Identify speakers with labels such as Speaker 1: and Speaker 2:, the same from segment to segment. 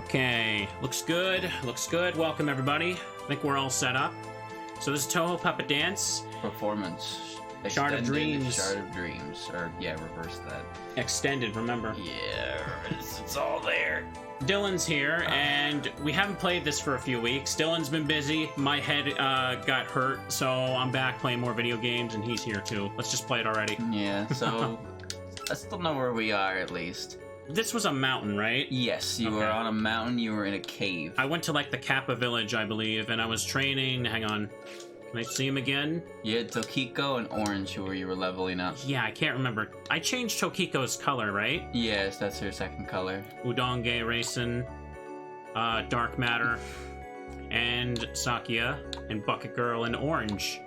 Speaker 1: Okay, looks good, looks good. Welcome everybody. I think we're all set up. So this is Touhou Puppet Dance.
Speaker 2: Performance.
Speaker 1: Shard of Dreams.
Speaker 2: Shard of Dreams. Or, yeah, reverse that.
Speaker 1: Extended, remember?
Speaker 2: Yeah, it's all there.
Speaker 1: Dylan's here, and we haven't played this for a few weeks. Dylan's been busy. My head got hurt, so I'm back playing more video games, and he's here too. Let's just play it already.
Speaker 2: Yeah, so I still know where we are, at least.
Speaker 1: This was a mountain, right?
Speaker 2: Yes, you were on a mountain, you were in a cave.
Speaker 1: I went to, like, the Kappa village, I believe, and I was training. Hang on. Can I see him again?
Speaker 2: You had Tokiko and Orange where you were leveling up.
Speaker 1: Yeah, I can't remember. I changed Tokiko's color, right?
Speaker 2: Yes, that's her second color.
Speaker 1: Udonge Racing, Dark Matter, and Sakia, and Bucket Girl, and Orange.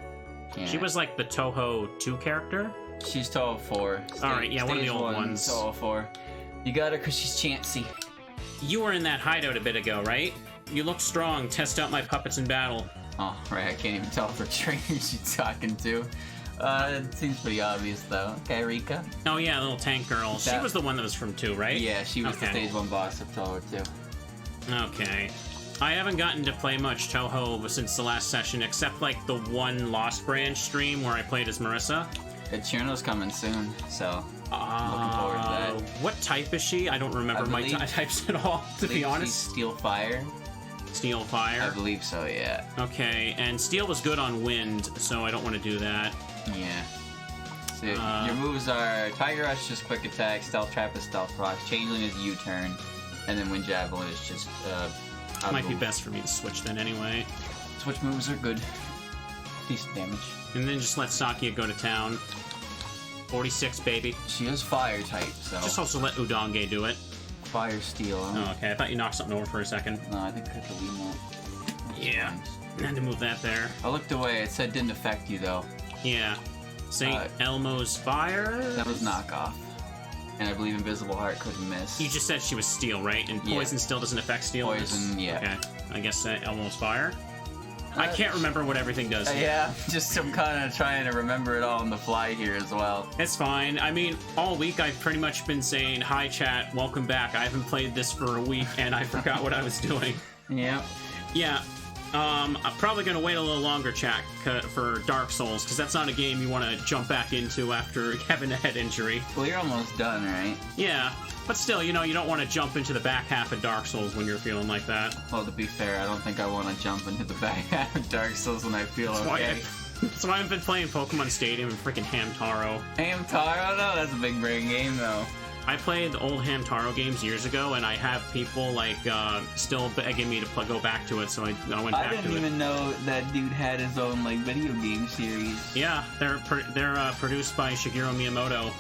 Speaker 1: Yeah. She was like the Touhou 2 character?
Speaker 2: She's Touhou 4.
Speaker 1: Alright, yeah, one of the old ones.
Speaker 2: Touhou 4. You got her because she's chancy.
Speaker 1: You were in that hideout a bit ago, right? You look strong. Test out my puppets in battle.
Speaker 2: Oh, right, I can't even tell if we're trainers she's talking to. It seems pretty obvious, though. Okay, Rika.
Speaker 1: Oh, yeah, little tank girl. She was the one that was from 2, right?
Speaker 2: Yeah, she was the stage 1 boss of Touhou 2.
Speaker 1: Okay. I haven't gotten to play much Touhou since the last session, except, like, the one Lost Branch stream where I played as Marissa.
Speaker 2: Cherno's coming soon, so looking forward to that.
Speaker 1: What type is she? I don't remember my types at all, to be honest.
Speaker 2: She's Steel Fire.
Speaker 1: Steel Fire?
Speaker 2: I believe so, yeah.
Speaker 1: Okay, and Steel was good on Wind, so I don't want to do that.
Speaker 2: Yeah. So your moves are Tiger Rush, just quick attack, Stealth Trap is Stealth Rock, Changeling is U-turn, and then Wind Javelin is just
Speaker 1: might be best for me to switch then anyway.
Speaker 2: Switch moves are good. Decent damage.
Speaker 1: And then just let Sakia go to town. 46, baby.
Speaker 2: She is Fire type, so...
Speaker 1: Just also let Udonge do it.
Speaker 2: Fire Steel.
Speaker 1: Oh, okay. I thought you knocked something over for a second.
Speaker 2: No, I think I hit the Wiimote.
Speaker 1: Yeah. I had to move that there.
Speaker 2: I looked away. It said didn't affect you, though.
Speaker 1: Yeah. St. Elmo's Fire?
Speaker 2: That was knockoff. And I believe Invisible Heart couldn't miss.
Speaker 1: You just said she was Steel, right? And Poison still doesn't affect Steel?
Speaker 2: Poison, yeah.
Speaker 1: Okay. I guess Elmo's Fire? I can't remember what everything does.
Speaker 2: Yeah, just I'm kind of trying to remember it all on the fly here as well.
Speaker 1: It's fine. I mean, all week I've pretty much been saying, hi chat, welcome back. I haven't played this for a week and I forgot what I was doing.
Speaker 2: Yeah.
Speaker 1: Yeah. I'm probably going to wait a little longer, chat, for Dark Souls, because that's not a game you want to jump back into after having a head injury.
Speaker 2: Well, you're almost done, right?
Speaker 1: Yeah. But still, you know, you don't want to jump into the back half of Dark Souls when you're feeling like that.
Speaker 2: Well, to be fair, I don't think I want to jump into the back half of Dark Souls when I feel okay.
Speaker 1: That's why I've been playing Pokemon Stadium and freaking Hamtaro.
Speaker 2: Hamtaro? No, that's a big brain game, though.
Speaker 1: I played the old Hamtaro games years ago, and I have people, like, still begging me to go back to it, so I went back to it.
Speaker 2: I didn't even know that dude had his own, like, video game series.
Speaker 1: Yeah, they're produced by Shigeru Miyamoto.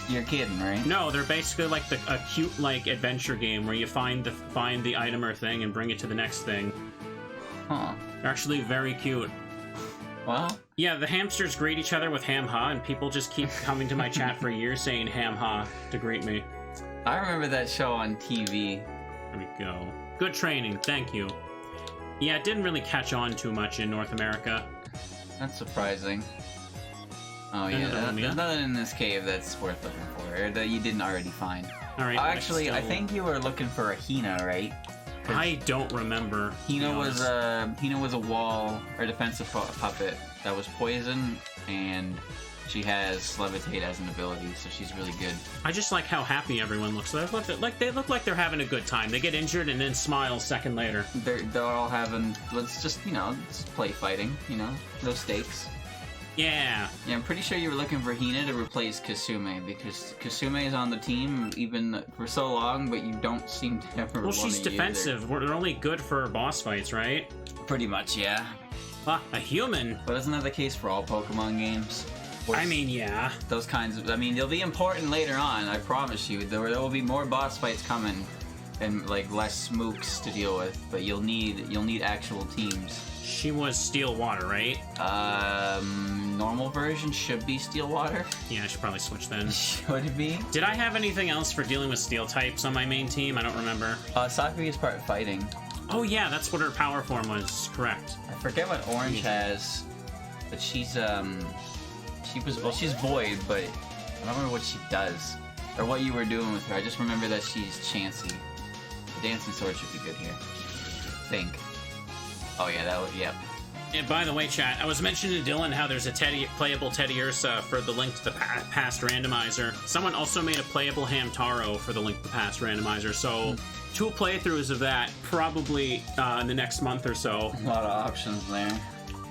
Speaker 2: You're kidding, right?
Speaker 1: No, they're basically like a cute like adventure game where you find the item or thing and bring it to the next thing.
Speaker 2: Huh.
Speaker 1: They're actually very cute.
Speaker 2: Well.
Speaker 1: Yeah, the hamsters greet each other with ham ha, and people just keep coming to my chat for years saying ham ha to greet me.
Speaker 2: I remember that show on TV.
Speaker 1: There we go. Good training, thank you. Yeah, it didn't really catch on too much in North America.
Speaker 2: That's surprising. Oh yeah, there's nothing in this cave that's worth looking for, or that you didn't already find.
Speaker 1: Alright.
Speaker 2: Actually, I think you were looking for a Hina, right?
Speaker 1: I don't remember.
Speaker 2: Hina was a wall or defensive puppet that was poison, and she has levitate as an ability, so she's really good.
Speaker 1: I just like how happy everyone looks. They look like they're having a good time. They get injured and then smile a second later.
Speaker 2: They're all having. Let's just just play fighting. No stakes.
Speaker 1: Yeah.
Speaker 2: Yeah, I'm pretty sure you were looking for Hina to replace Kasume, because Kasume is on the team even for so long, but you don't seem to ever want to use her.
Speaker 1: Well, she's defensive. They're only good for boss fights, right?
Speaker 2: Pretty much, yeah.
Speaker 1: A human?
Speaker 2: But isn't that the case for all Pokemon games?
Speaker 1: I mean, yeah.
Speaker 2: Those kinds of... I mean, they'll be important later on, I promise you. There will be more boss fights coming, and, like, less mooks to deal with, but you'll need actual teams.
Speaker 1: She was Steel Water, right?
Speaker 2: Normal version should be Steel Water.
Speaker 1: Yeah, I should probably switch then.
Speaker 2: Should it be?
Speaker 1: Did I have anything else for dealing with Steel types on my main team? I don't remember.
Speaker 2: Sakura is part fighting.
Speaker 1: Oh yeah, that's what her power form was, correct.
Speaker 2: I forget what Orange has, but she's Void, but I don't remember what she does. Or what you were doing with her. I just remember that she's chancy. dancing sword should be good here. Think. Oh yeah, that would, yep.
Speaker 1: And by the way, chat, I was mentioning to Dylan how there's a playable Teddy Ursa for the Link to the Past randomizer. Someone also made a playable Hamtaro for the Link to the Past randomizer, so 2 playthroughs of that probably in the next month or so.
Speaker 2: A lot of options there.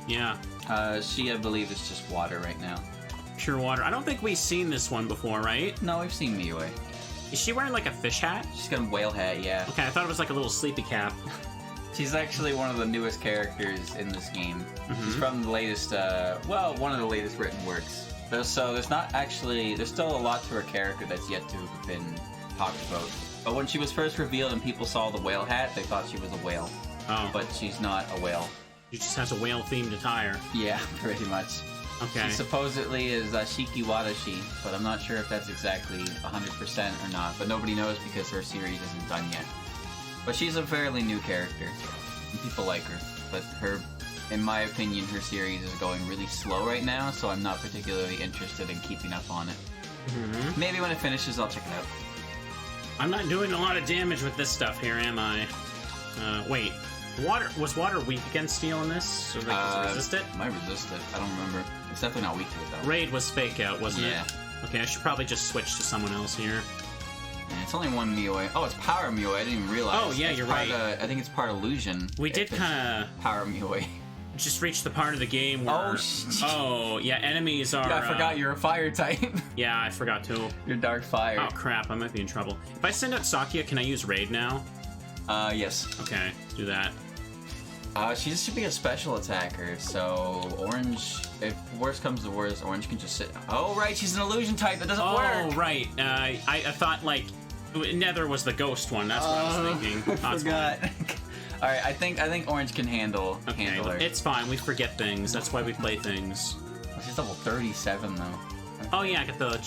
Speaker 1: Yeah.
Speaker 2: She, I believe, is just water right now.
Speaker 1: Pure water. I don't think we've seen this one before, right?
Speaker 2: No, we've seen Miyue.
Speaker 1: Is she wearing like a fish hat?
Speaker 2: She's got a whale hat, yeah.
Speaker 1: Okay, I thought it was like a little sleepy cap.
Speaker 2: She's actually one of the newest characters in this game. She's from the latest, one of the latest written works. So there's not actually, there's still a lot to her character that's yet to have been talked about. But when she was first revealed and people saw the whale hat, they thought she was a whale. Oh. But she's not a whale.
Speaker 1: She just has a whale-themed attire.
Speaker 2: Yeah, pretty much.
Speaker 1: Okay.
Speaker 2: She supposedly is Shiki Wadashi, but I'm not sure if that's exactly 100% or not. But nobody knows because her series isn't done yet. But she's a fairly new character, and people like her. But her, in my opinion, her series is going really slow right now, so I'm not particularly interested in keeping up on it. Maybe when it finishes, I'll check it out.
Speaker 1: I'm not doing a lot of damage with this stuff here, am I? Wait. Was water weak against steel in this? So they can resist it?
Speaker 2: Might resist it. I don't remember. It's definitely not weak to it, though.
Speaker 1: Raid was fake out, wasn't it? Okay, I should probably just switch to someone else here.
Speaker 2: And it's only one Miyue. Oh, it's Power Miyue. I didn't even realize.
Speaker 1: Oh, yeah, you're right.
Speaker 2: I think it's part illusion.
Speaker 1: We did kind of...
Speaker 2: Power Miyue.
Speaker 1: Just reached the part of the game where... Oh, yeah, enemies are...
Speaker 2: Yeah, I forgot you're a fire type.
Speaker 1: Yeah, I forgot too.
Speaker 2: You're dark fire.
Speaker 1: Oh, crap, I might be in trouble. If I send out Sakia, can I use Raid now?
Speaker 2: Yes.
Speaker 1: Okay, do that.
Speaker 2: She just should be a special attacker, so Orange, if worst comes to worst, Orange can just sit... Oh, right, she's an illusion type, that doesn't work!
Speaker 1: Oh, right, I thought, like, Nether was the ghost one, that's what I was thinking.
Speaker 2: I forgot. Alright, I think Orange can handle her.
Speaker 1: It's fine, we forget things, that's why we play things.
Speaker 2: She's level 37, though.
Speaker 1: Oh yeah, I got the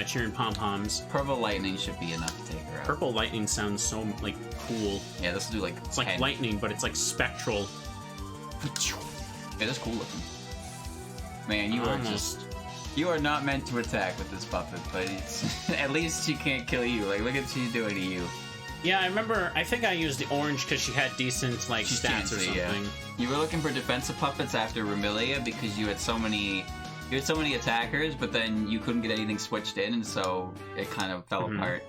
Speaker 1: cheering pom-poms.
Speaker 2: Purple Lightning should be enough to take her out.
Speaker 1: Purple Lightning sounds so, like, cool.
Speaker 2: Yeah, this will do, like,
Speaker 1: It's like lightning, but it's, like, spectral.
Speaker 2: Yeah, that's cool looking. Man, you are just... You are not meant to attack with this puppet, but it's... At least she can't kill you. Like, look at what she's doing to you.
Speaker 1: Yeah, I remember... I think I used the orange because she had decent, like, stats or something. Yeah.
Speaker 2: You were looking for defensive puppets after Remilia because you had so many... You had so many attackers, but then you couldn't get anything switched in, and so it kind of fell apart.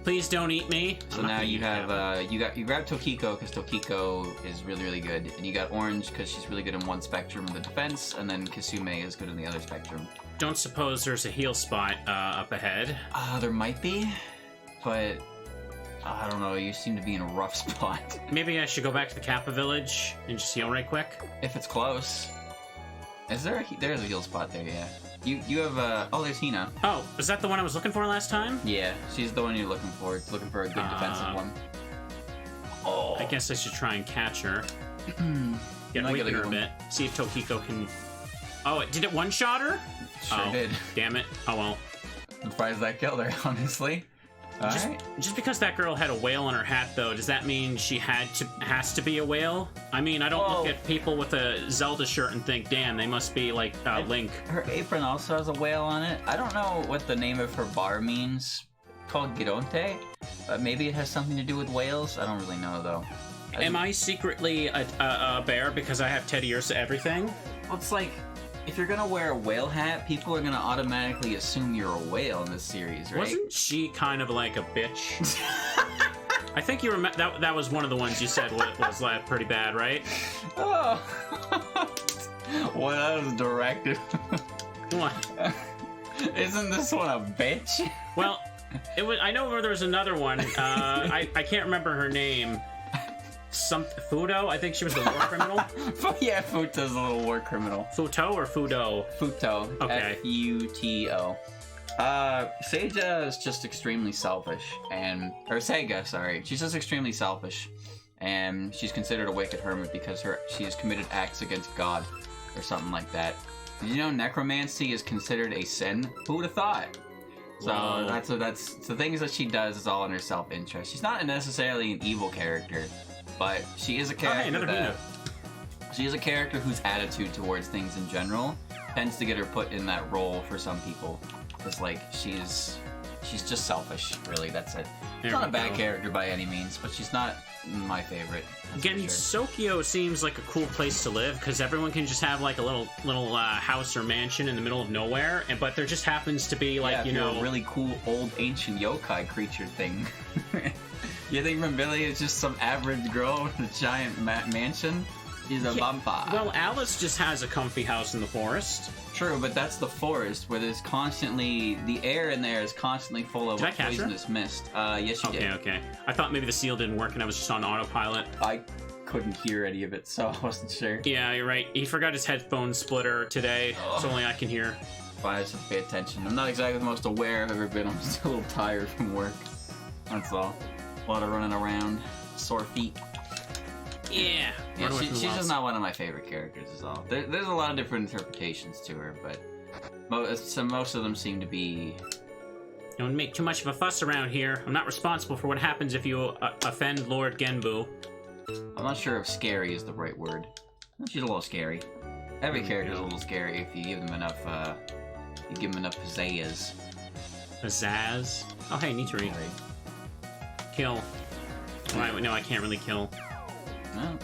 Speaker 1: Please don't eat me.
Speaker 2: So now you have you grabbed Tokiko because Tokiko is really, really good, and you got Orange because she's really good in one spectrum of the defense, and then Kisume is good in the other spectrum.
Speaker 1: Don't suppose there's a heal spot up ahead?
Speaker 2: There might be, but I don't know. You seem to be in a rough spot.
Speaker 1: Maybe I should go back to the Kappa village and just heal right quick.
Speaker 2: If it's close. Is there there's a heal spot there, yeah. You have oh, there's Hina.
Speaker 1: Oh, is that the one I was looking for last time?
Speaker 2: Yeah, she's the one you're looking for. It's looking for a good defensive one.
Speaker 1: Oh. I guess I should try and catch her. Get weaken her a bit. See if Tokiko can... Oh, did it one-shot her?
Speaker 2: Sure did.
Speaker 1: Damn it. Oh well.
Speaker 2: I'm surprised that killed her, honestly.
Speaker 1: Just because that girl had a whale on her hat, though, does that mean she has to be a whale? I mean, I don't look at people with a Zelda shirt and think, damn, they must be like Link.
Speaker 2: Her apron also has a whale on it. I don't know what the name of her bar means. It's called Gironte, but maybe it has something to do with whales. I don't really know, though.
Speaker 1: Am I secretly a bear because I have Teddy Ursa everything?
Speaker 2: Well, it's like... If you're gonna wear a whale hat, people are gonna automatically assume you're a whale in this series, right?
Speaker 1: Wasn't she kind of like a bitch? I think you remember that was one of the ones you said was like pretty bad, right?
Speaker 2: Oh, well, that was directed.
Speaker 1: What?
Speaker 2: Isn't this one a bitch?
Speaker 1: Well, it was. I know there was another one. I can't remember her name. Fudo? I think she was the war criminal.
Speaker 2: Yeah, Futo's a little war criminal.
Speaker 1: Futo or Fudo?
Speaker 2: Futo.
Speaker 1: Okay.
Speaker 2: F-U-T-O. Seiga is just extremely selfish, or Seiga, sorry. She's just extremely selfish, and she's considered a wicked hermit because she has committed acts against God, or something like that. Did you know necromancy is considered a sin? Who would have thought? So that's the things that she does is all in her self-interest. She's not necessarily an evil character. But she is a character she is a character whose attitude towards things in general tends to get her put in that role for some people. It's like she's She's just selfish, really. That's it.
Speaker 1: There
Speaker 2: She's not a
Speaker 1: we
Speaker 2: bad
Speaker 1: go.
Speaker 2: character by any means, but she's not my favorite. That's
Speaker 1: Again,
Speaker 2: for sure.
Speaker 1: Sokyo seems like a cool place to live because everyone can just have like a little house or mansion in the middle of nowhere, but there just happens to be like
Speaker 2: yeah, a really cool old ancient yokai creature thing. You think Mambilly is just some average girl with a giant mansion? She's a vampire.
Speaker 1: Well, Alice just has a comfy house in the forest.
Speaker 2: True, but that's the forest where there's constantly the air in there is constantly full of
Speaker 1: Did I catch her?
Speaker 2: poisonous mist. Yes, you did.
Speaker 1: Okay. I thought maybe the seal didn't work and I was just on autopilot.
Speaker 2: I couldn't hear any of it, so I wasn't sure.
Speaker 1: Yeah, you're right. He forgot his headphone splitter today, so only I can hear.
Speaker 2: I just have to pay attention. I'm not exactly the most aware I've ever been. I'm just a little tired from work. That's all. A lot of running around, sore feet.
Speaker 1: Yeah.
Speaker 2: Yeah, she's just not one of my favorite characters, is all. There's a lot of different interpretations to her, but most of them seem to be...
Speaker 1: Don't make too much of a fuss around here. I'm not responsible for what happens if you offend Lord Genbu.
Speaker 2: I'm not sure if scary is the right word. She's a little scary. Every character's a little scary if you give them enough, pizzazz.
Speaker 1: Pizzazz? Oh, hey, Nitari. Kill. Well, no, I can't really kill.
Speaker 2: Well,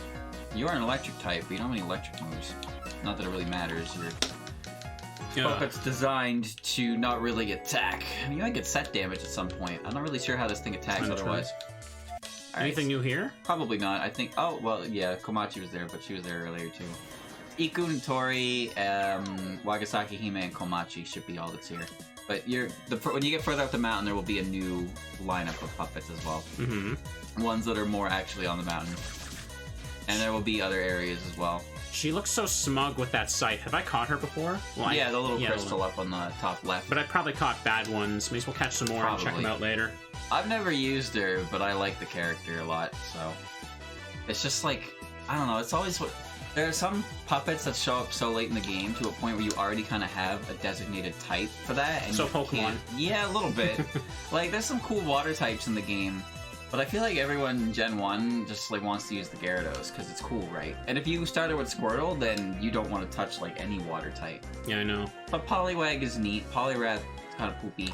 Speaker 2: you are an electric type, but you don't have any electric moves. Not that it really matters. Your puppet's designed to not really attack. I mean, you might get set damage at some point. I'm not really sure how this thing attacks otherwise.
Speaker 1: Anything new here?
Speaker 2: Probably not. I think... Oh, well, yeah, Komachi was there, but she was there earlier, too. Iku and Tori, Wagasaki Hime, and Komachi should be all that's here. But when you get further up the mountain, there will be a new lineup of puppets as well.
Speaker 1: Mm-hmm.
Speaker 2: Ones that are more actually on the mountain. And there will be other areas as well.
Speaker 1: She looks so smug with that sight. Have I caught her before? Well,
Speaker 2: yeah, the little crystal up on the top left.
Speaker 1: But I probably caught bad ones. May as well catch some more and check them out later.
Speaker 2: I've never used her, but I like the character a lot, so... It's just like... I don't know, it's always... There are some puppets that show up so late in the game to a point where you already kind of have a designated type for that. And
Speaker 1: so Pokemon.
Speaker 2: Yeah, a little bit. Like, there's some cool water types in the game, but I feel like everyone in Gen 1 just, like, wants to use the Gyarados, because it's cool, right? And if you started with Squirtle, then you don't want to touch, like, any water type.
Speaker 1: Yeah, I know.
Speaker 2: But Poliwag is neat. Poliwrath is kind of poopy.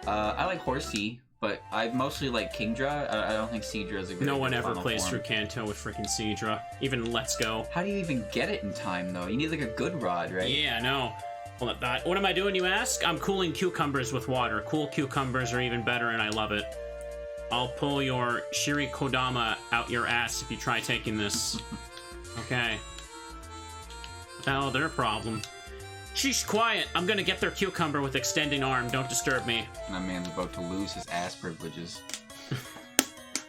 Speaker 2: I like Horsey, but I mostly like Kingdra. I don't think Seadra is a good
Speaker 1: No one ever
Speaker 2: final
Speaker 1: plays
Speaker 2: form.
Speaker 1: through Kanto with freaking Seadra. Even Let's Go.
Speaker 2: How do you even get it in time, though? You need, like, a good rod, right?
Speaker 1: Yeah, I know. Well, what am I doing, you ask? I'm cooling cucumbers with water. Cool cucumbers are even better, and I love it. I'll pull your Shiri Kodama out your ass if you try taking this. Okay. Oh, their problem. Sheesh, quiet. I'm gonna get their cucumber with extending arm. Don't disturb me.
Speaker 2: That man's about to lose his ass privileges.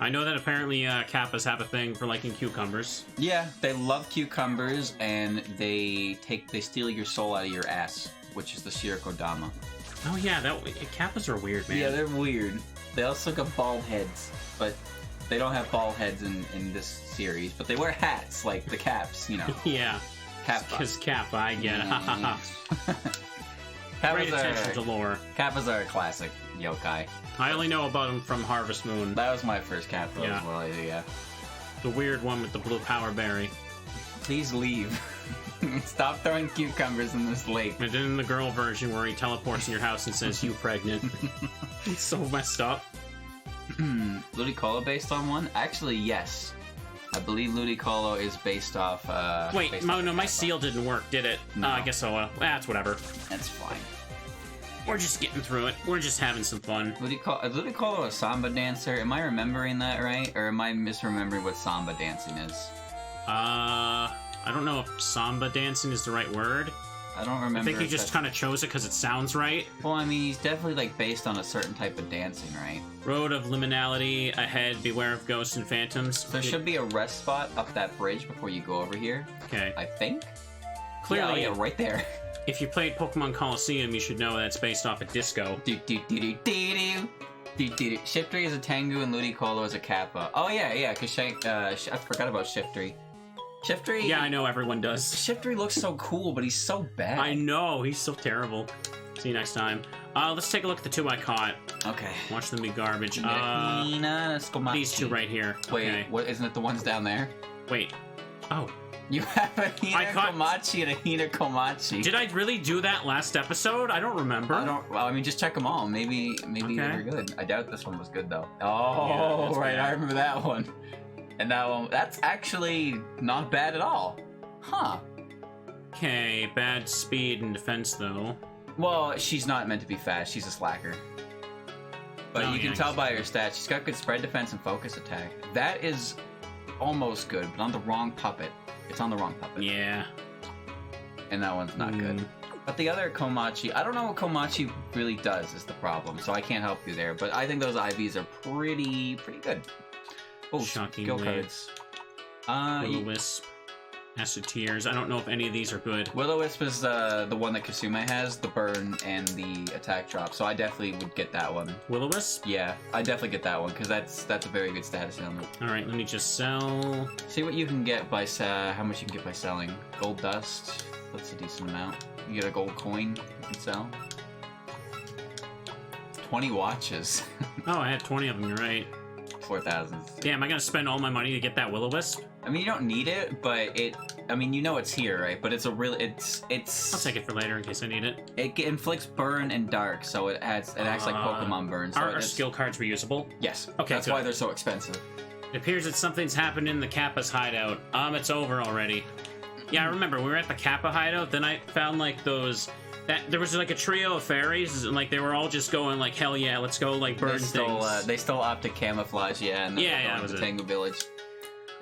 Speaker 1: I know that apparently Kappas have a thing for liking cucumbers.
Speaker 2: Yeah, they love cucumbers, and they steal your soul out of your ass, which is the Shiri Kodama.
Speaker 1: Oh yeah, Kappas are weird, man.
Speaker 2: Yeah, they're weird. They also got bald heads, but they don't have bald heads in this series. But they wear hats, like the caps, you know.
Speaker 1: Yeah.
Speaker 2: Kappa.
Speaker 1: Because Kappa, I get it. Great attention to lore.
Speaker 2: Kappas are a classic yokai.
Speaker 1: I only know about them from Harvest Moon.
Speaker 2: That was my first Kappa as well, yeah.
Speaker 1: The weird one with the blue power berry.
Speaker 2: Please leave. Stop throwing cucumbers in this lake.
Speaker 1: And then the girl version where he teleports in your house and says, "You pregnant." It's so messed up.
Speaker 2: Ludicolo based on one? Actually, yes. I believe Ludicolo is based off...
Speaker 1: Wait, my seal didn't work, did it?
Speaker 2: No.
Speaker 1: I guess so. That's whatever.
Speaker 2: That's fine.
Speaker 1: We're just getting through it. We're just having some fun.
Speaker 2: Is Ludicolo a samba dancer? Am I remembering that right? Or am I misremembering what samba dancing is?
Speaker 1: I don't know if samba dancing is the right word.
Speaker 2: I don't remember.
Speaker 1: I think he just kind of chose it because it sounds right.
Speaker 2: Well, I mean, he's definitely, like, based on a certain type of dancing, right?
Speaker 1: Road of liminality ahead, beware of ghosts and phantoms.
Speaker 2: There should be a rest spot up that bridge before you go over here.
Speaker 1: Okay.
Speaker 2: I think?
Speaker 1: Clearly.
Speaker 2: Yeah, right there.
Speaker 1: If you played Pokemon Coliseum, you should know that's based off a disco.
Speaker 2: Shiftry is a Tengu and Ludicolo is a Kappa. Oh, yeah, because I forgot about Shiftry. Shiftry?
Speaker 1: Yeah, I know everyone does.
Speaker 2: Shiftry looks so cool, but he's so bad.
Speaker 1: I know, he's so terrible. See you next time. Let's take a look at the two I caught.
Speaker 2: Okay.
Speaker 1: Watch them be garbage. These two right here.
Speaker 2: Wait,
Speaker 1: okay.
Speaker 2: what? Isn't it the ones down there?
Speaker 1: Wait. Oh.
Speaker 2: You have a Hinakomachi and a Hinakomachi.
Speaker 1: Did I really do that last episode? I don't remember.
Speaker 2: Well, I mean, just check them all. Maybe
Speaker 1: Okay.
Speaker 2: they're good. I doubt this one was good though.
Speaker 1: Yeah,
Speaker 2: Oh,
Speaker 1: that's
Speaker 2: right,
Speaker 1: bad.
Speaker 2: I remember that one. And that one, that's actually not bad at all. Huh.
Speaker 1: Okay, bad speed and defense though.
Speaker 2: Well, she's not meant to be fast. She's a slacker. But
Speaker 1: Oh,
Speaker 2: you can
Speaker 1: yeah,
Speaker 2: tell by her stats, she's got good spread defense and focus attack. That is almost good, but on the wrong puppet. It's on the wrong puppet.
Speaker 1: Yeah.
Speaker 2: And that one's not good. But the other Komachi, I don't know what Komachi really does is the problem, so I can't help you there. But I think those IVs are pretty good. Oh, skill
Speaker 1: Shockingly.
Speaker 2: cards.
Speaker 1: Will-O-Wisp. Acid Tears. I don't know if any of these are good.
Speaker 2: Will-O-Wisp is the one that Kasume has, the burn and the attack drop, so I definitely would get that one.
Speaker 1: Will-O-Wisp?
Speaker 2: Yeah, I definitely get that one, because that's a very good status ailment.
Speaker 1: Alright, let me just sell.
Speaker 2: See what you can get by, how much you can get by selling. Gold dust, that's a decent amount. You get a gold coin you can sell. 20 watches.
Speaker 1: Oh, I had 20 of them, you're right.
Speaker 2: 4,000.
Speaker 1: Damn, I gotta spend all my money to get that Will-O-Wisp?
Speaker 2: I mean, you don't need it, but I mean, you know it's here, right? But it's a real, it's...
Speaker 1: I'll take it for later in case I need it.
Speaker 2: It inflicts burn and dark, so it acts like Pokemon burn. So
Speaker 1: Are skill cards reusable?
Speaker 2: Yes.
Speaker 1: Okay,
Speaker 2: That's
Speaker 1: good.
Speaker 2: why they're so expensive.
Speaker 1: It appears that something's happened in the Kappa's hideout. It's over already. Yeah, I remember, we were at the Kappa hideout, then I found like those... there was like a trio of fairies, and like they were all just going like, hell yeah, let's go like burn things.
Speaker 2: They stole optic camouflage, yeah, and then
Speaker 1: Yeah,
Speaker 2: they're
Speaker 1: yeah,
Speaker 2: going
Speaker 1: that was
Speaker 2: to
Speaker 1: it.
Speaker 2: Tengu Village.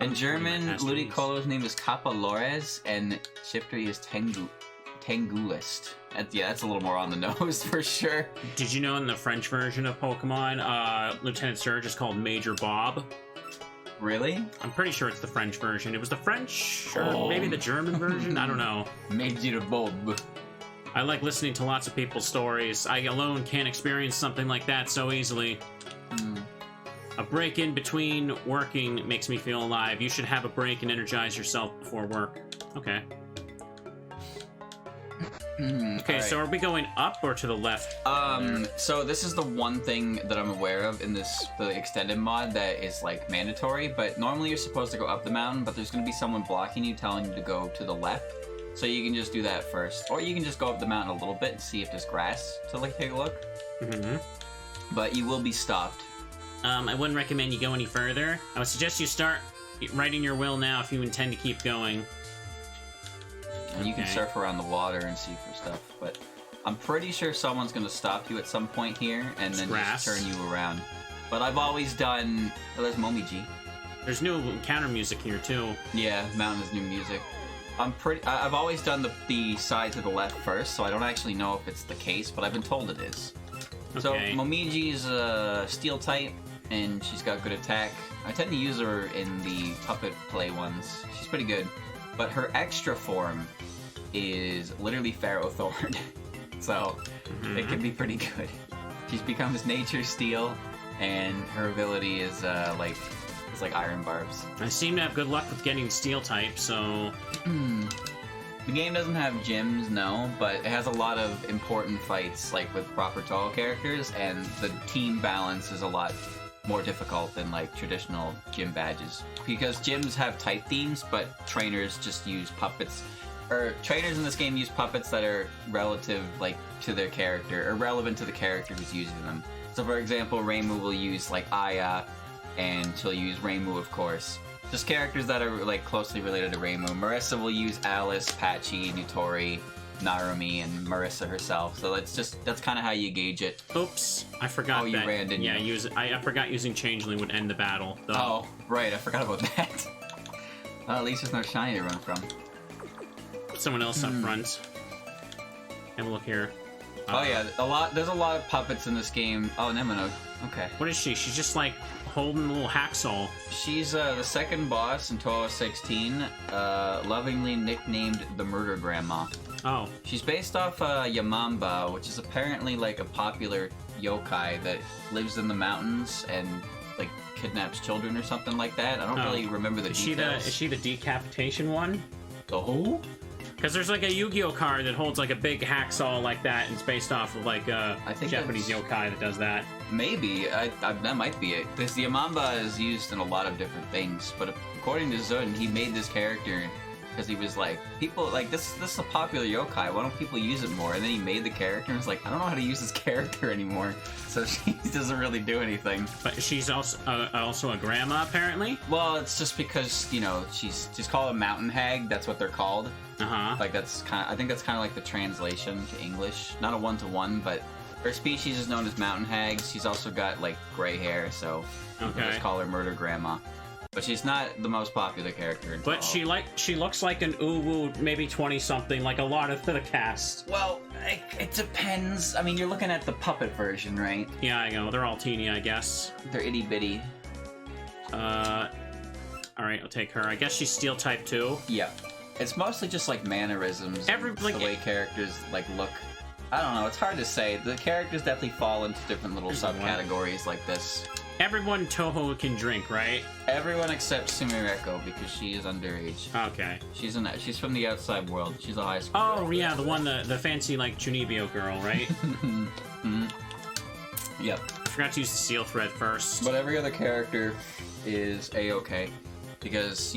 Speaker 2: In German, Ludicolo's name is Kappa Lores, and Shiftry is Tengulist. That's a little more on the nose for sure.
Speaker 1: Did you know in the French version of Pokemon, Lieutenant Surge is called Major Bob?
Speaker 2: Really?
Speaker 1: I'm pretty sure it's the French version. It was the French, or maybe the German version? I don't know.
Speaker 2: Major Bob.
Speaker 1: I like listening to lots of people's stories. I alone can't experience something like that so easily. A break in between working makes me feel alive. You should have a break and energize yourself before work. Okay. Okay,
Speaker 2: All
Speaker 1: so
Speaker 2: right.
Speaker 1: are we going up or to the left?
Speaker 2: So this is the one thing that I'm aware of in the extended mod that is like mandatory, but normally you're supposed to go up the mountain, but there's going to be someone blocking you telling you to go to the left. So you can just do that first, or you can just go up the mountain a little bit and see if there's grass to like take a look. But you will be stopped.
Speaker 1: I wouldn't recommend you go any further. I would suggest you start writing your will now if you intend to keep going.
Speaker 2: And you can surf around the water and see for stuff, but I'm pretty sure someone's going to stop you at some point here and then just turn you around. But I've always done... Oh, there's Momiji.
Speaker 1: There's new encounter music here, too.
Speaker 2: Yeah, Mountain is new music. I've always done the side to the left first, so I don't actually know if it's the case, but I've been told it is.
Speaker 1: Okay.
Speaker 2: So Momiji's a steel type, and she's got good attack. I tend to use her in the puppet play ones. She's pretty good. But her extra form is literally Ferrothorn. So it can be pretty good. She becomes Nature Steel, and her ability is like Iron Barbs.
Speaker 1: I seem to have good luck with getting steel type, so...
Speaker 2: The game doesn't have gyms, no, but it has a lot of important fights, like with proper Touhou characters, and the team balance is a lot more difficult than like traditional gym badges. Because gyms have type themes, but trainers just use puppets. Or trainers in this game use puppets that are relative like to their character, or relevant to the character who's using them. So for example, Reimu will use like Aya, and she'll use Reimu, of course. Just characters that are like closely related to Reimu. Marissa will use Alice, Patchy, Nutori, Narumi, and Marissa herself. So that's kind of how you gauge it.
Speaker 1: Oops, I forgot
Speaker 2: you
Speaker 1: that.
Speaker 2: ran, didn't you?
Speaker 1: Yeah, I forgot using Changeling would end the battle. Though.
Speaker 2: Oh, right, I forgot about that. Well, at least there's no shiny to run from.
Speaker 1: Someone else up front. Have a look here.
Speaker 2: Oh yeah, there's a lot of puppets in this game. Oh, Nemino. Okay.
Speaker 1: What is she? She's just like holding a little hacksaw.
Speaker 2: She's the second boss in Touhou 16, lovingly nicknamed the Murder Grandma.
Speaker 1: Oh.
Speaker 2: She's based off Yamamba, which is apparently like a popular yokai that lives in the mountains and like kidnaps children or something like that. I don't really remember the details.
Speaker 1: Is she the decapitation one?
Speaker 2: The who?
Speaker 1: Because there's like a Yu-Gi-Oh card that holds like a big hacksaw like that, and it's based off of like a Japanese yokai that does that.
Speaker 2: Maybe. That might be it. Because the Yamamba is used in a lot of different things, but according to Zun, he made this character because he was like, people like this is a popular yokai. Why don't people use it more? And then he made the character and was like, I don't know how to use this character anymore. So she doesn't really do anything.
Speaker 1: But she's also a grandma, apparently.
Speaker 2: Well, it's just because she's called a mountain hag. That's what they're called. Like I think that's kind of like the translation to English. Not a one-to-one, but her species is known as mountain hags. She's also got like gray hair, so people just call her Murder Grandma. But she's not the most popular character in
Speaker 1: But she looks like an uwu, maybe 20-something, like a lot of the cast.
Speaker 2: Well, it depends. I mean, you're looking at the puppet version, right?
Speaker 1: Yeah, I know. They're all teeny, I guess.
Speaker 2: They're itty-bitty.
Speaker 1: Alright, I'll take her. I guess she's steel type too.
Speaker 2: Yeah. It's mostly just like mannerisms, the way characters like look. I don't know, it's hard to say. The characters definitely fall into different little subcategories like this.
Speaker 1: Everyone Touhou can drink, right?
Speaker 2: Everyone except Sumireko, because she is underage.
Speaker 1: Okay.
Speaker 2: She's from the outside world. She's a high school girl.
Speaker 1: Yeah, the fancy, like, Chunibyo girl, right?
Speaker 2: Mm-hmm. Yep.
Speaker 1: I forgot to use the seal thread first.
Speaker 2: But every other character is A-okay. Because,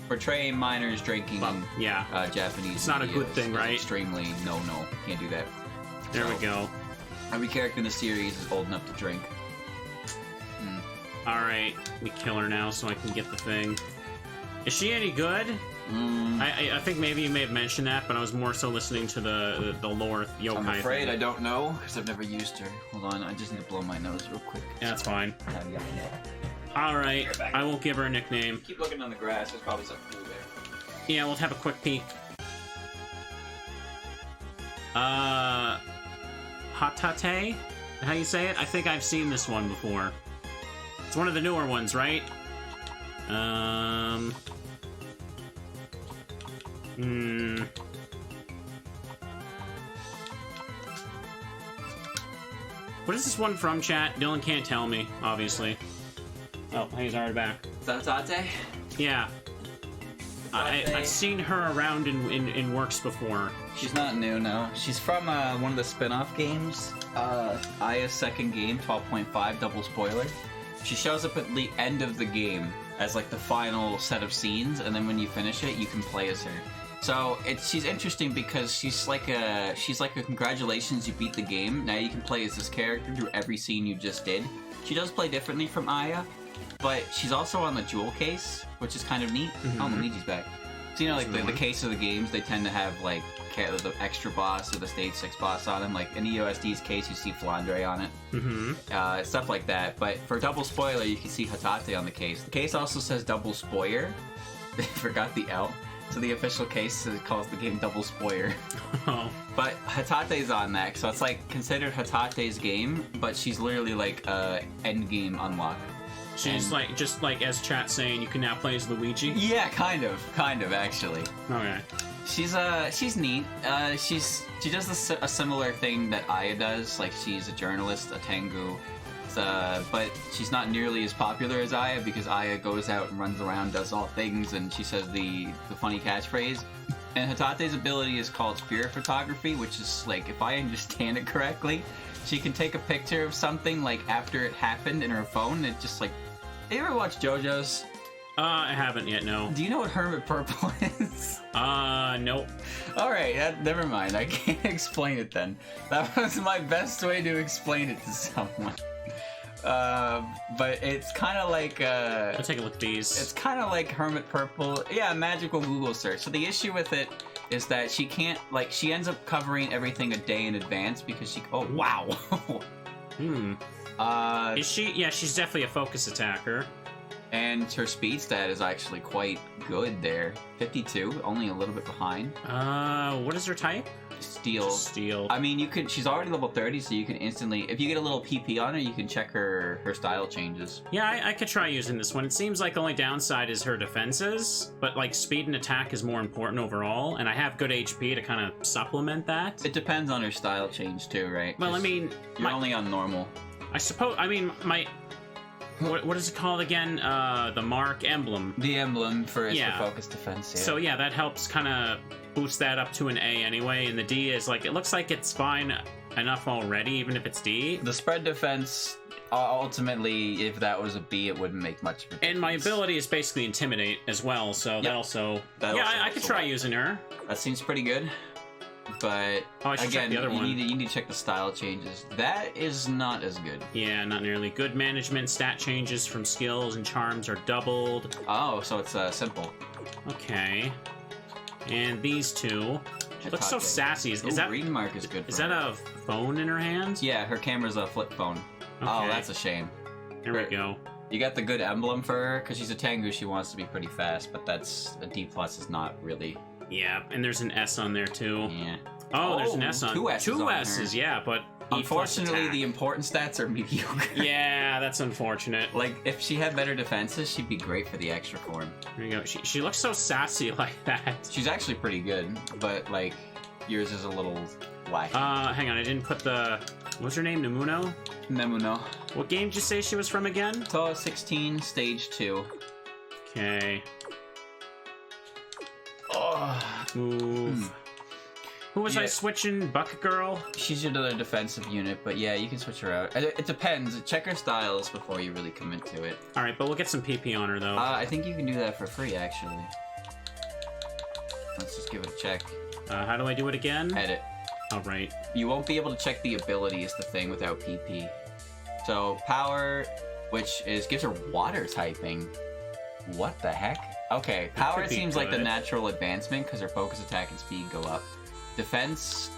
Speaker 2: portraying minors drinking Japanese.
Speaker 1: It's not a good thing, right?
Speaker 2: Extremely no, can't do that.
Speaker 1: There we go.
Speaker 2: Every character in the series is old enough to drink.
Speaker 1: Alright, we kill her now so I can get the thing. Is she any good? I think maybe you may have mentioned that, but I was more so listening to the lore yokai.
Speaker 2: I'm afraid I don't know, because I've never used her. Hold on, I just need to blow my nose real quick.
Speaker 1: Yeah, that's fine. Alright, I won't give her a nickname.
Speaker 2: Keep looking on the grass, there's probably something cool there.
Speaker 1: Yeah, we'll have a quick peek. Hatate? How you say it? I think I've seen this one before. It's one of the newer ones, right? What is this one from, chat? Dylan can't tell me, obviously. Oh, he's already back.
Speaker 2: Is that Tate?
Speaker 1: Yeah. I've seen her around in works before.
Speaker 2: She's not new, no. She's from one of the spin-off games. Aya's second game, 12.5, double spoiler. She shows up at the end of the game as like the final set of scenes, and then when you finish it, you can play as her. So she's interesting because she's like a congratulations, you beat the game. Now you can play as this character through every scene you just did. She does play differently from Aya, but she's also on the jewel case, which is kind of neat. Oh, Luigi's back. So the case of the games, they tend to have like the extra boss or the stage 6 boss on them. Like in EOSD's case, you see Flandre on it. Stuff like that. But for double spoiler, you can see Hatate on the case. The case also says double spoiler. They forgot the L. So the official case calls the game double spoiler.
Speaker 1: Oh.
Speaker 2: But Hatate's on that, so it's like considered Hatate's game, but she's literally like end game unlock.
Speaker 1: She's like, just like as chat saying, you can now play as Luigi?
Speaker 2: Yeah, kind of actually.
Speaker 1: Okay.
Speaker 2: She's neat. She does a similar thing that Aya does. Like she's a journalist, a Tengu. But she's not nearly as popular as Aya because Aya goes out and runs around, does all things, and she says the funny catchphrase. And Hatate's ability is called spirit photography, which is like, if I understand it correctly, she can take a picture of something like after it happened in her phone. And it just like, you ever watch JoJo's?
Speaker 1: I haven't yet, no.
Speaker 2: Do you know what Hermit Purple is?
Speaker 1: Nope.
Speaker 2: Alright, never mind. I can't explain it then. That was my best way to explain it to someone. But it's kind of like
Speaker 1: Let's take a look at these.
Speaker 2: It's kind of like Hermit Purple. Yeah, magical Google search. So the issue with it is that she can't, like, she ends up covering everything a day in advance because she. Oh wow.
Speaker 1: Is she? Yeah, she's definitely a focus attacker.
Speaker 2: And her speed stat is actually quite good there. 52, only a little bit behind.
Speaker 1: What is her type?
Speaker 2: Steel.
Speaker 1: Steel.
Speaker 2: I mean, she's already level 30, so you can instantly, if you get a little PP on her, you can check her style changes.
Speaker 1: Yeah, I could try using this one. It seems like the only downside is her defenses, but like speed and attack is more important overall, and I have good HP to kind of supplement that.
Speaker 2: It depends on her style change too, right?
Speaker 1: Well, I mean,
Speaker 2: you're only on normal.
Speaker 1: I suppose. I mean, what is it called again? The mark emblem.
Speaker 2: The emblem for focus defense. Yeah.
Speaker 1: So yeah, that helps kind of boost that up to an A anyway, and the D is like, it looks like it's fine enough already, even if it's D.
Speaker 2: The spread defense ultimately, if that was a B, it wouldn't make much of a difference.
Speaker 1: And my ability is basically Intimidate as well, so that also... I could try using her.
Speaker 2: That seems pretty good. But, again, you need to check the style changes. That is not as good.
Speaker 1: Yeah, not nearly. Good management, stat changes from skills and charms are doubled.
Speaker 2: Oh, so it's simple.
Speaker 1: Okay. And these two... She looks so sassy. Is that
Speaker 2: Read Mark is good.
Speaker 1: Is that a phone in her hand?
Speaker 2: Yeah, her camera's a flip phone. Okay. Oh, that's a shame.
Speaker 1: There we go.
Speaker 2: You got the good emblem for her because she's a Tengu. She wants to be pretty fast, but that's a D+ is not really.
Speaker 1: Yeah, and there's an S on there too.
Speaker 2: Yeah.
Speaker 1: Oh, there's an S on.
Speaker 2: Two S's,
Speaker 1: yeah, but
Speaker 2: unfortunately, the important stats are mediocre.
Speaker 1: Yeah, that's unfortunate.
Speaker 2: Like, if she had better defenses, she'd be great for the extra form.
Speaker 1: There you go. She looks so sassy like that.
Speaker 2: She's actually pretty good, but, like, yours is a little wacky.
Speaker 1: Hang on, I didn't put the... What's her name? Nemuno?
Speaker 2: Nemuno.
Speaker 1: What game did you say she was from again?
Speaker 2: Touhou 16, Stage 2.
Speaker 1: Okay.
Speaker 2: Oh.
Speaker 1: Move. Who was I switching? Bucket Girl?
Speaker 2: She's another defensive unit, but yeah, you can switch her out. It depends. Check her styles before you really commit to it.
Speaker 1: Alright, but we'll get some PP on her, though.
Speaker 2: I think you can do that for free, actually. Let's just give it a check.
Speaker 1: How do I do it again?
Speaker 2: Edit.
Speaker 1: Alright.
Speaker 2: You won't be able to check the ability is the thing without PP. So, power, which gives her water typing. What the heck? Okay, power seems like the natural advancement because her focus attack and speed go up. Defense,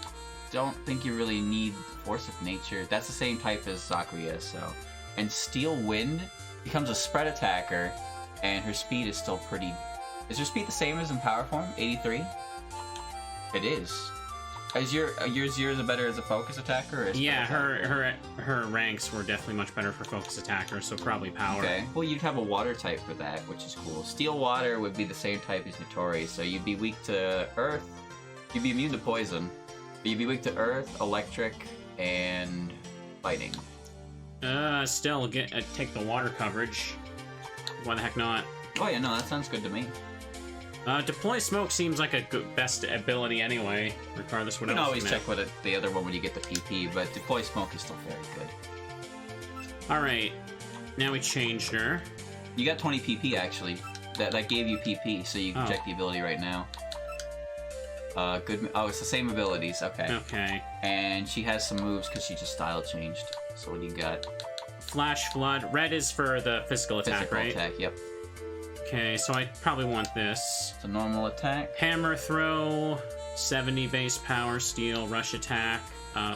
Speaker 2: don't think you really need Force of Nature. That's the same type as Sakuya, so. And Steel Wind becomes a spread attacker, and her speed is still pretty... Is her speed the same as in power form? 83? It is. Is yours better as a focus attacker? Or
Speaker 1: yeah, her ranks were definitely much better for focus attacker, so probably power.
Speaker 2: Okay, well you'd have a water type for that, which is cool. Steel Water would be the same type as Notori, so you'd be weak to Earth. You'd be immune to poison, but you'd be weak to Earth, Electric, and Fighting.
Speaker 1: Still take the water coverage. Why the heck not?
Speaker 2: Oh yeah, no, that sounds good to me.
Speaker 1: Deploy Smoke seems like a good best ability anyway, regardless what else.
Speaker 2: You can always check what the other one when you get the PP, but Deploy Smoke is still very good.
Speaker 1: Alright, now we changed her.
Speaker 2: You got 20 PP actually. That gave you PP, so you can check the ability right now. Good. Oh, it's the same abilities. Okay.
Speaker 1: Okay.
Speaker 2: And she has some moves because she just style changed. So what do you got?
Speaker 1: Flash Flood. Red is for the physical attack, right?
Speaker 2: Physical attack, yep.
Speaker 1: Okay, so I probably want this.
Speaker 2: It's a normal attack.
Speaker 1: Hammer Throw, 70 base power, steel, rush attack.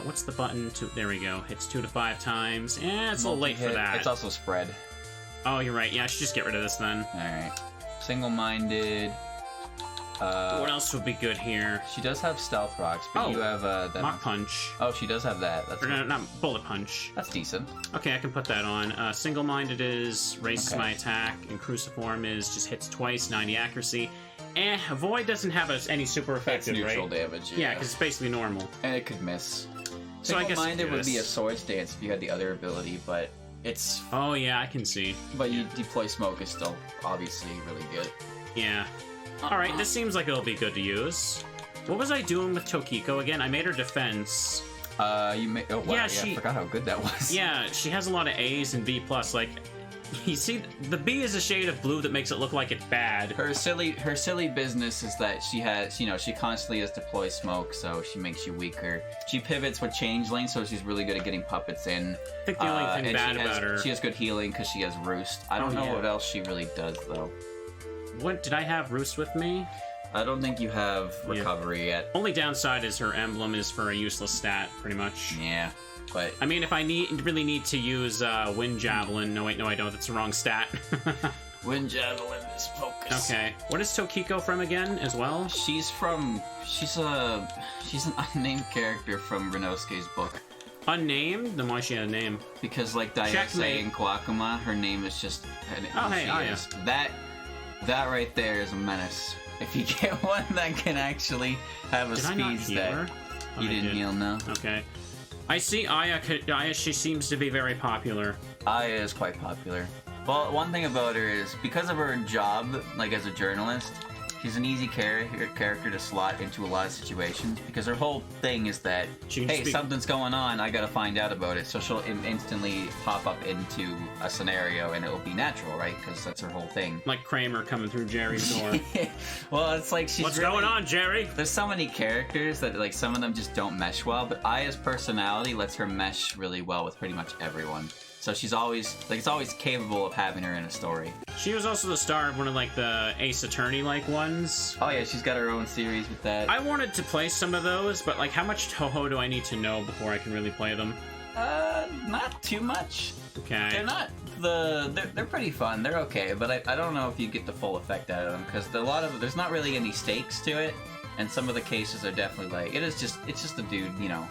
Speaker 1: What's the button? There we go. Hits 2 to 5 times. It's a little late for that.
Speaker 2: It's also spread.
Speaker 1: Oh, you're right. Yeah, I should just get rid of this then.
Speaker 2: Alright. Single-minded.
Speaker 1: What else would be good here?
Speaker 2: She does have Stealth Rocks, but you have
Speaker 1: Mach Punch.
Speaker 2: Oh, she does have that. That's
Speaker 1: not Bullet Punch.
Speaker 2: That's decent.
Speaker 1: Okay, I can put that on. Single-minded is raises my attack, and Cruciform is just hits twice, 90 accuracy. Void doesn't have any super effective,
Speaker 2: it's neutral
Speaker 1: right?
Speaker 2: damage.
Speaker 1: Yeah, because it's basically normal.
Speaker 2: And it could miss.
Speaker 1: So I guess
Speaker 2: Single-minded would be a Sword Stance if you had the other ability, but it's.
Speaker 1: Oh yeah, I can see.
Speaker 2: But you Deploy Smoke is still obviously really good.
Speaker 1: Yeah. Alright, this seems like it'll be good to use. What was I doing with Tokiko again? I made her defense.
Speaker 2: You made... Oh, wow. Yeah, I forgot how good that was.
Speaker 1: Yeah, she has a lot of A's and B+. Like, you see, the B is a shade of blue that makes it look like it's bad.
Speaker 2: Her silly business is that she has, she constantly has Deploy Smoke, so she makes you weaker. She pivots with Changeling, so she's really good at getting puppets in.
Speaker 1: I think the only thing bad about her...
Speaker 2: She has good healing because she has Roost. I don't know what else she really does, though.
Speaker 1: What, did I have Roost with me?
Speaker 2: I don't think you have Recovery yet.
Speaker 1: Only downside is her emblem is for a useless stat, pretty much.
Speaker 2: Yeah, but...
Speaker 1: I mean, if I really need to use Wind Javelin... No, wait, no, I don't. That's the wrong stat.
Speaker 2: Wind Javelin is focus.
Speaker 1: Okay. What is Tokiko from again, as well?
Speaker 2: She's an unnamed character from Renosuke's book.
Speaker 1: Unnamed? Then why she had a name?
Speaker 2: Because, like Dayase and Kwakuma, her name is just... That right there is a menace. If you get one that can actually have a speed stat. You didn't heal, no.
Speaker 1: Okay. I see Aya, she seems to be very popular.
Speaker 2: Aya is quite popular. Well, one thing about her is, because of her job, like as a journalist, She's an easy character to slot into a lot of situations because her whole thing is that, hey, something's going on, I gotta find out about it. So she'll instantly pop up into a scenario and it'll be natural, right? Because that's her whole thing.
Speaker 1: Like Kramer coming through Jerry's door.
Speaker 2: Well, it's like she's
Speaker 1: What's going on, Jerry?
Speaker 2: There's so many characters that like some of them just don't mesh well, but Aya's personality lets her mesh really well with pretty much everyone. So she's always, like, it's always capable of having her in a story.
Speaker 1: She was also the star of one of, like, the Ace Attorney-like ones.
Speaker 2: Oh, yeah, she's got her own series with that.
Speaker 1: I wanted to play some of those, but, like, how much Touhou do I need to know before I can really play them?
Speaker 2: Not too much.
Speaker 1: Okay.
Speaker 2: They're not they're pretty fun. They're okay, but I don't know if you get the full effect out of them, because there's not really any stakes to it, and some of the cases are definitely, like, it's just a dude, you know.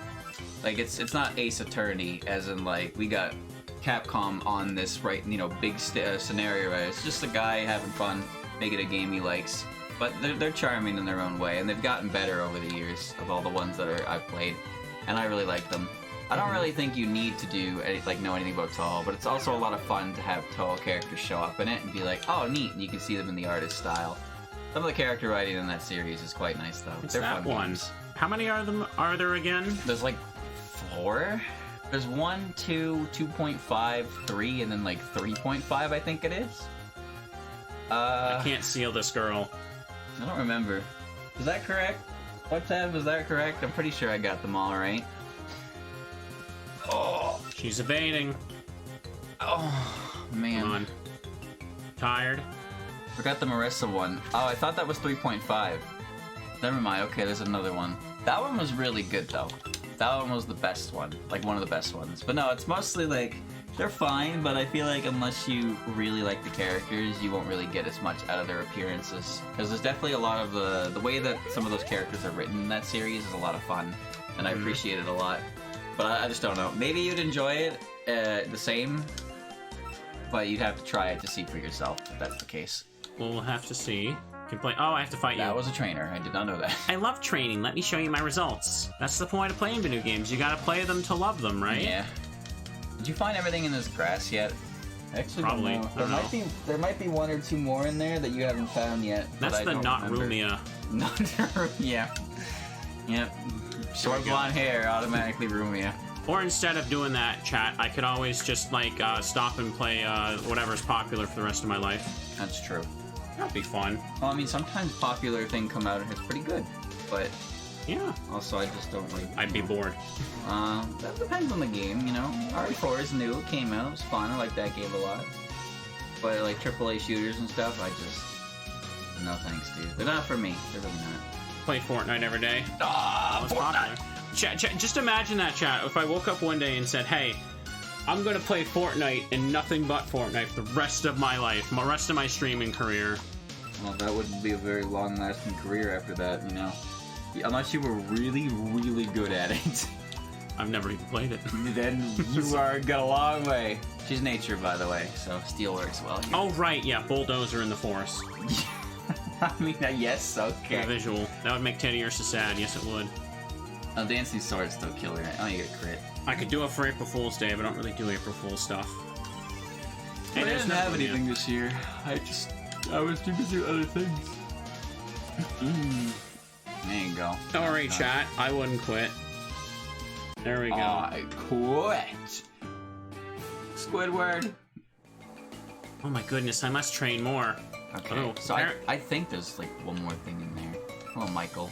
Speaker 2: Like, it's not Ace Attorney, as in, like, we got Capcom on this, right, you know, big scenario, right? It's just a guy having fun, making a game he likes. But they're charming in their own way, and they've gotten better over the years of all the ones that I've played, and I really like them. I don't really think you need to know anything about Touhou, but it's also a lot of fun to have Touhou characters show up in it and be like, oh, neat, and you can see them in the artist style. Some of the character writing in that series is quite nice, though.
Speaker 1: It's
Speaker 2: they're
Speaker 1: that
Speaker 2: fun
Speaker 1: one.
Speaker 2: games.
Speaker 1: How many are there again?
Speaker 2: There's like 4. There's 1, 2, 2.5, 3, and then like 3.5, I think it is.
Speaker 1: I can't seal this girl.
Speaker 2: I don't remember. Is that correct? What tab was that correct? I'm pretty sure I got them all right. Oh,
Speaker 1: she's evading.
Speaker 2: Oh, man.
Speaker 1: Come on. Tired?
Speaker 2: Forgot the Marissa one. Oh, I thought that was 3.5. Never mind. Okay, there's another one. That one was really good, though. That one was the best one. Like, one of the best ones. But no, it's mostly, like, they're fine, but I feel like unless you really like the characters, you won't really get as much out of their appearances. Because there's definitely a lot of the way that some of those characters are written in that series is a lot of fun. And I appreciate it a lot. But I just don't know. Maybe you'd enjoy it the same, but you'd have to try it to see for yourself, if that's the case.
Speaker 1: We'll have to see. Play. Oh, I have to fight you.
Speaker 2: That was a trainer. I did not know that.
Speaker 1: I love training. Let me show you my results. That's the point of playing video games. You gotta play them to love them, right?
Speaker 2: Yeah. Did you find everything in this grass yet? Actually,
Speaker 1: probably.
Speaker 2: No. There might be 1 or 2 more in there that you haven't found yet.
Speaker 1: That's the not Rumia.
Speaker 2: Not Rumia. Yep. Short blonde hair, automatically Rumia.
Speaker 1: Or instead of doing that, chat, I could always just like stop and play whatever's popular for the rest of my life.
Speaker 2: That's true.
Speaker 1: That'd be fun.
Speaker 2: Well, I mean, sometimes popular thing come out and it's pretty good, but
Speaker 1: yeah.
Speaker 2: Also, I just don't like.
Speaker 1: I'd be bored.
Speaker 2: That depends on the game, you know. RE4 is new. It came out. It was fun. I like that game a lot. But like AAA shooters and stuff, I just no thanks, dude. They're not for me. They're really not.
Speaker 1: Play Fortnite every day.
Speaker 2: Ah, Fortnite.
Speaker 1: Chat, just imagine that, chat. If I woke up one day and said, "Hey, I'm gonna play Fortnite and nothing but Fortnite for the rest of my life, the rest of my streaming career."
Speaker 2: Well, that wouldn't be a very long-lasting career after that, you know. Unless you were really, really good at it.
Speaker 1: I've never even played it.
Speaker 2: Then you are got a long way. She's nature, by the way, so steel works well here.
Speaker 1: Oh, right, yeah, bulldozer in the forest.
Speaker 2: I mean, yes, okay.
Speaker 1: The visual. That would make Teddy Ursa sad, yes it would.
Speaker 2: Oh, Dancing Sword's still killer. Oh, you get a crit.
Speaker 1: I could do it for April Fool's Day, but I don't really do April Fool's stuff.
Speaker 2: Hey, I didn't have anything this year. I was too busy with other things. There you go.
Speaker 1: Don't worry, chat. I wouldn't quit. There we go.
Speaker 2: I quit. Squidward.
Speaker 1: Oh my goodness, I must train more.
Speaker 2: Okay.
Speaker 1: Oh,
Speaker 2: so I think there's like one more thing in there. Hello, Michael.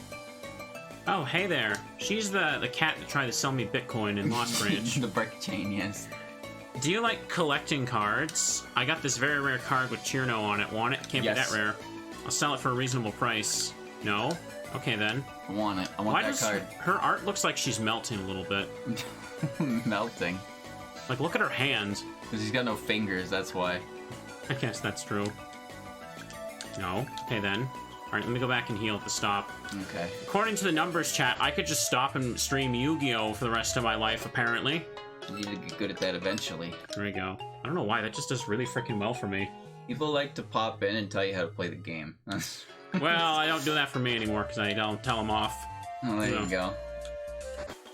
Speaker 1: Oh, hey there. She's the cat that tried to sell me Bitcoin in Lost Branch.
Speaker 2: The brick chain, yes.
Speaker 1: Do you like collecting cards? I got this very rare card with Chirno on it. Want it? Can't be that rare. I'll sell it for a reasonable price. No? Okay, then.
Speaker 2: I want it. I want that card.
Speaker 1: Her art looks like she's melting a little bit.
Speaker 2: Melting?
Speaker 1: Like, look at her hands.
Speaker 2: Because he's got no fingers, that's why.
Speaker 1: I guess that's true. No? Okay, then. Alright, let me go back and heal at the stop.
Speaker 2: Okay.
Speaker 1: According to the numbers, chat, I could just stop and stream Yu-Gi-Oh! For the rest of my life, apparently.
Speaker 2: You need to get good at that eventually.
Speaker 1: There we go. I don't know why, that just does really freaking well for me.
Speaker 2: People like to pop in and tell you how to play the game.
Speaker 1: Well, I don't do that for me anymore, because I don't tell them off.
Speaker 2: Oh, there you go.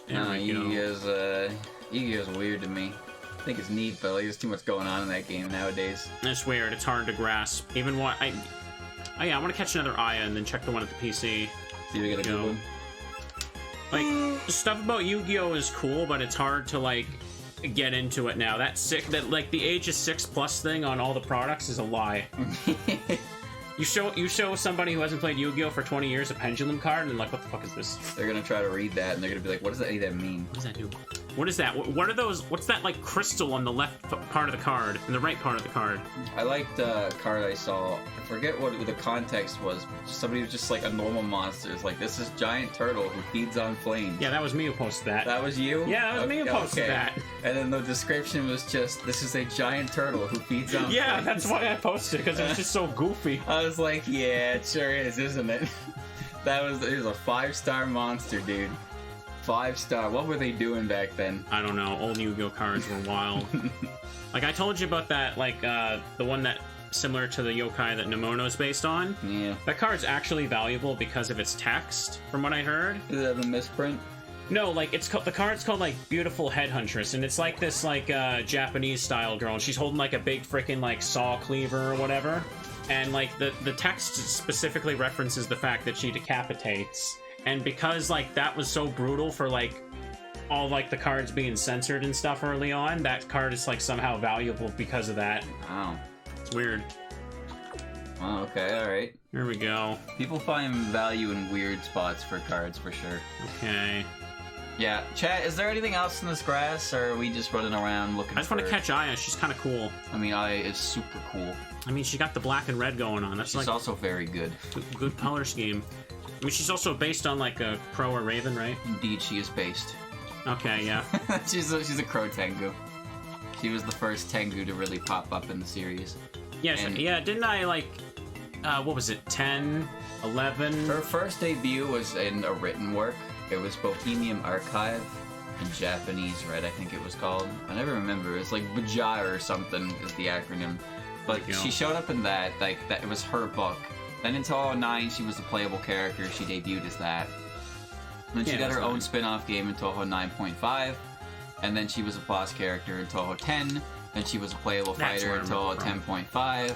Speaker 1: There we go.
Speaker 2: Yu-Gi-Oh's weird to me. I think it's neat, but like, there's too much going on in that game nowadays.
Speaker 1: It's weird, it's hard to grasp. Even what Oh yeah, I want to catch another Aya and then check the one at the PC.
Speaker 2: See if we get a good one.
Speaker 1: Like, stuff about Yu-Gi-Oh is cool, but it's hard to, like, get into it now. Like, the ages 6+ thing on all the products is a lie. You show somebody who hasn't played Yu-Gi-Oh for 20 years a pendulum card, and they're like, what the fuck is this?
Speaker 2: They're gonna try to read that, and they're gonna be like, what does any of that mean?
Speaker 1: What does that do? What is that? What are those? What's that, like, crystal on the left part of the card, and the right part of the card?
Speaker 2: I liked the card I saw. I forget what the context was. Somebody was just like a normal monster. It's like, this is giant turtle who feeds on flames.
Speaker 1: Yeah, that was me who posted that.
Speaker 2: That was you?
Speaker 1: Yeah, that was me who posted that.
Speaker 2: And then the description was just, this is a giant turtle who feeds on
Speaker 1: Yeah,
Speaker 2: flames.
Speaker 1: that's why I posted it, because it was just so goofy.
Speaker 2: I was like, yeah, it sure is, isn't it? It was a 5-star monster, dude. 5-star. What were they doing back then?
Speaker 1: I don't know. Old Yu-Gi-Oh cards were wild. Like, I told you about that, like, the one that similar to the yokai that Nemono's based on.
Speaker 2: Yeah.
Speaker 1: That card's actually valuable because of its text, from what I heard.
Speaker 2: Does it have a misprint?
Speaker 1: No, like, it's called, the card's called, like, Beautiful Headhuntress, and it's like this, like, Japanese-style girl, and she's holding, like, a big freaking, like, saw cleaver or whatever. And, like, the text specifically references the fact that she decapitates. And because, like, that was so brutal for, like, all, like, the cards being censored and stuff early on, that card is, like, somehow valuable because of that.
Speaker 2: Wow.
Speaker 1: It's weird.
Speaker 2: Oh, okay, alright.
Speaker 1: Here we go.
Speaker 2: People find value in weird spots for cards, for sure.
Speaker 1: Okay.
Speaker 2: Yeah, chat, is there anything else in this grass, or are we just running around looking for...
Speaker 1: I just want to catch Aya. She's kind of cool.
Speaker 2: I mean, Aya is super cool.
Speaker 1: I mean, she got the black and red going on. That's
Speaker 2: She's
Speaker 1: like
Speaker 2: also very good.
Speaker 1: Good color scheme. I mean, she's also based on, like, a crow or raven, right?
Speaker 2: Indeed, she is based.
Speaker 1: Okay, yeah.
Speaker 2: she's a crow Tengu. She was the first Tengu to really pop up in the series.
Speaker 1: Yeah,
Speaker 2: And-
Speaker 1: yeah, didn't I, like, what was it, 10, 11?
Speaker 2: Her first debut was in a written work. It was Bohemian Archive in Japanese Red, I think it was called. I never remember. It's like Bajar or something is the acronym. But
Speaker 1: There you go.
Speaker 2: she showed up in that, like, that it was her book. Then in Touhou 9, she was a playable character. She debuted as that. Then she
Speaker 1: Yeah,
Speaker 2: got her
Speaker 1: that's
Speaker 2: own
Speaker 1: nice.
Speaker 2: spin-off game in Touhou 9.5. And then she was a boss character in Touhou 10. Then she was a playable
Speaker 1: That's
Speaker 2: fighter
Speaker 1: where
Speaker 2: in
Speaker 1: I
Speaker 2: Touhou
Speaker 1: remember
Speaker 2: 10.5.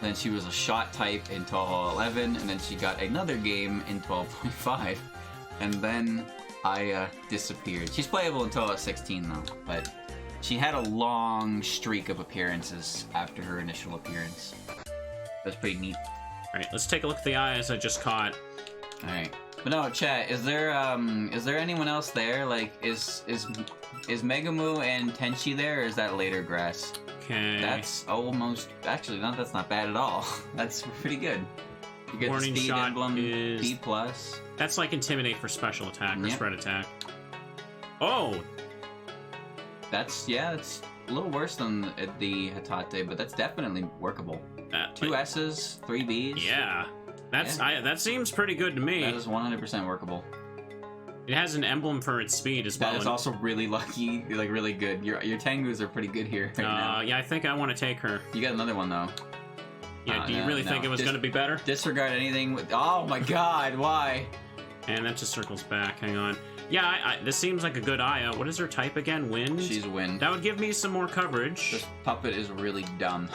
Speaker 2: Then she was a shot type in Touhou 11. And then she got another game in 12.5. And then Aya disappeared. She's playable in Touhou 16 though, but she had a long streak of appearances after her initial appearance. That's pretty neat.
Speaker 1: Alright, let's take a look at the Ayas I just caught.
Speaker 2: Alright. But no, chat, is there anyone else there? Like, is Megumu and Tenchi there, or is that later grass?
Speaker 1: Okay.
Speaker 2: That's almost... Actually, no, that's not bad at all. That's pretty good. You get
Speaker 1: Warning
Speaker 2: the speed
Speaker 1: shot
Speaker 2: emblem,
Speaker 1: is-
Speaker 2: B+.
Speaker 1: That's like Intimidate for special attack or
Speaker 2: Yep.
Speaker 1: spread attack. Oh!
Speaker 2: That's it's a little worse than the Hatate, but that's definitely workable. Two S's, 3 B's.
Speaker 1: Yeah. That seems pretty good to me.
Speaker 2: That is 100% workable.
Speaker 1: It has an emblem for its speed as well.
Speaker 2: That is also really lucky, like really good. Your Tengus are pretty good here right now.
Speaker 1: Yeah, I think I want to take her.
Speaker 2: You got another one though.
Speaker 1: Yeah, do you really think it was going to be better?
Speaker 2: Disregard anything with... Oh my god, why?
Speaker 1: And that just circles back. Hang on. Yeah, this seems like a good Aya. What is her type again? Wind?
Speaker 2: She's wind.
Speaker 1: That would give me some more coverage.
Speaker 2: This puppet is really dumb.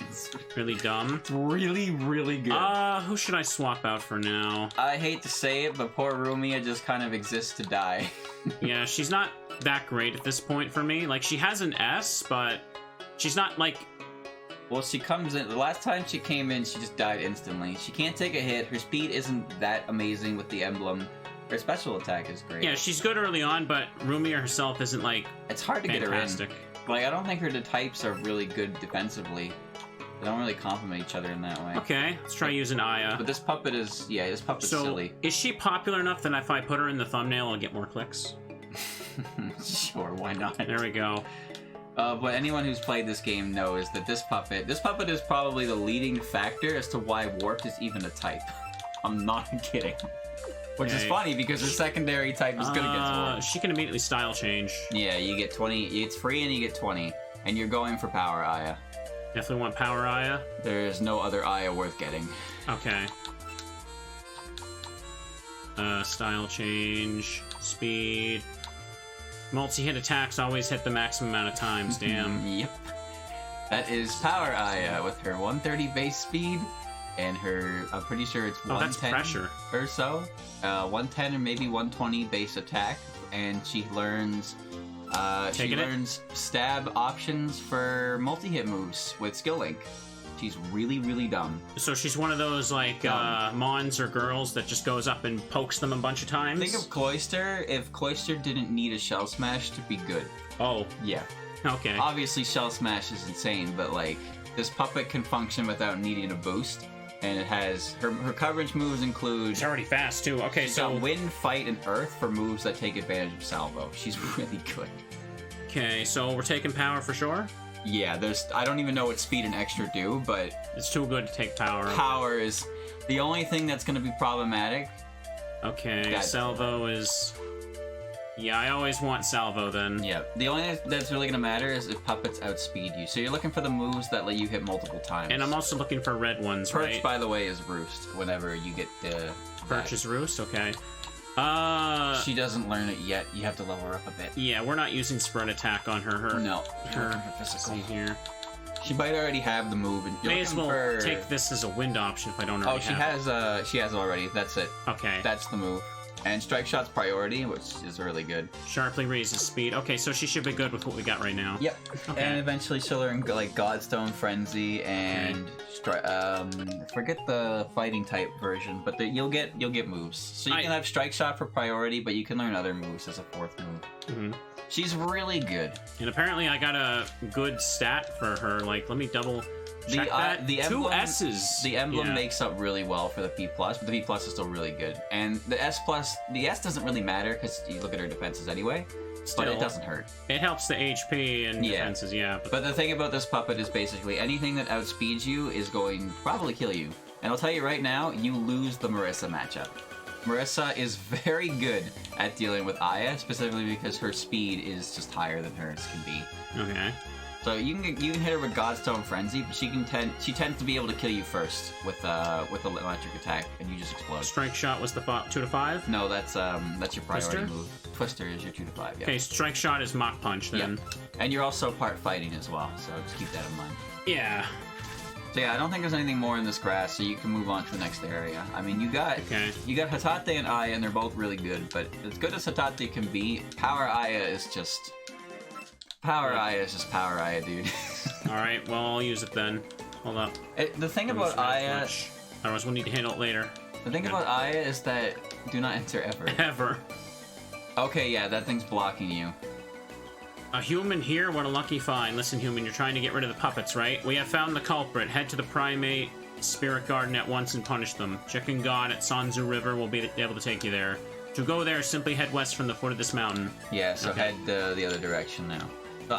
Speaker 2: It's
Speaker 1: Really dumb.
Speaker 2: really, really good.
Speaker 1: Who should I swap out for now?
Speaker 2: I hate to say it, but poor Rumia just kind of exists to die.
Speaker 1: Yeah, she's not that great at this point for me. Like, she has an S, but she's not, like...
Speaker 2: Well, she comes in... The last time she came in, she just died instantly. She can't take a hit. Her speed isn't that amazing with the emblem. Her special attack is great.
Speaker 1: Yeah, she's good early on, but Rumia herself isn't, like,
Speaker 2: It's hard to
Speaker 1: fantastic.
Speaker 2: get her in. Like, I don't think her types are really good defensively. They don't really complement each other in that way.
Speaker 1: Okay, let's try using Aya.
Speaker 2: But this puppet is... Yeah, this puppet's
Speaker 1: So,
Speaker 2: silly.
Speaker 1: is she popular enough that if I put her in the thumbnail, I'll get more clicks?
Speaker 2: Sure, why not?
Speaker 1: There we go.
Speaker 2: But anyone who's played this game knows that this puppet is probably the leading factor as to why Warped is even a type. I'm not kidding. Which is
Speaker 1: Okay.
Speaker 2: funny because her secondary type is good against Warped.
Speaker 1: She can immediately style change.
Speaker 2: Yeah, you get 20. It's free and you get 20. And you're going for power, Aya.
Speaker 1: Definitely want power Aya.
Speaker 2: There is no other Aya worth getting.
Speaker 1: Okay. Style change, speed. Multi-hit attacks always hit the maximum amount of times, damn.
Speaker 2: Yep. That is power Aya with her 130 base speed and I'm pretty sure it's 110
Speaker 1: pressure.
Speaker 2: or so. 110 or maybe 120 base attack, and she learns stab options for multi-hit moves with skill link. She's really, really dumb.
Speaker 1: So she's one of those, like, Mons or girls that just goes up and pokes them a bunch of times?
Speaker 2: Think of Cloyster if Cloyster didn't need a Shell Smash to be good.
Speaker 1: Oh.
Speaker 2: Yeah.
Speaker 1: Okay.
Speaker 2: Obviously, Shell Smash is insane, but, like, this puppet can function without needing a boost. And it has... Her coverage moves include...
Speaker 1: She's already fast, too. Okay,
Speaker 2: she's
Speaker 1: so...
Speaker 2: got Wind, Fight, and Earth for moves that take advantage of Salvo. She's really good.
Speaker 1: Okay, so we're taking power for sure?
Speaker 2: Yeah, I don't even know what speed and extra do, but...
Speaker 1: It's too good to take power.
Speaker 2: Power is the only thing that's going to be problematic.
Speaker 1: Okay, Salvo is... Yeah, I always want Salvo then.
Speaker 2: Yeah, the only thing that's really going to matter is if puppets outspeed you. So you're looking for the moves that let you hit multiple times.
Speaker 1: And I'm also looking for red ones,
Speaker 2: Perch,
Speaker 1: right?
Speaker 2: by the way, is Roost whenever you get the...
Speaker 1: Perch is Roost? Okay.
Speaker 2: She doesn't learn it yet. You have to level her up a bit.
Speaker 1: Yeah, we're not using spread attack on her.
Speaker 2: No.
Speaker 1: Her physical. See here.
Speaker 2: She might already have the move. And
Speaker 1: may as well take this as a wind option if I don't already have
Speaker 2: she has it already. That's it.
Speaker 1: Okay.
Speaker 2: That's the move. And Strike Shot's priority, which is really good.
Speaker 1: Sharply raises speed. Okay, so she should be good with what we got right now.
Speaker 2: Yep.
Speaker 1: Okay.
Speaker 2: And eventually she'll learn, like, Godstone Frenzy and... I forget the fighting type version, but you'll get moves. So you can have Strike Shot for priority, but you can learn other moves as a fourth move.
Speaker 1: Mm-hmm.
Speaker 2: She's really good.
Speaker 1: And apparently I got a good stat for her. Like, let me double... check that.
Speaker 2: The
Speaker 1: Two
Speaker 2: emblem,
Speaker 1: S's.
Speaker 2: The emblem makes up really well for the P+, but the P+ is still really good. And the S+, the S doesn't really matter because you look at her defenses anyway, but it doesn't hurt.
Speaker 1: It helps the HP and defenses, yeah.
Speaker 2: But the thing about this puppet is basically anything that outspeeds you is going to probably kill you. And I'll tell you right now, you lose the Marissa matchup. Marissa is very good at dealing with Aya, specifically because her speed is just higher than hers can be.
Speaker 1: Okay.
Speaker 2: So you can hit her with Godstone Frenzy, but she tends to be able to kill you first with the electric attack, and you just explode.
Speaker 1: Strike Shot was the 2 to 5?
Speaker 2: No, that's your priority
Speaker 1: Twister?
Speaker 2: move. Twister is your 2 to 5. Yeah.
Speaker 1: Okay, Strike Shot is Mach Punch then.
Speaker 2: Yeah. And you're also part fighting as well, so just keep that in mind.
Speaker 1: Yeah.
Speaker 2: So yeah, I don't think there's anything more in this grass, so you can move on to the next area. I mean, you got Hatate and Aya, and they're both really good, but as good as Hatate can be, Power Aya is just Power Aya, dude.
Speaker 1: Alright, well, I'll use it then. Hold up.
Speaker 2: The thing about Aya...
Speaker 1: Otherwise, we'll need to handle it later.
Speaker 2: The thing about Aya is that do not enter ever.
Speaker 1: Ever.
Speaker 2: Okay, yeah, that thing's blocking you.
Speaker 1: A human here? What a lucky find. Listen, human, you're trying to get rid of the puppets, right? We have found the culprit. Head to the primate spirit garden at once and punish them. Chicken God at Sanzu River will be able to take you there. To go there, simply head west from the foot of this mountain. Yeah, so head the other direction now. So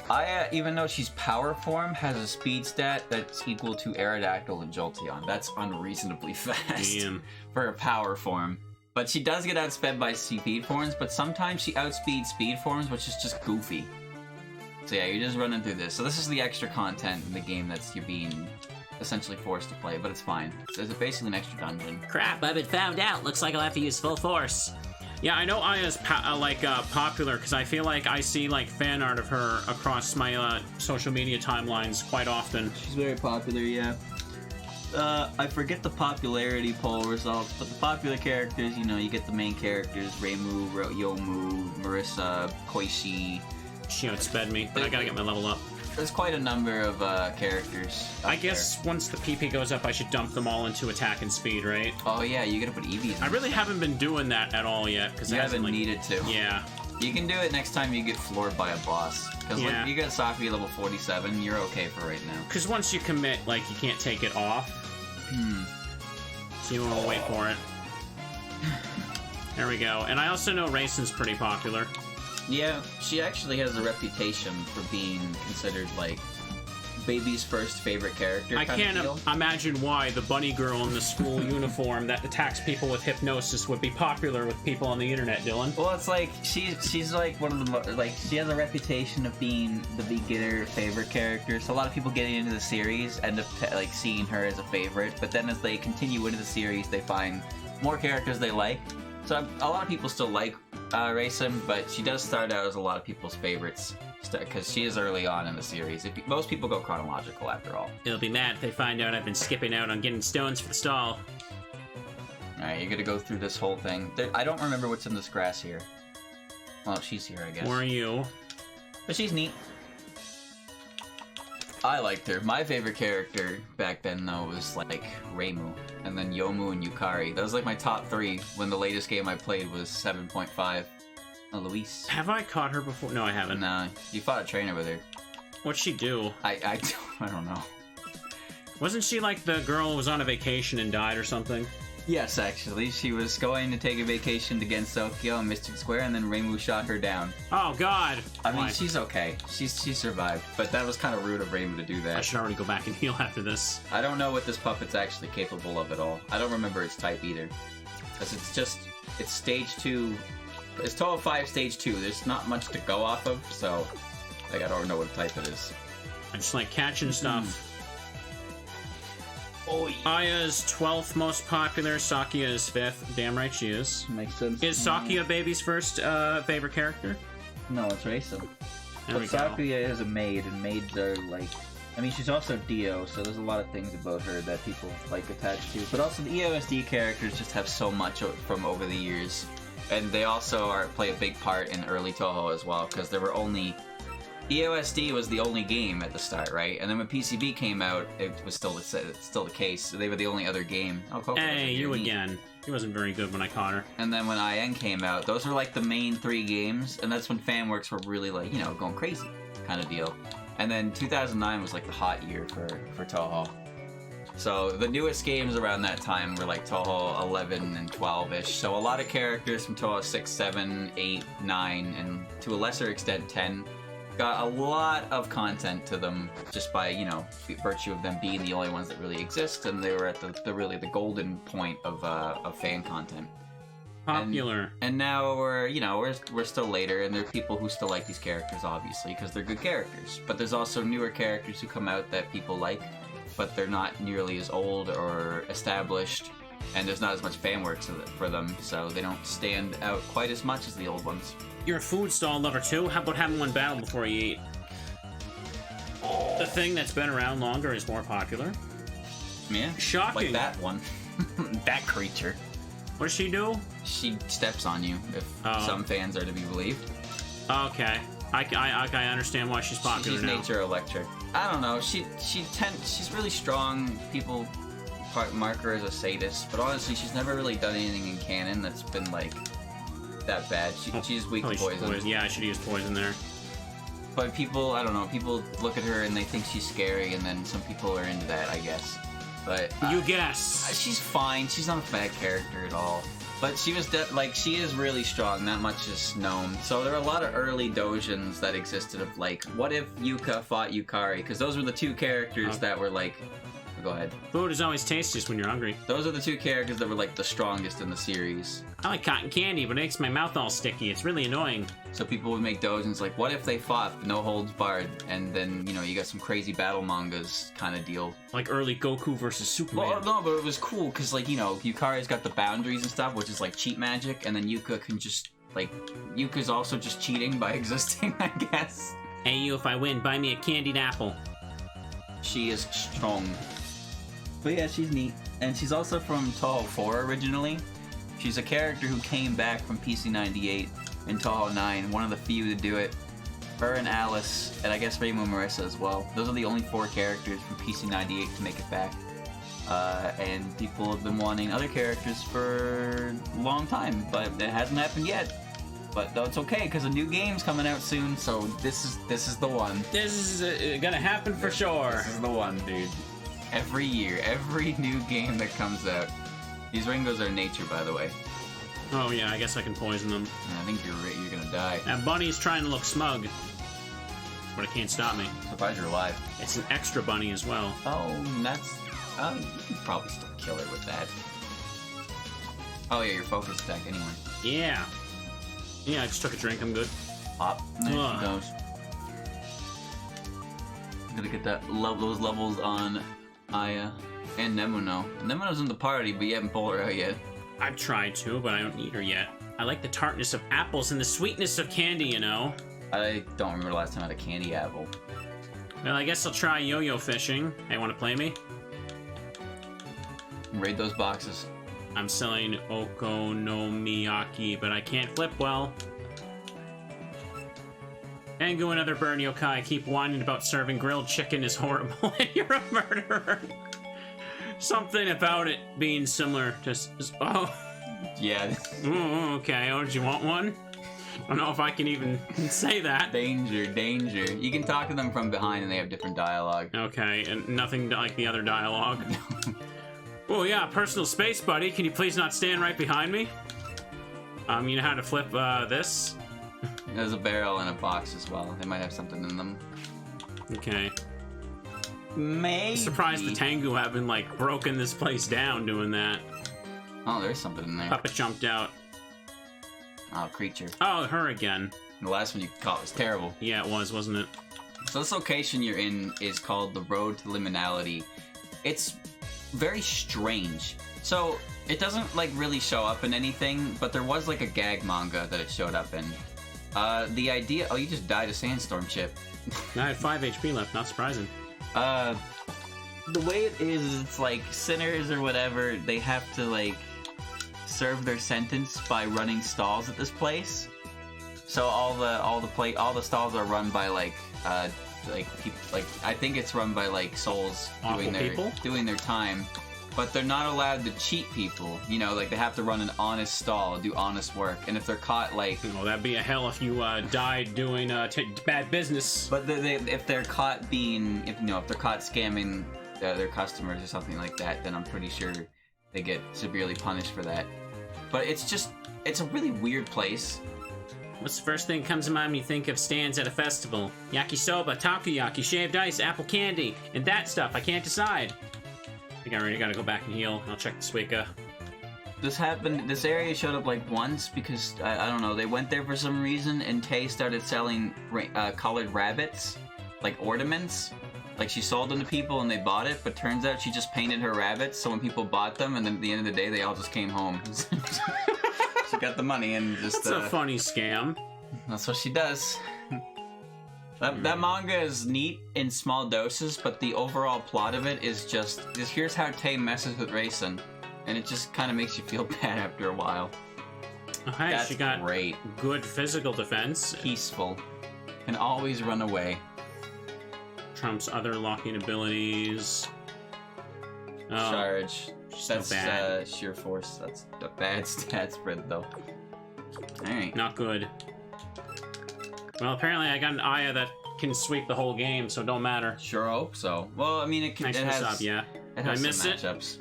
Speaker 1: Aya, even though she's power form, has a speed stat that's equal to Aerodactyl and Jolteon. That's unreasonably fast for a power form. But she does get outsped by speed forms, but sometimes she outspeeds speed forms, which is just goofy. So yeah, you're just running through this. So this is the extra content in the game you're being essentially forced to play, but it's fine. It's basically an extra dungeon. Crap, I've been found out. Looks like I'll have to use full force. Yeah, I know Aya's popular because I feel like I see like fan art of her across my social media timelines quite often.
Speaker 2: She's very popular, yeah. I forget the popularity poll results, but the popular characters, you know, you get the main characters: Reimu, Yomu, Marissa, Koishi.
Speaker 1: She outsped me, but I gotta get my level up.
Speaker 2: There's quite a number of characters.
Speaker 1: I guess once the PP goes up, I should dump them all into attack and speed, right?
Speaker 2: Oh yeah, you gotta put EVs in.
Speaker 1: I really haven't been doing that at all yet because
Speaker 2: you haven't needed to.
Speaker 1: Yeah.
Speaker 2: You can do it next time you get floored by a boss. Because you got Safi level 47, you're okay for right now.
Speaker 1: Because once you commit, like, you can't take it off. So you want to wait for it. There we go. And I also know Raisin's pretty popular.
Speaker 2: Yeah, she actually has a reputation for being considered, like, baby's first favorite character.
Speaker 1: I can't imagine why the bunny girl in the school uniform that attacks people with hypnosis would be popular with people on the internet, Dylan.
Speaker 2: Well, it's like she's like one of the like she has a reputation of being the beginner favorite character. So a lot of people getting into the series end up like seeing her as a favorite, but then as they continue into the series, they find more characters they like. So a lot of people still like Racing, but she does start out as a lot of people's favorites because she is early on in the series. Most people go chronological after all.
Speaker 1: They'll be mad if they find out I've been skipping out on getting stones for the stall.
Speaker 2: Alright, you're gonna go through this whole thing. I don't remember what's in this grass here. Well, she's here, I guess.
Speaker 1: Where are you?
Speaker 2: But she's neat. I liked her. My favorite character back then, though, was like Reimu, and then Yomu and Yukari. That was like my top 3 when the latest game I played was 7.5. Luis.
Speaker 1: Have I caught her before? No, I haven't.
Speaker 2: Nah, you fought a trainer with her.
Speaker 1: What'd she do?
Speaker 2: I don't know.
Speaker 1: Wasn't she like the girl who was on a vacation and died or something?
Speaker 2: Yes, actually. She was going to take a vacation to Gensokyo and Mystic Square, and then Reimu shot her down.
Speaker 1: Oh, God!
Speaker 2: I mean, she's okay. She survived, but that was kind of rude of Reimu to do that.
Speaker 1: I should already go back and heal after this.
Speaker 2: I don't know what this puppet's actually capable of at all. I don't remember its type either. Because it's stage 2. It's Touhou 5 stage 2. There's not much to go off of, so like I don't know what type it is.
Speaker 1: I just like catching stuff. Oh, yeah. Aya's 12th most popular, Sakia is 5th. Damn right she is.
Speaker 2: Makes sense.
Speaker 1: Is Sakia Baby's first favorite character?
Speaker 2: No, it's Racing.
Speaker 1: There we go.
Speaker 3: Sakuya is a maid, and maids are like... I mean, she's also Dio, so there's a lot of things about her that people like attached to.
Speaker 2: But also the EOSD characters just have so much from over the years. And they also play a big part in early Touhou as well, because there were only... EOSD was the only game at the start, right? And then when PCB came out, it was still the case. So they were the only other game. Oh, Coco,
Speaker 1: hey, you again. He wasn't very good when I caught her.
Speaker 2: And then when IN came out, those were like the main 3 games, and that's when fanworks were really like, you know, going crazy kind of deal. And then 2009 was like the hot year for Touhou. So the newest games around that time were like Touhou 11 and 12-ish. So a lot of characters from Touhou 6, 7, 8, 9, and to a lesser extent 10 got a lot of content to them just by, you know, virtue of them being the only ones that really exist, and they were at the really the golden point of fan content.
Speaker 1: Popular.
Speaker 2: And now we're still later, and there are people who still like these characters, obviously, because they're good characters. But there's also newer characters who come out that people like, but they're not nearly as old or established, and there's not as much fan work for them, so they don't stand out quite as much as the old ones.
Speaker 1: You're a food stall lover too? How about having one battle before you eat? The thing that's been around longer is more popular.
Speaker 2: Yeah.
Speaker 1: Shocking.
Speaker 2: Like that one. That creature.
Speaker 1: What does she do?
Speaker 2: She steps on you, if some fans are to be believed.
Speaker 1: Okay. I understand why she's popular
Speaker 2: She's
Speaker 1: now.
Speaker 2: nature electric. I don't know. She's really strong. People mark her as a sadist, but honestly, she's never really done anything in canon that's been like that bad. She's weak to poison.
Speaker 1: Yeah, I should use poison there.
Speaker 2: But people, I don't know. People look at her and they think she's scary, and then some people are into that, I guess. But
Speaker 1: you guess.
Speaker 2: She's fine. She's not a bad character at all. But she was she is really strong. That much is known. So there are a lot of early doujins that existed of like, what if Yuka fought Yukari? Because those were the 2 characters that were like. Go ahead.
Speaker 1: Food is always tastiest when you're hungry.
Speaker 2: Those are the 2 characters that were like the strongest in the series.
Speaker 1: I like cotton candy, but it makes my mouth all sticky. It's really annoying.
Speaker 2: So people would make doujins like, what if they fought no holds barred? And then, you know, you got some crazy battle mangas kind of deal.
Speaker 1: Like early Goku versus Superman.
Speaker 2: Well, no, but it was cool because, like, you know, Yukari's got the boundaries and stuff, which is like cheat magic, and then Yuka can just, like, Yuka's also just cheating by existing, I guess.
Speaker 1: Hey, you, if I win, buy me a candied apple.
Speaker 2: She is strong. But yeah, she's neat. And she's also from Touhou 4 originally. She's a character who came back from PC 98 in Touhou 9, one of the few to do it. Her and Alice, and I guess Reimu and Marissa as well. Those are the only 4 characters from PC 98 to make it back. And people have been wanting other characters for a long time, but it hasn't happened yet. But it's okay, because a new game's coming out soon, so this is the one.
Speaker 1: This is gonna happen for sure.
Speaker 2: This is the one, dude. Every year, every new game that comes out. These Ringos are nature, by the way.
Speaker 1: Oh yeah, I guess I can poison them.
Speaker 2: I think you're gonna die.
Speaker 1: That bunny's trying to look smug, but it can't stop me.
Speaker 2: Surprised you're alive.
Speaker 1: It's an extra bunny as well.
Speaker 2: Oh, that's... you can probably still kill her with that. Oh yeah, your focus attack anyway.
Speaker 1: Yeah. Yeah, I just took a drink, I'm good.
Speaker 2: Pop. There she goes. I'm gonna get those levels on Aya and Nemuno. Nemuno's in the party, but you haven't pulled her out yet.
Speaker 1: I've tried to, but I don't need her yet. I like the tartness of apples and the sweetness of candy, you know?
Speaker 2: I don't remember the last time I had a candy apple.
Speaker 1: Well, I guess I'll try yo-yo fishing. Hey, wanna play me?
Speaker 2: Raid those boxes.
Speaker 1: I'm selling okonomiyaki, but I can't flip well. Angu and other burn yokai keep whining about serving grilled chicken is horrible and you're a murderer. Something about it being similar to... Oh.
Speaker 2: Yeah.
Speaker 1: Oh, okay. Oh, did you want one? I don't know if I can even say that.
Speaker 2: Danger, danger. You can talk to them from behind and they have different dialogue.
Speaker 1: Okay, and nothing like the other dialogue. Oh yeah, personal space, buddy. Can you please not stand right behind me? You know how to flip this?
Speaker 2: There's a barrel and a box as well. They might have something in them.
Speaker 1: Okay.
Speaker 2: Maybe.
Speaker 1: I'm surprised the Tengu haven't, like, broken this place down doing that.
Speaker 2: Oh, there's something in there.
Speaker 1: Kappa jumped out.
Speaker 2: Oh, creature.
Speaker 1: Oh, her again.
Speaker 2: The last one you caught was terrible.
Speaker 1: Yeah, it was, wasn't it?
Speaker 2: So this location you're in is called the Road to Liminality. It's very strange. So it doesn't like really show up in anything, but there was like a gag manga that it showed up in. The idea... Oh, you just died a sandstorm chip.
Speaker 1: I had 5 HP left, not surprising.
Speaker 2: The way it is, it's like sinners or whatever, they have to like serve their sentence by running stalls at this place. So all the stalls are run by like people, like I think it's run by like souls doing their time, but they're not allowed to cheat people. You know, like they have to run an honest stall, do honest work, and if they're caught like,
Speaker 1: well, that'd be a hell if you died doing bad business.
Speaker 2: But if they're caught if they're caught scamming their customers or something like that, then I'm pretty sure they get severely punished for that. But it's a really weird place.
Speaker 1: What's the first thing that comes to mind when you think of stands at a festival? Yakisoba, takoyaki, shaved ice, apple candy, and that stuff. I can't decide. I think I already gotta go back and heal. I'll check the Suika.
Speaker 2: This area showed up like once because, I don't know, they went there for some reason and Tay started selling colored rabbits, like ornaments. Like she sold them to people and they bought it, but turns out she just painted her rabbits, so when people bought them and then at the end of the day they all just came home. She got the money and just...
Speaker 1: That's a funny scam.
Speaker 2: That's what she does. That manga is neat in small doses, but the overall plot of it is just here's how Tay messes with Raisin, and it just kind of makes you feel bad after a while.
Speaker 1: Oh, hey,
Speaker 2: That's
Speaker 1: she got
Speaker 2: great.
Speaker 1: Good physical defense.
Speaker 2: Peaceful. Can always run away.
Speaker 1: Trumps other locking abilities. Oh,
Speaker 2: Charge. That's
Speaker 1: bad.
Speaker 2: sheer force. That's a bad stat spread, though. Alright.
Speaker 1: Not good. Well, apparently I got an Aya that can sweep the whole game, so it don't matter.
Speaker 2: Sure hope so. Well, I mean, it
Speaker 1: Thanks
Speaker 2: it
Speaker 1: for the
Speaker 2: has...
Speaker 1: sub, yeah.
Speaker 2: It
Speaker 1: Did I
Speaker 2: has
Speaker 1: miss
Speaker 2: some
Speaker 1: it?
Speaker 2: matchups.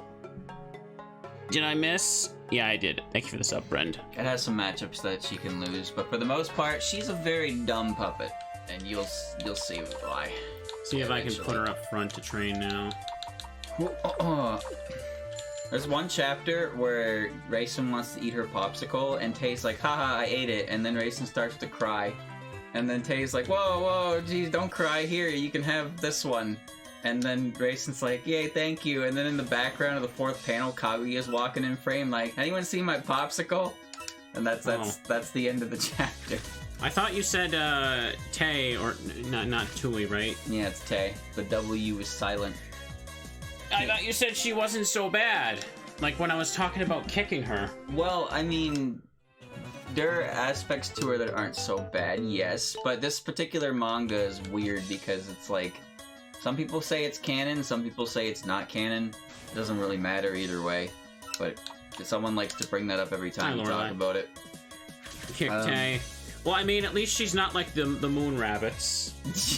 Speaker 1: Did I miss? Yeah, I did. Thank you for the sub, Brend.
Speaker 2: It has some matchups that she can lose, but for the most part, she's a very dumb puppet, and you'll see why.
Speaker 1: See if I can put her up front to train now.
Speaker 2: There's one chapter where Raisin wants to eat her popsicle, and Tay's like, haha, I ate it, and then Raisin starts to cry. And then Tay's like, whoa, geez, don't cry, here, you can have this one. And then Raisin's like, yay, thank you. And then in the background of the 4th panel, Kaguya's walking in frame like, anyone see my popsicle? And that's the end of the chapter.
Speaker 1: I thought you said Tay, or not Tui, right?
Speaker 2: Yeah, it's Tay. The W is silent.
Speaker 1: I thought you said she wasn't so bad. Like when I was talking about kicking her.
Speaker 2: Well, I mean, there are aspects to her that aren't so bad, yes. But this particular manga is weird because it's like, some people say it's canon, some people say it's not canon. It doesn't really matter either way. But someone likes to bring that up every time you talk about it.
Speaker 1: Kick Tay. Well, I mean, at least she's not like the moon rabbits.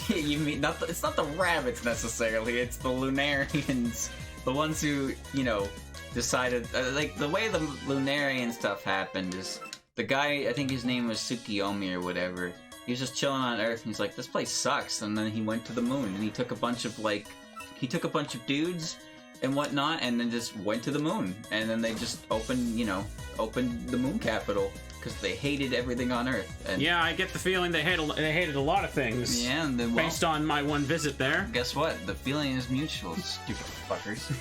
Speaker 2: You mean, it's not the rabbits necessarily, it's the Lunarians. The ones who, you know, decided, like, the way the Lunarian stuff happened is, the guy, I think his name was Tsukiyomi or whatever, he was just chilling on Earth and he's like, this place sucks, and then he went to the moon, and he took a bunch of dudes and whatnot, and then just went to the moon, and then they just opened the moon capital. Because they hated everything on Earth. And
Speaker 1: yeah, I get the feeling they hated a lot of things.
Speaker 2: Yeah, and then, well,
Speaker 1: based on my one visit there.
Speaker 2: Guess what? The feeling is mutual, stupid fuckers.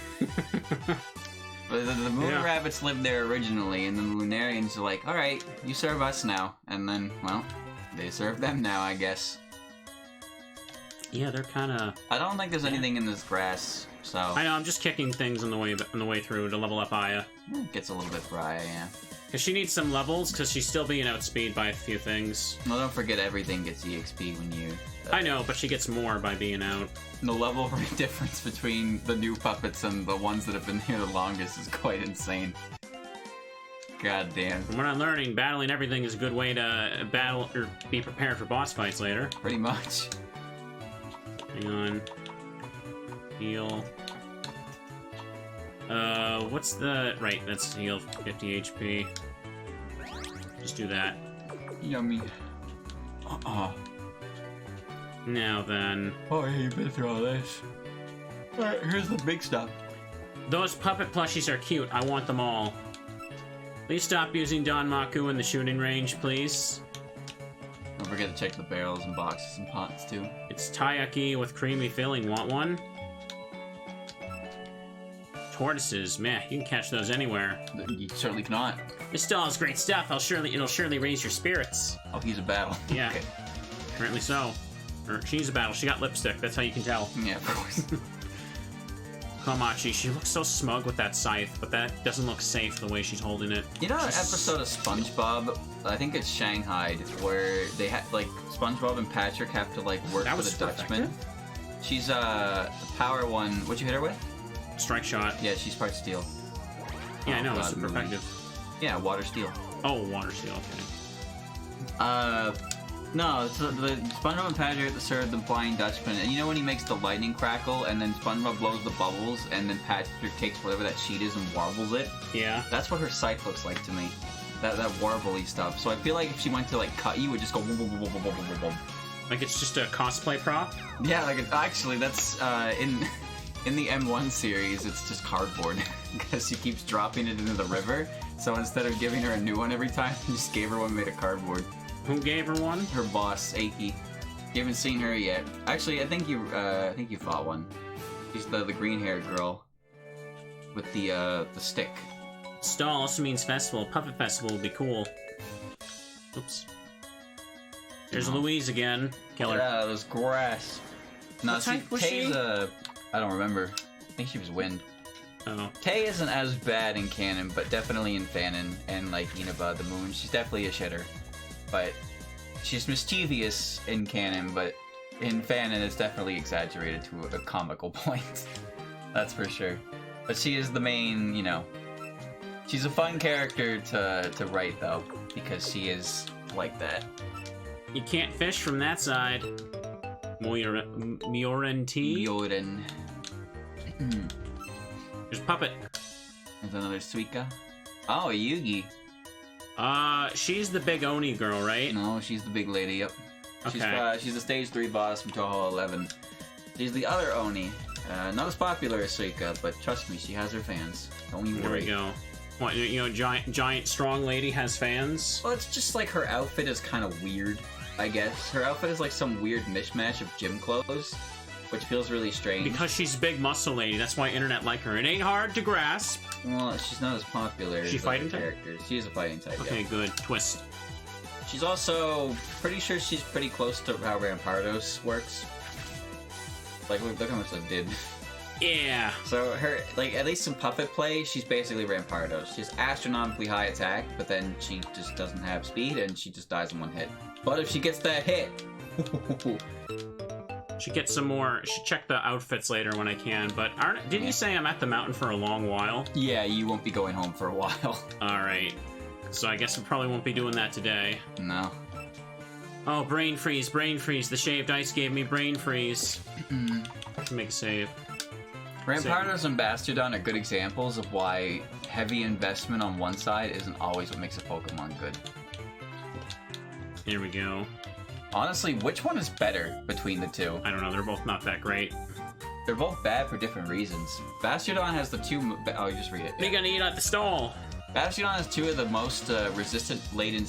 Speaker 2: But the moon rabbits lived there originally, and then the Lunarians are like, alright, you serve us now. And then, well, they serve them now, I guess.
Speaker 1: Yeah, they're kind of...
Speaker 2: I don't think there's anything in this grass, so...
Speaker 1: I know, I'm just kicking things on the way through to level up Aya.
Speaker 2: It gets a little bit for Aya, yeah.
Speaker 1: Because she needs some levels, because she's still being outspeed by a few things.
Speaker 2: Well, don't forget everything gets EXP when you...
Speaker 1: I know, but she gets more by being out.
Speaker 2: The level difference between the new puppets and the ones that have been here the longest is quite insane. God damn.
Speaker 1: From what I'm learning, battling everything is a good way to battle or be prepared for boss fights later.
Speaker 2: Pretty much.
Speaker 1: Hang on. Heal. What's the... Right, that's heal 50 HP. Just do that.
Speaker 2: Yummy.
Speaker 1: Now then...
Speaker 2: Oh, you've been through all this. Alright, here's the big stuff.
Speaker 1: Those puppet plushies are cute. I want them all. Please stop using Don Maku in the shooting range, please.
Speaker 2: Don't forget to check the barrels and boxes and pots, too.
Speaker 1: It's taiyaki with creamy filling. Want one? Tortoises. Meh, you can catch those anywhere.
Speaker 2: You certainly cannot.
Speaker 1: This stall is great stuff. It'll surely raise your spirits.
Speaker 2: Oh, he's a battle.
Speaker 1: Yeah.
Speaker 2: Okay.
Speaker 1: Apparently so. Or she's a battle. She got lipstick. That's how you can tell.
Speaker 2: Yeah, of course.
Speaker 1: Komachi, she looks so smug with that scythe, but that doesn't look safe the way she's holding it.
Speaker 2: You know an episode of SpongeBob, I think it's Shanghai, where they had, like, SpongeBob and Patrick have to, like, work
Speaker 1: That
Speaker 2: with
Speaker 1: was
Speaker 2: a Dutchman? She's, the power one. What'd you hit her with?
Speaker 1: Strike shot.
Speaker 2: Yeah, she's part steel.
Speaker 1: Yeah, I know,
Speaker 2: God,
Speaker 1: it's super effective.
Speaker 2: Yeah, water steel.
Speaker 1: Oh, water steel, okay.
Speaker 2: No, it's the SpongeBob and Patrick serve the Flying Dutchman, and you know when he makes the lightning crackle, and then SpongeBob blows the bubbles, and then Patrick takes whatever that sheet is and warbles it?
Speaker 1: Yeah.
Speaker 2: That's what her scythe looks like to me. That warbly stuff. So I feel like if she went to, like, cut you, it would just go boom, boom, boom, boom, boom, boom, boom.
Speaker 1: Like it's just a cosplay prop?
Speaker 2: Yeah, like, actually, that's, in the M1 series, it's just cardboard, because she keeps dropping it into the river, so instead of giving her a new one every time, he just gave her one made of cardboard.
Speaker 1: Who gave her one?
Speaker 2: Her boss, Aiki. You haven't seen her yet. Actually, I think you fought one. She's the green-haired girl with the stick.
Speaker 1: Stall also means festival. Puppet festival would be cool. Oops. There's Louise again. Kill her.
Speaker 2: Yeah, there's grass. No,
Speaker 1: What type was she?
Speaker 2: Tay's I don't remember. I think she was wind.
Speaker 1: Oh.
Speaker 2: Tay isn't as bad in canon, but definitely in fanon and, like, Inaba the Moon. She's definitely a shitter. But she's mischievous in canon, but in fanon it's definitely exaggerated to a comical point. That's for sure. But she is the main, you know... She's a fun character to write, though, because she is like that.
Speaker 1: You can't fish from that side. Mioren tea?
Speaker 2: Mioren.
Speaker 1: There's Puppet.
Speaker 2: There's another Suika. Oh, Yugi.
Speaker 1: She's the big Oni girl, right?
Speaker 2: No, she's the big lady, yep.
Speaker 1: Okay.
Speaker 2: She's a stage 3 boss from Touhou 11. She's the other Oni. Not as popular as Suika, but trust me, she has her fans. Don't you worry.
Speaker 1: There we go. What, you know, giant, strong lady has fans?
Speaker 2: Well, it's just like her outfit is kind of weird, I guess. Her outfit is like some weird mishmash of gym clothes, which feels really strange.
Speaker 1: Because she's a big muscle lady, that's why internet like her. It ain't hard to grasp.
Speaker 2: Well, she's not as popular as
Speaker 1: She fighting
Speaker 2: other
Speaker 1: type?
Speaker 2: characters. She is a fighting type,
Speaker 1: Okay,
Speaker 2: yeah.
Speaker 1: good. Twist.
Speaker 2: She's also pretty sure she's pretty close to how Rampardos works. Like, look how much I did.
Speaker 1: Yeah.
Speaker 2: So her, like, at least in puppet play, she's basically Rampardos. She's astronomically high attack, but then she just doesn't have speed, and she just dies in one hit. But if she gets that hit...
Speaker 1: Should get some more. Should check the outfits later when I can. But didn't you say I'm at the mountain for a long while?
Speaker 2: Yeah, you won't be going home for a while.
Speaker 1: All right. So I guess we probably won't be doing that today.
Speaker 2: No.
Speaker 1: Oh, brain freeze, brain freeze. The shaved ice gave me brain freeze. Make a save.
Speaker 2: Rampardos and Bastardon are good examples of why heavy investment on one side isn't always what makes a Pokemon good.
Speaker 1: Here we go.
Speaker 2: Honestly, which one is better between the two?
Speaker 1: I don't know. They're both not that great.
Speaker 2: They're both bad for different reasons. Bastardon has the two... Oh, you just read it.
Speaker 1: What are you gonna eat at the stall?
Speaker 2: Bastion has two of the most resistant laden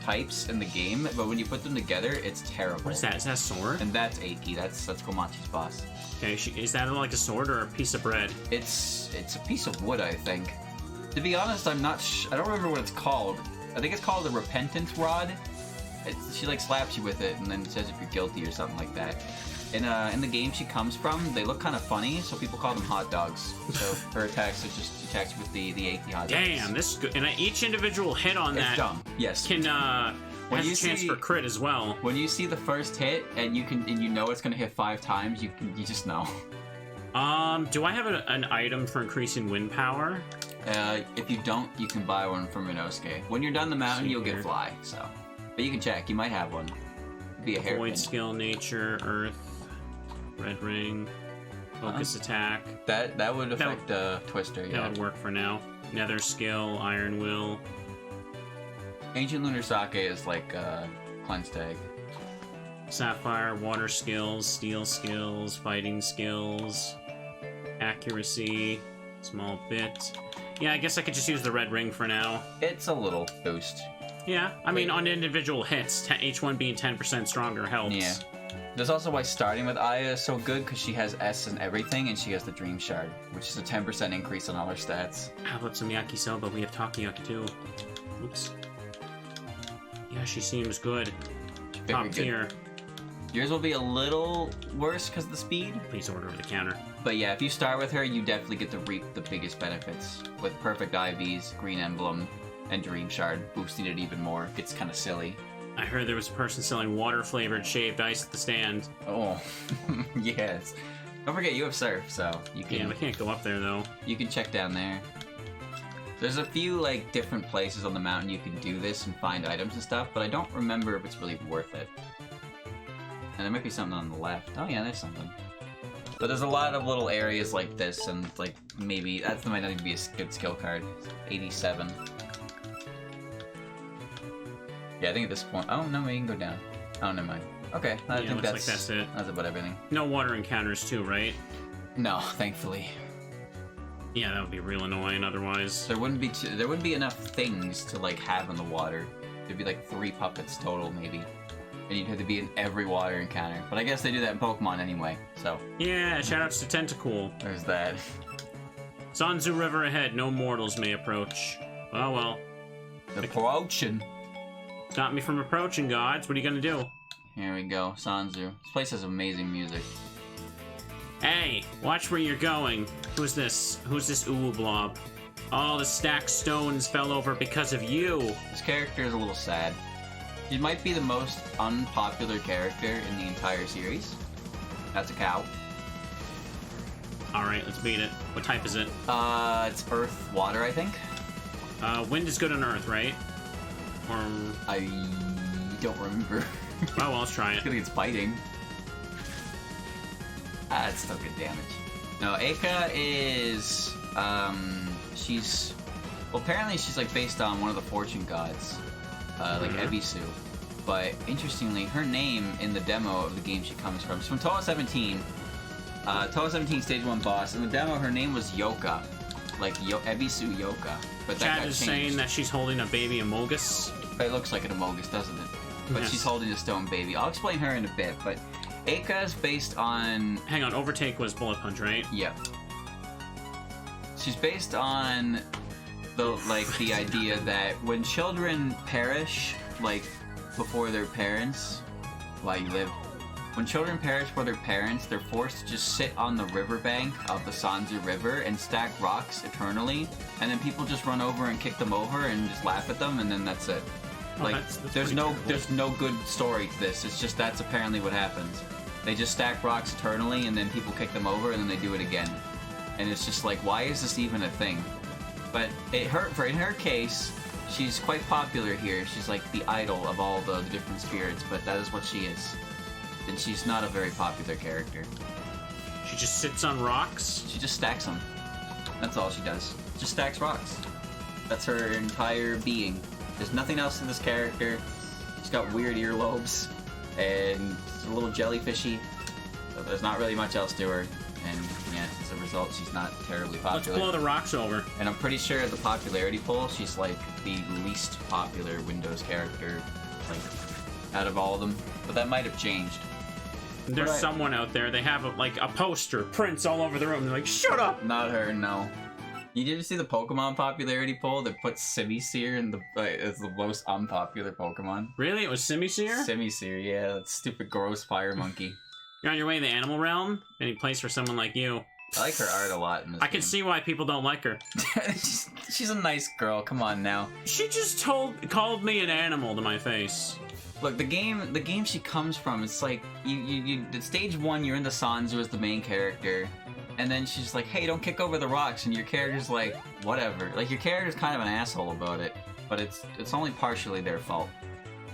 Speaker 2: types in the game, but when you put them together, it's terrible.
Speaker 1: What is that? Is that a sword?
Speaker 2: And that's Aki. That's Komachi's boss.
Speaker 1: Okay, is that like a sword or a piece of bread?
Speaker 2: It's a piece of wood, I think. To be honest, I'm not. I don't remember what it's called. I think it's called a repentance rod. She like slaps you with it and then says if you're guilty or something like that. In the game she comes from, they look kind of funny, so people call them hot dogs. So her attacks are just attacks with the Aki hot dogs.
Speaker 1: Damn, this is good. And each individual hit on that
Speaker 2: dumb. Yes.
Speaker 1: Can has a chance for crit as well.
Speaker 2: When you see the first hit and you know it's gonna hit 5 times, you just know.
Speaker 1: Do I have an item for increasing wind power?
Speaker 2: If you don't, you can buy one from Inosuke. When you're done the mountain, you'll get fly. So, but you can check. You might have one. Be a hairpin.
Speaker 1: Void skill, nature, earth, red ring, focus attack.
Speaker 2: That would affect Twister. Yeah.
Speaker 1: That would work for now. Nether skill, iron will.
Speaker 2: Ancient Lunar Sake is like cleanse tag.
Speaker 1: Sapphire, water skills, steel skills, fighting skills, accuracy, small bit. Yeah, I guess I could just use the red ring for now.
Speaker 2: It's a little boost.
Speaker 1: Yeah, I mean, on individual hits, each one being 10% stronger helps.
Speaker 2: Yeah. That's also why starting with Aya is so good, because she has S and everything, and she has the Dream Shard, which is a 10% increase on all her stats.
Speaker 1: How about some yakisoba? We have takoyaki too. Oops. Yeah, she seems good. Top tier.
Speaker 2: Yours will be a little worse because of the speed.
Speaker 1: Please order over the counter.
Speaker 2: But yeah, if you start with her, you definitely get to reap the biggest benefits. With perfect IVs, green emblem, and Dream Shard, boosting it even more. It's kind of silly.
Speaker 1: I heard there was a person selling water-flavored shaved ice at the stand.
Speaker 2: Oh, yes. Don't forget, you have surf, so you can...
Speaker 1: Yeah, we can't go up there, though.
Speaker 2: You can check down there. There's a few, like, different places on the mountain you can do this and find items and stuff, but I don't remember if it's really worth it. And there might be something on the left. Oh yeah, there's something. But there's a lot of little areas like this, and like maybe that might not even be a good skill card. 87. Yeah, I think at this point. Oh no, we can go down. Oh, never mind. Okay, I think that's
Speaker 1: it.
Speaker 2: That's about everything.
Speaker 1: No water encounters too, right?
Speaker 2: No, thankfully.
Speaker 1: Yeah, that would be real annoying otherwise.
Speaker 2: There wouldn't be enough things to like have in the water. There'd be like 3 puppets total, maybe. And you'd have to be in every water encounter. But I guess they do that in Pokemon anyway, so.
Speaker 1: Yeah, shoutouts to Tentacool.
Speaker 2: There's that.
Speaker 1: Sanzu River ahead, no mortals may approach. Oh well.
Speaker 2: Approaching.
Speaker 1: Stop me from approaching, gods. What are you gonna do?
Speaker 2: Here we go, Sanzu. This place has amazing music.
Speaker 1: Hey, watch where you're going. Who's this? Who's this Uwu blob? All the stacked stones fell over because of you.
Speaker 2: This character is a little sad. He might be the most unpopular character in the entire series. That's a cow.
Speaker 1: Alright, let's beat it. What type is it?
Speaker 2: It's earth, water, I think.
Speaker 1: Wind is good on earth, right? Or...
Speaker 2: I don't remember.
Speaker 1: Oh, well, let's try it.
Speaker 2: I think it's biting. It's still good damage. No, Aka is, she's... Well, apparently she's, like, based on one of the fortune gods. Like Ebisu. But interestingly, her name in the demo of the game she comes from is from Touhou 17. Touhou 17 Stage 1 boss. In the demo, her name was Yoka. Like Ebisu Yoka. But that
Speaker 1: Chad
Speaker 2: got
Speaker 1: is
Speaker 2: changed.
Speaker 1: saying that she's holding a baby Amogus.
Speaker 2: It looks like an Amogus, doesn't it? But
Speaker 1: Yes.
Speaker 2: she's holding a stone baby. I'll explain her in a bit, but Aka is based on...
Speaker 1: Hang on, Overtake was Bullet Punch, right?
Speaker 2: Yep. She's based on the idea that when children perish, like, before their parents, while you live, when children perish before their parents, they're forced to just sit on the riverbank of the Sanzu River and stack rocks eternally, and then people just run over and kick them over and just laugh at them, and then that's it.
Speaker 1: Oh,
Speaker 2: Like,
Speaker 1: that's
Speaker 2: there's
Speaker 1: pretty cool.
Speaker 2: there's no good story to this. It's just that's apparently what happens. They just stack rocks eternally, and then people kick them over, and then they do it again. And it's just like, why is this even a thing? But in her case, she's quite popular here. She's like the idol of all the different spirits, but that is what she is. And she's not a very popular character.
Speaker 1: She just sits on rocks?
Speaker 2: She just stacks them. That's all she does. Just stacks rocks. That's her entire being. There's nothing else to this character. She's got weird earlobes, and she's a little jellyfishy. So there's not really much else to her. And yeah, as a result, result, she's not terribly
Speaker 1: Let's
Speaker 2: popular.
Speaker 1: blow the rocks over.
Speaker 2: And I'm pretty sure at the popularity poll, she's like the least popular Windows character, like out of all of them. But that might have changed.
Speaker 1: There's someone out there. They have like a poster, prints all over the room. They're like, "Shut up!"
Speaker 2: Not her, no. You did see the Pokemon popularity poll that put Simisear in as the most unpopular Pokemon?
Speaker 1: Really? It was Simisear?
Speaker 2: Simisear, yeah, that stupid gross fire monkey.
Speaker 1: You're on your way to the animal realm? Any place for someone like you?
Speaker 2: I like her art a lot in this
Speaker 1: I can see why people don't like her.
Speaker 2: She's a nice girl, come on now.
Speaker 1: She just called me an animal to my face.
Speaker 2: Look, the game she comes from, it's like, at stage 1, you're into Sanzu as the main character, and then she's like, hey, don't kick over the rocks, and your character's like, whatever. Like, your character's kind of an asshole about it, but it's only partially their fault.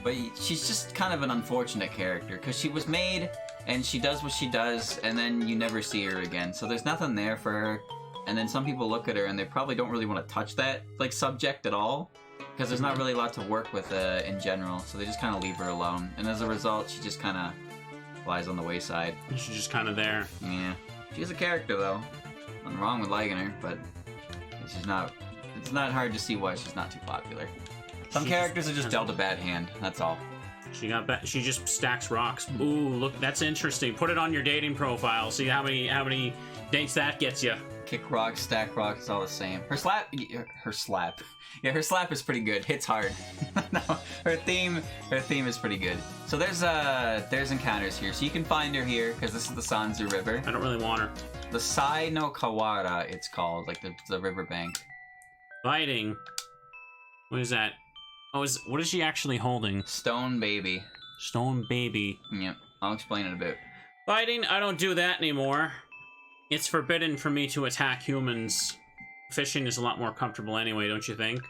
Speaker 2: But she's just kind of an unfortunate character, because she was made, and she does what she does, and then you never see her again. So there's nothing there for her, and then some people look at her, and they probably don't really want to touch that, like, subject at all. Because there's not really a lot to work with in general, so they just kind of leave her alone. And as a result, she just kind of lies on the wayside.
Speaker 1: She's just kind of there.
Speaker 2: Yeah. She's a character, though. Nothing wrong with liking her, but it's not hard to see why she's not too popular. Some characters are just dealt a bad hand, that's all.
Speaker 1: She just stacks rocks. Ooh, look, that's interesting. Put it on your dating profile. See how many dates that gets you.
Speaker 2: Kick rocks, stack rocks, it's all the same. Her slap. Yeah, her slap is pretty good. Hits hard. No, her theme is pretty good. So there's encounters here. So you can find her here because this is the Sanzu River.
Speaker 1: I don't really want her.
Speaker 2: The Sai no Kawara, it's called, like the riverbank.
Speaker 1: Fighting. What is that? Oh, what is she actually holding?
Speaker 2: Stone baby.
Speaker 1: Stone baby.
Speaker 2: Yep, I'll explain it a bit.
Speaker 1: Fighting, I don't do that anymore. It's forbidden for me to attack humans. Fishing is a lot more comfortable anyway, don't you think?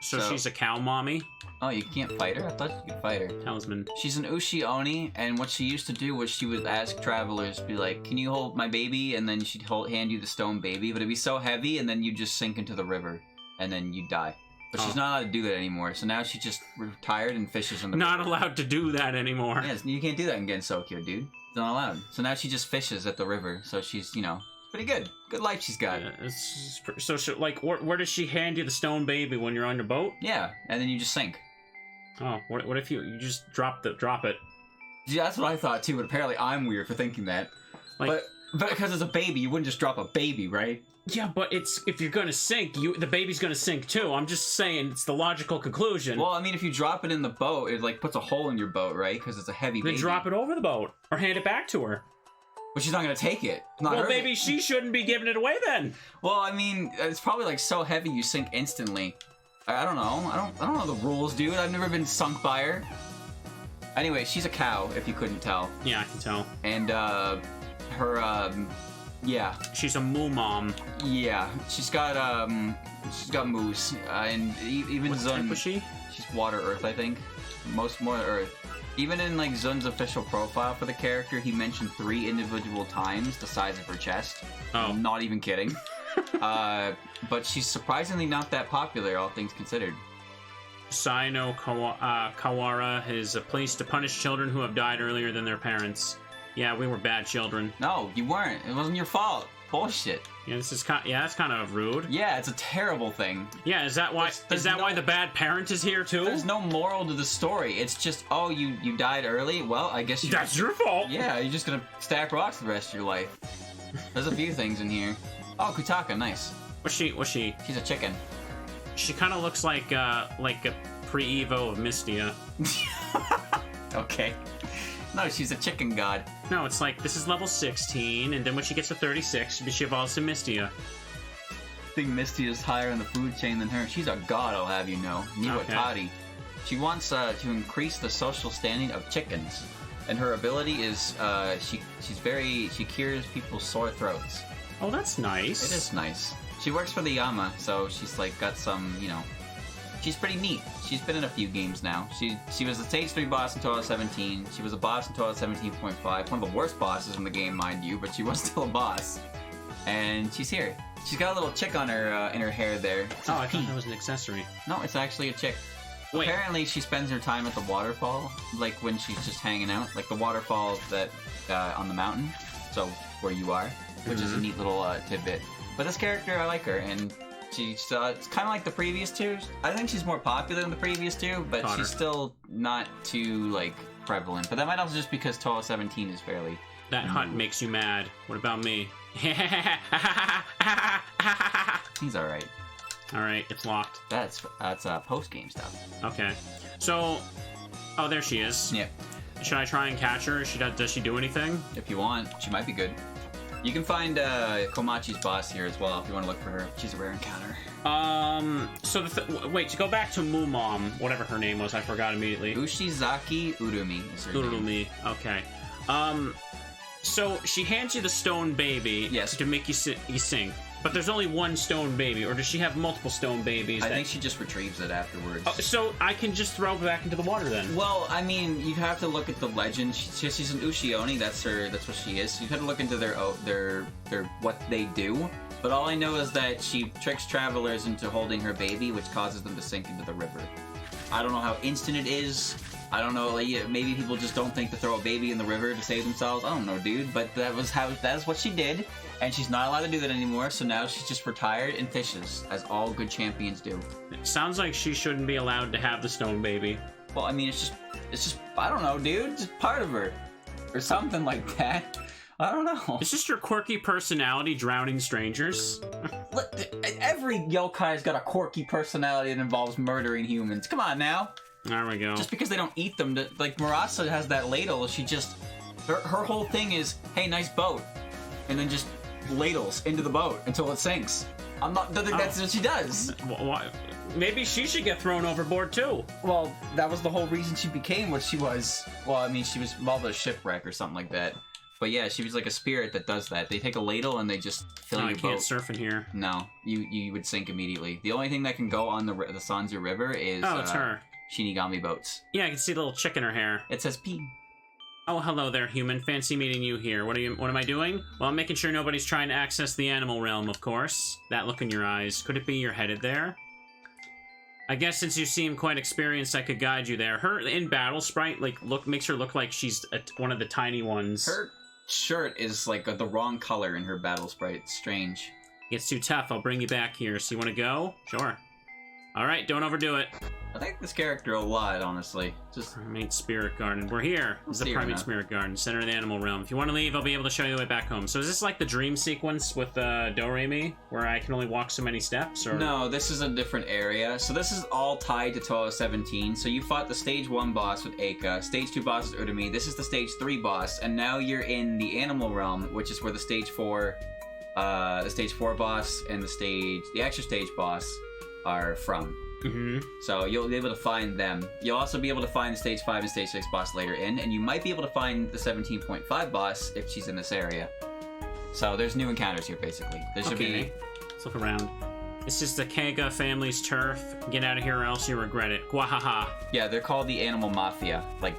Speaker 1: So she's a cow mommy?
Speaker 2: Oh, you can't fight her? I thought you could fight her.
Speaker 1: Talisman.
Speaker 2: She's an Ushi Oni, and what she used to do was she would ask travelers, be like, can you hold my baby? And then she'd hand you the stone baby, but it'd be so heavy, and then you'd just sink into the river, and then you'd die. But she's not allowed to do that anymore, so now she's just retired and fishes in the river.
Speaker 1: Not allowed to do that anymore.
Speaker 2: Yes, you can't do that in Gensokyo, dude. It's not allowed. So now she just fishes at the river, so she's, pretty good. Good life she's got.
Speaker 1: So, like, where does she hand you the stone baby when you're on your boat?
Speaker 2: Yeah, and then you just sink.
Speaker 1: Oh, what if you just drop it?
Speaker 2: Yeah, that's what I thought too, but apparently I'm weird for thinking that. Like, but because it's a baby, you wouldn't just drop a baby, right?
Speaker 1: Yeah, but if you're gonna sink, the baby's gonna sink too. I'm just saying it's the logical conclusion.
Speaker 2: Well, I mean, if you drop it in the boat, it like puts a hole in your boat, right? Because it's a heavy baby.
Speaker 1: Then drop it over the boat or hand it back to her.
Speaker 2: But she's not gonna take it.
Speaker 1: Well, maybe she shouldn't be giving it away then.
Speaker 2: Well, I mean, it's probably like so heavy you sink instantly. I don't know. I don't know the rules, dude. I've never been sunk by her. Anyway, she's a cow, if you couldn't tell.
Speaker 1: Yeah, I can tell.
Speaker 2: And yeah.
Speaker 1: She's a moo mom.
Speaker 2: Yeah, she's got moose, and even
Speaker 1: what
Speaker 2: Zun.
Speaker 1: Type was she?
Speaker 2: She's water earth, I think. More earth. Even in like Zun's official profile for the character, he mentioned 3 individual times the size of her chest.
Speaker 1: Oh.
Speaker 2: I'm not even kidding. But she's surprisingly not that popular, all things considered.
Speaker 1: Sai no Kawara is a place to punish children who have died earlier than their parents. Yeah, we were bad children.
Speaker 2: No, you weren't. It wasn't your fault. Bullshit.
Speaker 1: Yeah, that's kind of rude.
Speaker 2: Yeah, it's a terrible thing.
Speaker 1: Yeah, is that why? Why the bad parent is here too?
Speaker 2: There's no moral to the story. It's just, oh, you died early. Well, I guess
Speaker 1: that's your fault.
Speaker 2: Yeah, you're just gonna stack rocks the rest of your life. There's a few things in here. Oh, Kutaka, nice.
Speaker 1: What's she?
Speaker 2: She's a chicken.
Speaker 1: She kind of looks like a pre-Evo of Mystia.
Speaker 2: Okay. No, she's a chicken god.
Speaker 1: No, it's like, this is level 16, and then when she gets to 36, she evolves to Mystia.
Speaker 2: I think Mystia's higher in the food chain than her. She's a god, I'll have you know. Niwatari. Okay. She wants to increase the social standing of chickens. And her ability is, she cures people's sore throats.
Speaker 1: Oh, that's nice.
Speaker 2: It is nice. She works for the Yama, so she's like got some, she's pretty neat. She's been in a few games now. She was a stage 3 boss in Touhou 17. She was a boss in Touhou 17.5. One of the worst bosses in the game, mind you, but she was still a boss. And she's here. She's got a little chick on her in her hair there.
Speaker 1: Oh, I thought that was an accessory.
Speaker 2: No, it's actually a chick. Wait. Apparently, she spends her time at the waterfall, like when she's just hanging out, like the waterfall that on the mountain. So where you are. which is a neat little tidbit. But this character, I like her, and she's it's kind of like the previous two. I think she's more popular than the previous two, but
Speaker 1: Connor.
Speaker 2: she's still not too like prevalent. But that might also just because Touhou 17 is fairly.
Speaker 1: That hunt makes you mad. What about me?
Speaker 2: He's all right.
Speaker 1: All right, it's locked.
Speaker 2: That's post game stuff.
Speaker 1: Okay, so oh, there she is.
Speaker 2: Yeah.
Speaker 1: Should I try and catch her? Does she do anything?
Speaker 2: If you want, she might be good. You can find Komachi's boss here as well if you want to look for her. She's a rare encounter.
Speaker 1: So wait, to go back to Moo Mom, whatever her name was, I forgot immediately.
Speaker 2: Ushizaki Urumi is her name.
Speaker 1: Urumi, okay. So she hands you the stone baby
Speaker 2: Yes.
Speaker 1: to make you sing. But there's only one stone baby, or does she have multiple stone babies?
Speaker 2: I think she just retrieves it afterwards.
Speaker 1: Oh, so I can just throw it back into the water then?
Speaker 2: Well, I mean, you have to look at the legend. She's an Ushioni. That's what she is. So you have to look into their what they do. But all I know is that she tricks travelers into holding her baby, which causes them to sink into the river. I don't know how instant it is. I don't know. Like, maybe people just don't think to throw a baby in the river to save themselves. I don't know, dude. But that's what she did. And she's not allowed to do that anymore, so now she's just retired and fishes, as all good champions do.
Speaker 1: It sounds like she shouldn't be allowed to have the stone baby.
Speaker 2: Well, I mean, it's just, I don't know, dude. It's just part of her. Or something like that. I don't know.
Speaker 1: It's just your quirky personality drowning strangers.
Speaker 2: Look, every yokai's got a quirky personality that involves murdering humans. Come on now.
Speaker 1: There we go.
Speaker 2: Just because they don't eat them, like Murasa has that ladle, she just, her whole thing is, hey, nice boat. And then just ladles into the boat until it sinks. That's what she does.
Speaker 1: Why? Maybe she should get thrown overboard too.
Speaker 2: Well, that was the whole reason she became what she was. Well, I mean, she was involved in a shipwreck or something like that. But yeah, she was like a spirit that does that. They take a ladle and they just fill your
Speaker 1: I
Speaker 2: boat.
Speaker 1: can't surf in here.
Speaker 2: No, you would sink immediately. The only thing that can go on the Sanzu River is
Speaker 1: it's her.
Speaker 2: Shinigami boats.
Speaker 1: Yeah, I can see the little chick in her hair.
Speaker 2: It says P.
Speaker 1: Oh, hello there, human. Fancy meeting you here. What am I doing? Well, I'm making sure nobody's trying to access the animal realm, of course. That look in your eyes. Could it be you're headed there? I guess since you seem quite experienced, I could guide you there. Her in battle sprite makes her look like she's one of the tiny ones.
Speaker 2: Her shirt is like the wrong color in her battle sprite. It's strange.
Speaker 1: Gets too tough. I'll bring you back here. So you want to go? Sure. All right, don't overdo it.
Speaker 2: I like this character a lot, honestly. Just
Speaker 1: Primate Spirit Garden. We're here. This is the
Speaker 2: See her
Speaker 1: Primate
Speaker 2: now.
Speaker 1: Spirit Garden, center of the animal realm. If you want to leave, I'll be able to show you the way back home. So is this like the dream sequence with Doremi, where I can only walk so many steps? Or
Speaker 2: no, this is a different area. So this is all tied to Touhou 17. So you fought the stage 1 boss with Eika, stage 2 boss is Urumi. This is the stage 3 boss, and now you're in the animal realm, which is where the stage 4 boss and the extra stage boss are from.
Speaker 1: Mm-hmm.
Speaker 2: So you'll be able to find them. You'll also be able to find the stage 5 and stage 6 boss later in, and you might be able to find the 17.5 boss if she's in this area. So there's new encounters here, basically. There should be...
Speaker 1: Let's look around. This is the Kega family's turf. Get out of here or else you regret it. Gwahaha.
Speaker 2: Yeah, they're called the Animal Mafia. Like,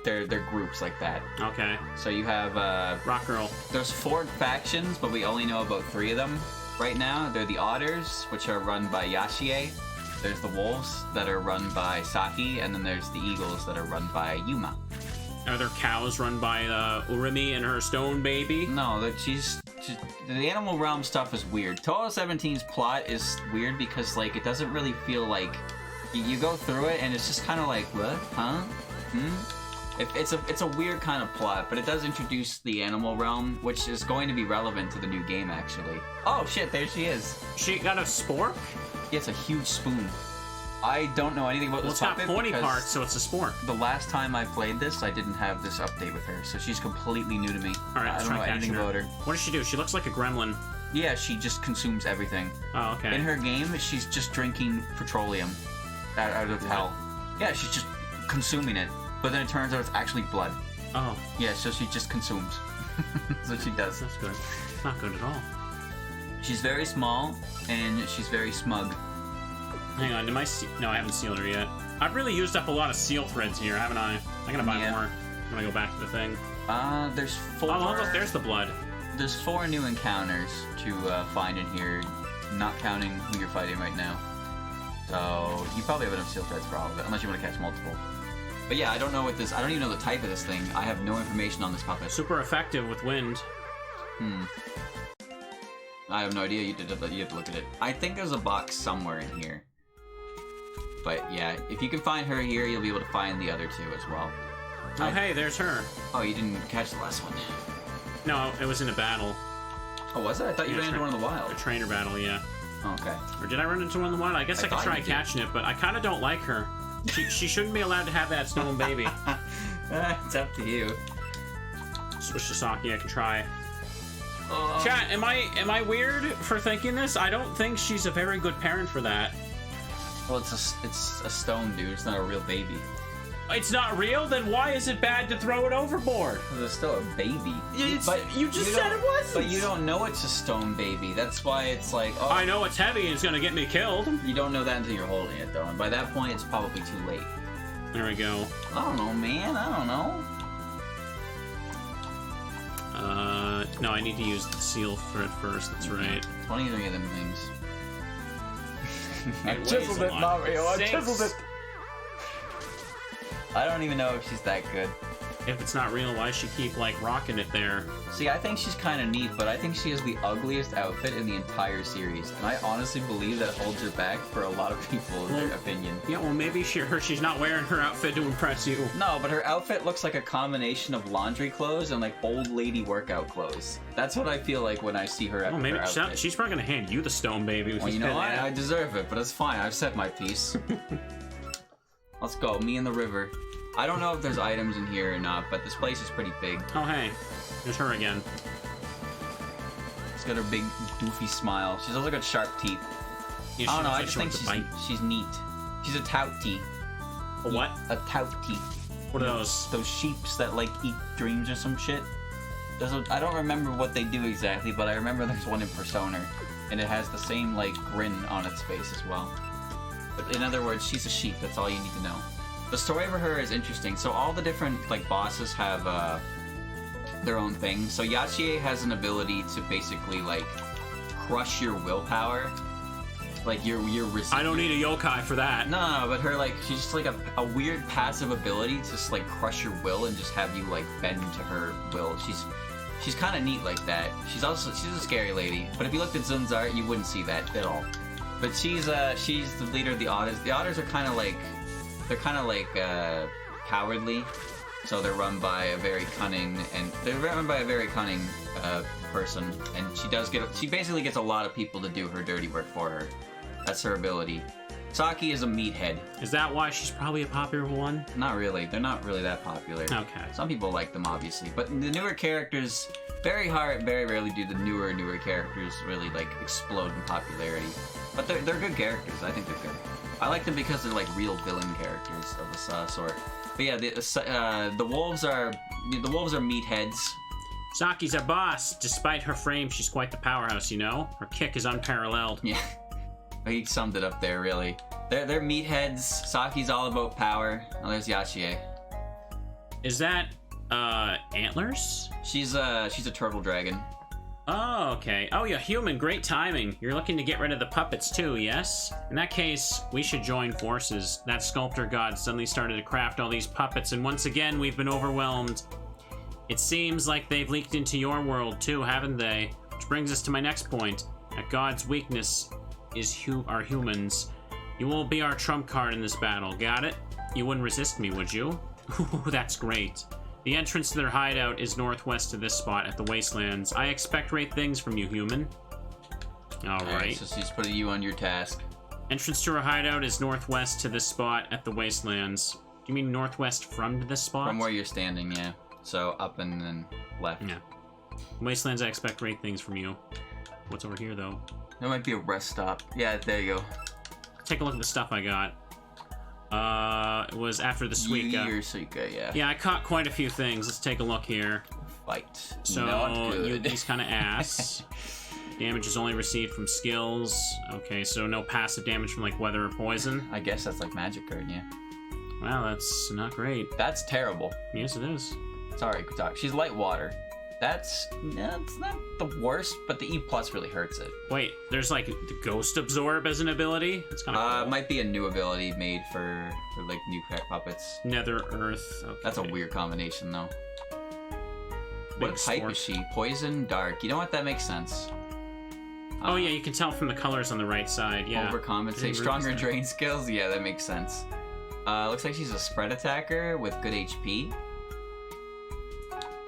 Speaker 2: they're groups like that.
Speaker 1: Okay.
Speaker 2: So you have...
Speaker 1: Rock Girl.
Speaker 2: There's 4 factions, but we only know about 3 of them right now. They're the Otters, which are run by Yashie. There's the Wolves that are run by Saki, and then there's the Eagles that are run by Yuma.
Speaker 1: Are there cows run by Urumi and her stone baby?
Speaker 2: No, the animal realm stuff is weird. Touhou 17's plot is weird because, like, it doesn't really feel like... You go through it, and it's just kind of like, what? Huh? It's a weird kind of plot, but it does introduce the animal realm, which is going to be relevant to the new game, actually. Oh, shit, there she is.
Speaker 1: She got a spork?
Speaker 2: Yeah, it's a huge spoon. I don't know anything about
Speaker 1: Well,
Speaker 2: this
Speaker 1: it's got
Speaker 2: puppet
Speaker 1: pointy
Speaker 2: because
Speaker 1: parts, so it's a spork.
Speaker 2: the last time I played this, I didn't have this update with her, so she's completely new to me.
Speaker 1: All right,
Speaker 2: I
Speaker 1: let's
Speaker 2: don't know
Speaker 1: try
Speaker 2: anything
Speaker 1: catching
Speaker 2: about her.
Speaker 1: What does she do? She looks like a gremlin.
Speaker 2: Yeah, she just consumes everything.
Speaker 1: Oh, okay.
Speaker 2: In her game, she's just drinking petroleum out of hell. Yeah, she's just consuming it, but then it turns out it's actually blood.
Speaker 1: Oh,
Speaker 2: Yeah, so she just consumes. That's what she does.
Speaker 1: that's good. Not good at all.
Speaker 2: She's very small, and she's very smug.
Speaker 1: Hang on, no, I haven't sealed her yet. I've really used up a lot of seal threads here, haven't I? I'm gonna buy
Speaker 2: Yeah.
Speaker 1: more. I'm gonna go back to the thing.
Speaker 2: There's 4...
Speaker 1: Oh, look, there's the blood.
Speaker 2: There's 4 new encounters to find in here, not counting who you're fighting right now. So you probably have enough seal threads for all of it, unless you want to catch multiple. But yeah, I don't know what this. I don't even know the type of this thing. I have no information on this puppet.
Speaker 1: Super effective with wind.
Speaker 2: I have no idea. You have to look at it. I think there's a box somewhere in here. But yeah, if you can find her here, you'll be able to find the other two as well.
Speaker 1: Oh, hey, there's her.
Speaker 2: Oh, you didn't catch the last one.
Speaker 1: No, it was in a battle.
Speaker 2: Oh, was it? I thought you ran into one in the wild.
Speaker 1: A trainer battle, yeah.
Speaker 2: Oh, okay.
Speaker 1: Or did I run into one in the wild? I guess I could try catching it, but I kind of don't like her. She shouldn't be allowed to have that stone baby.
Speaker 2: It's up to you.
Speaker 1: Switch to Saki, I can try. Chat, am I weird for thinking this? I don't think she's a very good parent for that.
Speaker 2: Well, it's a stone, dude. It's not a real baby.
Speaker 1: It's not real? Then why is it bad to throw it overboard?
Speaker 2: Because it's still a baby.
Speaker 1: You just said it wasn't.
Speaker 2: But you don't know it's a stone baby. That's why it's like, oh.
Speaker 1: I know it's heavy and it's gonna get me killed.
Speaker 2: You don't know that until you're holding it, though. And by that point, it's probably too late.
Speaker 1: There we go.
Speaker 2: I don't know, man. I don't know.
Speaker 1: No, I need to use the seal thread first. That's right.
Speaker 2: 23 of them things.
Speaker 1: I chiseled it, Mario. I chiseled it.
Speaker 2: I don't even know if she's that good.
Speaker 1: If it's not real, why does she keep, like, rocking it there?
Speaker 2: See, I think she's kind of neat, but I think she has the ugliest outfit in the entire series. And I honestly believe that holds her back for a lot of people, in their opinion.
Speaker 1: Yeah, well, maybe she's not wearing her outfit to impress you.
Speaker 2: No, but her outfit looks like a combination of laundry clothes and, like, old lady workout clothes. That's what I feel like when I see her
Speaker 1: Oh, maybe she's probably gonna hand you the stone baby.
Speaker 2: Well, you know what? I deserve it, but it's fine. I've set my piece. Let's go. Me and the river. I don't know if there's items in here or not, but this place is pretty big.
Speaker 1: Oh, hey. There's her again.
Speaker 2: She's got her big, doofy smile. She's also got sharp teeth.
Speaker 1: Yeah,
Speaker 2: I don't know, I just think she's neat. She's a touty.
Speaker 1: A what?
Speaker 2: A touty.
Speaker 1: What are those?
Speaker 2: Those sheeps that, like, eat dreams or some shit. I don't remember what they do exactly, but I remember there's one in Persona. And it has the same, like, grin on its face as well. But in other words, she's a sheep. That's all you need to know. The story for her is interesting. So all the different, like, bosses have their own thing. So Yachie has an ability to basically, like, crush your willpower. Like, your
Speaker 1: I don't need a yokai for that.
Speaker 2: No, but her, like, she's just, like, a weird passive ability to just, like, crush your will and just have you, like, bend to her will. She's kind of neat like that. She's a scary lady. But if you looked at Zun's art, you wouldn't see that at all. But she's the leader of the otters. The otters are kind of like... They're kind of like cowardly, so they're run by a very cunning person, and she basically gets a lot of people to do her dirty work for her. That's her ability. Saki is a meathead.
Speaker 1: Is that why she's probably a popular one?
Speaker 2: Not really. They're not really that popular.
Speaker 1: Okay.
Speaker 2: Some people like them, obviously, but the newer characters, very rarely do the newer characters really like explode in popularity. But they're good characters. I think they're good. I like them because they're like real villain characters of this sort. But yeah, the wolves are meatheads.
Speaker 1: Saki's our boss. Despite her frame, she's quite the powerhouse, you know? Her kick is unparalleled.
Speaker 2: Yeah, he summed it up there, really. They're meatheads. Saki's all about power. Oh, there's Yachie.
Speaker 1: Is that, antlers?
Speaker 2: She's a turtle dragon.
Speaker 1: Oh, okay. Oh, yeah, human. Great timing. You're looking to get rid of the puppets, too, yes? In that case, we should join forces. That sculptor god suddenly started to craft all these puppets, and once again, we've been overwhelmed. It seems like they've leaked into your world, too, haven't they? Which brings us to my next point. That god's weakness is our humans. You will be our trump card in this battle, got it? You wouldn't resist me, would you? Ooh, that's great. The entrance to their hideout is northwest of this spot at the Wastelands. I expect great things from you, human. Alright.
Speaker 2: So she's putting you on your task.
Speaker 1: Entrance to her hideout is northwest to this spot at the Wastelands. Do you mean northwest from this spot?
Speaker 2: From where you're standing, yeah. So up and then left.
Speaker 1: Yeah. Wastelands, I expect great things from you. What's over here, though?
Speaker 2: There might be a rest stop. Yeah, there you go.
Speaker 1: Take a look at the stuff I got. It was after the Suika.
Speaker 2: Yeah.
Speaker 1: Yeah, I caught quite a few things. Let's take a look here.
Speaker 2: Fight.
Speaker 1: So,
Speaker 2: not good.
Speaker 1: Yugi's kind of ass. Damage is only received from skills. Okay, so no passive damage from, like, weather or poison.
Speaker 2: I guess that's like magic card, yeah.
Speaker 1: Wow, that's not great.
Speaker 2: That's terrible.
Speaker 1: Yes, it is.
Speaker 2: Sorry, Kutak. She's light water. That's not the worst, but the E+ really hurts it.
Speaker 1: Wait, there's like the Ghost Absorb as an ability? That's kind of cool.
Speaker 2: Might be a new ability made for like new puppets.
Speaker 1: Nether Earth. Okay.
Speaker 2: That's a weird combination, though.
Speaker 1: Big
Speaker 2: What type is she? Poison, dark. You know what? That makes sense.
Speaker 1: Oh yeah, you can tell from the colors on the right side. Yeah.
Speaker 2: Overcompensate. Stronger drain skills. Yeah, that makes sense. Looks like she's a spread attacker with good HP.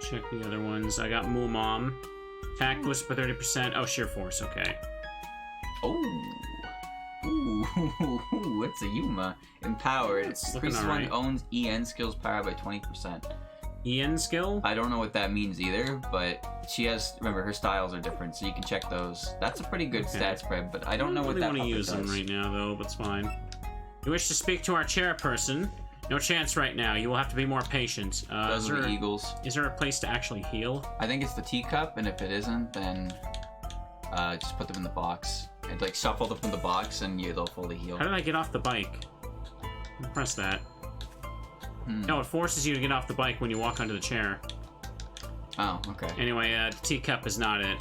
Speaker 1: Check the other ones. I got Moo Mom. Attack boost by 30%. Oh, sheer force. Okay.
Speaker 2: Oh. Ooh, what's a Yuma? Empowered. Increases one owns EN skills power by 20%.
Speaker 1: EN skill?
Speaker 2: I don't know what that means either, but she has. Remember, her styles are different, so you can check those. That's a pretty good stat spread, but I don't know what that. I don't really want to use them
Speaker 1: right now, though. But it's fine. You wish to speak to our chairperson? No chance right now. You will have to be more patient.
Speaker 2: Those are the Eagles.
Speaker 1: Is there a place to actually heal?
Speaker 2: I think it's the teacup, and if it isn't, then just put them in the box. And like shuffle them in the box, and they'll fully heal.
Speaker 1: How did I get off the bike? Press that. No, it forces you to get off the bike when you walk onto the chair.
Speaker 2: Oh, okay.
Speaker 1: Anyway, the teacup is not it.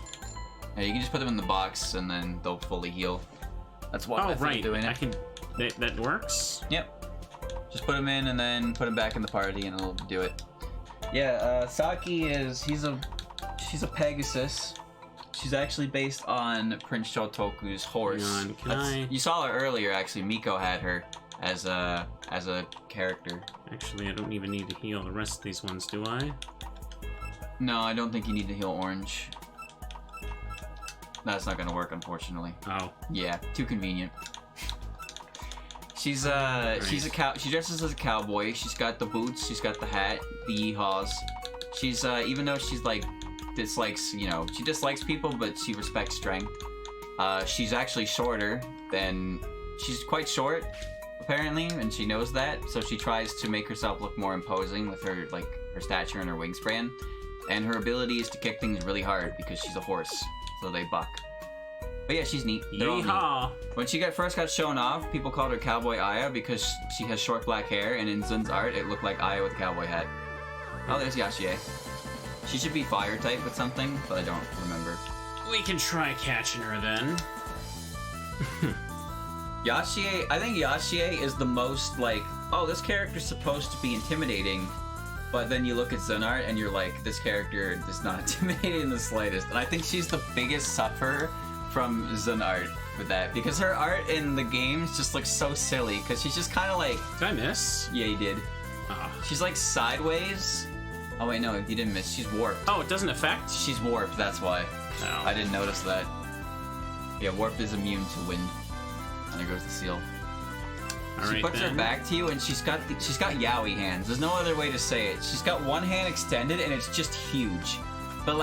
Speaker 2: Yeah, you can just put them in the box, and then they'll fully heal. That's one method of doing it.
Speaker 1: I can. That works.
Speaker 2: Yep. Just put them in, and then put them back in the party, and it'll do it.
Speaker 3: Yeah, Saki she's a Pegasus. She's actually based on Prince Shotoku's horse.
Speaker 2: You saw her earlier, actually. Miko had her as a character.
Speaker 1: Actually, I don't even need to heal the rest of these ones, do I?
Speaker 2: No, I don't think you need to heal Orange. That's not gonna work, unfortunately.
Speaker 1: Oh.
Speaker 2: Yeah, too convenient. She dresses as a cowboy. She's got the boots. She's got the hat, the yeehaws. She's even though she's like she dislikes people, but she respects strength. She's actually shorter than she's quite short, apparently, and she knows that. So she tries to make herself look more imposing with her stature and her wingspan. And her ability is to kick things really hard because she's a horse, so they buck. But yeah, she's neat.
Speaker 1: Yeehaw!
Speaker 2: When she first got shown off, people called her Cowboy Aya because she has short black hair, and in Zun's art, it looked like Aya with a cowboy hat. Oh, there's Yashie. She should be fire type with something, but I don't remember.
Speaker 1: We can try catching her then.
Speaker 2: Yashie, I think Yashie is the most this character's supposed to be intimidating, but then you look at Zun art and you're like, this character is not intimidating in the slightest. And I think she's the biggest sufferer from Zun art with that, because her art in the games just looks so silly, because she's just kind of like...
Speaker 1: Did I miss?
Speaker 2: Yeah, you did.
Speaker 1: Oh.
Speaker 2: She's like sideways. Oh wait, no, you didn't miss. She's warped.
Speaker 1: Oh, it doesn't affect?
Speaker 2: She's warped, that's why.
Speaker 1: No.
Speaker 2: I didn't notice that. Yeah, warped is immune to wind. And there goes the seal. She puts her back to you, and she's got yaoi hands. There's no other way to say it. She's got one hand extended, and it's just huge. But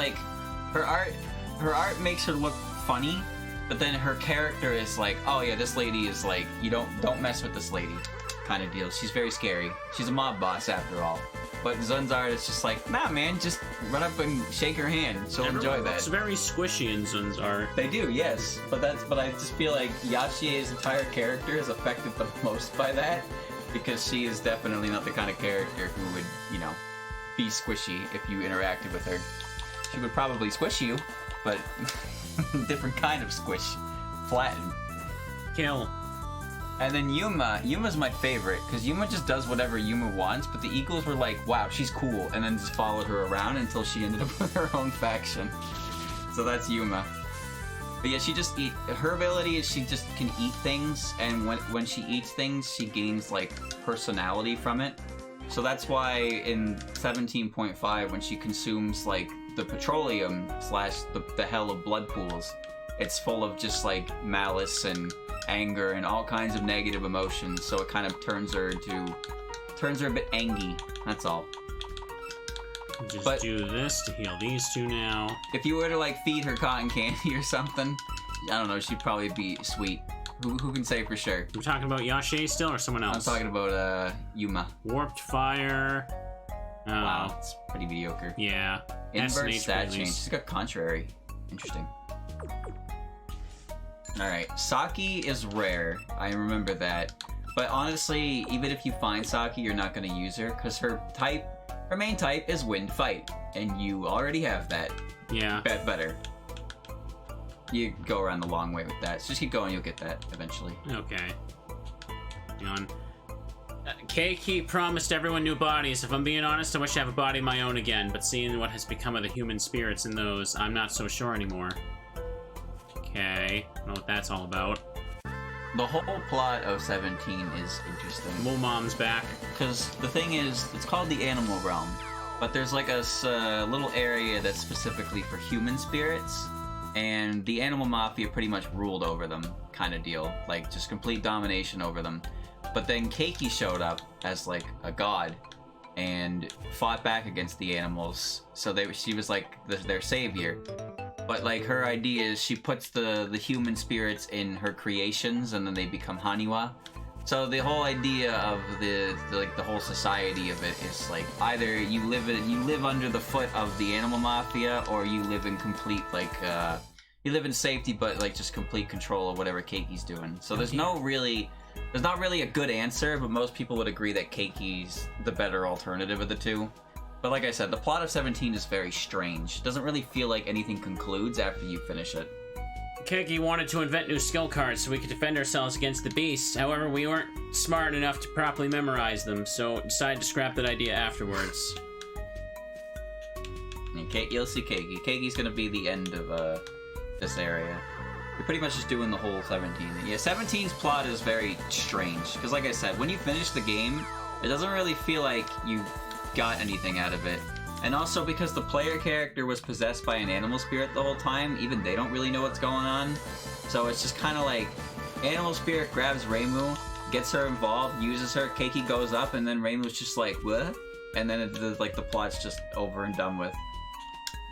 Speaker 2: her art makes her look funny. But then her character is like, oh yeah, this lady is like, you don't mess with this lady, kind of deal. She's very scary. She's a mob boss after all. But Zun's art is just like, nah, man, just run up and shake her hand. She'll enjoy that.
Speaker 1: It's very squishy in Zun's art.
Speaker 2: They do, yes. But I just feel like Yashie's entire character is affected the most by that, because she is definitely not the kind of character who would, be squishy if you interacted with her. She would probably squish you, but different kind of squish. Flatten.
Speaker 1: Kill.
Speaker 2: And then Yuma's my favorite, because Yuma just does whatever Yuma wants, but the Eagles were like, wow, she's cool, and then just followed her around until she ended up with her own faction. So that's Yuma. But yeah, her ability is she just can eat things, and when she eats things, she gains, personality from it. So that's why in 17.5, when she consumes, the petroleum / the hell of blood pools, it's full of just, malice and anger and all kinds of negative emotions, so it kind of turns her a bit angry. That's all.
Speaker 1: Just do this to heal these two now.
Speaker 2: If you were to feed her cotton candy or something, I don't know, she'd probably be sweet. Who can say for sure?
Speaker 1: We're talking about Yashie still, or someone else?
Speaker 2: I'm talking about Yuma.
Speaker 1: Warped fire.
Speaker 2: Wow, it's pretty mediocre.
Speaker 1: Yeah.
Speaker 2: Invert stat change. She's got contrary. Interesting. Alright, Saki is rare. I remember that. But honestly, even if you find Saki, you're not going to use her, because her main type is wind fight. And you already have that.
Speaker 1: Yeah.
Speaker 2: Bet better. You go around the long way with that. So just keep going, you'll get that eventually.
Speaker 1: Okay. Hang on. Keiki promised everyone new bodies. If I'm being honest, I wish I have a body of my own again, but seeing what has become of the human spirits in those, I'm not so sure anymore. Okay. Okay, I don't know what that's all about.
Speaker 2: The whole plot of 17 is interesting.
Speaker 1: Mom's back.
Speaker 2: Because the thing is, it's called the Animal Realm, but there's like a little area that's specifically for human spirits, and the Animal Mafia pretty much ruled over them, kind of deal. Like, just complete domination over them. But then Keiki showed up as like a god and fought back against the animals, so she was like their savior. But like her idea is she puts the human spirits in her creations, and then they become Haniwa. So the whole idea of the whole society of it is like either you live under the foot of the Animal Mafia, or you live in complete you live in safety, but like just complete control of whatever Keiki's doing. So there's not really a good answer, but most people would agree that Keiki's the better alternative of the two. But like I said, the plot of 17 is very strange. It doesn't really feel like anything concludes after you finish it.
Speaker 1: Keiki wanted to invent new skill cards so we could defend ourselves against the beasts. However, we weren't smart enough to properly memorize them, so decided to scrap that idea afterwards.
Speaker 2: You'll see Keiki. Keiki's gonna be the end of this area. You're pretty much just doing the whole 17. Yeah, 17's plot is very strange, because like I said, when you finish the game, it doesn't really feel like you got anything out of it. And also because the player character was possessed by an animal spirit the whole time, even they don't really know what's going on. So it's just kind of like, animal spirit grabs Reimu, gets her involved, uses her, Keiki goes up, and then Reimu's just like, what? And then the plot's just over and done with.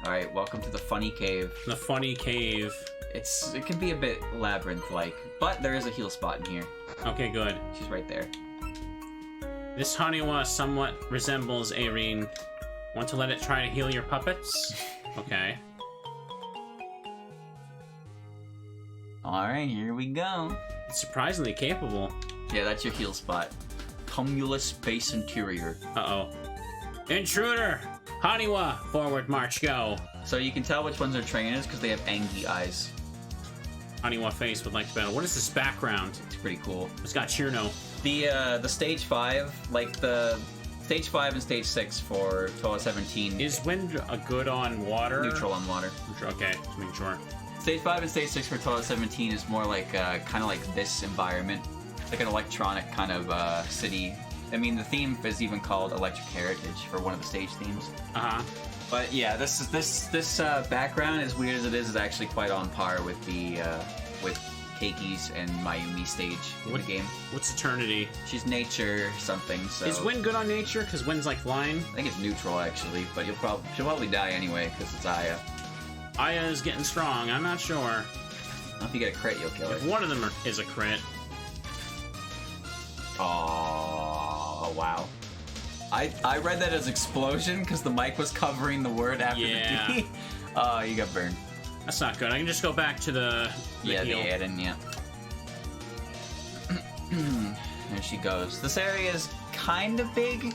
Speaker 2: Alright, welcome to the funny cave.
Speaker 1: The funny cave.
Speaker 2: It can be a bit labyrinth-like, but there is a heal spot in here.
Speaker 1: Okay, good.
Speaker 2: She's right there.
Speaker 1: This Haniwa somewhat resembles Arene. Want to let it try to heal your puppets? Okay.
Speaker 2: Alright, here we go.
Speaker 1: It's surprisingly capable.
Speaker 2: Yeah, that's your heal spot. Cumulus Base Interior.
Speaker 1: Uh-oh. Intruder! Haniwa! Forward march, go!
Speaker 2: So you can tell which ones are trainers because they have Angie eyes.
Speaker 1: Haniwa face would like to battle. What is this background?
Speaker 2: It's pretty cool.
Speaker 1: It's got Chirno.
Speaker 2: The stage 5, like the stage 5 and stage 6 for Touhou 17.
Speaker 1: Is wind a good on water?
Speaker 2: Neutral on water.
Speaker 1: Okay, just making sure.
Speaker 2: Stage 5 and stage 6 for Touhou 17 is more like kind of like this environment. It's like an electronic kind of city. I mean, the theme is even called Electric Heritage for one of the stage themes.
Speaker 1: Uh-huh.
Speaker 2: But yeah, this background, as weird as it is actually quite on par with the with Keiki's and Mayumi stage in the game.
Speaker 1: What's Eternity?
Speaker 2: She's nature something. So
Speaker 1: is wind good on nature? Because wind's like flying.
Speaker 2: I think it's neutral actually, but she'll probably die anyway because it's Aya.
Speaker 1: Aya is getting strong. I'm not sure.
Speaker 2: If you get a crit, you'll kill her.
Speaker 1: If one of them is a crit.
Speaker 2: Oh wow. I read that as explosion because the mic was covering the word after the D. Oh, you got burned.
Speaker 1: That's not good. I can just go back to the
Speaker 2: yeah,
Speaker 1: heal.
Speaker 2: the add-in, yeah. There she goes. This area is kind of big.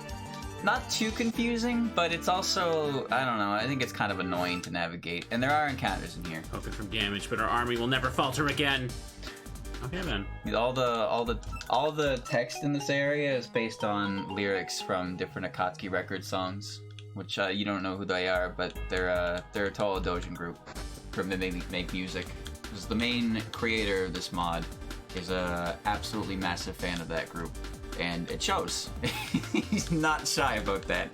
Speaker 2: Not too confusing, but it's also, I don't know, I think it's kind of annoying to navigate. And there are encounters in here.
Speaker 1: Hoping from damage, but our army will never falter again. Okay then.
Speaker 2: All the text in this area is based on lyrics from different Akatsuki record songs, which you don't know who they are, but they're a Touhou Dojin group from they make music. Because the main creator of this mod is a absolutely massive fan of that group, and it shows. He's not shy about that.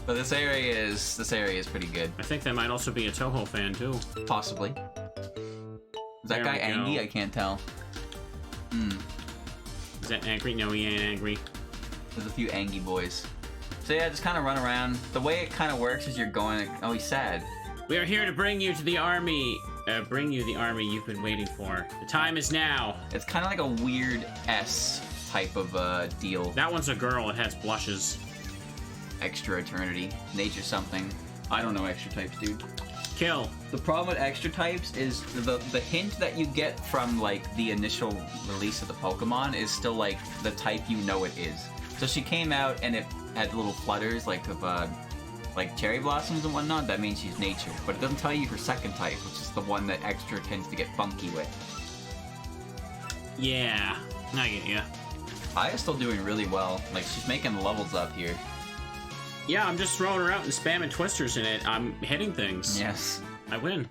Speaker 2: But this area is pretty good.
Speaker 1: I think they might also be a Touhou fan too.
Speaker 2: Possibly. Is that guy angry? I can't tell.
Speaker 1: Is that angry? No, he ain't angry.
Speaker 2: There's a few angry boys. So yeah, just kind of run around. The way it kind of works is you're going. Oh, he's sad.
Speaker 1: We are here to bring you to the army. Bring you the army you've been waiting for. The time is now.
Speaker 2: It's kind of like a weird S type of deal.
Speaker 1: That one's a girl. It has blushes.
Speaker 2: Extra eternity. Nature something. I don't know extra types, dude.
Speaker 1: Kill.
Speaker 2: The problem with extra types is the hint that you get from like the initial release of the Pokemon is still like the type you know it is. So she came out and it had little flutters like of like cherry blossoms and whatnot. That means she's nature, but it doesn't tell you her second type, which is the one that extra tends to get funky with.
Speaker 1: Yeah, I get ya.
Speaker 2: Aya's still doing really well. Like she's making the levels up here.
Speaker 1: Yeah, I'm just throwing her out and spamming twisters in it. I'm hitting things.
Speaker 2: Yes.
Speaker 1: I win.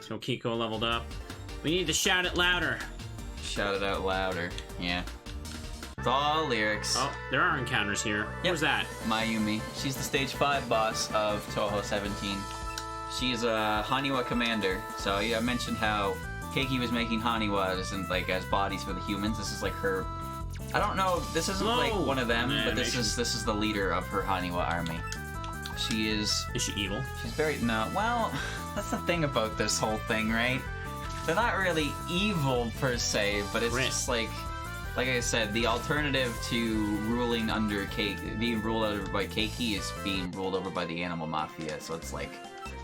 Speaker 1: So Kiko leveled up. We need to shout it louder.
Speaker 2: Shout it out louder. Yeah. It's all lyrics.
Speaker 1: Oh, there are encounters here.
Speaker 2: Yep.
Speaker 1: Who's that?
Speaker 2: Mayumi. She's the stage 5 boss of Touhou 17. She's a Haniwa commander. So yeah, I mentioned how Keiki was making Haniwas and like as bodies for the humans. This is like her. I don't know. This isn't like one of them, but this is the leader of her Haniwa army. She is.
Speaker 1: Is she evil?
Speaker 2: She's very no. Well, that's the thing about this whole thing, right? They're not really evil per se, but it's just like I said, the alternative to ruling under being ruled over by Keiki is being ruled over by the animal mafia. So it's like.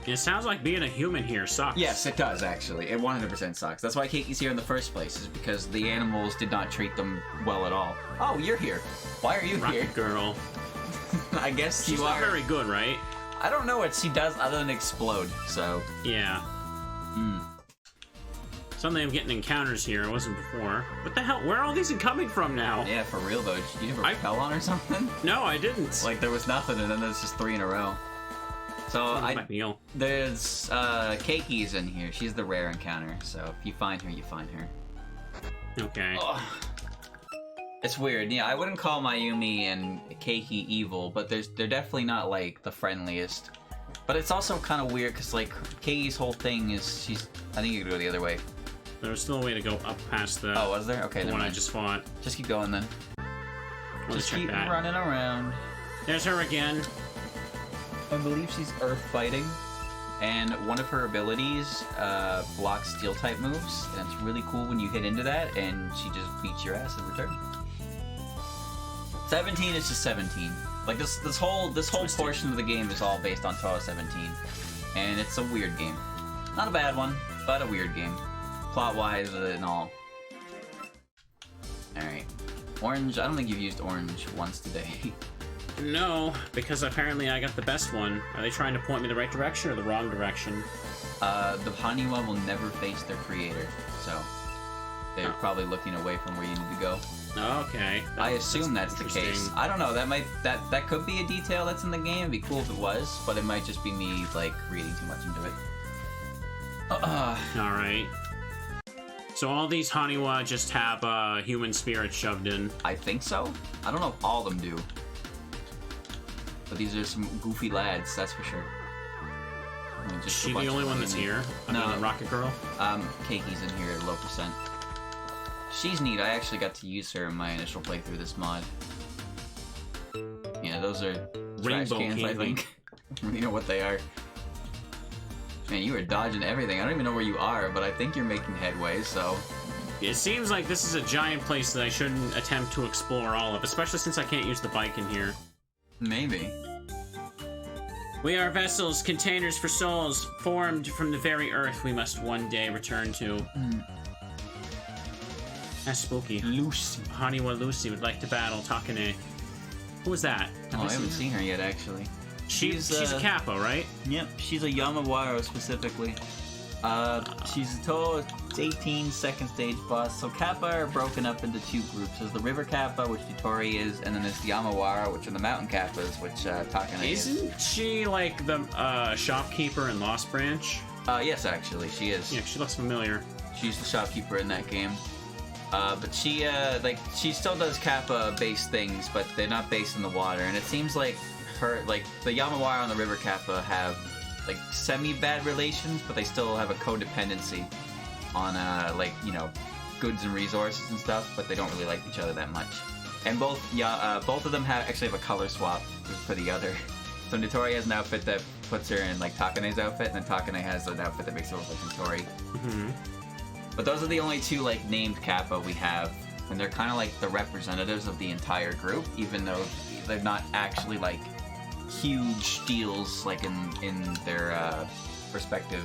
Speaker 1: It sounds like being a human here sucks.
Speaker 2: Yes, it does actually. It 100% sucks. That's why Keiki's here in the first place, is because the animals did not treat them well at all. Oh, you're here. Why are you here?
Speaker 1: Rocket girl.
Speaker 2: I guess
Speaker 1: she's not very good, right?
Speaker 2: I don't know what she does other than explode. So.
Speaker 1: Yeah. Suddenly I'm getting encounters here. I wasn't before. What the hell? Where are all these coming from now?
Speaker 2: Yeah, for real though. Did you have a repel on or something?
Speaker 1: No, I didn't.
Speaker 2: Like there was nothing, and then there's just 3 in a row. So there's Keiki's in here. She's the rare encounter. So if you find her, you find her.
Speaker 1: Okay.
Speaker 2: Oh. It's weird. Yeah, I wouldn't call Mayumi and Keiki evil, but they're definitely not like the friendliest. But it's also kind of weird because like Keiki's whole thing is I think you could go the other way.
Speaker 1: There's still a way to go up past the.
Speaker 2: Oh, was there? Okay,
Speaker 1: the one I just fought.
Speaker 2: Just keep going then. Just keep running around.
Speaker 1: There's her again.
Speaker 2: I believe she's earth fighting, and one of her abilities blocks steel type moves, and it's really cool when you hit into that, and she just beats your ass in return. 17 is just 17. Like this whole portion of the game is all based on Touhou 17, and it's a weird game. Not a bad one, but a weird game, plot-wise and all. All right, orange. I don't think you've used orange once today.
Speaker 1: No, because apparently I got the best one. Are they trying to point me the right direction or the wrong direction?
Speaker 2: The Haniwa will never face their creator, so they're probably looking away from where you need to go.
Speaker 1: Okay.
Speaker 2: I assume that's the case. I don't know. That could be a detail that's in the game. It'd be cool if it was, but it might just be me like reading too much into it.
Speaker 1: All right. So all these Haniwa just have human spirit shoved in.
Speaker 2: I think so. I don't know if all of them do. But these are some goofy lads, that's for sure.
Speaker 1: Is she the only one that's here? No, Rocket Girl?
Speaker 2: Keiki's in here at low percent. She's neat. I actually got to use her in my initial playthrough this mod. Yeah, those are trash cans, I think. I don't really know what they are. Man, you are dodging everything. I don't even know where you are, but I think you're making headway, so...
Speaker 1: It seems like this is a giant place that I shouldn't attempt to explore all of, especially since I can't use the bike in here.
Speaker 2: Maybe.
Speaker 1: We are vessels, containers for souls, formed from the very earth we must one day return to. That's spooky.
Speaker 2: Lucy.
Speaker 1: Haniwa Lucy would like to battle Takane. Who is that?
Speaker 2: I haven't seen her yet, actually.
Speaker 1: She's a Kappa, right?
Speaker 2: Yep, she's a Yamawaro specifically. She's a Touhou 18 second stage boss. So Kappa are broken up into 2 groups. There's the River Kappa, which Yutori is, and then there's the Yamawara, which are the Mountain Kappas, which Takane is.
Speaker 1: Isn't she like the shopkeeper in Lost Branch?
Speaker 2: Yes, actually, she is.
Speaker 1: Yeah, she looks familiar.
Speaker 2: She's the shopkeeper in that game. But she still does Kappa-based things, but they're not based in the water. And it seems like the Yamawara and the River Kappa have like semi-bad relations, but they still have a codependency on goods and resources and stuff, but they don't really like each other that much. And both of them actually have a color swap for the other. So Notori has an outfit that puts her in like Takane's outfit, and then Takane has an outfit that makes her look like Notori.
Speaker 1: Mm-hmm.
Speaker 2: But those are the only 2 like named Kappa we have, and they're kind of like the representatives of the entire group, even though they're not actually like huge deals like in their respective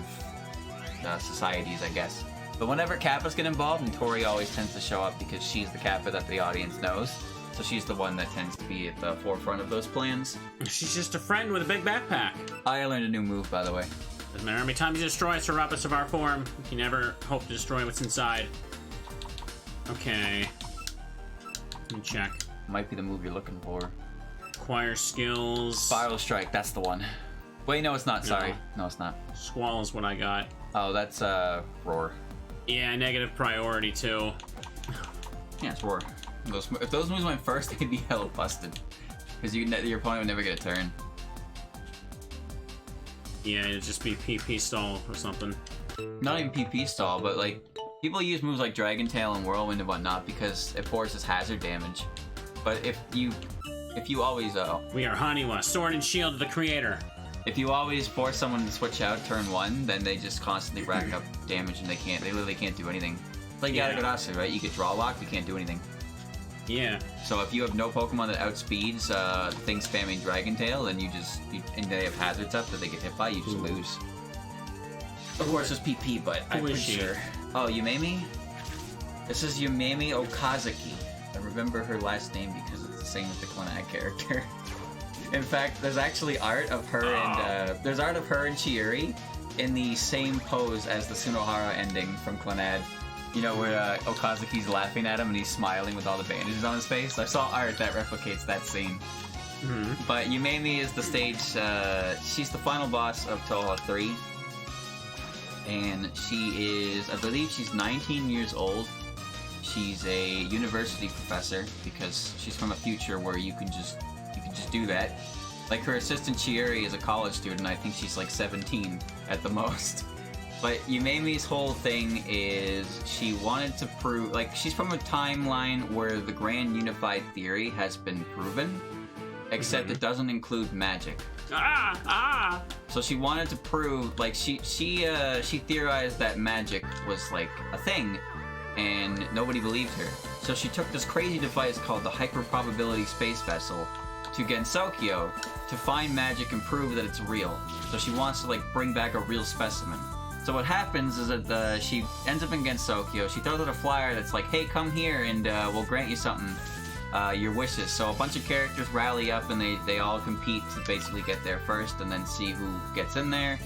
Speaker 2: societies, I guess. But whenever Kappas get involved, and Tori always tends to show up because she's the Kappa that the audience knows. So she's the one that tends to be at the forefront of those plans.
Speaker 1: She's just a friend with a big backpack.
Speaker 2: I learned a new move, by the way.
Speaker 1: Doesn't matter how many times you destroy Serapis of our form, you can never hope to destroy what's inside. Okay. Let me check.
Speaker 2: Might be the move you're looking for.
Speaker 1: Acquire skills.
Speaker 2: Spiral Strike, that's the one. Wait, no, it's not. Sorry. No, it's not.
Speaker 1: Squall is what I got.
Speaker 2: Oh, that's Roar.
Speaker 1: Yeah, negative priority too.
Speaker 2: Yeah, it's war. If those moves went first, they'd be hella busted. Because your opponent would never get a turn.
Speaker 1: Yeah, it'd just be PP stall or something.
Speaker 2: Not even PP stall, but like, people use moves like Dragon Tail and Whirlwind and whatnot because it forces hazard damage. But if you always,
Speaker 1: We are Haniwa, sword and shield of the creator.
Speaker 2: if you always force someone to switch out turn 1, then they just constantly rack up damage and they literally can't do anything. It's like
Speaker 1: Yeah.
Speaker 2: Yatagarasu, right? You get draw locked, you can't do anything.
Speaker 1: Yeah.
Speaker 2: So if you have no Pokemon that outspeeds things spamming Dragon Tail, then and they have hazards up that they get hit by, you just lose. Of course, it's PP, but I'm
Speaker 1: Who is
Speaker 2: pretty
Speaker 1: she?
Speaker 2: sure. Oh, Yumemi? This is Yumemi Okazaki. I remember her last name because it's the same as the Clannad character. In fact, there's actually art of her and Chiuri in the same pose as the Sunohara ending from Clannad. You know, where Okazaki's laughing at him and he's smiling with all the bandages on his face. I saw art that replicates that scene.
Speaker 1: Mm-hmm.
Speaker 2: But Yumemi is the stage, she's the final boss of Touhou 3. And she is, I believe she's 19 years old. She's a university professor because she's from a future where you can just do that. Like her assistant Chiuri is a college student. I think she's like 17 at the most. But Yumemi's whole thing is she wanted to prove, like, she's from a timeline where the Grand Unified Theory has been proven, except it doesn't include magic. So she wanted to prove, like, she theorized that magic was like a thing, and nobody believed her. So she took this crazy device called the Hyperprobability Space Vessel to Gensokyo to find magic and prove that it's real. So she wants to, like, bring back a real specimen. So what happens is that she ends up in Gensokyo. She throws out a flyer that's like, hey, come here and we'll grant you something, your wishes. So a bunch of characters rally up and they all compete to basically get there first and then see who gets in there.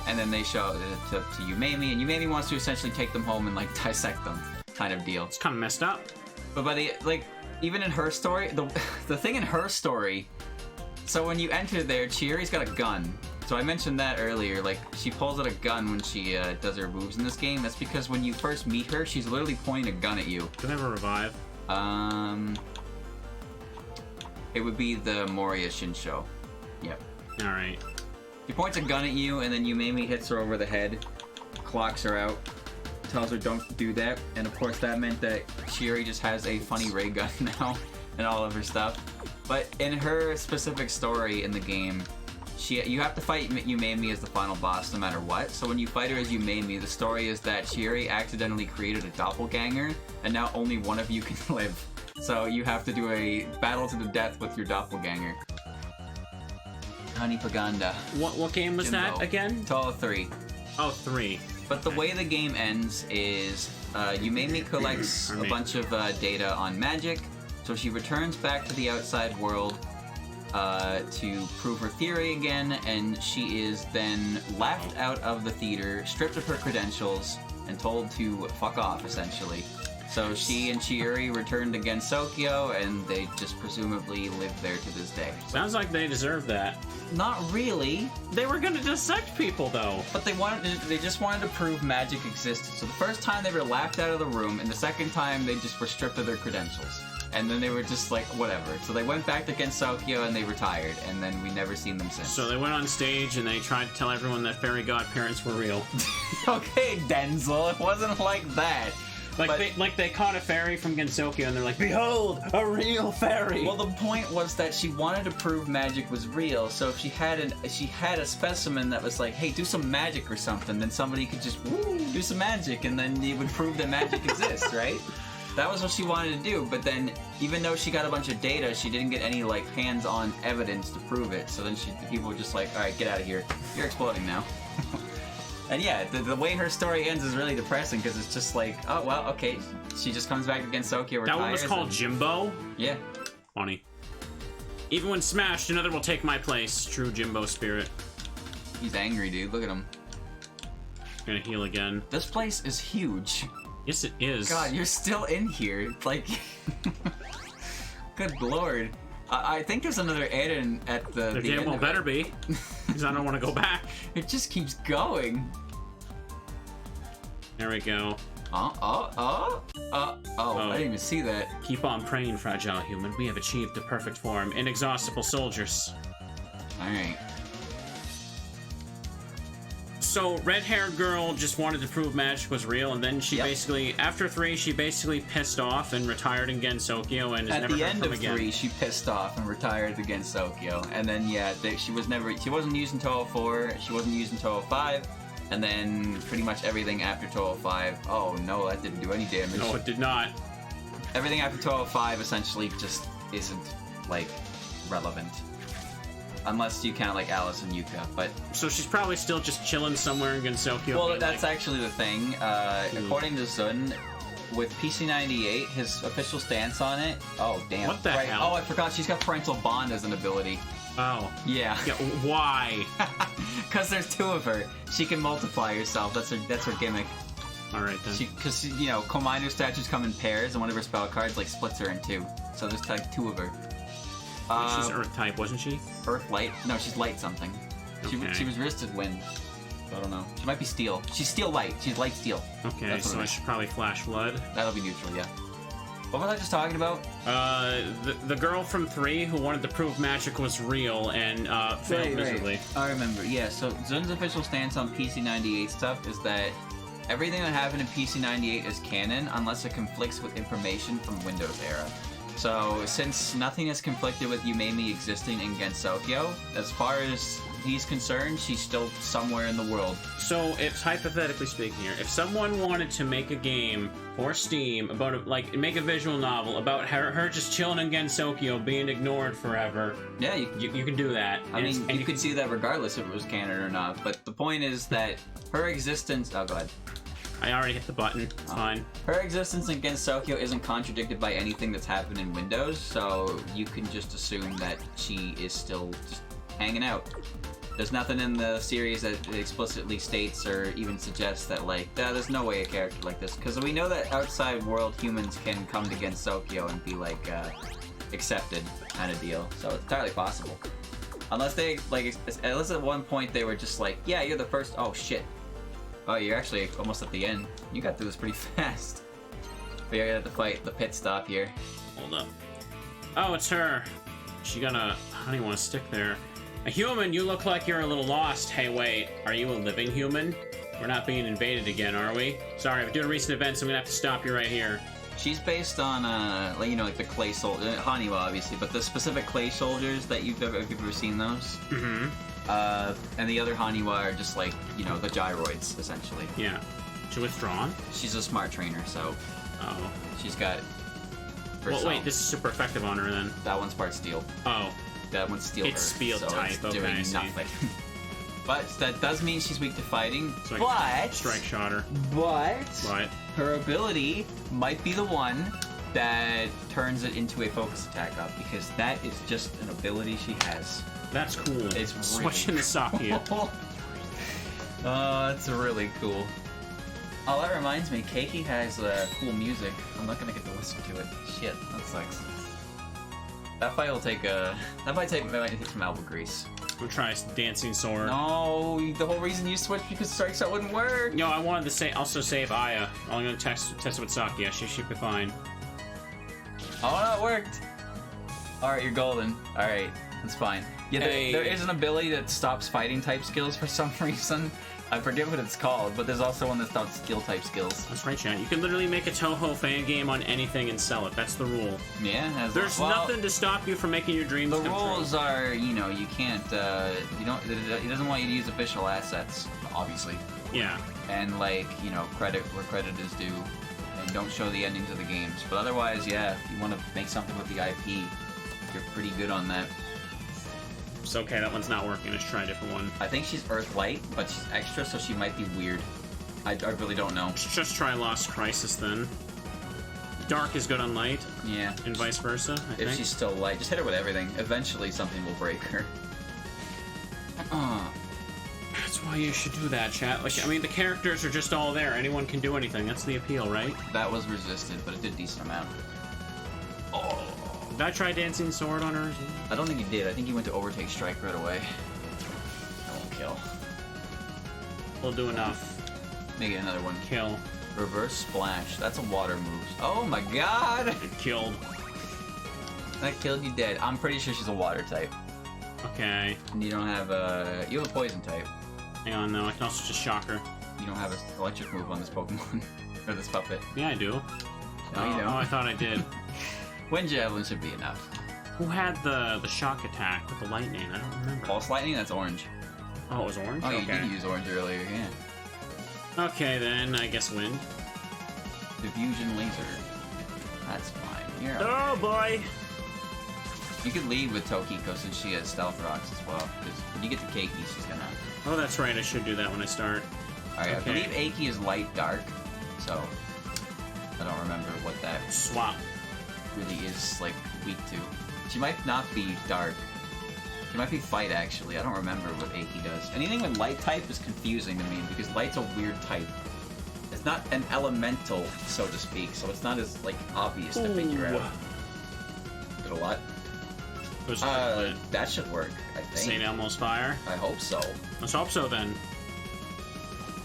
Speaker 2: And then they show it to Yumemi, and Yumemi wants to essentially take them home and, like, dissect them, kind of deal.
Speaker 1: It's kind of messed up.
Speaker 2: But by the, like, even in her story, the thing in her story, so when you enter there, Chiuri's got a gun. So I mentioned that earlier, like, she pulls out a gun when she does her moves in this game. That's because when you first meet her, she's literally pointing a gun at you.
Speaker 1: Can I have a revive?
Speaker 2: It would be the Moria Shinsho. Yep.
Speaker 1: Alright.
Speaker 2: She points a gun at you, and then Yumemi hits her over the head, clocks her out, tells her don't do that, and of course that meant that Chiuri just has a funny ray gun now, and all of her stuff. But in her specific story in the game, you have to fight Yumemi as the final boss no matter what. So when you fight her as Yumemi, the story is that Chiuri accidentally created a doppelganger, and now only one of you can live. So you have to do a battle to the death with your doppelganger. Honey Paganda.
Speaker 1: What game was
Speaker 2: Jimbo.
Speaker 1: that again?
Speaker 2: Touhou 3.
Speaker 1: Oh, 3.
Speaker 2: But the way the game ends is Yumemi collects a bunch of data on magic, so she returns back to the outside world to prove her theory again, and she is then laughed out of the theater, stripped of her credentials, and told to fuck off, essentially. So she and Chiuri returned to Gensokyo, and they just presumably live there to this day.
Speaker 1: Sounds like they deserve that.
Speaker 2: Not really.
Speaker 1: They were gonna dissect people, though.
Speaker 2: But they just wanted to prove magic existed. So the first time they were laughed out of the room, and the second time they just were stripped of their credentials. And then they were just like, whatever. So they went back to Gensokyo and they retired, and then we never seen them since.
Speaker 1: So they went on stage and they tried to tell everyone that fairy godparents were real.
Speaker 2: Okay, Denzel, it wasn't like that.
Speaker 1: They caught a fairy from Gensokyo and they're like, behold, a real fairy!
Speaker 2: Well, the point was that she wanted to prove magic was real, so if she had a specimen that was like, hey, do some magic or something, then somebody could just do some magic, and then it would prove that magic exists, right? That was what she wanted to do, but then even though she got a bunch of data, she didn't get any, like, hands-on evidence to prove it, so then the people were just like, alright, get out of here. You're exploding now. And yeah, the way her story ends is really depressing, because it's just like, oh, well, okay, she just comes back to Gensokyo, retires.
Speaker 1: That one was called Jimbo?
Speaker 2: Yeah.
Speaker 1: Funny. Even when smashed, another will take my place. True Jimbo spirit.
Speaker 2: He's angry, dude. Look at him.
Speaker 1: Gonna heal again.
Speaker 2: This place is huge.
Speaker 1: Yes, it is.
Speaker 2: God, you're still in here. Like, good lord. I think there's another Eren at the
Speaker 1: There damn
Speaker 2: end
Speaker 1: well
Speaker 2: of
Speaker 1: better
Speaker 2: it.
Speaker 1: be, because I don't want to go back.
Speaker 2: It just keeps going.
Speaker 1: There we go.
Speaker 2: I didn't even see that.
Speaker 1: Keep on praying, fragile human. We have achieved the perfect form. Inexhaustible soldiers.
Speaker 2: Alright.
Speaker 1: So, red-haired girl just wanted to prove magic was real, and then she basically, after 3, she basically pissed off and retired in Gensokyo and is never heard from again.
Speaker 2: At the end of 3, she pissed off and retired against Sokyo. And then, yeah, she wasn't used in Touhou 4, she wasn't used in Touhou 5, and then pretty much everything after Touhou 5. Oh no, that didn't do any damage.
Speaker 1: No, it did not.
Speaker 2: Everything after Touhou 5 essentially just isn't, like, relevant. Unless you count, like, Alice and Yuka, but...
Speaker 1: So she's probably still just chilling somewhere in Gensokyo.
Speaker 2: Well, that's actually the thing. According to Zun, with PC98, his official stance on it... Oh, damn.
Speaker 1: What the hell?
Speaker 2: Oh, I forgot, she's got Parental Bond as an ability.
Speaker 1: Oh.
Speaker 2: Yeah.
Speaker 1: Why?
Speaker 2: Because there's 2 of her. She can multiply herself. That's her gimmick.
Speaker 1: Alright, then.
Speaker 2: Because, you know, Commander statues come in pairs, and one of her spell cards, like, splits her in 2. So there's, like, 2 of her.
Speaker 1: She's Earth type, wasn't she?
Speaker 2: Earth light? No, she's light something.
Speaker 1: Okay.
Speaker 2: She was wristed wind. I don't know. She might be steel. She's steel light. She's light steel.
Speaker 1: Okay, so I should probably flash blood.
Speaker 2: That'll be neutral, yeah. What was I just talking about?
Speaker 1: The girl from 3 who wanted to prove magic was real and failed miserably.
Speaker 2: I remember, yeah. So Zun's official stance on PC98 stuff is that everything that happened in PC98 is canon unless it conflicts with information from Windows era. So, since nothing has conflicted with Yumemi existing in Gensokyo, as far as he's concerned, she's still somewhere in the world.
Speaker 1: So, if, hypothetically speaking here, if someone wanted to make a game for Steam about, make a visual novel about her just chilling in Gensokyo, being ignored forever,
Speaker 2: yeah,
Speaker 1: you can do that.
Speaker 2: I mean, you could see that regardless if it was canon or not, but the point is that her existence... Oh, go ahead.
Speaker 1: I already hit the button. It's fine.
Speaker 2: Her existence in Gensokyo isn't contradicted by anything that's happened in Windows, so you can just assume that she is still just hanging out. There's nothing in the series that explicitly states or even suggests that, like, there's no way a character like this, because we know that outside world humans can come to Gensokyo and be, like, accepted kind of deal, so it's entirely possible. Unless they, like, unless at one point they were just like, yeah, you're the first... Oh, shit. Oh, you're actually almost at the end. You got through this pretty fast. But you're gonna have to fight the pit stop here.
Speaker 1: Hold up. Oh, it's her. She gonna... I don't even want to stick there. A human, you look like you're a little lost. Hey, wait. Are you a living human? We're not being invaded again, are we? Sorry, I'm doing recent events, so I'm gonna have to stop you right here.
Speaker 2: She's based on, like, you know, like the clay soldier... Haniwa, obviously, but the specific clay soldiers that you've ever seen those?
Speaker 1: Mm-hmm.
Speaker 2: And the other Haniwa are just like, you know, the gyroids, essentially.
Speaker 1: Yeah. She withdrawn?
Speaker 2: She's a smart trainer, so...
Speaker 1: Oh.
Speaker 2: She's got...
Speaker 1: Well, wait, this is super effective on her, then.
Speaker 2: That one's part steel.
Speaker 1: Oh.
Speaker 2: That one's steel
Speaker 1: It's
Speaker 2: earth,
Speaker 1: steel
Speaker 2: so
Speaker 1: type,
Speaker 2: it's
Speaker 1: okay,
Speaker 2: doing
Speaker 1: I see.
Speaker 2: nothing. But that does mean she's weak to fighting,
Speaker 1: So
Speaker 2: but...
Speaker 1: Strike shot her.
Speaker 2: But... Her ability might be the one that turns it into a focus attack up, because that is just an ability she has.
Speaker 1: That's cool.
Speaker 2: It's really
Speaker 1: Switching the Sakia.
Speaker 2: Oh, that's really cool. Oh, that reminds me, Keiki has cool music. I'm not gonna get to listen to it. Shit, that sucks. That fight will take that might take some elbow grease.
Speaker 1: We'll try Dancing Sword.
Speaker 2: No, the whole reason you switched because Strike Shot wouldn't work.
Speaker 1: No, I wanted to also save Aya. I'm gonna test it with Sakia. She should be fine.
Speaker 2: Oh no, it worked. All right, you're golden. All right, that's fine. Yeah, there is an ability that stops fighting type skills for some reason. I forget what it's called, but there's also one that stops skill type skills.
Speaker 1: That's right, chat. You can literally make a Touhou fan game on anything and sell it. That's the rule.
Speaker 2: Yeah.
Speaker 1: There's nothing to stop you from making your dreams come true.
Speaker 2: The rules are, you know, you can't, you don't, he doesn't want you to use official assets, obviously.
Speaker 1: Yeah.
Speaker 2: And, like, you know, credit where credit is due. And don't show the endings of the games. But otherwise, yeah, if you want to make something with the IP, you're pretty good on that.
Speaker 1: It's okay, that one's not working. Let's try a different one.
Speaker 2: I think she's Earth Light, but she's extra, so she might be weird. I really don't know.
Speaker 1: Let's just try Lost Crisis then. Dark is good on light.
Speaker 2: Yeah.
Speaker 1: And vice versa, I think.
Speaker 2: If she's still light, just hit her with everything. Eventually something will break her.
Speaker 1: That's why you should do that, chat. Like, I mean, the characters are just all there. Anyone can do anything. That's the appeal, right?
Speaker 2: That was resisted, but it did a decent amount. Oh.
Speaker 1: Did I try Dancing Sword on her?
Speaker 2: I don't think you did. I think you went to Overtake Strike right away. That won't kill.
Speaker 1: We'll do enough.
Speaker 2: Make it another one.
Speaker 1: Kill.
Speaker 2: Reverse splash. That's a water move. Oh my god!
Speaker 1: It killed.
Speaker 2: That killed you dead. I'm pretty sure she's a water type.
Speaker 1: Okay.
Speaker 2: And you don't have a... You have a poison type.
Speaker 1: Hang on, though. I can also just shock her.
Speaker 2: You don't have an electric move on this Pokemon. Or this puppet.
Speaker 1: Yeah, I do.
Speaker 2: No, you don't.
Speaker 1: Oh, I thought I did.
Speaker 2: Wind Javelin should be enough.
Speaker 1: Who had the shock attack with the lightning? I don't remember.
Speaker 2: Pulse Lightning? That's orange.
Speaker 1: Oh, it was orange?
Speaker 2: Oh, you
Speaker 1: okay.
Speaker 2: did use orange earlier, yeah.
Speaker 1: Okay, then, I guess wind.
Speaker 2: Diffusion Laser. That's fine. You're
Speaker 1: Oh, boy!
Speaker 2: You could lead with Tokiko since she has Stealth Rocks as well. Because when you get to Keiki, she's gonna...
Speaker 1: Oh, that's right. I should do that when I start.
Speaker 2: Alright,
Speaker 1: Okay.
Speaker 2: I believe Aiki is light dark, so I don't remember what that
Speaker 1: Swap.
Speaker 2: really is like weak to. She might not be dark. She might be fight actually. I don't remember what Aiki does. Anything with light type is confusing to me because light's a weird type. It's not an elemental, so to speak, so it's not as like obvious to figure
Speaker 1: Ooh.
Speaker 2: out. Did a lot.
Speaker 1: It was
Speaker 2: That should work, I think.
Speaker 1: St. Elmo's Fire.
Speaker 2: I hope so.
Speaker 1: Let's hope so then.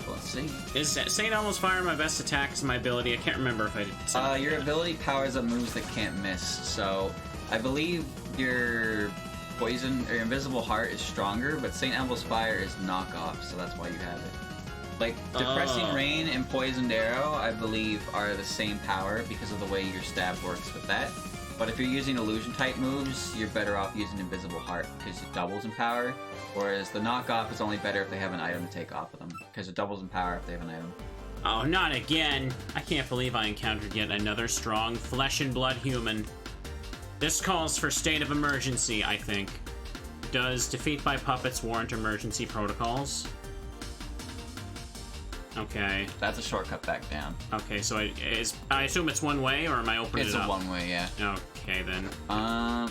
Speaker 2: Let's see.
Speaker 1: Is St. Elmo's Fire my best attack? Is my ability? I can't remember if I did.
Speaker 2: Your ability powers up moves that can't miss, so I believe your poison or invisible heart is stronger, but St. Elmo's Fire is knockoff, so that's why you have it. Like Depressing Rain and Poisoned Arrow, I believe, are the same power because of the way your stab works with that. But if you're using illusion type moves, you're better off using Invisible Heart because it doubles in power. Whereas the knockoff is only better if they have an item to take off of them because it doubles in power if they have an item.
Speaker 1: Oh, not again! I can't believe I encountered yet another strong flesh and blood human. This calls for state of emergency, I think. Does defeat by puppets warrant emergency protocols? Okay.
Speaker 2: That's a shortcut back down.
Speaker 1: Okay, so I assume it's one way, or am I opening
Speaker 2: It's
Speaker 1: it
Speaker 2: a
Speaker 1: up?
Speaker 2: one-way, yeah.
Speaker 1: Okay, then.
Speaker 2: I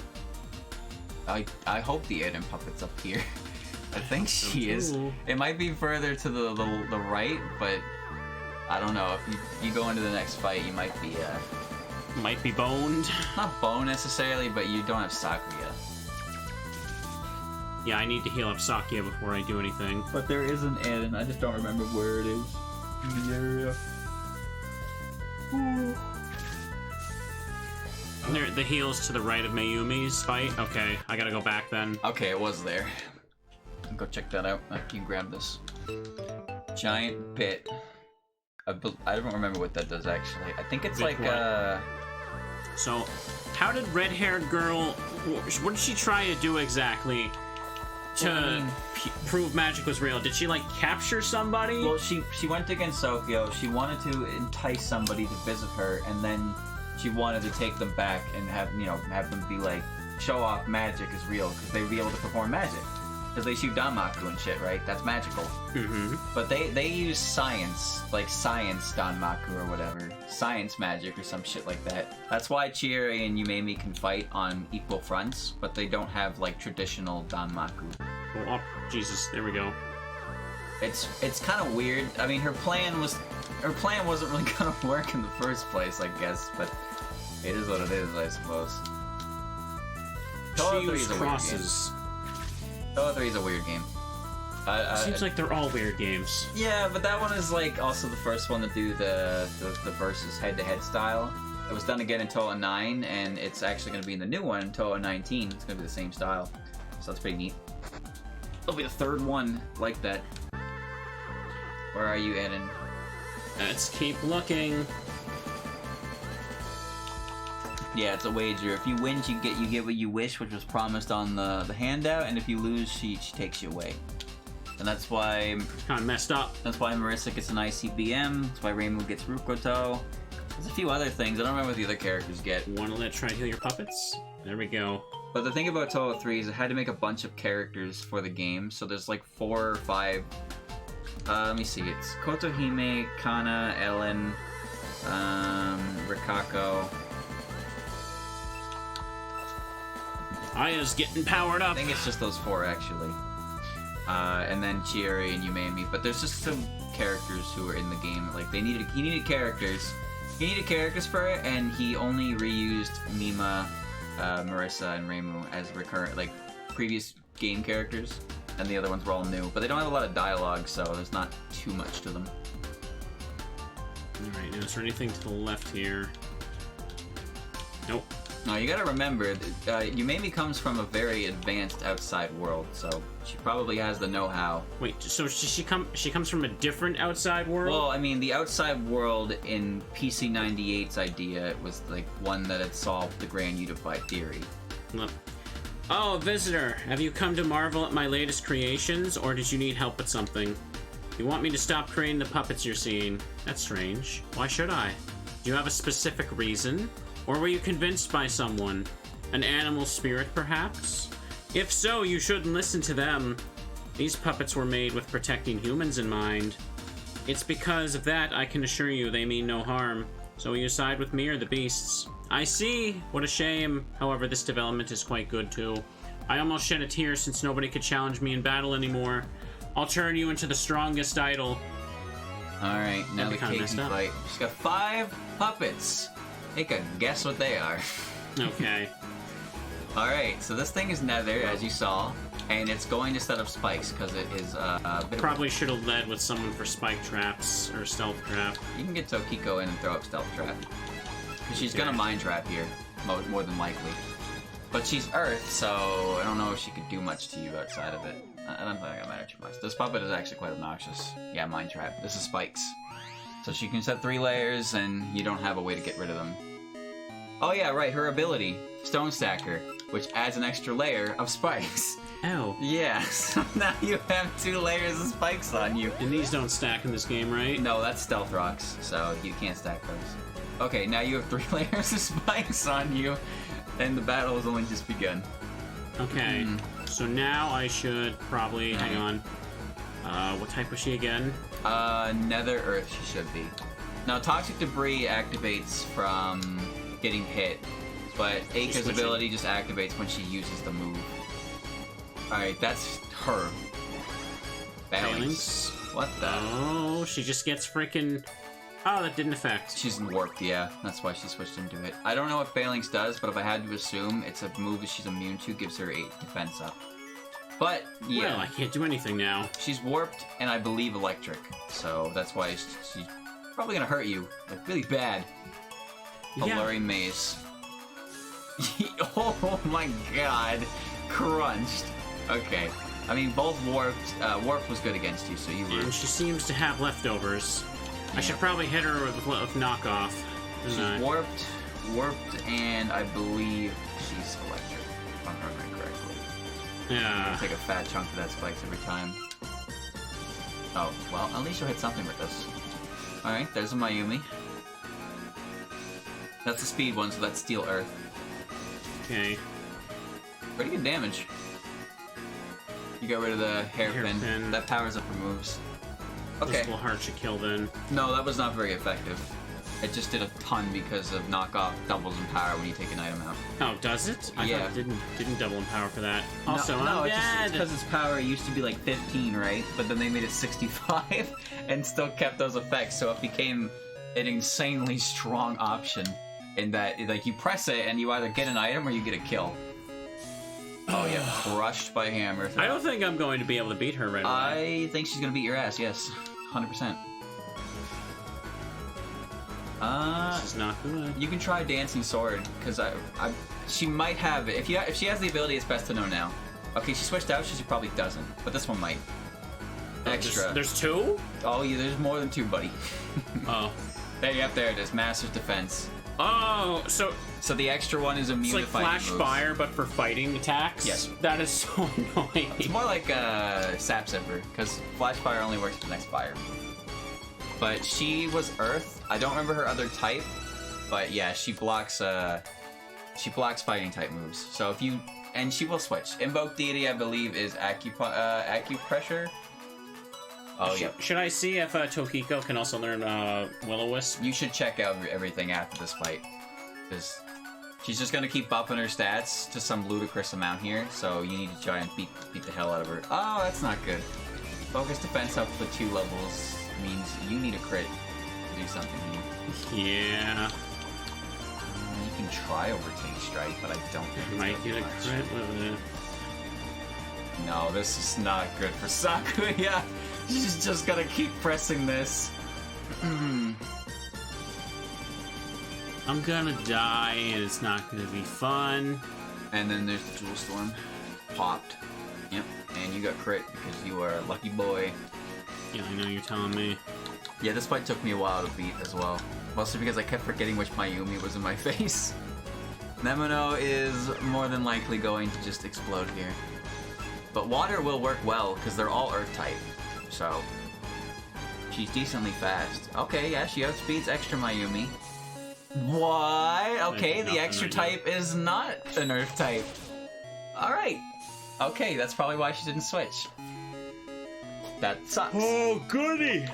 Speaker 2: hope the Aiden puppet's up here. I think she is.
Speaker 1: Ooh.
Speaker 2: It might be further to the right, but I don't know. If you go into the next fight, you might be
Speaker 1: Might be boned.
Speaker 2: not bone necessarily, but you don't have Sakuya.
Speaker 1: Yeah, I need to heal up Sakia before I do anything.
Speaker 3: But there is an Aiden, I just don't remember where it is in the area.
Speaker 1: The heal's to the right of Mayumi's fight? Okay, I gotta go back then.
Speaker 2: Okay, it was there. Go check that out. I can grab this. Giant pit. I don't remember what that does actually. I think it's
Speaker 1: Big
Speaker 2: like
Speaker 1: what? So, how did red-haired girl... What did she try to do exactly to prove magic was real? Did she, like, capture somebody?
Speaker 3: Well, she went against Sokyo. She wanted to entice somebody to visit her, and then she wanted to take them back and have them be like, show off magic is real, because they would be able to perform magic. Because they shoot Danmaku and shit, right? That's magical.
Speaker 1: Mm-hmm.
Speaker 3: But they use science, like science Danmaku or whatever. Science magic or some shit like that. That's why Chihiro and Yumemi can fight on equal fronts, but they don't have like traditional Danmaku.
Speaker 1: Oh, Jesus, there we go.
Speaker 3: It's kind of weird. I mean, her plan wasn't really gonna work in the first place, I guess, but it is what it is, I suppose.
Speaker 1: She used crosses.
Speaker 3: Touhou 3 is a weird game.
Speaker 1: Seems like they're all weird games.
Speaker 3: Yeah, but that one is like also the first one to do the versus head-to-head style. It was done again in Touhou 9, and it's actually going to be in the new one, Touhou 19. It's going to be the same style, so that's pretty neat. It'll be the third one like that. Where are you, Eden?
Speaker 1: Let's keep looking.
Speaker 3: Yeah, it's a wager. If you win, you get what you wish, which was promised on the handout, and if you lose, she takes you away. And that's why
Speaker 1: Kind of messed up.
Speaker 3: That's why Marissa gets an ICBM. That's why Reimu gets Rukoto. There's a few other things. I don't remember what the other characters get.
Speaker 1: Want to try to heal your puppets? There we go.
Speaker 3: But the thing about Touhou 3 is it had to make a bunch of characters for the game. So there's like 4 or 5. Let me see. It's Kotohime, Kana, Ellen, Rikako.
Speaker 1: Aya's getting powered up.
Speaker 3: I think it's just those 4 actually. And then Chieri and Yumemi. But there's just some characters who are in the game. Like he needed characters. He needed characters for it, and he only reused Mima, Marissa, and Reimu as recurrent, like previous game characters, and the other ones were all new. But they don't have a lot of dialogue, so there's not too much to them.
Speaker 1: Alright, now is there anything to the left here? Nope.
Speaker 3: No, you gotta remember, Yumemi comes from a very advanced outside world, so she probably has the know-how.
Speaker 1: Wait, so she comes from a different outside world?
Speaker 3: Well, I mean, the outside world in PC98's idea was like one that had solved the Grand Unified Theory.
Speaker 1: Look. Oh, visitor, have you come to marvel at my latest creations, or did you need help with something? You want me to stop creating the puppets you're seeing? That's strange. Why should I? Do you have a specific reason? Or were you convinced by someone? An animal spirit, perhaps? If so, you shouldn't listen to them. These puppets were made with protecting humans in mind. It's because of that I can assure you they mean no harm. So will you side with me or the beasts? I see! What a shame. However, this development is quite good, too. I almost shed a tear since nobody could challenge me in battle anymore. I'll turn you into the strongest idol.
Speaker 3: Alright, now the
Speaker 1: That'd be kinda
Speaker 3: cake
Speaker 1: messed up.
Speaker 3: fight. She's got 5 puppets. Take a guess what they are.
Speaker 1: Okay.
Speaker 3: Alright, so this thing is nether, as you saw, and it's going to set up spikes because it is a bit
Speaker 1: Probably should have led with someone for spike traps or stealth trap.
Speaker 3: You can get Tokiko in and throw up Stealth Trap. Because she's gonna Mind Trap here, more than likely. But she's Earth, so I don't know if she could do much to you outside of it. I don't think it'll matter too much. This puppet is actually quite obnoxious. Yeah, Mind Trap. This is spikes. So she can set 3 layers, and you don't have a way to get rid of them. Oh yeah, right, her ability, Stone Stacker, which adds an extra layer of spikes.
Speaker 1: Oh.
Speaker 3: Yeah, so now you have 2 layers of spikes on you.
Speaker 1: And these don't stack in this game, right?
Speaker 3: No, that's Stealth Rocks, so you can't stack those. Okay, now you have 3 layers of spikes on you, and the battle has only just begun.
Speaker 1: Okay, so now I should probably, hang on. What type was she again?
Speaker 3: Nether Earth she should be. Now, Toxic Debris activates from getting hit, but Eika's ability just activates when she uses the move. Alright, that's her. Phalanx. What the?
Speaker 1: Oh, she just gets freaking... Oh, that didn't affect.
Speaker 3: She's warped, yeah. That's why she switched into it. I don't know what Phalanx does, but if I had to assume, it's a move that she's immune to, gives her 8 defense up. But, yeah.
Speaker 1: Well, I can't do anything now.
Speaker 3: She's warped, and I believe electric. So that's why she's probably gonna hurt you. Like, really bad.
Speaker 1: Yeah.
Speaker 3: Alluring Maze. Oh my god. Crunched. Okay. I mean, both warped. Warp was good against you, so you were...
Speaker 1: And she seems to have leftovers. I should probably hit her with knockoff.
Speaker 3: She's warped, and I believe she's electric, if I'm remembering correctly.
Speaker 1: Yeah.
Speaker 3: Take a fat chunk of that spikes every time. Oh, well, at least you'll hit something with this. Alright, there's a Mayumi. That's the speed one, so that's Steel Earth.
Speaker 1: Okay.
Speaker 3: Pretty good damage. You got rid of the hairpin. That powers up her moves. Okay.
Speaker 1: This will hard to kill then.
Speaker 3: No, that was not very effective. It just did a ton because of knockoff doubles in power when you take an item out.
Speaker 1: Oh, does it? I thought it didn't double in power for that. Also,
Speaker 3: no,
Speaker 1: I'm
Speaker 3: it's
Speaker 1: dead.
Speaker 3: because its power used to be like 15, right? But then they made it 65 and still kept those effects, so it became an insanely strong option in that, like, you press it and you either get an item or you get a kill. Oh yeah, crushed by hammer.
Speaker 1: I don't think I'm going to be able to beat her right away.
Speaker 3: I think she's gonna beat your ass, yes. 100%.
Speaker 1: This is not good.
Speaker 3: You can try Dancing Sword, because she might have it. If she has the ability, it's best to know now. Okay, she switched out, she probably doesn't, but this one might. Extra.
Speaker 1: There's 2?
Speaker 3: Oh, yeah, there's more than 2, buddy.
Speaker 1: Oh.
Speaker 3: Yep, there it is. Master's Defense.
Speaker 1: Oh, so
Speaker 3: the extra one is immune
Speaker 1: it's like
Speaker 3: to fighting
Speaker 1: Flash
Speaker 3: moves.
Speaker 1: Fire, but for fighting attacks?
Speaker 3: Yes.
Speaker 1: That is so annoying.
Speaker 3: It's more like Sap Zipper, because Flash Fire only works for the next fire. But she was Earth. I don't remember her other type, but yeah, she blocks fighting type moves. So if you... And she will switch. Invoke Deity, I believe, is Acupressure. Oh, yeah.
Speaker 1: Should I see if Tokiko can also learn Will-O-Wisp?
Speaker 3: You should check out everything after this fight. Because she's just going to keep buffing her stats to some ludicrous amount here, so you need to try and beat the hell out of her. Oh, that's not good. Focus defense up for 2 levels means you need a crit to do something here.
Speaker 1: Yeah.
Speaker 3: You can try Overtake Strike, but I don't think
Speaker 1: Might get a crit with it.
Speaker 3: No, this is not good for Sakuya. She's just gonna keep pressing this.
Speaker 1: I'm gonna die, and it's not gonna be fun.
Speaker 2: And then there's the Jewel Storm. Popped. Yep. And you got crit because you are a lucky boy.
Speaker 1: Yeah, I know you're telling me.
Speaker 2: Yeah, this fight took me a while to beat as well. Mostly because I kept forgetting which Mayumi was in my face. Nemono is more than likely going to just explode here. But water will work well, because they're all Earth type. So, she's decently fast. Okay, yeah, she outspeeds extra Mayumi. What? Okay, the extra type is not an Earth type. Alright. Okay, that's probably why she didn't switch. That sucks.
Speaker 1: Oh, goody!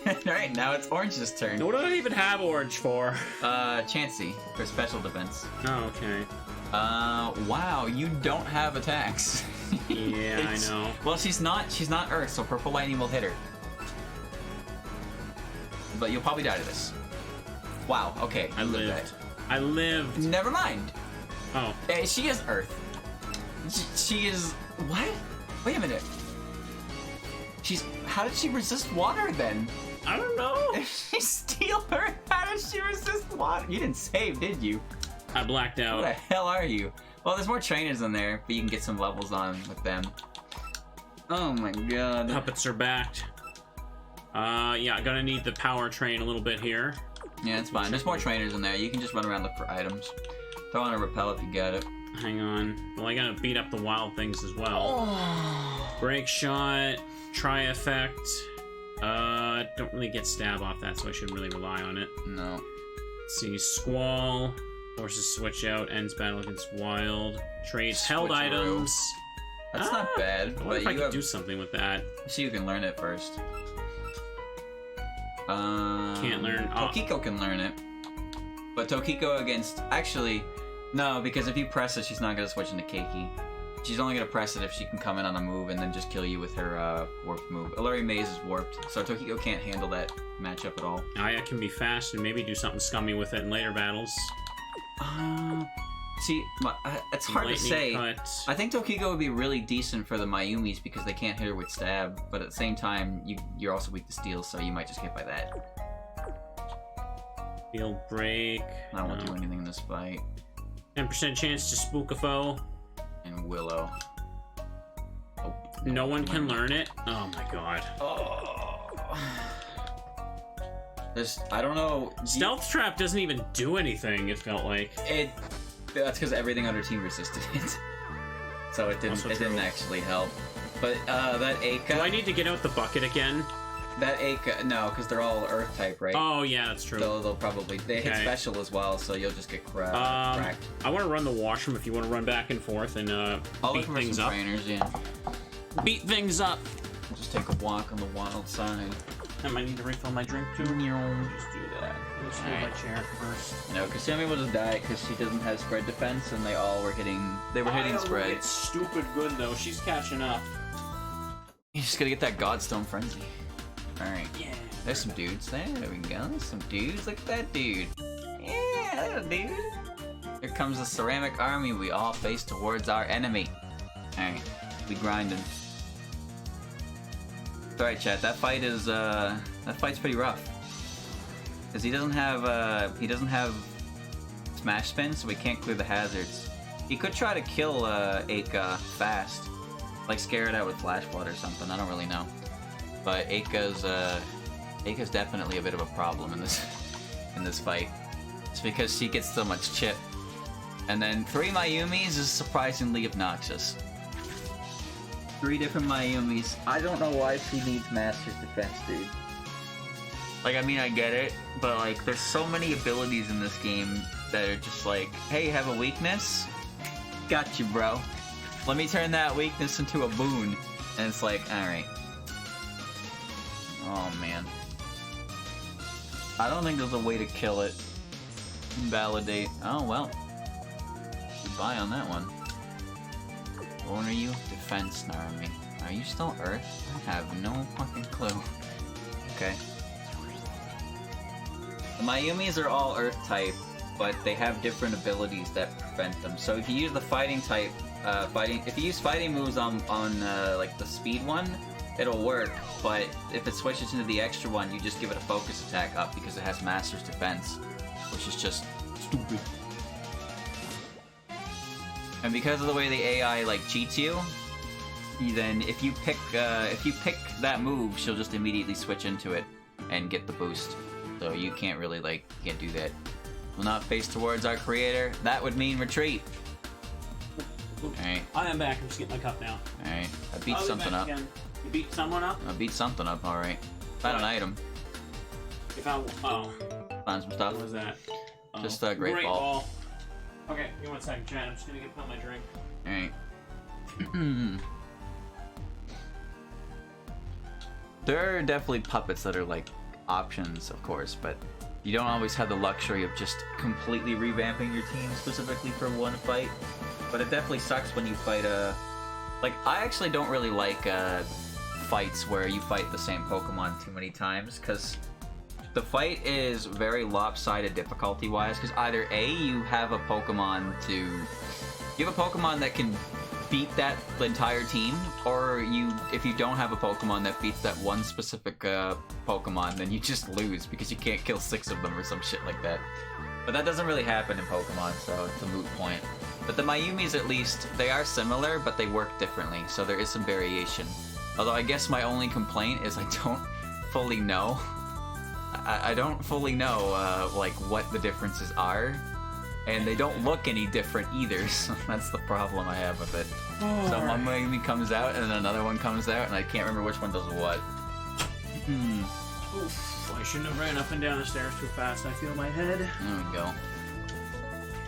Speaker 2: Alright, now it's Orange's turn.
Speaker 1: What do I even have orange for?
Speaker 2: Chansey, for special defense.
Speaker 1: Oh, okay.
Speaker 2: Wow, you don't have attacks.
Speaker 1: Yeah, I know.
Speaker 2: Well, she's not Earth, so Purple Lightning will hit her. But you'll probably die to this. Wow, okay.
Speaker 1: I lived. I lived.
Speaker 2: Never mind.
Speaker 1: Oh.
Speaker 2: She is Earth. She is... What? Wait a minute. How did she resist water, then?
Speaker 1: I don't know.
Speaker 2: If she steal her, how did she resist water? You didn't save, did you?
Speaker 1: I blacked out.
Speaker 2: Who the hell are you? Well, there's more trainers in there, but you can get some levels on with them. Oh my god.
Speaker 1: Puppets are backed. Yeah, gonna need the power train a little bit here.
Speaker 2: Yeah, it's fine. There's more trainers in there. You can just run around, look for items. Throw on a repel if you got it.
Speaker 1: Hang on. Well, I gotta beat up the wild things as well.
Speaker 2: Oh.
Speaker 1: Break shot, try effect. Don't really get stab off that, so I shouldn't really rely on it.
Speaker 2: No.
Speaker 1: Let's see, Squall. Forces switch out, ends battle against wild. Trades held
Speaker 2: Switcheroo.
Speaker 1: items.
Speaker 2: That's not bad.
Speaker 1: I wonder
Speaker 2: But
Speaker 1: if I
Speaker 2: you
Speaker 1: could do something with that.
Speaker 2: See, you can learn it first.
Speaker 1: Can't learn.
Speaker 2: Tokiko can learn it. But Tokiko against... Actually, no, because if you press it, she's not going to switch into Keiki. She's only going to press it if she can come in on a move and then just kill you with her warped move. Illari Maze is warped, so Tokiko can't handle that matchup at all.
Speaker 1: Aya can be fast and maybe do something scummy with it in later battles.
Speaker 2: See, it's hard to say.
Speaker 1: Cut.
Speaker 2: I think Tokiko would be really decent for the Mayumis because they can't hit her with stab, but at the same time, you're also weak to steel, so you might just get by that.
Speaker 1: Field break.
Speaker 2: I won't do anything in this fight.
Speaker 1: 10% chance to spook a foe.
Speaker 2: And Willow. Oh,
Speaker 1: No one can learn it? Oh my god.
Speaker 2: Oh. I don't know.
Speaker 1: Stealth Trap doesn't even do anything, it felt like.
Speaker 2: That's because everything under team resisted it. So it didn't actually help. But that Aika...
Speaker 1: Do I need to get out the bucket again?
Speaker 2: That Aika... No, because they're all Earth type, right?
Speaker 1: Oh, yeah, that's true.
Speaker 2: They'll probably... They hit special as well, so you'll just get cracked.
Speaker 1: I want to run the washroom if you want to run back and forth and beat things up.
Speaker 2: Trainers, yeah.
Speaker 1: Beat things up!
Speaker 2: I'll just take a walk on the wild side.
Speaker 1: I might need to refill my drink too. Just do that. Let's hold my chair first.
Speaker 2: You know, Kasumi will just die because she doesn't have spread defense, and they all were hitting. They were hitting spread.
Speaker 1: It's stupid good though. She's catching up.
Speaker 2: You just gotta get that Godstone Frenzy. All right.
Speaker 1: Yeah.
Speaker 2: There's some dudes. There we go. There's some dudes. Look at that dude. Yeah, there's a dude. Here comes the ceramic army. We all face towards our enemy. All right. We grinding. Alright, chat. That fight's pretty rough. Because he doesn't have smash spin, so we can't clear the hazards. He could try to kill Aika fast, like scare it out with flash flood or something. I don't really know, but Aika's definitely a bit of a problem in this fight. It's because she gets so much chip, and then 3 Mayumis is surprisingly obnoxious. 3 different Mayumis. I don't know why she needs Master's Defense, dude. Like, I mean, I get it, but, like, there's so many abilities in this game that are just like, hey, have a weakness? Got you, bro. Let me turn that weakness into a boon. And it's like, alright. Oh, man. I don't think there's a way to kill it. Validate. Oh, well. Goodbye on that one. What are you? Defense Snarmy. Are you still Earth? I have no fucking clue. Okay. The Mayumis are all Earth type, but they have different abilities that prevent them. So if you use the fighting type, if you use fighting moves on like the speed one, it'll work. But if it switches into the extra one, you just give it a focus attack up because it has Master's Defense. which is just stupid. And because of the way the AI like cheats you, then if you pick that move, she'll just immediately switch into it and get the boost. So you can't really can't do that. Will not face towards our creator. That would mean retreat. Alright.
Speaker 1: I am back. I'm just getting my cup now.
Speaker 2: Alright. I beat something up.
Speaker 1: Again. You beat someone up?
Speaker 2: I beat something up, alright. Found an item.
Speaker 1: You found... Oh.
Speaker 2: Found some stuff.
Speaker 1: What was that? Oh.
Speaker 2: Just a great ball.
Speaker 1: Okay, give me 1 second, chat. I'm just gonna get my drink.
Speaker 2: Alright. There are definitely puppets that are options, of course, but you don't always have the luxury of just completely revamping your team specifically for one fight. But it definitely sucks when you fight I actually don't really like fights where you fight the same Pokemon too many times, because the fight is very lopsided difficulty-wise, because either A, you have a Pokemon that can beat that entire team, or if you don't have a Pokemon that beats that one specific Pokemon, then you just lose because you can't kill 6 of them or some shit like that. But that doesn't really happen in Pokemon, so it's a moot point. But the Mayumis, at least, they are similar, but they work differently, so there is some variation. Although I guess my only complaint is I don't fully know. I don't fully know what the differences are. And they don't look any different either, so that's the problem I have with it. So one Mayumi comes out, and then another one comes out, and I can't remember which one does what.
Speaker 1: Oof, I shouldn't have ran up and down the stairs too fast. I feel my head.
Speaker 2: There we go.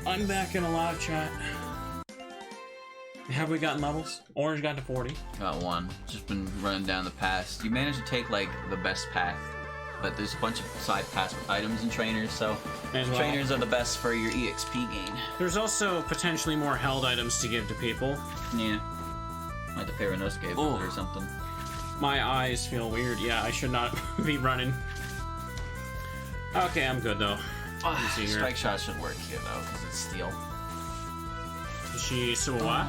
Speaker 1: I'm back in a live chat. Have we gotten levels? Orange got to 40.
Speaker 2: Got 1. Just been running down the paths. You managed to take, the best path. But there's a bunch of side paths with items and trainers, so trainers are the best for your EXP gain.
Speaker 1: There's also potentially more held items to give to people.
Speaker 2: Yeah. Like the Paranosuke or something.
Speaker 1: My eyes feel weird. Yeah, I should not be running. Okay, I'm good though.
Speaker 2: Strike shot should work here though, because it's steel.
Speaker 1: So what?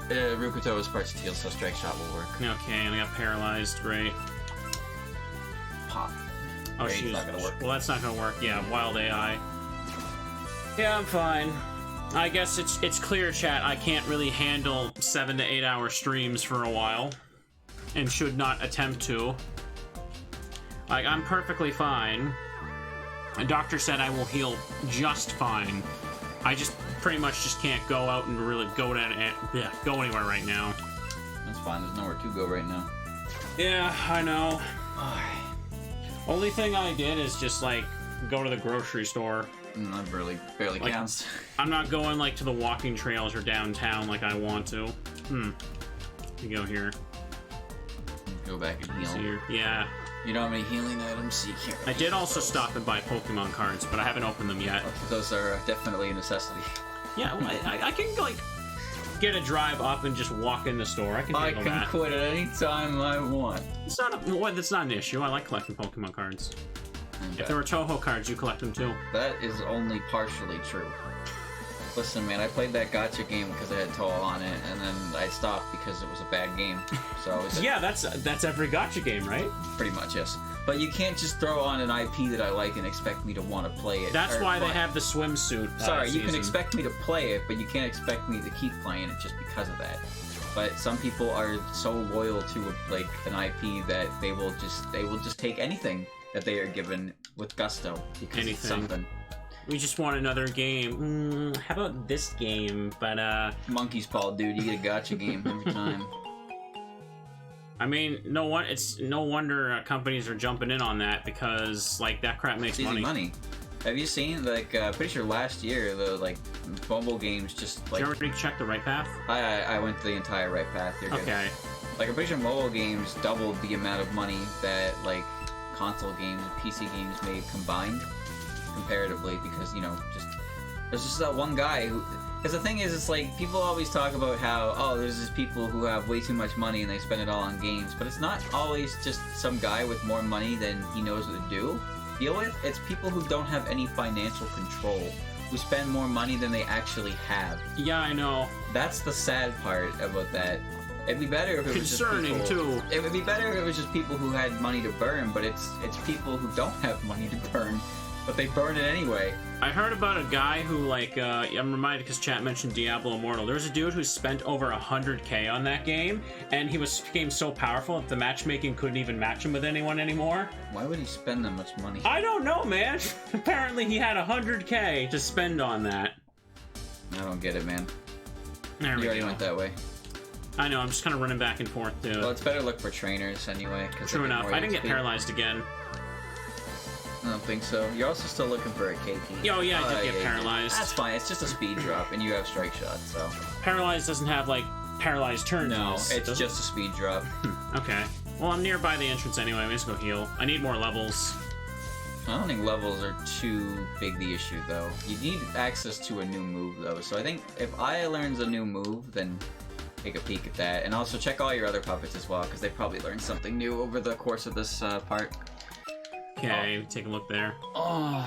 Speaker 2: Rukuto is part steel, so strike shot will work.
Speaker 1: Okay, and I got paralyzed. Great.
Speaker 2: Pop.
Speaker 1: Oh, she's not gonna work. Well, that's not gonna work. Yeah, wild AI. Yeah, I'm fine. I guess it's clear, chat. I can't really handle 7 to 8 hour streams for a while, and should not attempt to. I'm perfectly fine. A doctor said I will heal just fine. I just pretty much just can't go out and really go anywhere right now.
Speaker 2: That's fine. There's nowhere to go right now.
Speaker 1: Yeah, I know. Only thing I did is just go to the grocery store.
Speaker 2: That barely counts.
Speaker 1: I'm not going to the walking trails or downtown like I want to. You go here.
Speaker 2: Go back and heal.
Speaker 1: Here. Yeah.
Speaker 2: You don't have any healing items, so you can't.
Speaker 1: I did also stop and buy Pokemon cards, but I haven't opened them yet.
Speaker 2: Those are definitely a necessity.
Speaker 1: Yeah, well, I can get a drive up and just walk in the store. I can handle that.
Speaker 2: I can quit at any time I want.
Speaker 1: That's not an issue. I like collecting Pokemon cards. If there were Touhou cards, you collect them too.
Speaker 2: That is only partially true. Listen, man, I played that gacha game because it had Touhou on it, and then I stopped because it was a bad game. So
Speaker 1: yeah, that's every gacha game, right?
Speaker 2: Pretty much, yes. But you can't just throw on an IP that I like and expect me to want to play it.
Speaker 1: That's why they have the swimsuit.
Speaker 2: Sorry, you can expect me to play it, but you can't expect me to keep playing it just because of that. But some people are so loyal to an IP that they will just take anything that they are given with gusto because it's something.
Speaker 1: We just want another game. How about this game? But
Speaker 2: Monkey's Paw, dude, you get a gacha game every time.
Speaker 1: I mean, it's no wonder companies are jumping in on that because that crap makes money.
Speaker 2: Have you seen pretty sure last year the mobile games just
Speaker 1: Did you already check the right path?
Speaker 2: I went the entire right path. You're good.
Speaker 1: Okay.
Speaker 2: I'm pretty sure mobile games doubled the amount of money that console games and PC games made combined comparatively because there's just that one guy who. Because the thing is, it's people always talk about how, there's just people who have way too much money and they spend it all on games, but it's not always just some guy with more money than he knows what to deal with. It's people who don't have any financial control, who spend more money than they actually have.
Speaker 1: Yeah, I know.
Speaker 2: That's the sad part about that. It'd be better if it was just people,
Speaker 1: too.
Speaker 2: It would be better if it was just people who had money to burn, but it's people who don't have money to burn,
Speaker 3: But they burn it anyway.
Speaker 1: I heard about a guy who, like, I'm reminded because chat mentioned Diablo Immortal. There was a dude who spent over 100K on that game, and he became so powerful that the matchmaking couldn't even match him with anyone anymore.
Speaker 3: Why would he spend that much money?
Speaker 1: I don't know, man. Apparently he had 100K to spend on that.
Speaker 3: I don't get it, man.
Speaker 1: There
Speaker 3: You
Speaker 1: we
Speaker 3: already
Speaker 1: go.
Speaker 3: went that way.
Speaker 1: I know, I'm just kind of running back and forth, too.
Speaker 3: Well, it's better look for trainers anyway.
Speaker 1: True enough. I didn't get paralyzed again.
Speaker 3: I don't think so. You're also still looking for a KP.
Speaker 1: Oh, yeah, I did get paralyzed.
Speaker 3: That's fine. It's just a speed drop, and you have strike shots, so.
Speaker 1: Paralyzed doesn't have, like, paralyzed turns.
Speaker 3: No,
Speaker 1: does
Speaker 3: it's
Speaker 1: it?
Speaker 3: just a speed drop.
Speaker 1: Okay. Well, I'm nearby the entrance anyway. Let's go heal. I need more levels.
Speaker 3: I don't think levels are too big the issue, though. You need access to a new move, though. So I think if Aya learns a new move, then take a peek at that. And also check all your other puppets as well, because they probably learned something new over the course of this part.
Speaker 1: Okay, take a look there.
Speaker 3: Oh.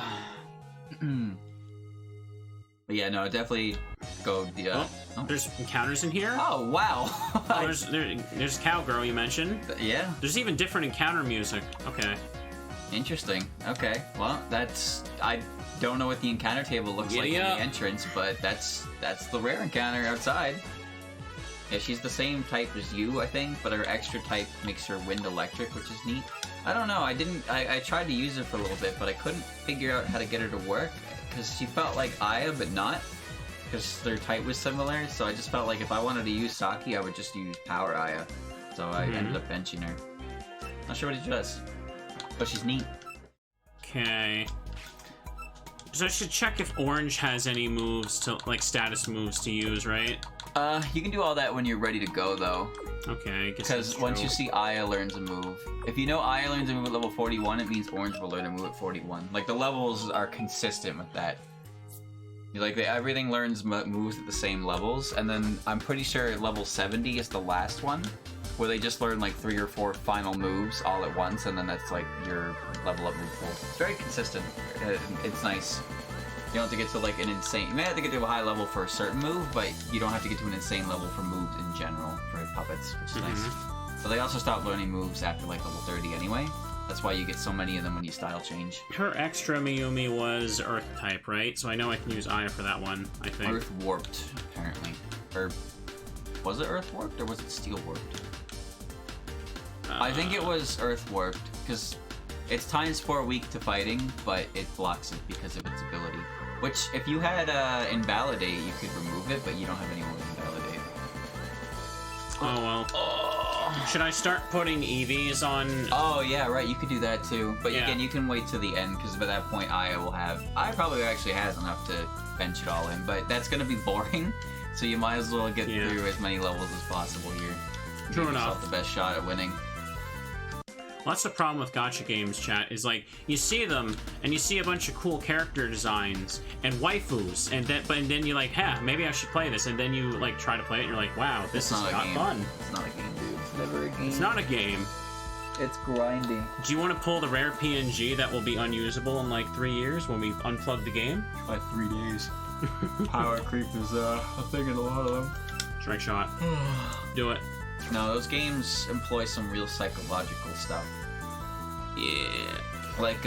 Speaker 3: But yeah, no, definitely go the.
Speaker 1: Oh, there's encounters in here.
Speaker 3: Oh wow!
Speaker 1: Oh, there's Cowgirl you mentioned.
Speaker 3: Yeah.
Speaker 1: There's even different encounter music. Okay.
Speaker 3: Interesting. Okay. Well, I don't know what the encounter table looks like in the entrance, but that's the rare encounter outside. Yeah, she's the same type as you, I think, but her extra type makes her wind electric, which is neat. I don't know. I tried to use her for a little bit, but I couldn't figure out how to get her to work because she felt like Aya, but not. Because their type was similar, so I just felt like if I wanted to use Saki, I would just use Power Aya. So I ended up benching her. Not sure what it does, but she's neat.
Speaker 1: Okay. So I should check if Orange has any moves to, like, status moves to use, right?
Speaker 3: You can do all that when you're ready to go, though.
Speaker 1: Okay, I guess
Speaker 3: Because once you see Aya learns a move, if you know Aya learns a move at level 41, it means Orange will learn a move at 41. Like, the levels are consistent with that. Like, everything learns moves at the same levels, and then I'm pretty sure level 70 is the last one, where they just learn, like, 3 or 4 final moves all at once, and then that's, like, your level up move pool. It's very consistent. It's nice. You don't have to get to, like, an insane... You may have to get to a high level for a certain move, but you don't have to get to an insane level for moves in general for puppets, which is nice. But they also stop learning moves after, like, level 30 anyway. That's why you get so many of them when you style change.
Speaker 1: Her extra Miyumi was Earth type, right? So I know I can use Aya for that one, I think.
Speaker 3: Earth Warped, apparently. Or... Was it Earth Warped, or was it Steel Warped? I think it was Earth Warped, because its ×4 weak to fighting, but it blocks it because of its ability. Which, if you had Invalidate, you could remove it, but you don't have anyone with Invalidate.
Speaker 1: Oh, well.
Speaker 3: Oh.
Speaker 1: Should I start putting EVs on...
Speaker 3: Oh, yeah, right, you could do that too. But
Speaker 1: Yeah.
Speaker 3: again, you can wait to the end, because by that point, Aya will have... Aya probably actually has enough to bench it all in, but that's going to be boring, so you might as well get through as many levels as possible here.
Speaker 1: True
Speaker 3: Give
Speaker 1: enough.
Speaker 3: yourself the best shot at winning.
Speaker 1: Well, that's the problem with gacha games, chat, is like, you see them, and you see a bunch of cool character designs, and waifus, and then you're like, maybe I should play this, and then you, like, try to play it, and you're like, wow, this is not fun.
Speaker 3: It's not a game, dude. It's never a game.
Speaker 1: It's not a game.
Speaker 3: It's grinding.
Speaker 1: Do you want to pull the rare PNG that will be unusable in, like, 3 years when we unplug the game?
Speaker 3: By 3 days. Power creep is a thing in a lot of them.
Speaker 1: Strike shot. Do it.
Speaker 3: No, those games employ some real psychological stuff.
Speaker 1: Yeah.
Speaker 3: Like,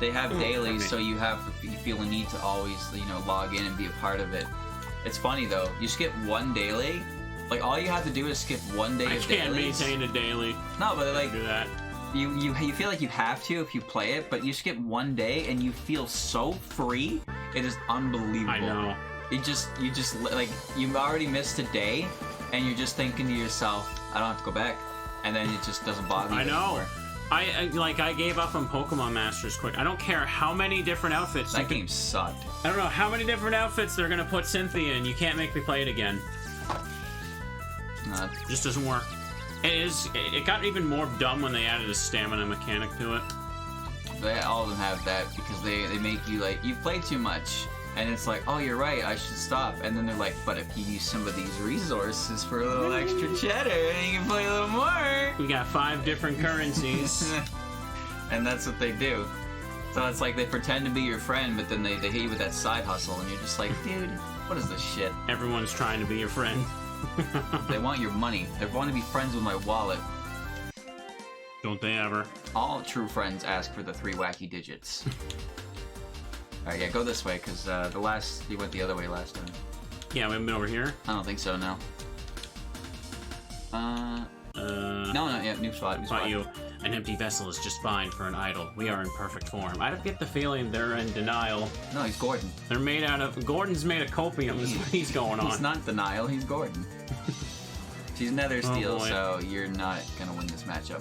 Speaker 3: they have dailies, so you feel a need to always, log in and be a part of it. It's funny, though. You skip one daily, like, all you have to do is skip one day of dailies.
Speaker 1: I can't maintain a daily.
Speaker 3: No, but, like,
Speaker 1: do that.
Speaker 3: You feel like you have to if you play it, but you skip one day and you feel so free. It is unbelievable.
Speaker 1: I know.
Speaker 3: You just, like, you've already missed a day, and you're just thinking to yourself, I don't have to go back. And then it just doesn't bother you anymore.
Speaker 1: I gave up on Pokemon Masters quick. I don't care how many different outfits.
Speaker 3: That game sucked.
Speaker 1: I don't know how many different outfits they're gonna put Cynthia in. You can't make me play it again.
Speaker 3: No,
Speaker 1: it just doesn't work. It got even more dumb when they added a stamina mechanic to it.
Speaker 3: All of them have that because they make you like, you've played too much. And it's like, oh, you're right, I should stop. And then they're like, but if you use some of these resources for a little extra cheddar, you can play a little more.
Speaker 1: We got 5 different currencies.
Speaker 3: And that's what they do. So it's like they pretend to be your friend, but then they hit you with that side hustle, and you're just like, dude, what is this shit?
Speaker 1: Everyone's trying to be your friend.
Speaker 3: They want your money. They want to be friends with my wallet.
Speaker 1: Don't they ever?
Speaker 3: All true friends ask for the 3 wacky digits.
Speaker 2: Alright, yeah, go this way, because you went the other way last time.
Speaker 1: Yeah, we haven't been over here.
Speaker 2: I don't think so, no. No, yeah, new spot, new spot.
Speaker 1: About you. An empty vessel is just fine for an idol. We are in perfect form. I don't get the feeling they're in denial.
Speaker 2: No, he's Gordon.
Speaker 1: They're made out of... Gordon's made of copium is what he's going on.
Speaker 2: He's not denial, he's Gordon. She's Nether Steel,
Speaker 1: boy.
Speaker 2: so you're not gonna win this matchup.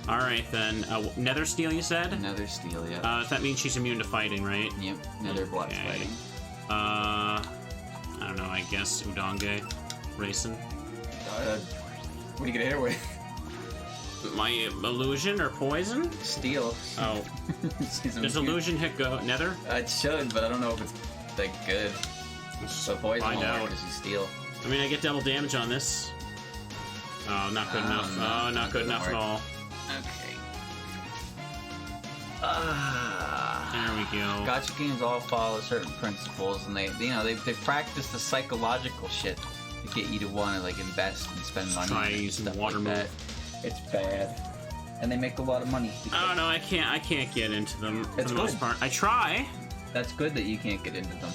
Speaker 1: Alright then. Nether Steel, you said?
Speaker 2: Nether Steel, yeah.
Speaker 1: That means she's immune to fighting, right?
Speaker 2: Yep, Nether Block's
Speaker 1: Okay.
Speaker 2: fighting.
Speaker 1: I don't know, I guess Udange racing.
Speaker 2: What are you gonna hit her with?
Speaker 1: My illusion or poison?
Speaker 2: Steel.
Speaker 1: Oh. Does illusion hit go Nether?
Speaker 2: It should, but I don't know if it's that good. So poison
Speaker 1: Find
Speaker 2: won't
Speaker 1: out.
Speaker 2: work because he's steel.
Speaker 1: I mean, I get double damage on this. Oh, not good enough.
Speaker 2: no,
Speaker 1: Oh, not good
Speaker 2: doesn't
Speaker 1: enough at
Speaker 2: work.
Speaker 1: all.
Speaker 2: Okay.
Speaker 1: There we go.
Speaker 2: Gotcha games all follow certain principles, and they practice the psychological shit to get you to want to like invest and spend money.
Speaker 1: Try
Speaker 2: and
Speaker 1: using
Speaker 2: stuff
Speaker 1: water
Speaker 2: like that. It's bad, and they make a lot of money.
Speaker 1: Oh no, I can't get into them for
Speaker 2: It's
Speaker 1: the most
Speaker 2: good.
Speaker 1: part. I try.
Speaker 2: That's good that you can't get into them.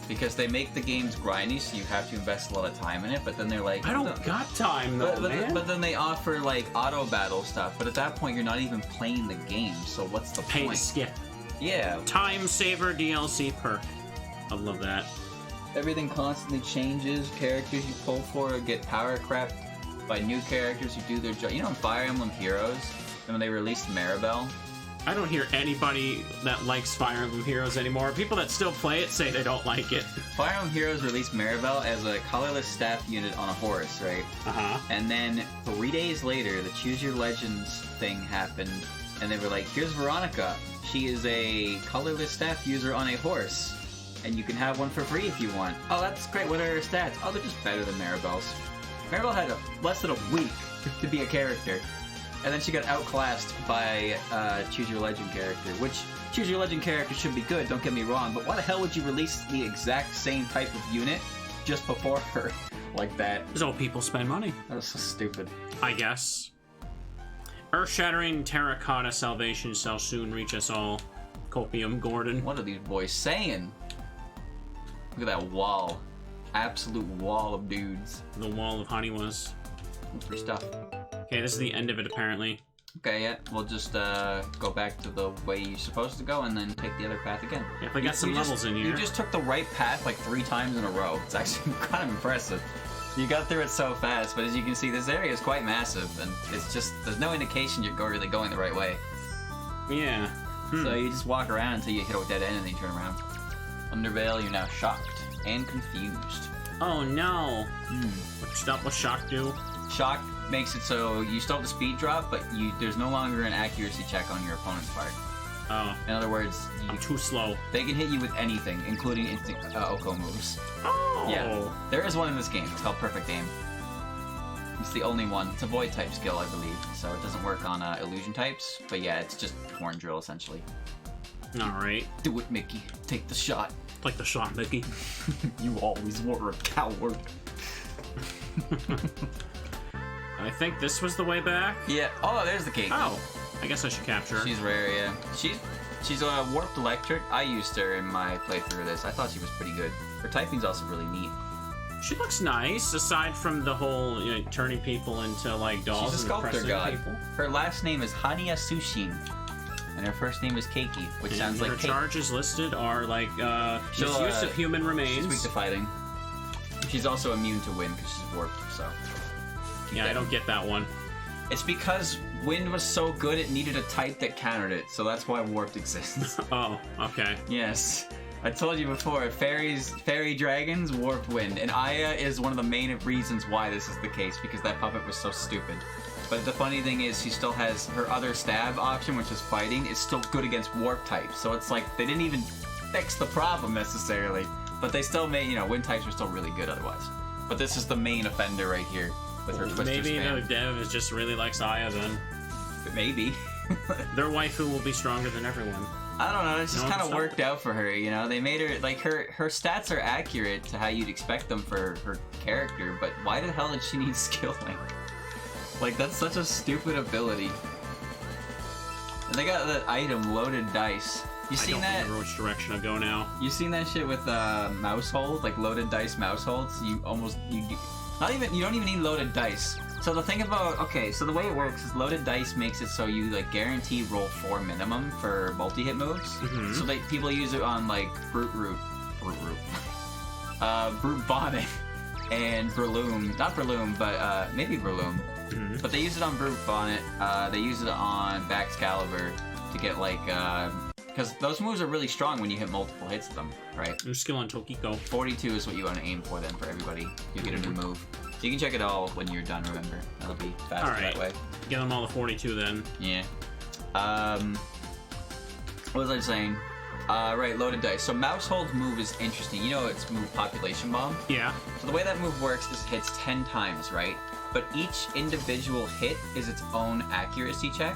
Speaker 2: Because they make the games grindy, so you have to invest a lot of time in it, but then they're like...
Speaker 1: I don't got time though, man.
Speaker 2: But then they offer, like, auto-battle stuff, but at that point you're not even playing the game, so what's the
Speaker 1: Pay to
Speaker 2: point?
Speaker 1: skip.
Speaker 2: Yeah.
Speaker 1: Time saver DLC perk. I love that.
Speaker 2: Everything constantly changes, characters you pull for get power crept by new characters who do their job. You know in Fire Emblem Heroes, when they released Maribel?
Speaker 1: I don't hear anybody that likes Fire Emblem Heroes anymore. People that still play it say they don't like it.
Speaker 2: Fire Emblem Heroes released Maribel as a colorless staff unit on a horse, right?
Speaker 1: Uh-huh.
Speaker 2: And then 3 days later, the Choose Your Legends thing happened, and they were like, here's Veronica. She is a colorless staff user on a horse, and you can have one for free if you want. Oh, that's great. What are her stats? Oh, they're just better than Maribel's. Maribel had less than a week to be a character, and then she got outclassed by Choose Your Legend character, which Choose Your Legend character should be good, don't get me wrong, but why the hell would you release the exact same type of unit just before her like that?
Speaker 1: So people spend money.
Speaker 2: That was so stupid.
Speaker 1: I guess. Earth-shattering terracotta salvation shall soon reach us all. Copium Gordon.
Speaker 2: What are these boys saying? Look at that wall. Absolute wall of dudes.
Speaker 1: The wall of honey was.
Speaker 2: Free stuff.
Speaker 1: Okay, this is the end of it apparently.
Speaker 2: Okay, yeah, we'll just go back to the way you're supposed to go and then take the other path again.
Speaker 1: Yeah, we got some levels in here.
Speaker 2: You just took the right path like 3 times in a row. It's actually kind of impressive. You got through it so fast, but as you can see, this area is quite massive, and it's just, there's no indication you're really going the right way.
Speaker 1: Yeah.
Speaker 2: So you just walk around until you hit a dead end and then you turn around. Undervale, you're now shocked and confused.
Speaker 1: Oh no. What shock do?
Speaker 2: Shock makes it so you still have the speed drop, but there's no longer an accuracy check on your opponent's part.
Speaker 1: Oh.
Speaker 2: In other words,
Speaker 1: I'm too slow.
Speaker 2: they can hit you with anything, including instant Oko moves.
Speaker 1: Oh.
Speaker 2: Yeah, there is one in this game. It's called Perfect Aim. It's the only one. It's a void type skill, I believe, so it doesn't work on illusion types. But yeah, it's just horn drill essentially.
Speaker 1: Alright.
Speaker 2: Do it, Mickey. Take the shot.
Speaker 1: Like the shot, Mickey.
Speaker 2: You always were a coward.
Speaker 1: I think this was the way back.
Speaker 2: Yeah. Oh, there's the cake.
Speaker 1: Oh. I guess I should capture her.
Speaker 2: She's rare, yeah. She's warped electric. I used her in my playthrough of this. I thought she was pretty good. Her typing's also really neat.
Speaker 1: She looks nice, aside from the whole, turning people into, like, dolls.
Speaker 2: She's a
Speaker 1: and
Speaker 2: sculptor
Speaker 1: oppressing
Speaker 2: god.
Speaker 1: people.
Speaker 2: Her last name is Hania Sushin, and her first name is Keiki, which
Speaker 1: And
Speaker 2: sounds like
Speaker 1: her
Speaker 2: cake.
Speaker 1: charges listed are, like,
Speaker 2: She'll,
Speaker 1: misuse of human
Speaker 2: She's
Speaker 1: remains.
Speaker 2: weak to fighting. She's also immune to wind because she's warped, so... keep
Speaker 1: Yeah,
Speaker 2: that
Speaker 1: I don't
Speaker 2: in.
Speaker 1: get that one.
Speaker 2: It's because wind was so good it needed a type that countered it, so that's why warped exists.
Speaker 1: Oh, okay.
Speaker 2: Yes. I told you before, fairy dragons, warp wind, and Aya is one of the main reasons why this is the case, because that puppet was so stupid. But the funny thing is, she still has her other stab option, which is fighting, is still good against warp types, so it's like, they didn't even fix the problem necessarily, but they still made, wind types were still really good otherwise. But this is the main offender right here, with her twister
Speaker 1: Maybe
Speaker 2: spam.
Speaker 1: the dev is just really likes Aya then.
Speaker 2: Maybe.
Speaker 1: Their waifu will be stronger than everyone.
Speaker 2: I don't know, it just
Speaker 1: No,
Speaker 2: kind of
Speaker 1: it's not.
Speaker 2: worked out for her, They made her, like, her stats are accurate to how you'd expect them for her character, but why the hell did she need skill link? Like, that's such a stupid ability. And they got that item, Loaded Dice. You
Speaker 1: I
Speaker 2: seen
Speaker 1: don't
Speaker 2: that?
Speaker 1: remember which direction I go now.
Speaker 2: You seen that shit with mouse hold, like loaded dice mouse holds? You don't even need loaded dice. So the thing about so the way it works is loaded dice makes it so you like guarantee roll 4 minimum for multi-hit moves. So people use it on like Brute Bonnet and Breloom. Not Breloom, but maybe Breloom. But they use it on Brute Bonnet. They use it on Baxcalibur to get like because those moves are really strong when you hit multiple hits of them, right?
Speaker 1: New skill on Tokiko.
Speaker 2: 42 is what you want to aim for then for everybody. You get a new move. So you can check it all when you're done, remember. That'll be faster that way.
Speaker 1: Give them all the 42 then.
Speaker 2: Yeah. What was I saying? Right, loaded dice. So mouse hold's move is interesting. You know its move Population Bomb?
Speaker 1: Yeah.
Speaker 2: So the way that move works is it hits 10 times, right? But each individual hit is its own accuracy check.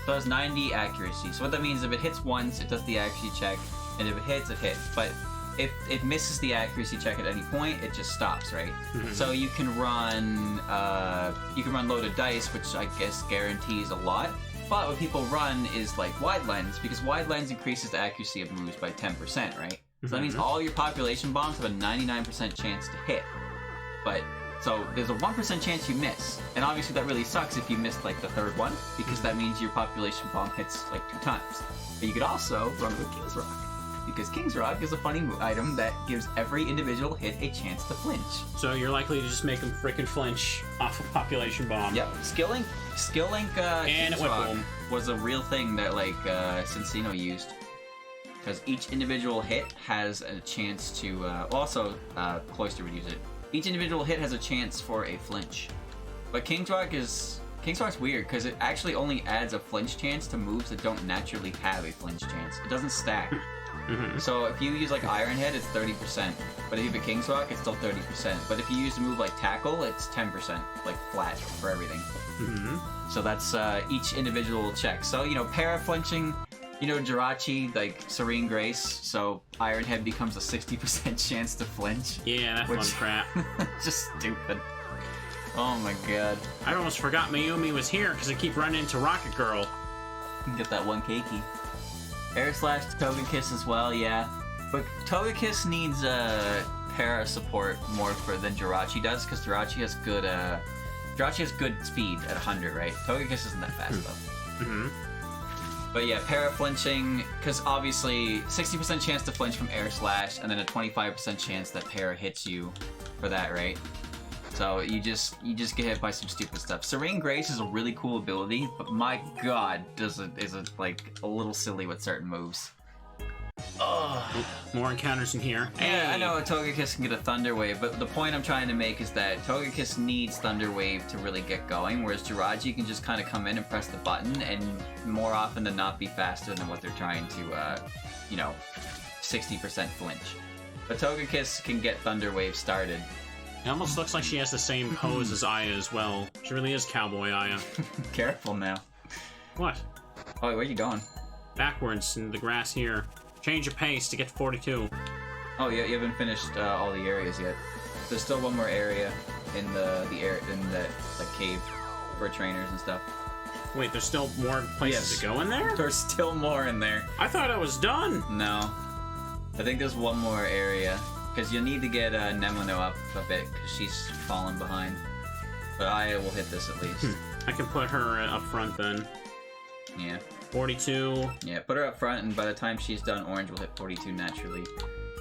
Speaker 2: So it has 90 accuracy. So what that means is if it hits once, it does the accuracy check, and if it hits, it hits. But if it misses the accuracy check at any point, it just stops, right? So you can run loaded dice, which I guess guarantees a lot. But what people run is like wide lens, because wide lens increases the accuracy of moves by 10%, right? So that means all your population bombs have a 99% chance to hit. But so there's a 1% chance you miss, and obviously that really sucks if you missed like the third one, because that means your population bomb hits like 2 times. But you could also run with King's Rock, because King's Rock is a funny item that gives every individual hit a chance to flinch.
Speaker 1: So you're likely to just make them freaking flinch off of Population Bomb.
Speaker 2: Yep, Skill Link
Speaker 1: and
Speaker 2: King's
Speaker 1: it went
Speaker 2: Rock
Speaker 1: boom.
Speaker 2: was a real thing that like Cincino used. Because each individual hit has a chance to, Cloister would use it. Each individual hit has a chance for a flinch. But King's Rock's weird, because it actually only adds a flinch chance to moves that don't naturally have a flinch chance. It doesn't stack. So if you use like Iron Head, it's 30%. But if you have a King's Rock, it's still 30%. But if you use a move like Tackle, it's 10%, like flat for everything. So that's each individual check. So, para flinching, Jirachi, like Serene Grace, so Iron Head becomes a 60% chance to flinch.
Speaker 1: Yeah, that fun crap.
Speaker 2: Just stupid. Oh my god.
Speaker 1: I almost forgot Mayumi was here because I keep running into Rocket Girl.
Speaker 2: Get that one keiki. Air Slash Togekiss as well, yeah. But Togekiss needs para support more than Jirachi does, because Jirachi has good speed at 100, right? Togekiss isn't that fast though. But yeah, para flinching, because obviously 60% chance to flinch from Air Slash, and then a 25% chance that para hits you for that, right? So you just get hit by some stupid stuff. Serene Grace is a really cool ability, but my god, is it like a little silly with certain moves.
Speaker 1: More encounters in here.
Speaker 2: Yeah, I know Togekiss can get a Thunder Wave, but the point I'm trying to make is that Togekiss needs Thunder Wave to really get going, whereas Jirachi can just kind of come in and press the button, and more often than not be faster than what they're trying to, 60% flinch. But Togekiss can get Thunder Wave started.
Speaker 1: It almost looks like she has the same pose as Aya as well. She really is Cowboy Aya.
Speaker 2: Careful now.
Speaker 1: What?
Speaker 2: Oh, where are you going?
Speaker 1: Backwards in the grass here. Change of pace to get to 42.
Speaker 2: Oh, yeah, you haven't finished all the areas yet. There's still one more area in that like cave for trainers and stuff.
Speaker 1: Wait, there's still more places to go in there?
Speaker 2: There's still more in there.
Speaker 1: I thought I was done.
Speaker 2: No, I think there's one more area. Because you'll need to get Nemono up a bit, because she's falling behind. But Aya will hit this at least.
Speaker 1: I can put her up front then.
Speaker 2: Yeah.
Speaker 1: 42.
Speaker 2: Yeah, put her up front, and by the time she's done, Orange will hit 42 naturally.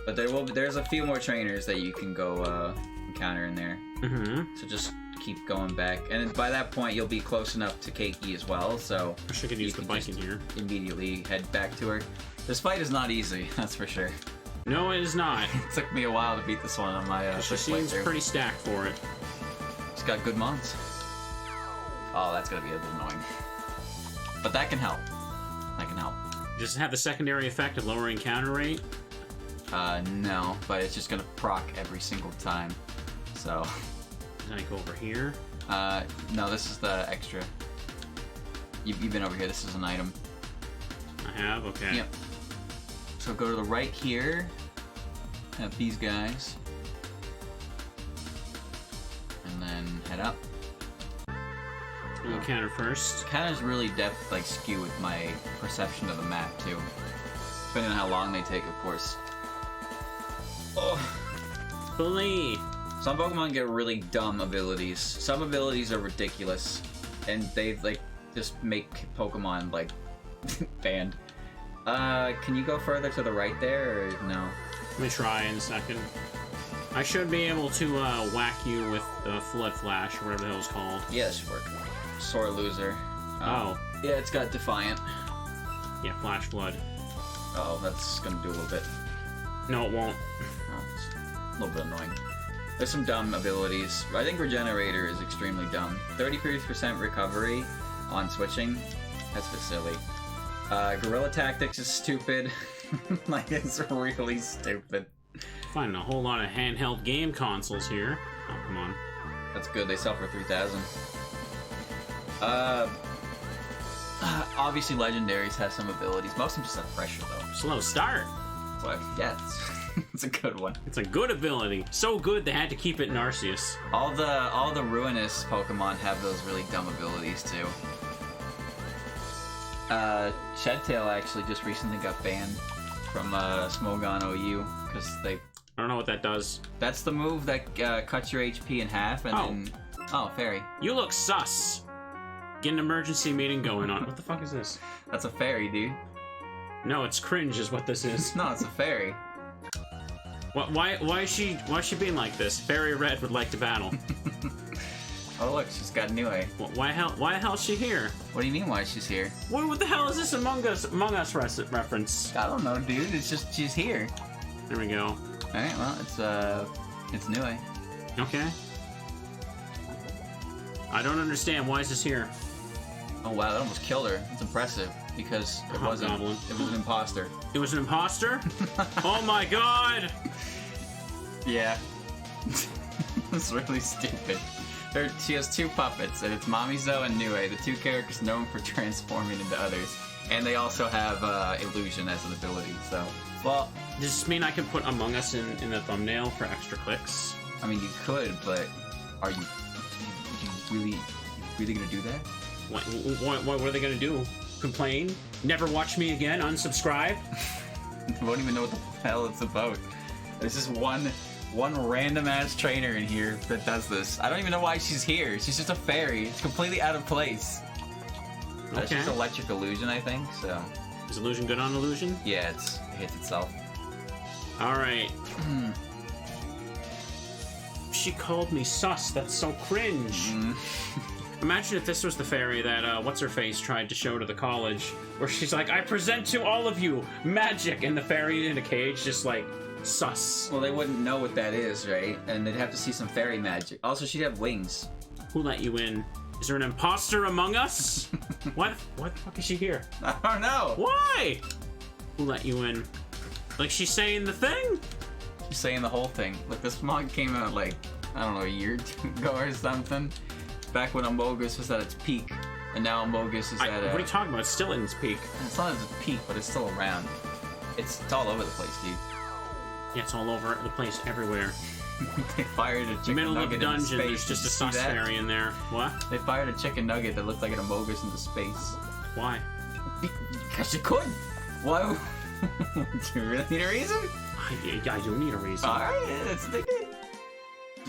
Speaker 2: But there's a few more trainers that you can go encounter in there. So just keep going back. And by that point, you'll be close enough to Keiki as well, so...
Speaker 1: I should use the bike in here.
Speaker 2: Immediately head back to her. This fight is not easy, that's for sure.
Speaker 1: No, it is not.
Speaker 2: It took me a while to beat this one on my
Speaker 1: She
Speaker 2: first
Speaker 1: seems
Speaker 2: playthrough.
Speaker 1: pretty stacked for it.
Speaker 2: It's got good mons. Oh, that's gonna be a bit annoying. But that can help. That can help.
Speaker 1: Does it have the secondary effect of lowering counter rate?
Speaker 2: No, but it's just gonna proc every single time. So...
Speaker 1: Can I go over here?
Speaker 2: No, this is the extra. You've been over here, this is an item.
Speaker 1: I have? Okay.
Speaker 2: Yep. So go to the right here, have these guys, and then head up.
Speaker 1: We'll counter first.
Speaker 2: Counter's really skew with my perception of the map too.
Speaker 3: Depending on how long they take, of course. Oh.
Speaker 1: Bully.
Speaker 3: Some Pokemon get really dumb abilities. Some abilities are ridiculous, and they like just make Pokemon like banned. Can you go further to the right there, or no?
Speaker 1: Let me try in a second. I should be able to whack you with Flood Flash, or whatever the hell it's called.
Speaker 3: Yeah, that should work. Sore loser.
Speaker 1: Oh.
Speaker 3: Yeah, it's got Defiant.
Speaker 1: Yeah, Flash Flood.
Speaker 3: Oh, that's gonna do a little bit.
Speaker 1: No, it won't.
Speaker 3: Oh, it's a little bit annoying. There's some dumb abilities. I think Regenerator is extremely dumb. 30% recovery on switching. That's a bit silly. Guerrilla Tactics is stupid. Like, it's really stupid.
Speaker 1: Finding a whole lot of handheld game consoles here. Oh, come on.
Speaker 3: That's good. They sell for 3,000. Obviously, Legendaries have some abilities. Most of them just have pressure, though.
Speaker 1: Slow start.
Speaker 3: But yeah, it's a good one.
Speaker 1: It's a good ability. So good they had to keep it in Arceus.
Speaker 3: All the ruinous Pokemon have those really dumb abilities too. Shedtail actually just recently got banned from Smogon OU because they.
Speaker 1: I don't know what that does.
Speaker 3: That's the move that cuts your HP in half and then. Oh, fairy.
Speaker 1: You look sus. Get an emergency meeting going on. What the fuck is this?
Speaker 3: That's a fairy, dude.
Speaker 1: No, it's cringe is what this is.
Speaker 3: No, it's a fairy.
Speaker 1: Why is she being like this? Fairy Red would like to battle.
Speaker 3: Oh look, she's got Niue.
Speaker 1: Why the hell is she here?
Speaker 3: What do you mean why she's here?
Speaker 1: What the hell is this Among Us reference?
Speaker 3: I don't know, dude. It's just she's here.
Speaker 1: There we go.
Speaker 3: Alright, well, it's Niue.
Speaker 1: Okay. I don't understand. Why is this here?
Speaker 3: Oh wow, that almost killed her. That's impressive because it wasn't.
Speaker 1: Goblin.
Speaker 3: It was an imposter.
Speaker 1: It was an imposter? Oh my god!
Speaker 3: Yeah. It's really stupid. She has two puppets, and it's Mamizo and Niue, the two characters known for transforming into others. And they also have Illusion as an ability, so...
Speaker 1: Well, does this mean I can put Among Us in the thumbnail for extra clicks?
Speaker 3: I mean, you could, but are you really gonna do that?
Speaker 1: What are they gonna do? Complain? Never watch me again? Unsubscribe?
Speaker 3: I won't even know what the hell it's about. There's just one random ass trainer in here that does this. I don't even know why she's here. She's just a fairy. It's completely out of place. That's
Speaker 1: Okay.
Speaker 3: just Electric Illusion, I think, so...
Speaker 1: Is Illusion good on Illusion?
Speaker 3: Yeah, it hits itself.
Speaker 1: Alright. She called me sus. That's so cringe. Imagine if this was the fairy that, What's-Her-Face tried to show to the college, where she's like, I present to all of you magic, and the fairy in a cage just like, sus.
Speaker 3: Well, they wouldn't know what that is, right? And they'd have to see some fairy magic. Also, she'd have wings.
Speaker 1: Who let you in? Is there an imposter among us? Why the fuck is she here?
Speaker 3: I don't know.
Speaker 1: Why? Who let you in? Like she's saying the thing?
Speaker 3: She's saying the whole thing. Look, this manga came out like, I don't know, a year or two ago or something. Back when Amogus was at its peak. And now Amogus is at
Speaker 1: What are you talking about? It's still in its peak.
Speaker 3: It's not at its peak, but it's still around. It's all over the place, dude.
Speaker 1: Yeah, it's all over the place, everywhere.
Speaker 3: They fired a chicken
Speaker 1: Middle of
Speaker 3: nugget
Speaker 1: the dungeon,
Speaker 3: into
Speaker 1: there's
Speaker 3: space.
Speaker 1: just a
Speaker 3: Did you
Speaker 1: sus
Speaker 3: see that?
Speaker 1: fairy in there. What?
Speaker 3: They fired a chicken nugget that looked like an Amogus into space.
Speaker 1: Why?
Speaker 3: Because you could. Why? Do you really need a reason?
Speaker 1: I do need a reason.
Speaker 3: Alright, that's what they did.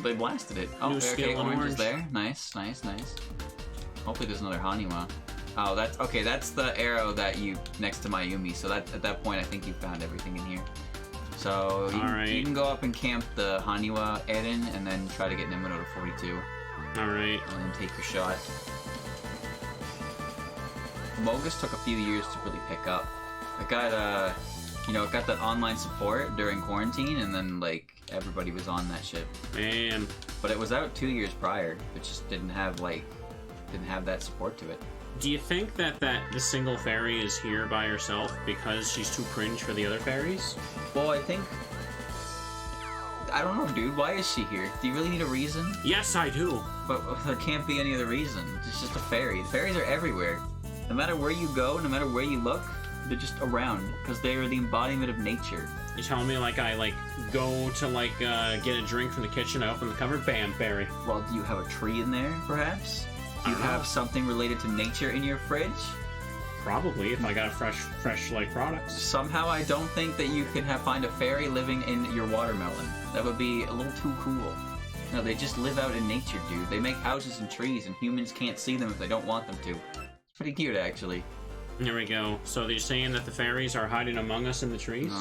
Speaker 3: They blasted it. Oh,
Speaker 1: New
Speaker 3: okay,
Speaker 1: skill in
Speaker 3: orange is
Speaker 1: orange.
Speaker 3: there. Nice. Hopefully there's another Haniwa. Oh, that's okay. That's the arrow that you next to Mayumi. So that at that point, I think you found everything in here. So you can go up and camp the Haniwa Eren and then try to get Nimino to 42.
Speaker 1: Alright.
Speaker 3: And then take your shot. Mogus took a few years to really pick up. It got it got that online support during quarantine, and then like everybody was on that shit.
Speaker 1: Man.
Speaker 3: But it was out 2 years prior. It just didn't have that support to it.
Speaker 1: Do you think that the single fairy is here by herself because she's too cringe for the other fairies?
Speaker 3: Well, I don't know, dude. Why is she here? Do you really need a reason?
Speaker 1: Yes, I do.
Speaker 3: But there can't be any other reason. It's just a fairy. The fairies are everywhere. No matter where you go, no matter where you look, they're just around because they are the embodiment of nature.
Speaker 1: You're telling me like I go to get a drink from the kitchen, I open the cupboard, bam, fairy.
Speaker 3: Well, do you have a tree in there, perhaps? Do you have something related to nature in your fridge?
Speaker 1: Probably, if I got fresh like products.
Speaker 3: Somehow I don't think that you can find a fairy living in your watermelon. That would be a little too cool. No, they just live out in nature, dude. They make houses and trees, and humans can't see them if they don't want them to. It's pretty cute, actually.
Speaker 1: There we go. So they're saying that the fairies are hiding among us in the trees?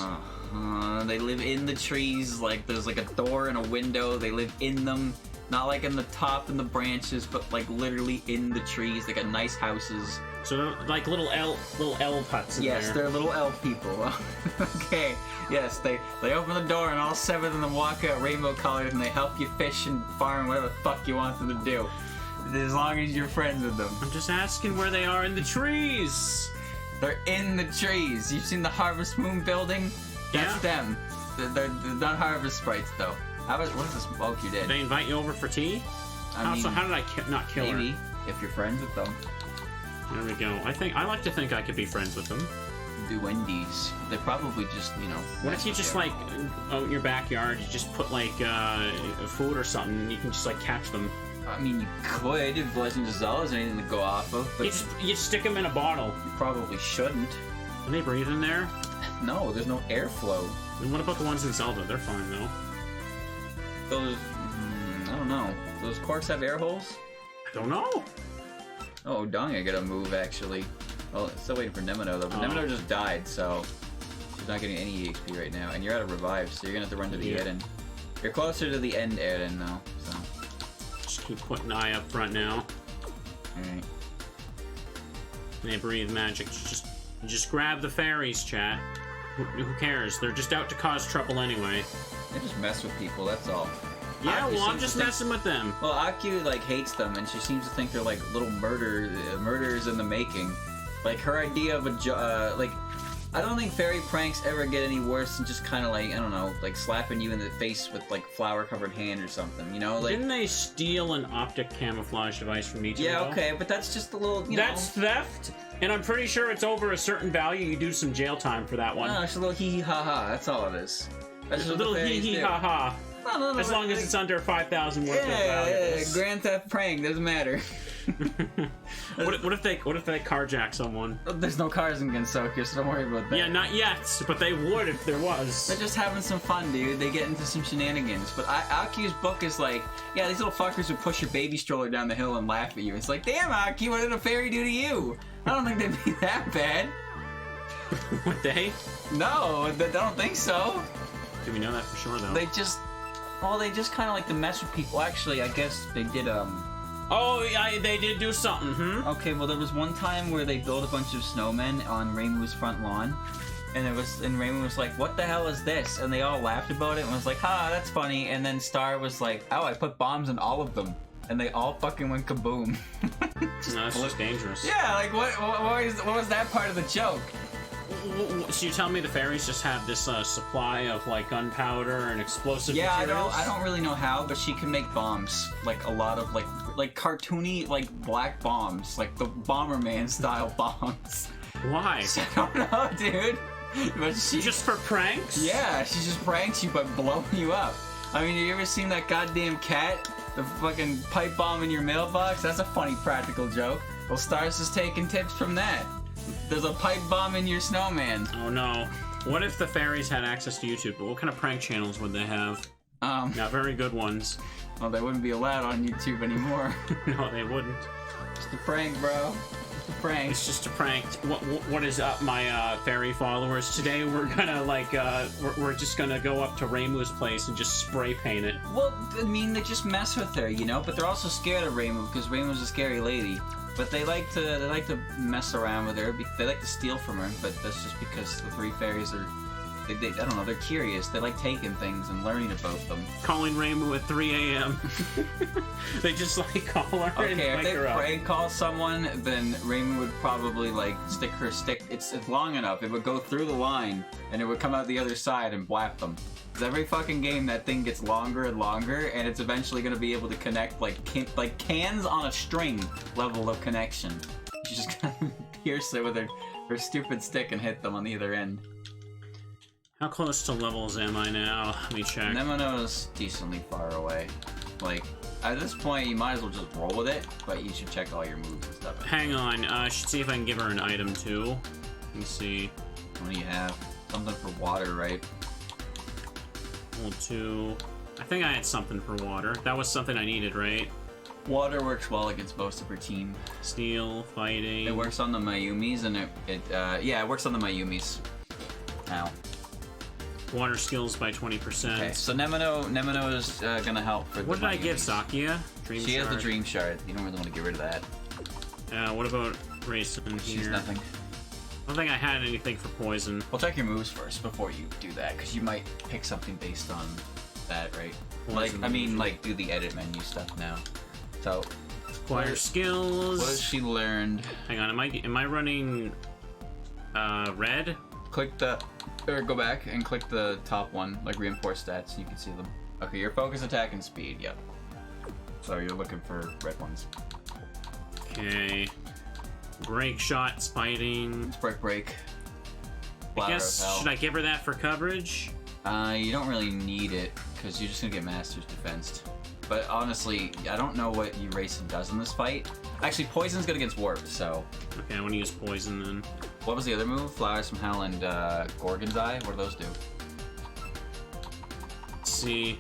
Speaker 3: They live in the trees, like there's like a door and a window. They live in them. Not like in the top and the branches, but like literally in the trees. They got nice houses.
Speaker 1: So they're like little elf huts in there.
Speaker 3: Yes, they're little elf people. Okay. Yes, they open the door and all 7 of them walk out rainbow colored and they help you fish and farm whatever the fuck you want them to do. As long as you're friends with them.
Speaker 1: I'm just asking where they are in the trees.
Speaker 3: They're in the trees. You've seen the Harvest Moon building? That's them. They're not Harvest Sprites though. What is this smoke you did?
Speaker 1: Did they invite you over for tea?
Speaker 3: I mean,
Speaker 1: so how did I not kill her?
Speaker 3: Maybe, if you're friends with them.
Speaker 1: There we go. I like to think I could be friends with them.
Speaker 3: Duendes. They probably just,
Speaker 1: What if you just, like, out in your backyard, you just put, like, food or something, and you can just, like, catch them?
Speaker 3: I mean, you could if Legend of Zelda is anything to go off of, but
Speaker 1: You stick them in a bottle.
Speaker 3: you probably shouldn't.
Speaker 1: Can they breathe in there?
Speaker 3: No, there's no airflow.
Speaker 1: And what about the ones in Zelda? They're fine, though.
Speaker 3: Those, I don't know. Those corks have air holes?
Speaker 1: I don't know.
Speaker 3: Oh, Donga gotta move, actually. Well, still waiting for Nemino, though. But Nemino just died, so she's not getting any EXP right now. And you're out of revive, so you're gonna have to run to the Eden. You're closer to the end Eden, though, so.
Speaker 1: Just keep putting eye up front now.
Speaker 3: Alright.
Speaker 1: They breathe magic. Just grab the fairies, chat. Who cares? They're just out to cause trouble anyway.
Speaker 3: They just mess with people, that's all.
Speaker 1: Yeah,
Speaker 3: Aki
Speaker 1: well, I'm
Speaker 3: seems
Speaker 1: just
Speaker 3: to think-
Speaker 1: messing with them.
Speaker 3: Well, Aki, like, hates them, and she seems to think they're, like, little murderers in the making. Like, her idea of like, I don't think fairy pranks ever get any worse than just kind of, like, I don't know, like, slapping you in the face with, like, flour-covered hand or something, you know? Like,
Speaker 1: Didn't they steal an optic camouflage device from Nichiro?
Speaker 3: yeah, okay, but that's just a little,
Speaker 1: That's theft, and I'm pretty sure it's over a certain value. You do some jail time for that one.
Speaker 3: No, it's a little hee-hee-ha-ha, that's all it is. That's
Speaker 1: a
Speaker 3: what
Speaker 1: little
Speaker 3: the fairies do.
Speaker 1: hee-hee-ha-ha.
Speaker 3: No,
Speaker 1: As long as it's under 5,000 worth of valuables.
Speaker 3: Grand Theft Prank, doesn't matter.
Speaker 1: What if they carjack someone?
Speaker 3: There's no cars in Gensoku, so don't worry about that.
Speaker 1: Yeah, not yet, but they would if there was.
Speaker 3: They're just having some fun, dude. They get into some shenanigans. But Aki's book is like, yeah, these little fuckers would push your baby stroller down the hill and laugh at you. It's like, damn, Aki, what did a fairy do to you? I don't think they'd be that bad.
Speaker 1: Would they?
Speaker 3: No, I don't think so.
Speaker 1: Do we know that for sure, though?
Speaker 3: They just kind of like to mess with people. Actually, I guess they did,
Speaker 1: Oh, yeah, they did do something,
Speaker 3: Okay, well, there was one time where they built a bunch of snowmen on Reimu's front lawn, and Reimu was like, "What the hell is this?" And they all laughed about it and was like, "Ha, that's funny." And then Star was like, "Oh, I put bombs in all of them," and they all fucking went kaboom.
Speaker 1: No, that's just dangerous.
Speaker 3: Yeah, like what was that part of the joke?
Speaker 1: So you tell me the fairies just have this supply of like gunpowder and explosive materials?
Speaker 3: I don't really know how, but she can make bombs, like a lot of like cartoony like black bombs, like the Bomberman style bombs.
Speaker 1: Why?
Speaker 3: I don't know, dude. But she
Speaker 1: just for pranks?
Speaker 3: Yeah, she just pranks you by blowing you up. I mean, have you ever seen that goddamn cat? The fucking pipe bomb in your mailbox? That's a funny practical joke. Well, Star's just taking tips from that. There's a pipe bomb in your snowman.
Speaker 1: Oh no. What if the fairies had access to YouTube? What kind of prank channels would they have? Not very good ones.
Speaker 3: Well, they wouldn't be allowed on YouTube anymore.
Speaker 1: No, they wouldn't.
Speaker 3: Just a prank, bro. Just a prank.
Speaker 1: It's just a prank. What is up, my fairy followers? Today we're gonna like we're just gonna go up to Reimu's place and just spray paint it.
Speaker 3: Well, I mean, they just mess with her, you know. But they're also scared of Reimu because Reimu's a scary lady. But they like to mess around with her. They like to steal from her. But that's just because the three fairies are. I don't know, they're curious. They like taking things and learning about them.
Speaker 1: Calling Reimu at 3 a.m. They just like call her and
Speaker 3: Okay, if
Speaker 1: wake
Speaker 3: they
Speaker 1: her up.
Speaker 3: prank call someone, then Reimu would probably like stick her stick. It's long enough. It would go through the line and it would come out the other side and blap them. Because every fucking game, that thing gets longer and longer, and it's eventually going to be able to connect like cans on a string level of connection. She just kind of pierce it with her stupid stick and hit them on either end.
Speaker 1: How close to levels am I now? Let me check.
Speaker 3: Nemino's decently far away. Like, at this point, you might as well just roll with it, but you should check all your moves and stuff.
Speaker 1: Hang on, I should see if I can give her an item too. Let me see.
Speaker 3: What do you have? Something for water, right?
Speaker 1: Hold 2. I think I had something for water. That was something I needed, right?
Speaker 3: Water works well against most of her team.
Speaker 1: Steel, fighting.
Speaker 3: It works on the Mayumis, and yeah, it works on the Mayumis. Now.
Speaker 1: Water skills by 20%.
Speaker 3: Okay, so Nemino is gonna help for
Speaker 1: What
Speaker 3: the
Speaker 1: did I give
Speaker 3: Mayumis.
Speaker 1: Sakia? Dream
Speaker 3: She has the
Speaker 1: Shard.
Speaker 3: Dream Shard. You don't really want to get rid of that.
Speaker 1: What about Racing here?
Speaker 3: She's nothing.
Speaker 1: I don't think I had anything for poison.
Speaker 3: We'll check your moves first before you do that, because you might pick something based on that, right?
Speaker 1: Poison
Speaker 3: Like, I mean,
Speaker 1: moves.
Speaker 3: like, do the edit menu stuff now. So,
Speaker 1: Acquire skills.
Speaker 3: what has she learned?
Speaker 1: Hang on, am I running red?
Speaker 3: Click the, or go back and click the top one, like reinforced stats, you can see them. Okay, your focus, attack, and speed, yep. So you're looking for red ones.
Speaker 1: Okay. Break shots, fighting.
Speaker 3: Break.
Speaker 1: I
Speaker 3: Flower
Speaker 1: guess,
Speaker 3: of Hell.
Speaker 1: should I give her that for coverage?
Speaker 3: You don't really need it, because you're just gonna get Master's Defensed. But honestly, I don't know what Erasing does in this fight. Actually, Poison's good against Warp, so...
Speaker 1: Okay, I want to use poison then.
Speaker 3: What was the other move? Flowers from Hell and Gorgon's Eye? What do those do?
Speaker 1: Let's see.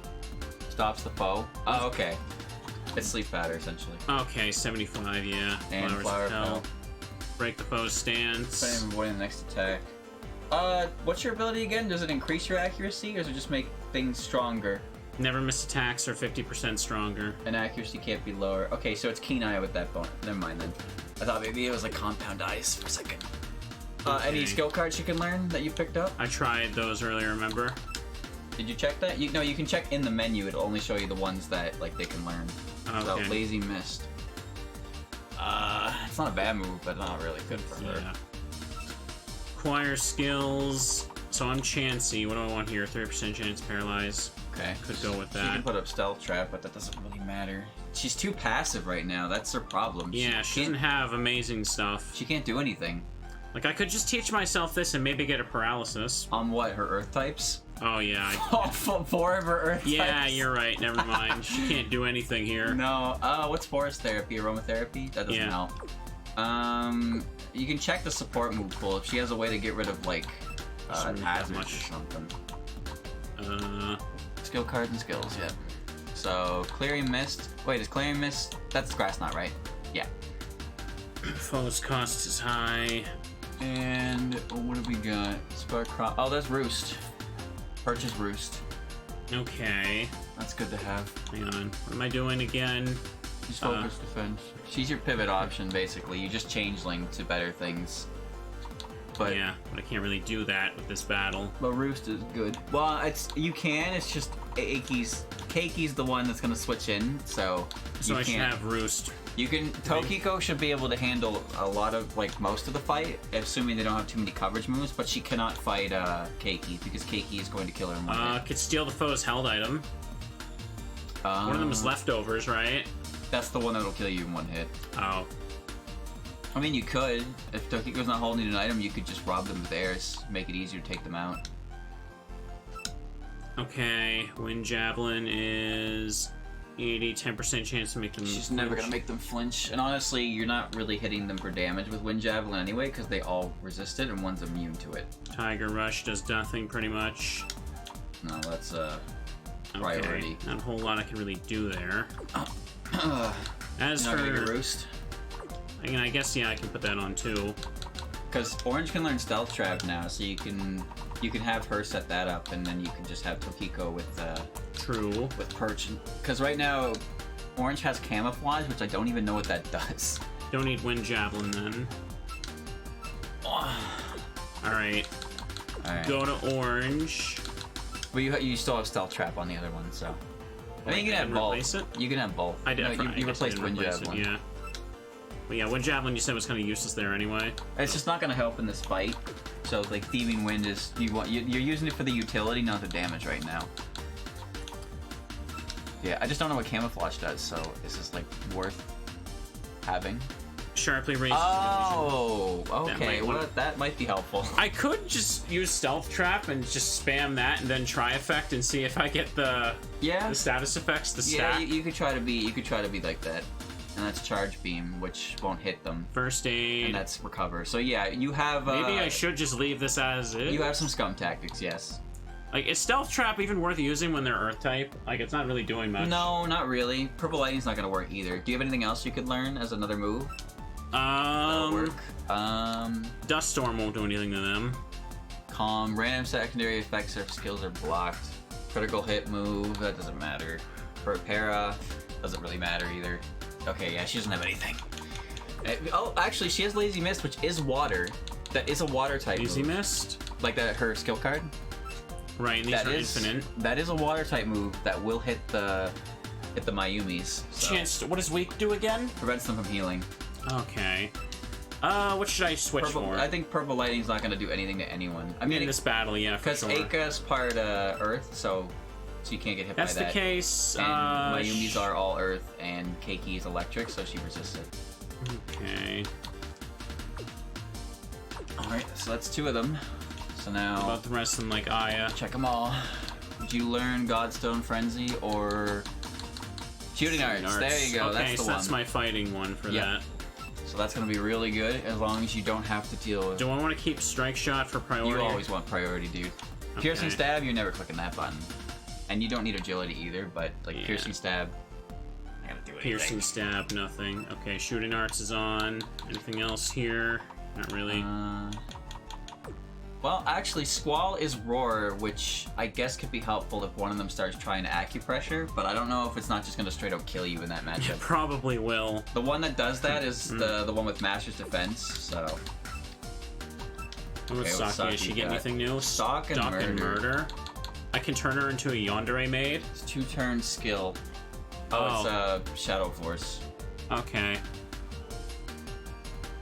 Speaker 3: Stops the foe. Oh, okay. It's Sleep Batter, essentially.
Speaker 1: Okay, 75, yeah.
Speaker 3: And
Speaker 1: Flowers
Speaker 3: Flower
Speaker 1: of
Speaker 3: of
Speaker 1: Hell.
Speaker 3: Hell.
Speaker 1: Break the foe's stance.
Speaker 3: Same, avoiding the next attack. What's your ability again? Does it increase your accuracy, or does it just make things stronger?
Speaker 1: Never miss attacks are 50% stronger.
Speaker 3: And accuracy can't be lower. Okay, so it's Keen Eye with that bone. Never mind then. I thought maybe it was like Compound Eyes for a second. Any
Speaker 1: Okay.
Speaker 3: skill cards you can learn that you picked up?
Speaker 1: I tried those earlier, remember?
Speaker 3: Did you check that? No, you can check in the menu. It'll only show you the ones that like they can learn. So
Speaker 1: Okay.
Speaker 3: Lazy Mist. It's not a bad move, but not really good for her.
Speaker 1: Yeah. Acquire skills. So I'm Chansey. What do I want here? 30% chance paralyze.
Speaker 3: Okay.
Speaker 1: Could go with
Speaker 3: She can
Speaker 1: that.
Speaker 3: put up Stealth Trap, but that doesn't really matter. She's too passive right now. That's her problem.
Speaker 1: Yeah, she doesn't have amazing stuff.
Speaker 3: She can't do anything.
Speaker 1: Like, I could just teach myself this and maybe get a paralysis.
Speaker 3: On what? Her Earth types?
Speaker 1: Oh, yeah.
Speaker 3: Oh, 4 of her Earth
Speaker 1: Yeah,
Speaker 3: types?
Speaker 1: you're right. Never mind. She can't do anything here.
Speaker 3: No. What's Forest Therapy? Aromatherapy? That doesn't
Speaker 1: Yeah.
Speaker 3: help. You can check the support move pool if she has a way to get rid of, like,
Speaker 1: Doesn't really have
Speaker 3: hazards or
Speaker 1: much.
Speaker 3: something.
Speaker 2: Skill cards and skills, yeah.
Speaker 3: So, Clearing Mist. Wait, is Clearing Mist? That's Grass Knot, right? Yeah.
Speaker 1: Foe's cost is high.
Speaker 2: And what have we got?
Speaker 3: Spark Crop. Oh, that's Roost. Purchase Roost.
Speaker 1: Okay.
Speaker 2: That's good to have.
Speaker 1: Hang on. What am I doing again?
Speaker 2: Just focus defense.
Speaker 3: She's your pivot option, basically. You just changeling to better things. But
Speaker 1: Yeah, but I can't really do that with this battle.
Speaker 3: But Roost is good. Well, you can. It's just Keiki's the one that's gonna switch in, so
Speaker 1: So
Speaker 3: you
Speaker 1: I should
Speaker 3: can't.
Speaker 1: have Roost.
Speaker 3: You can. Tokiko should be able to handle a lot of most of the fight, assuming they don't have too many coverage moves. But she cannot fight Keiki because Keiki is going to kill her in one hit.
Speaker 1: Could steal the foe's held item. One of them is leftovers, right?
Speaker 3: That's the one that'll kill you in one hit.
Speaker 1: Oh.
Speaker 3: I mean, you could. If Tokiko's not holding an item, you could just rob them of theirs, make it easier to take them out.
Speaker 1: Okay. Wind Javelin is 10% chance to make them.
Speaker 3: She's never gonna make them flinch. And honestly, you're not really hitting them for damage with Wind Javelin anyway, because they all resist it and one's immune to it.
Speaker 1: Tiger Rush does nothing pretty much.
Speaker 3: No, that's
Speaker 1: Okay.
Speaker 3: priority.
Speaker 1: Not a whole lot I can really do there. As
Speaker 3: You're not gonna get
Speaker 1: for,
Speaker 3: Roost?
Speaker 1: I guess yeah, I can put that on too.
Speaker 3: Because Orange can learn Stealth Trap now, so you can have her set that up, and then you can just have Tokiko with
Speaker 1: True.
Speaker 3: Perch. Because right now, Orange has Camouflage, which I don't even know what that does.
Speaker 1: Don't need Wind Javelin then. All right.
Speaker 3: Alright.
Speaker 1: Go to Orange.
Speaker 3: But you still have Stealth Trap on the other one, so. I think you can have
Speaker 1: didn't
Speaker 3: both.
Speaker 1: replace it?
Speaker 3: You can have both.
Speaker 1: I did.
Speaker 3: No,
Speaker 1: I
Speaker 3: you
Speaker 1: guess I
Speaker 3: replaced
Speaker 1: didn't
Speaker 3: Wind
Speaker 1: replace it,
Speaker 3: Javelin.
Speaker 1: yeah. But yeah, Wind Javelin you said was kind of useless there anyway.
Speaker 3: It's just not going to help in this fight. So like Thieving Wind is you're using it for the utility, not the damage right now. Yeah, I just don't know what Camouflage does, so is this like worth having?
Speaker 1: sharply raises
Speaker 2: Oh,
Speaker 1: That
Speaker 2: okay.
Speaker 1: might
Speaker 2: Well,
Speaker 1: want-
Speaker 2: that might be helpful.
Speaker 1: I could just use Stealth Trap and just spam that and then Try Effect and see if I get the
Speaker 2: Yeah.
Speaker 1: status effects, the
Speaker 2: Yeah,
Speaker 1: stack.
Speaker 2: you could try to be like that. And that's Charge Beam, which won't hit them.
Speaker 1: First aid.
Speaker 2: And that's Recover. So yeah, you have...
Speaker 1: Maybe I should just leave this as is.
Speaker 2: You have some scum tactics, yes.
Speaker 1: Like, is Stealth Trap even worth using when they're Earth type? Like, it's not really doing much.
Speaker 2: No, not really. Purple Lightning's not gonna work either. Do you have anything else you could learn as another move? That'll work.
Speaker 1: Dust Storm won't do anything to them.
Speaker 2: Calm. Random secondary effects or skills are blocked. Critical hit move, that doesn't matter. Para, doesn't really matter either. Okay, yeah, she doesn't have anything. Oh, actually, she has Lazy Mist, which is water. That is a water type
Speaker 1: Easy
Speaker 2: move.
Speaker 1: Mist?
Speaker 2: Like that, her skill card?
Speaker 1: Right, and these
Speaker 2: That
Speaker 1: are
Speaker 2: is
Speaker 1: infinite.
Speaker 2: That is a water type move that will hit the Mayumis. So.
Speaker 1: Chance to, what does Weak do again?
Speaker 2: Prevents them from healing.
Speaker 1: Okay. What should I switch for?
Speaker 2: I think Purple Lightning's not gonna do anything to anyone. I mean,
Speaker 1: in this battle, yeah, for
Speaker 2: because
Speaker 1: sure.
Speaker 2: Eika's part Earth, so you can't get hit
Speaker 1: That's
Speaker 2: by
Speaker 1: the
Speaker 2: that.
Speaker 1: case.
Speaker 2: And Mayumis are all Earth, and Keiki is electric, so she resists it.
Speaker 1: Okay.
Speaker 2: Alright, so that's 2 of them. So now,
Speaker 1: About the rest of them, like Aya.
Speaker 2: check them all. Did you learn Godstone Frenzy or Shooting Arts? There you go,
Speaker 1: Okay,
Speaker 2: that's the
Speaker 1: so
Speaker 2: one.
Speaker 1: that's my fighting one for
Speaker 2: Yep.
Speaker 1: that.
Speaker 2: So that's gonna be really good as long as you don't have to deal with...
Speaker 1: Do I want to keep Strike Shot for priority?
Speaker 2: You always want priority, dude. Piercing
Speaker 1: Okay.
Speaker 2: Stab, you're never clicking that button. And you don't need Agility either, but like
Speaker 1: Yeah.
Speaker 2: Piercing Stab, I gotta do anything.
Speaker 1: Piercing Stab, nothing. Okay, Shooting Arts is on. Anything else here? Not really.
Speaker 2: Well, actually, Squall is Roar, which I guess could be helpful if one of them starts trying acupressure, but I don't know if it's not just gonna straight up kill you in that matchup.
Speaker 1: Probably will.
Speaker 2: The one that does that is the one with Master's Defense, so...
Speaker 1: What with
Speaker 2: Okay,
Speaker 1: Saki?
Speaker 2: with Saki,
Speaker 1: Does she get
Speaker 2: got
Speaker 1: anything new?
Speaker 2: Stalk and Murder.
Speaker 1: I can turn her into a Yandere maid.
Speaker 2: It's 2-turn skill. Oh, it's Shadow Force.
Speaker 1: Okay.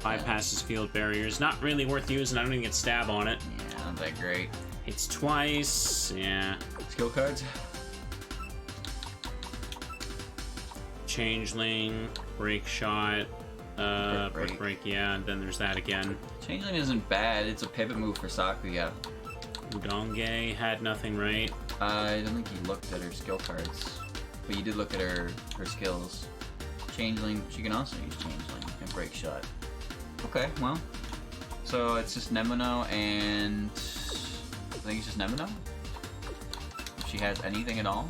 Speaker 1: Bypasses field barriers. Not really worth using. I don't even get stab on it.
Speaker 2: Yeah, not that great.
Speaker 1: Hits twice. Yeah.
Speaker 2: Skill cards?
Speaker 1: Changeling. Break shot.
Speaker 2: Break.
Speaker 1: Break. Yeah. And then there's that again.
Speaker 2: Changeling isn't bad. It's a pivot move for Sakuya.
Speaker 1: Udonge had nothing, right?
Speaker 2: I don't think you looked at her skill cards, but you did look at her skills. Changeling, she can also use Changeling and Break Shot. Okay, well, so it's just Nemono and I think it's just Nemono. If she has anything at all,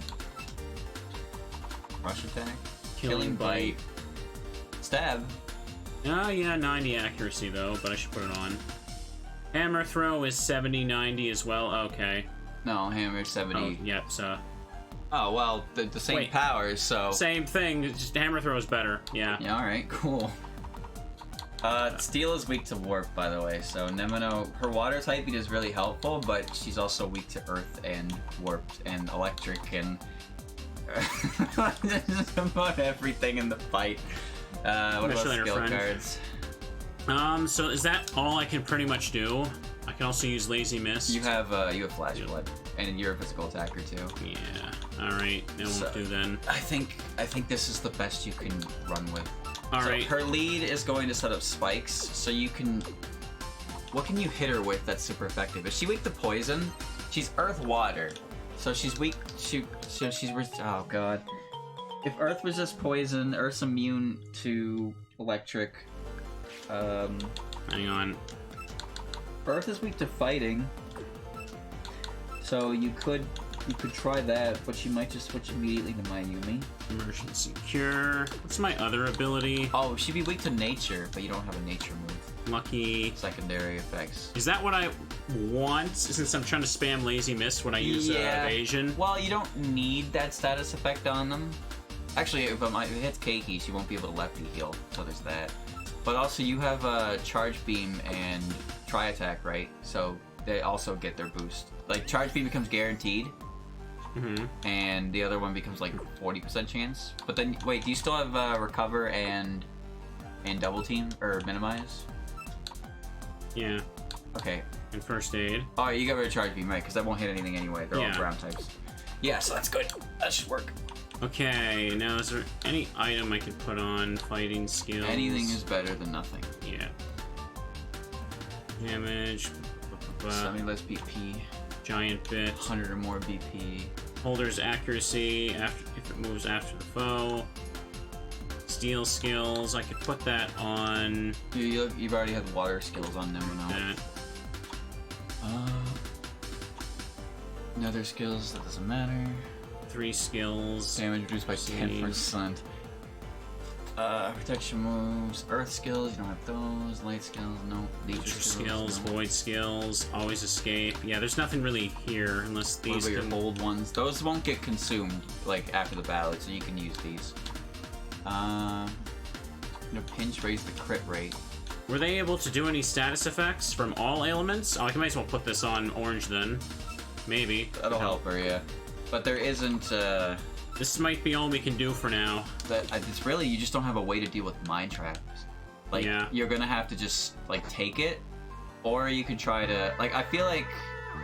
Speaker 2: Rush Attack, Killing Bite, Stab.
Speaker 1: Oh, yeah, 90 accuracy, though, but I should put it on. Hammer Throw is 70, 90 as well. Okay.
Speaker 2: No, Hammer 70.
Speaker 1: Oh, yep, so...
Speaker 2: Oh, well, the same
Speaker 1: Wait.
Speaker 2: powers, so...
Speaker 1: Same thing, just Hammer Throw is better. Yeah.
Speaker 2: Yeah, alright, cool. Steel is weak to Warp, by the way, so Nemono, her water type is really helpful, but she's also weak to Earth and Warp and Electric and... just about everything in the fight. What about
Speaker 1: Especially her
Speaker 2: skill
Speaker 1: friend.
Speaker 2: cards?
Speaker 1: So is that all I can pretty much do? I can also use Lazy Mist.
Speaker 2: You have Flash Flood, and you're a physical attacker too.
Speaker 1: Yeah. Alright, that won't do then.
Speaker 2: I think this is the best you can run with.
Speaker 1: Alright.
Speaker 2: So her lead is going to set up spikes, so you can... What can you hit her with that's super effective? Is she weak to poison? She's Earth Water, so she's weak to... Oh god. If Earth resists poison, Earth's immune to electric.
Speaker 1: Hang on.
Speaker 2: Earth is weak to fighting, so you could try that, but she might just switch immediately to Mayumi.
Speaker 1: Emergency Cure. What's my other ability?
Speaker 2: Oh, she'd be weak to nature, but you don't have a nature move.
Speaker 1: Lucky.
Speaker 2: Secondary effects.
Speaker 1: Is that what I want? Since I'm trying to spam Lazy Mist when I use evasion.
Speaker 2: Well, you don't need that status effect on them. Actually, if it hits Keiki, she won't be able to lefty heal, so there's that. But also, you have Charge Beam and Tri Attack, right? So they also get their boost. Like, Charge Beam becomes guaranteed, and the other one becomes like 40% chance. But then, wait, do you still have Recover and Double Team, or Minimize?
Speaker 1: Yeah.
Speaker 2: Okay.
Speaker 1: And First Aid.
Speaker 2: Oh, you got rid of Charge Beam, right? Because that won't hit anything anyway. They're all
Speaker 1: Yeah.
Speaker 2: ground types. Yeah, so that's good. That should work.
Speaker 1: Okay, now is there any item I could put on fighting skills?
Speaker 2: Anything is better than nothing.
Speaker 1: Yeah. Damage.
Speaker 2: Semi less BP.
Speaker 1: Giant bit.
Speaker 2: 100 or more BP.
Speaker 1: Holder's accuracy if it moves after the foe. Steel skills. I could put that on.
Speaker 2: You've already had water skills on them now.
Speaker 1: That.
Speaker 2: Another skills, that doesn't matter.
Speaker 1: 3 skills.
Speaker 2: Damage reduced by 10%. Protection moves, earth skills, you don't have those. Light skills, no.
Speaker 1: Nature skills, no. Void skills, always escape. Yeah, there's nothing really here unless these.
Speaker 2: What about your old ones? Those won't get consumed like after the battle, so you can use these. Pinch raise the crit rate.
Speaker 1: Were they able to do any status effects from all ailments? Oh, I might as well put this on orange then. Maybe.
Speaker 2: That'll help her, yeah. But there isn't.
Speaker 1: This might be all we can do for now.
Speaker 2: It's really, you just don't have a way to deal with mind traps. Like,
Speaker 1: yeah.
Speaker 2: You're gonna have to just, like, take it, or you could try to, like, I feel like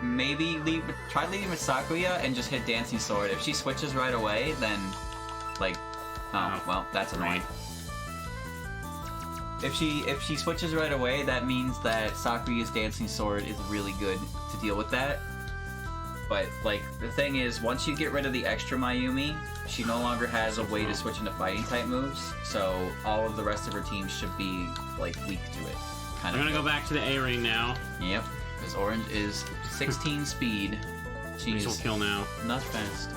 Speaker 2: maybe try leading with Sakuya and just hit Dancing Sword. If she switches right away, then, like, oh, well, that's annoying. If she switches right away, that means that Sakuya's Dancing Sword is really good to deal with that. But, like, the thing is, once you get rid of the extra Mayumi, she no longer has a way to switch into fighting-type moves, so all of the rest of her team should be, like, weak to it.
Speaker 1: I'm gonna go back to the A-ring now.
Speaker 2: Yep, because Orange is 16 speed. She's
Speaker 1: will kill now.
Speaker 2: Not fast.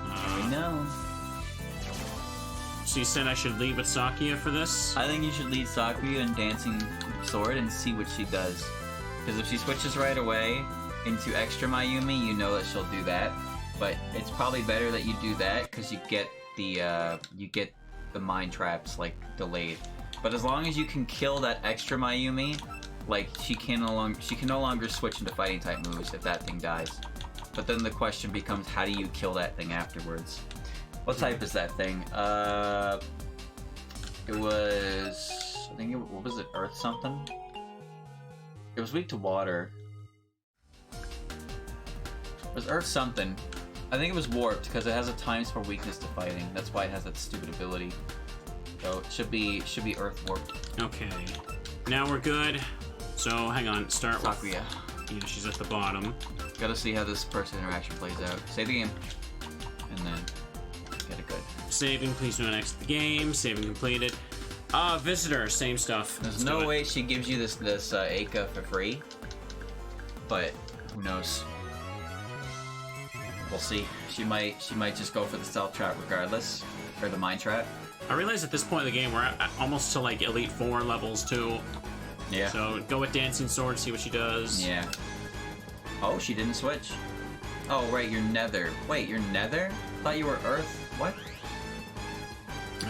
Speaker 2: There we know.
Speaker 1: So you said I should lead with Sakuya for this?
Speaker 2: I think you should lead Sakuya in Dancing Sword and see what she does. Because if she switches right away into extra Mayumi, you know that she'll do that. But it's probably better that you do that because you get the mind traps like delayed. But as long as you can kill that extra Mayumi, like she can no longer switch into fighting type moves if that thing dies. But then the question becomes, how do you kill that thing afterwards? What type is that thing? It was, I think what was it? Earth something. It was weak to water. It was Earth something. I think it was warped because it has a times for weakness to fighting. That's why it has that stupid ability. So it should be Earth warped.
Speaker 1: Okay. Now we're good. So hang on. Start with
Speaker 2: Sakuya.
Speaker 1: Yeah, she's at the bottom.
Speaker 2: Gotta see how this person interaction plays out. Save the game, and then get it good.
Speaker 1: Saving. Please do not exit the game. Saving completed. Visitor, same stuff.
Speaker 2: There's no way she gives you this Aka for free, but who knows? We'll see. She might just go for the stealth trap regardless, or the mind trap.
Speaker 1: I realize at this point in the game we're almost to like Elite 4 levels too.
Speaker 2: Yeah.
Speaker 1: So go with Dancing Sword, see what she does.
Speaker 2: Yeah. Oh, she didn't switch. Oh, right, you're Nether. Wait, you're Nether? Thought you were Earth. What?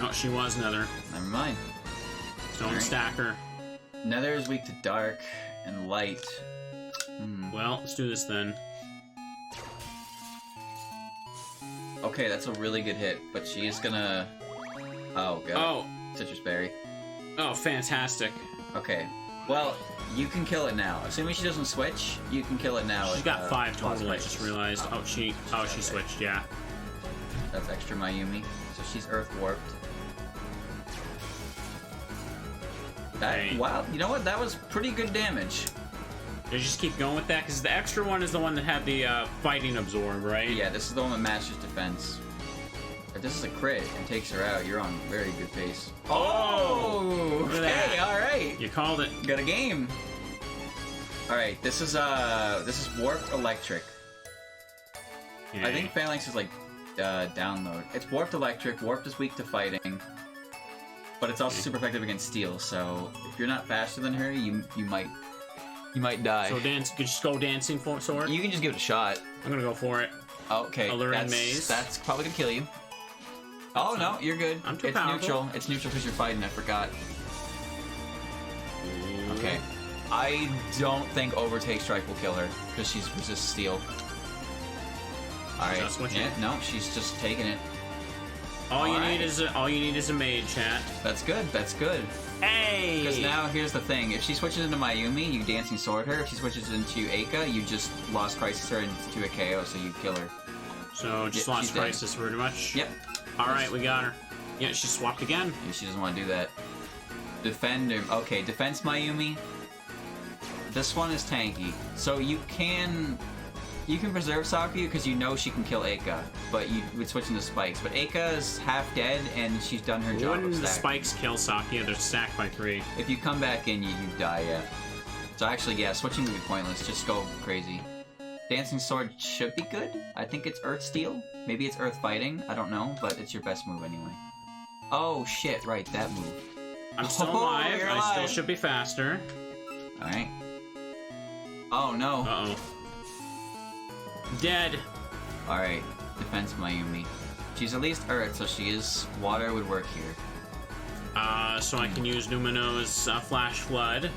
Speaker 1: No, she was Nether.
Speaker 2: Never mind.
Speaker 1: Don't stack her.
Speaker 2: Nether is weak to dark and light.
Speaker 1: Well, let's do this then.
Speaker 2: Okay, that's a really good hit, but she is gonna... Oh, God.
Speaker 1: Oh.
Speaker 2: Citrus Berry.
Speaker 1: Oh, fantastic.
Speaker 2: Okay. Well, you can kill it now. Assuming she doesn't switch, you can kill it now.
Speaker 1: She's got 5 total, I just realized. Oh, she switched, yeah.
Speaker 2: That's extra Mayumi. So she's Earth Warped. Wow, you know what? That was pretty good damage.
Speaker 1: You just keep going with that? Because the extra one is the one that had the fighting absorb, right?
Speaker 2: Yeah, this is the one that matches defense. If this is a crit and takes her out, you're on very good pace. Oh! Okay, alright.
Speaker 1: You called it.
Speaker 2: Got a game. Alright, this is Warped Electric.
Speaker 1: Okay.
Speaker 2: I think Phalanx is like download. It's Warped Electric, Warped is weak to fighting. But it's also super effective against steel, so if you're not faster than her, you might die.
Speaker 1: So just go Dancing Sword?
Speaker 2: You can just give it a shot.
Speaker 1: I'm gonna go for it.
Speaker 2: Okay.
Speaker 1: Alluring Maze.
Speaker 2: That's probably gonna kill you. Oh no, you're good.
Speaker 1: I'm too
Speaker 2: It's
Speaker 1: powerful.
Speaker 2: neutral. It's neutral because you're fighting, I forgot. Okay. I don't think Overtake Strike will kill her, because she's resist steel. Alright. Yeah, no, she's just taking it.
Speaker 1: All you need is a maid, chat.
Speaker 2: That's good. That's good.
Speaker 1: Hey!
Speaker 2: Because now here's the thing: if she switches into Mayumi, you Dancing Sword her. If she switches into Aka, you just Lost Crisis her into a KO, so you kill her.
Speaker 1: So just
Speaker 2: Yeah,
Speaker 1: lost
Speaker 2: she's dead.
Speaker 1: prices pretty much.
Speaker 2: Yep.
Speaker 1: All right, we got her. Yeah, she swapped again.
Speaker 2: Yeah, she doesn't want to do that. Defender. Okay, Defense Mayumi. This one is tanky. So you can preserve Sakuya because you know she can kill Eika, but you would switch into Spikes. But Eika is half dead and she's done her job.
Speaker 1: Wouldn't
Speaker 2: of
Speaker 1: the
Speaker 2: stacking.
Speaker 1: spikes kill Sakuya? They're stacked by 3.
Speaker 2: If you come back in, you die, yeah. So actually, yeah, switching would be pointless. Just go crazy. Dancing Sword should be good. I think it's Earth Steel. Maybe it's Earth Fighting. I don't know, but it's your best move anyway. Oh, shit, right, that move.
Speaker 1: I'm still
Speaker 2: Oh,
Speaker 1: alive.
Speaker 2: you're
Speaker 1: I still
Speaker 2: alive.
Speaker 1: should be faster.
Speaker 2: Alright. Oh, no.
Speaker 1: Uh-oh. Dead.
Speaker 2: Alright, Defense Mayumi. She's at least Earth, so she is... Water would work here.
Speaker 1: So I can use Numino's Flash Flood.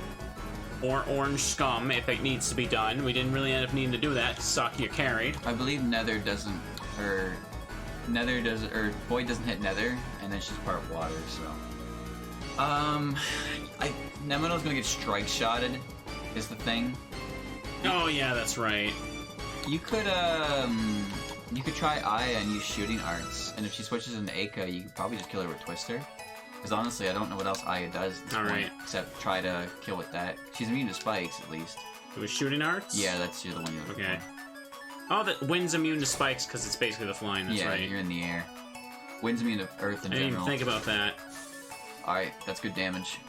Speaker 1: Or Orange Scum if it needs to be done. We didn't really end up needing to do that. Sakuya carried.
Speaker 2: I believe Nether doesn't... Nether does... Void doesn't hit Nether, and then she's part water, so... Nemino's gonna get strike-shotted, is the thing.
Speaker 1: Oh, yeah, that's right.
Speaker 2: You could try Aya and use Shooting Arts, and if she switches into Eika, you could probably just kill her with Twister. Because honestly, I don't know what else Aya does at this point,
Speaker 1: Alright.
Speaker 2: except try to kill with that. She's immune to spikes, at least.
Speaker 1: It was Shooting Arts?
Speaker 2: Yeah, you're the one you're looking
Speaker 1: Okay.
Speaker 2: for.
Speaker 1: Oh, that Wind's immune to spikes because it's basically the flying, that's
Speaker 2: Yeah,
Speaker 1: right.
Speaker 2: you're in the air. Wind's immune to Earth in
Speaker 1: I didn't
Speaker 2: general.
Speaker 1: even think about that.
Speaker 2: Alright, that's good damage.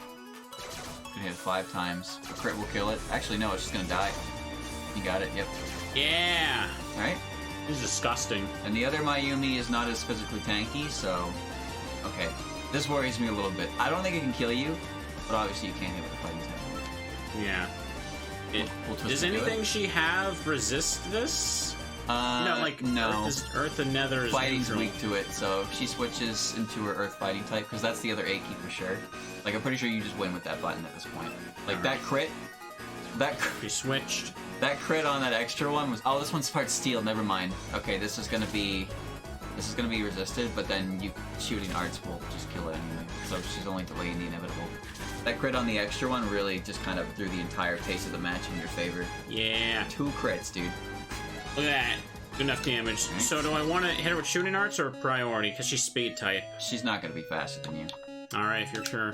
Speaker 2: Gonna hit it 5 times. A crit will kill it. Actually, no, it's just gonna die. You got it, yep.
Speaker 1: Yeah!
Speaker 2: Alright.
Speaker 1: This is disgusting.
Speaker 2: And the other Mayumi is not as physically tanky, so... Okay. This worries me a little bit. I don't think it can kill you, but obviously you can't hit with the fighting type.
Speaker 1: Yeah.
Speaker 2: We'll twist
Speaker 1: Does
Speaker 2: into it.
Speaker 1: anything she have resist this?
Speaker 2: No.
Speaker 1: Earth and Nether is
Speaker 2: Fighting's
Speaker 1: neutral.
Speaker 2: weak to it, so if she switches into her Earth Fighting type, because that's the other Aki for sure. Like, I'm pretty sure you just win with that button at this point. Like, that crit...
Speaker 1: She switched.
Speaker 2: That crit on that extra one was... Oh, this one's part steel, never mind. Okay, this is gonna be resisted, but then Shooting Arts will just kill it anyway. So she's only delaying the inevitable. That crit on the extra one really just kind of threw the entire pace of the match in your favor.
Speaker 1: Yeah.
Speaker 2: 2 crits, dude.
Speaker 1: Look at that. Good enough damage.
Speaker 2: Nice.
Speaker 1: So do I want to hit her with Shooting Arts or Priority? Because she's speed type.
Speaker 2: She's not gonna be faster than you.
Speaker 1: Alright, if you're sure.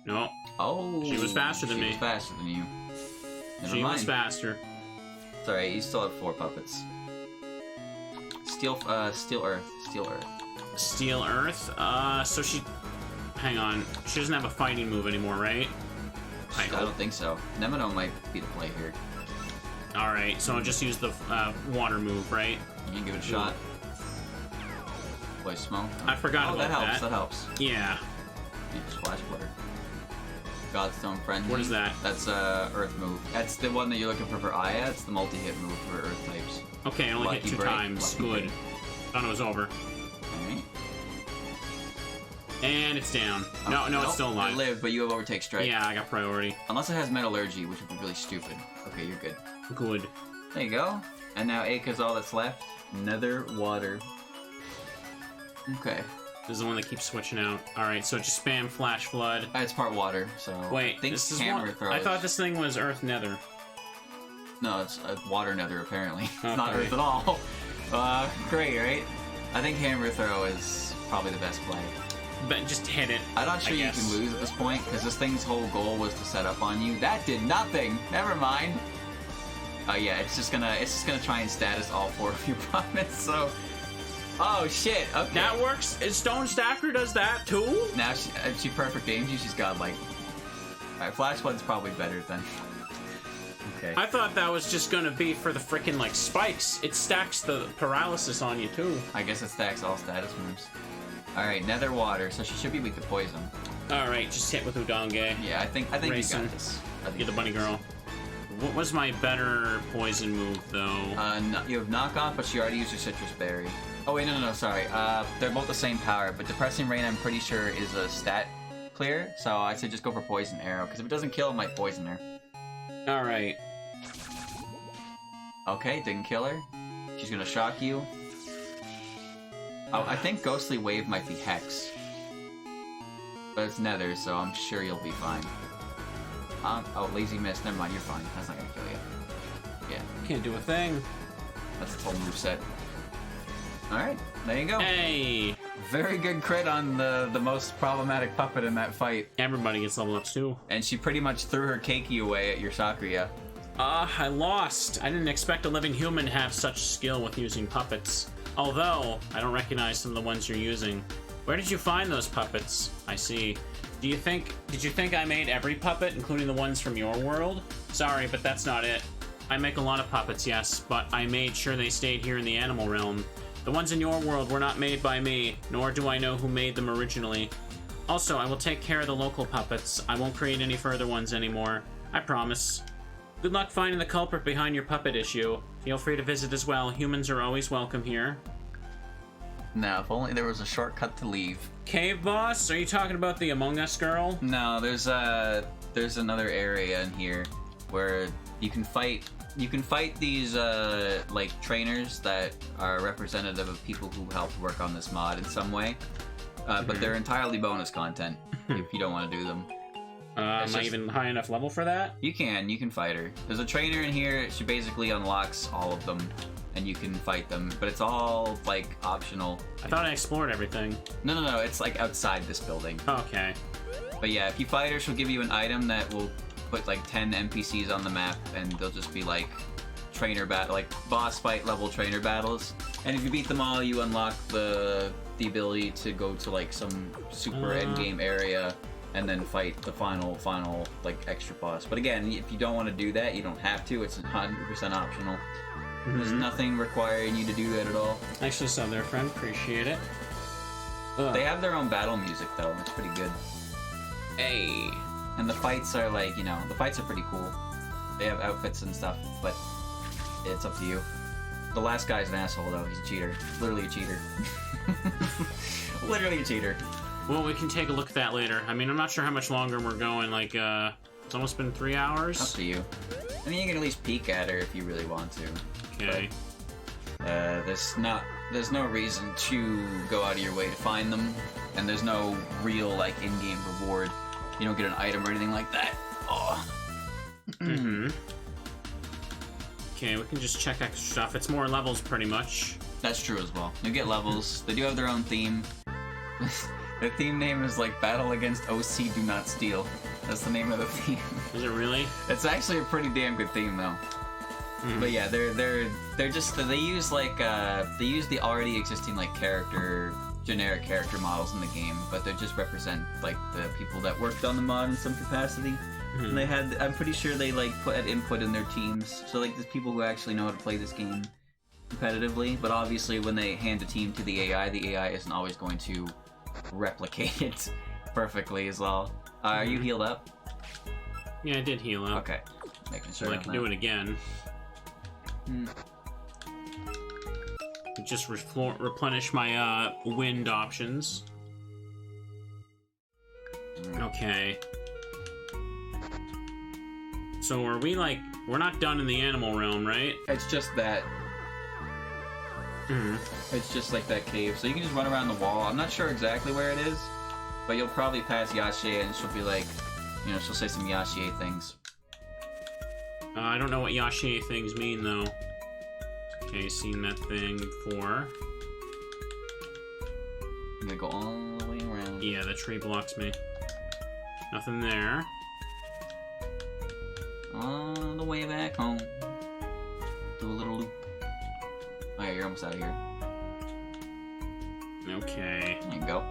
Speaker 1: No.
Speaker 2: Oh,
Speaker 1: She was faster than me.
Speaker 2: She was faster than you. Never
Speaker 1: She
Speaker 2: mind.
Speaker 1: was faster.
Speaker 2: It's alright, you still have 4 puppets. Steel Earth.
Speaker 1: Steel Earth. So she... Hang on. She doesn't have a fighting move anymore, right?
Speaker 2: I don't think so. Nemino might be the play here.
Speaker 1: Alright, so I'll just use the water move, right?
Speaker 2: You can give it a shot. Play smoke.
Speaker 1: I forgot
Speaker 2: Oh,
Speaker 1: about
Speaker 2: that helps.
Speaker 1: that.
Speaker 2: That helps.
Speaker 1: Yeah.
Speaker 2: Yeah, splash water. Godstone Frenzy.
Speaker 1: What is that?
Speaker 2: That's Earth move. That's the one that you're looking for Aya. It's the multi-hit move for Earth types.
Speaker 1: Okay, I only
Speaker 2: Lucky
Speaker 1: hit 2
Speaker 2: break,
Speaker 1: times.
Speaker 2: lucky
Speaker 1: Good.
Speaker 2: break.
Speaker 1: Thought it was over.
Speaker 2: Alright.
Speaker 1: And it's down. No,
Speaker 2: Nope,
Speaker 1: it's still
Speaker 2: It
Speaker 1: alive.
Speaker 2: lived, but you have Overtake Strike.
Speaker 1: Yeah, I got priority.
Speaker 2: Unless it has Metallurgy, which would be really stupid. Okay, you're good.
Speaker 1: Good.
Speaker 2: There you go. And now Eika's all that's left. Nether water. Okay.
Speaker 1: This is the one that keeps switching out. Alright, so just spam Flash Flood.
Speaker 2: It's part water, so...
Speaker 1: Wait,
Speaker 2: think
Speaker 1: this is
Speaker 2: Hammer
Speaker 1: one...
Speaker 2: Throw
Speaker 1: I
Speaker 2: is-
Speaker 1: thought this thing was Earth Nether.
Speaker 2: No, it's water Nether, apparently. It's not
Speaker 1: Okay.
Speaker 2: Earth at all. Great, right? I think Hammer Throw is probably the best play.
Speaker 1: But just hit it.
Speaker 2: I'm not sure
Speaker 1: I
Speaker 2: you
Speaker 1: guess.
Speaker 2: can lose at this point, because this thing's whole goal was to set up on you. That did nothing! Never mind! Oh yeah, it's just gonna try and status all 4 of your opponents, so... Oh shit, okay.
Speaker 1: That works? Stone Stacker does that too?
Speaker 2: Now she perfect aims you, she's got like... Alright, Flash Flood's probably better than... Okay.
Speaker 1: I thought that was just gonna be for the frickin' like spikes. It stacks the paralysis on you too.
Speaker 2: I guess it stacks all status moves. Alright, Nether Water, so she should be weak to poison.
Speaker 1: Alright, just hit with Udonge.
Speaker 2: Yeah, I think you
Speaker 1: Racing.
Speaker 2: got this. I think
Speaker 1: Get the
Speaker 2: you
Speaker 1: bunny
Speaker 2: got this.
Speaker 1: girl. What was my better poison move though?
Speaker 2: You have knockoff, but she already used your citrus berry. Oh wait, no, sorry. They're both the same power, but depressing rain I'm pretty sure is a stat clear, so I said just go for poison arrow, because if it doesn't kill, it might poison her.
Speaker 1: Alright.
Speaker 2: Okay, didn't kill her. She's gonna shock you. Oh, I think Ghostly Wave might be Hex. But it's Nether, so I'm sure you'll be fine. Oh, Lazy Mist, never mind, you're fine. That's not gonna kill you. Yeah,
Speaker 1: Can't do a thing.
Speaker 2: that's the whole moveset. Alright, there you go.
Speaker 1: Hey!
Speaker 2: Very good crit on the most problematic puppet in that fight.
Speaker 1: Everybody gets level ups too.
Speaker 2: And she pretty much threw her keiki away at your Sakuya.
Speaker 1: I lost. I didn't expect a living human to have such skill with using puppets. Although, I don't recognize some of the ones you're using. Where did you find those puppets? I see. Did you think I made every puppet, including the ones from your world? Sorry, but that's not it. I make a lot of puppets, yes, but I made sure they stayed here in the animal realm. The ones in your world were not made by me, nor do I know who made them originally. Also, I will take care of the local puppets. I won't create any further ones anymore. I promise. Good luck finding the culprit behind your puppet issue. Feel free to visit as well. Humans are always welcome here.
Speaker 2: Now, if only there was a shortcut to leave.
Speaker 1: Cave boss? Are you talking about the Among Us girl?
Speaker 2: No, there's another area in here where you can fight these like trainers that are representative of people who helped work on this mod in some way. But they're entirely bonus content if you don't want to do them.
Speaker 1: Am I even high enough level for that?
Speaker 2: You can fight her. There's a trainer in here. She basically unlocks all of them, and you can fight them. But it's all like optional.
Speaker 1: I thought I explored everything.
Speaker 2: No. It's like outside this building.
Speaker 1: Okay.
Speaker 2: But yeah, if you fight her, she'll give you an item that will put like 10 NPCs on the map, and they'll just be like boss fight level trainer battles. And if you beat them all, you unlock the ability to go to like some super end game area and then fight the final like extra boss. But again, if you don't want to do that, you don't have to. It's 100% optional. There's nothing requiring you to do that at all.
Speaker 1: Actually, so there, friend. Appreciate it.
Speaker 2: They have their own battle music though. It's pretty good.
Speaker 1: Hey.
Speaker 2: And the fights are like, the fights are pretty cool. They have outfits and stuff, but it's up to you. The last guy's an asshole though. He's a cheater. Literally a cheater. Literally a cheater.
Speaker 1: Well, we can take a look at that later. I mean, I'm not sure how much longer we're going. Like, it's almost been 3 hours.
Speaker 2: Up to you. I mean, you can at least peek at her if you really want to.
Speaker 1: Okay.
Speaker 2: But, there's no reason to go out of your way to find them, and there's no real like in-game reward. You don't get an item or anything like that. Oh.
Speaker 1: Okay, we can just check extra stuff. It's more levels, pretty much.
Speaker 2: That's true as well. You get levels. They do have their own theme. The theme name is like Battle Against OC Do Not Steal. That's the name of the theme.
Speaker 1: Is it really?
Speaker 2: It's actually a pretty damn good theme though. But yeah, they're just they use the already existing like generic character models in the game, but they just represent like the people that worked on the mod in some capacity. And I'm pretty sure they like put input in their teams, so like there's people who actually know how to play this game competitively. But obviously, when they hand a team to the AI isn't always going to replicate it perfectly as well. Are you healed up?
Speaker 1: Yeah, I did heal up.
Speaker 2: Okay, making sure.
Speaker 1: So I can do it again. Just replenish my wind options. Okay. So are we like, we're not done in the animal realm, right?
Speaker 2: It's just that. It's just like that cave, so you can just run around the wall. I'm not sure exactly where it is, but you'll probably pass Yashie and she'll be like, she'll say some Yashie things.
Speaker 1: I don't know what Yashie things mean though. Okay, seen that thing before.
Speaker 2: I'm gonna go all the way around.
Speaker 1: Yeah, the tree blocks me. Nothing there.
Speaker 2: All the way back home. Do a little loop. Oh yeah, you're almost out of here.
Speaker 1: Okay.
Speaker 2: There you go.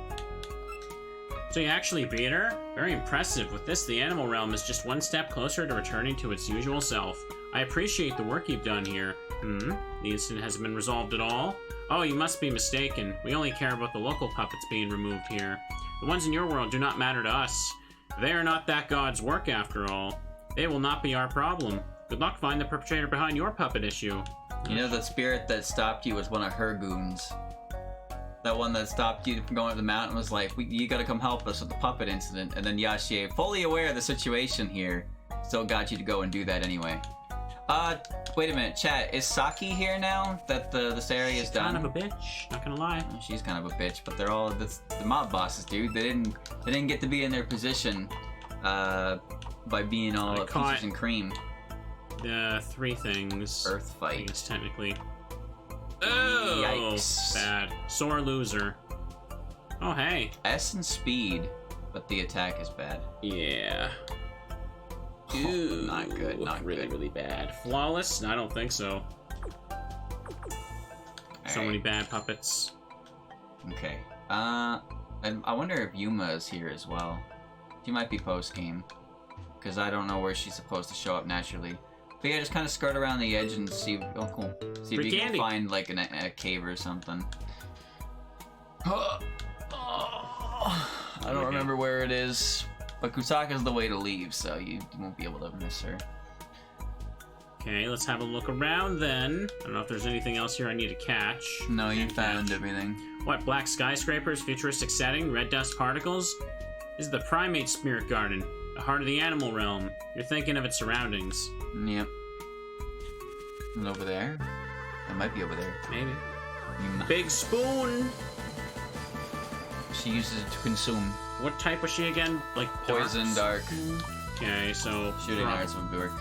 Speaker 1: So you actually beat her? Very impressive. With this, the animal realm is just one step closer to returning to its usual self. I appreciate the work you've done here. The incident hasn't been resolved at all? Oh, you must be mistaken. We only care about the local puppets being removed here. The ones in your world do not matter to us. They are not that god's work after all. They will not be our problem. Good luck finding the perpetrator behind your puppet issue.
Speaker 2: The spirit that stopped you was one of her goons. That one that stopped you from going up the mountain was like, you gotta come help us with the puppet incident. And then Yashie, fully aware of the situation here, still got you to go and do that anyway. Wait a minute, chat. Is Saki here now that this area is done?
Speaker 1: Kind of a bitch, not gonna lie.
Speaker 2: She's kind of a bitch, but they're all the mob bosses, dude. They didn't get to be in their position by being all peaches and cream.
Speaker 1: 3 things.
Speaker 2: Earth fight.
Speaker 1: I guess technically. Oh,
Speaker 2: Yikes.
Speaker 1: bad. Sore loser. Oh, hey.
Speaker 2: S and speed, but the attack is bad.
Speaker 1: Yeah.
Speaker 2: Ooh, not good, not
Speaker 1: really,
Speaker 2: good.
Speaker 1: really bad. Flawless? I don't think so. So
Speaker 2: Alright.
Speaker 1: many bad puppets.
Speaker 2: Okay. And I wonder if Yuma is here as well. She might be post-game. Because I don't know where she's supposed to show up naturally. But yeah, just kind of skirt around the edge and see. Oh, cool. See if
Speaker 1: Free
Speaker 2: you
Speaker 1: candy.
Speaker 2: can find like a cave or something. I don't remember where it is, but Kusaka's the way to leave, so you won't be able to miss her.
Speaker 1: Okay, let's have a look around then. I don't know if there's anything else here I need to catch.
Speaker 2: No, you found everything.
Speaker 1: What, black skyscrapers, futuristic setting, red dust particles? This is the primate spirit garden, the heart of the animal realm. You're thinking of its surroundings.
Speaker 2: Yep. And over there? It might be over there.
Speaker 1: Maybe.
Speaker 2: Mm.
Speaker 1: Big spoon!
Speaker 2: She uses it to consume.
Speaker 1: What type was she again? Like
Speaker 2: Poison, dark.
Speaker 1: Okay, so...
Speaker 2: Shooting arts would work.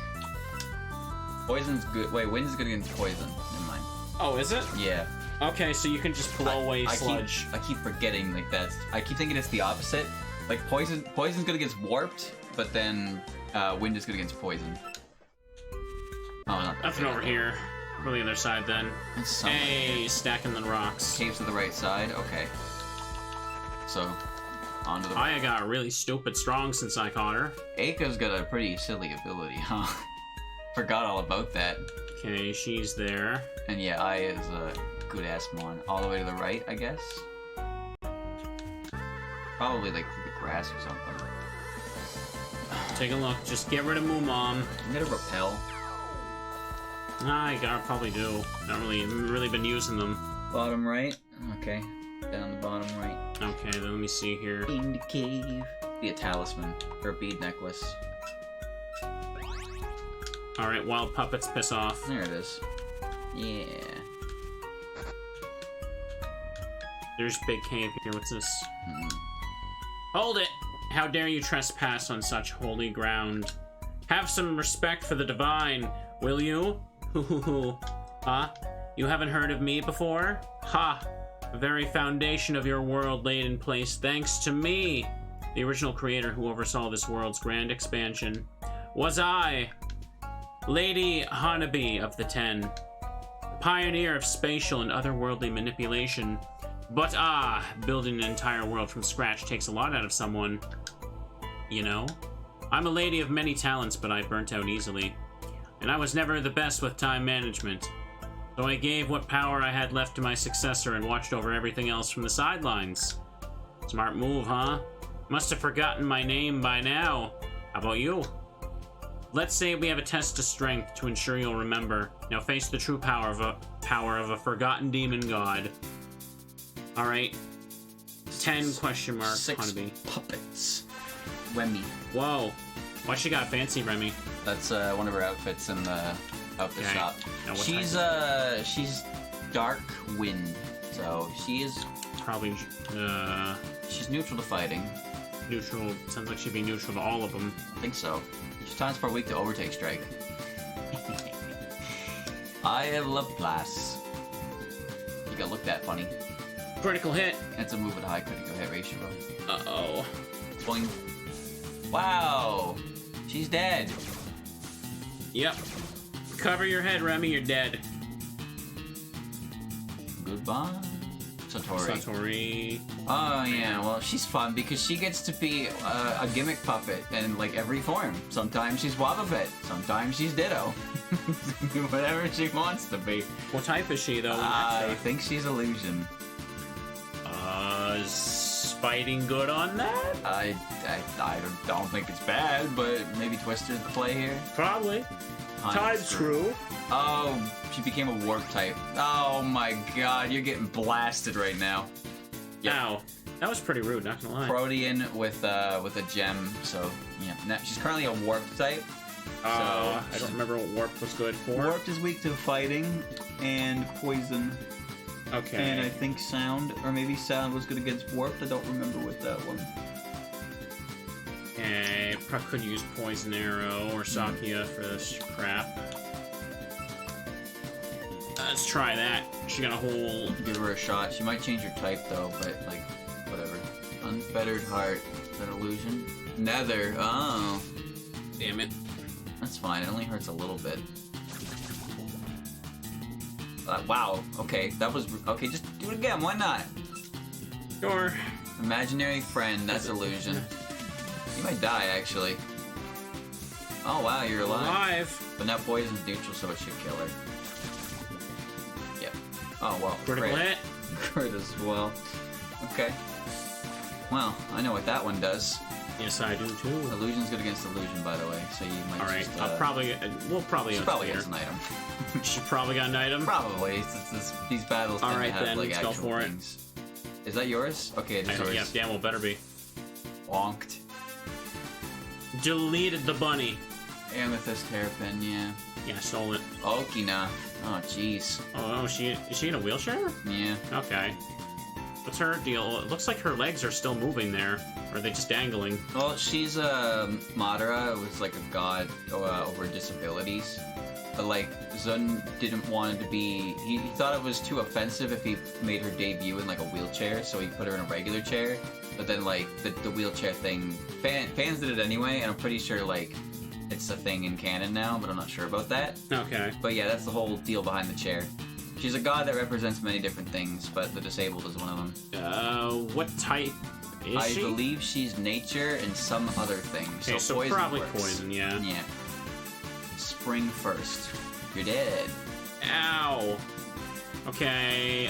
Speaker 2: Poison's good. Wait, wind's good against poison. Never mind.
Speaker 1: Oh, is it?
Speaker 2: Yeah.
Speaker 1: Okay, so you can just blow away sludge.
Speaker 2: I keep forgetting like that. I keep thinking it's the opposite. Like poison's good against warped, but then wind is good against poison. Oh, not that.
Speaker 1: Nothing over here. Go to the other side then.
Speaker 2: It's somewhere.
Speaker 1: Hey, stacking the rocks.
Speaker 2: Caves to the right side. Okay. So, onto the.
Speaker 1: Aya got really stupid strong since I caught her.
Speaker 2: Eika's got a pretty silly ability, huh? Forgot all about that.
Speaker 1: Okay, she's there.
Speaker 2: And yeah, Aya is a good ass mon. All the way to the right, I guess. Probably like through the grass or something.
Speaker 1: Take a look. Just get rid of Moo Mom.
Speaker 2: I'm gonna repel.
Speaker 1: I gotta probably do. Not really been using them.
Speaker 2: Bottom right. Okay. Down the bottom right.
Speaker 1: Okay, then let me see here.
Speaker 2: In the cave. Be a talisman or a bead necklace.
Speaker 1: Alright, wild puppets piss off.
Speaker 2: There it is. Yeah.
Speaker 1: There's big cave here. What's this?
Speaker 2: Mm.
Speaker 1: Hold it! How dare you trespass on such holy ground? Have some respect for the divine, will you? Hoo. Huh? You haven't heard of me before? Ha! The very foundation of your world laid in place thanks to me, the original creator who oversaw this world's grand expansion. Was I, Lady Hanabi of the Ten, pioneer of spatial and otherworldly manipulation. But building an entire world from scratch takes a lot out of someone. You know? I'm a lady of many talents, but I burnt out easily. And I was never the best with time management. So I gave what power I had left to my successor and watched over everything else from the sidelines. Smart move, huh? Must have forgotten my name by now. How about you? Let's say we have a test of strength to ensure you'll remember. Now face the true power of a forgotten demon god. Alright. 10 question mark,
Speaker 2: 6
Speaker 1: Hanabi.
Speaker 2: puppets. Remy.
Speaker 1: Whoa. Why she got fancy, Remy?
Speaker 2: That's one of her outfits in the outfit
Speaker 1: Okay.
Speaker 2: shop.
Speaker 1: Now, what
Speaker 2: She's dark wind, so she is
Speaker 1: Probably,
Speaker 2: she's neutral to fighting.
Speaker 1: neutral. Sounds like she'd be neutral to all of them.
Speaker 2: I think so. She's times per week to overtake strike. I have Laplace. You gotta look that funny.
Speaker 1: Critical hit.
Speaker 2: It's a move with a high critical hit ratio.
Speaker 1: Uh-oh.
Speaker 2: Boing. Wow. She's dead.
Speaker 1: Yep. Cover your head, Remy. You're dead.
Speaker 2: Goodbye. Satori.
Speaker 1: Satori.
Speaker 2: Oh yeah, well she's fun because she gets to be a gimmick puppet in like every form. Sometimes she's Wobbuffet, sometimes she's Ditto. Whatever she wants to be.
Speaker 1: What type is she, though?
Speaker 2: I think she's Illusion.
Speaker 1: Is fighting good on that?
Speaker 2: I don't think it's bad, but maybe Twister's the play here.
Speaker 1: Probably.
Speaker 2: Time's
Speaker 1: true.
Speaker 2: Oh, she became a warp type. Oh my god, you're getting blasted right now. Yep.
Speaker 1: Ow. That was pretty rude, not gonna lie.
Speaker 2: Protean with a gem, so yeah. Now, she's currently a warp type.
Speaker 1: I don't remember what warp was good for.
Speaker 4: Warped is weak to fighting and poison,
Speaker 1: Okay.
Speaker 4: and I think sound, or maybe sound was good against warped. I don't remember with that one.
Speaker 1: Okay. Could use Poison Arrow or Sakia for this crap. Let's try that. She got a whole...
Speaker 2: Give her a shot. She might change her type though, but like, whatever. Unfettered heart. Is that illusion? Nether. Oh.
Speaker 1: Damn it.
Speaker 2: That's fine. It only hurts a little bit. Wow. Okay, that was... Okay, just do it again. Why not?
Speaker 1: Sure.
Speaker 2: Imaginary friend. That's illusion. You might die, actually. Oh, wow, you're alive. But now poison's neutral, so it should kill her. Yep. Oh, well.
Speaker 1: Critical hit.
Speaker 2: Crit as well. Okay. Well, I know what that one does.
Speaker 1: Yes, I do too.
Speaker 2: Illusion's good against illusion, by the way, so you might
Speaker 1: Alright,
Speaker 2: just...
Speaker 1: I'll probably... We'll probably...
Speaker 2: She probably gets an item.
Speaker 1: She probably got an item?
Speaker 2: Probably. These battles tend to have,
Speaker 1: then,
Speaker 2: like,
Speaker 1: let's go
Speaker 2: actual
Speaker 1: for it.
Speaker 2: things. Is that yours? Okay, it is yours.
Speaker 1: Yeah, well, better be.
Speaker 2: Wonked.
Speaker 1: Deleted the bunny.
Speaker 2: Amethyst hairpin, yeah.
Speaker 1: Yeah, stole it.
Speaker 2: Okina. Oh, jeez.
Speaker 1: Oh, is she in a wheelchair?
Speaker 2: Yeah.
Speaker 1: Okay. What's her deal? It looks like her legs are still moving there. Or are they just dangling?
Speaker 2: Well, she's Madara was like a god over disabilities. But like Zun didn't want it to be. He thought it was too offensive if he made her debut in like a wheelchair, so he put her in a regular chair. But then like the wheelchair thing, fans did it anyway, and I'm pretty sure like it's a thing in canon now, but I'm not sure about that.
Speaker 1: Okay.
Speaker 2: But yeah, that's the whole deal behind the chair. She's a god that represents many different things, but the disabled is one of them.
Speaker 1: What type is she?
Speaker 2: I believe she's nature and some other thing.
Speaker 1: Okay, so
Speaker 2: poison
Speaker 1: probably
Speaker 2: works.
Speaker 1: poison, yeah.
Speaker 2: Yeah. Spring first. You're dead.
Speaker 1: Ow. Okay,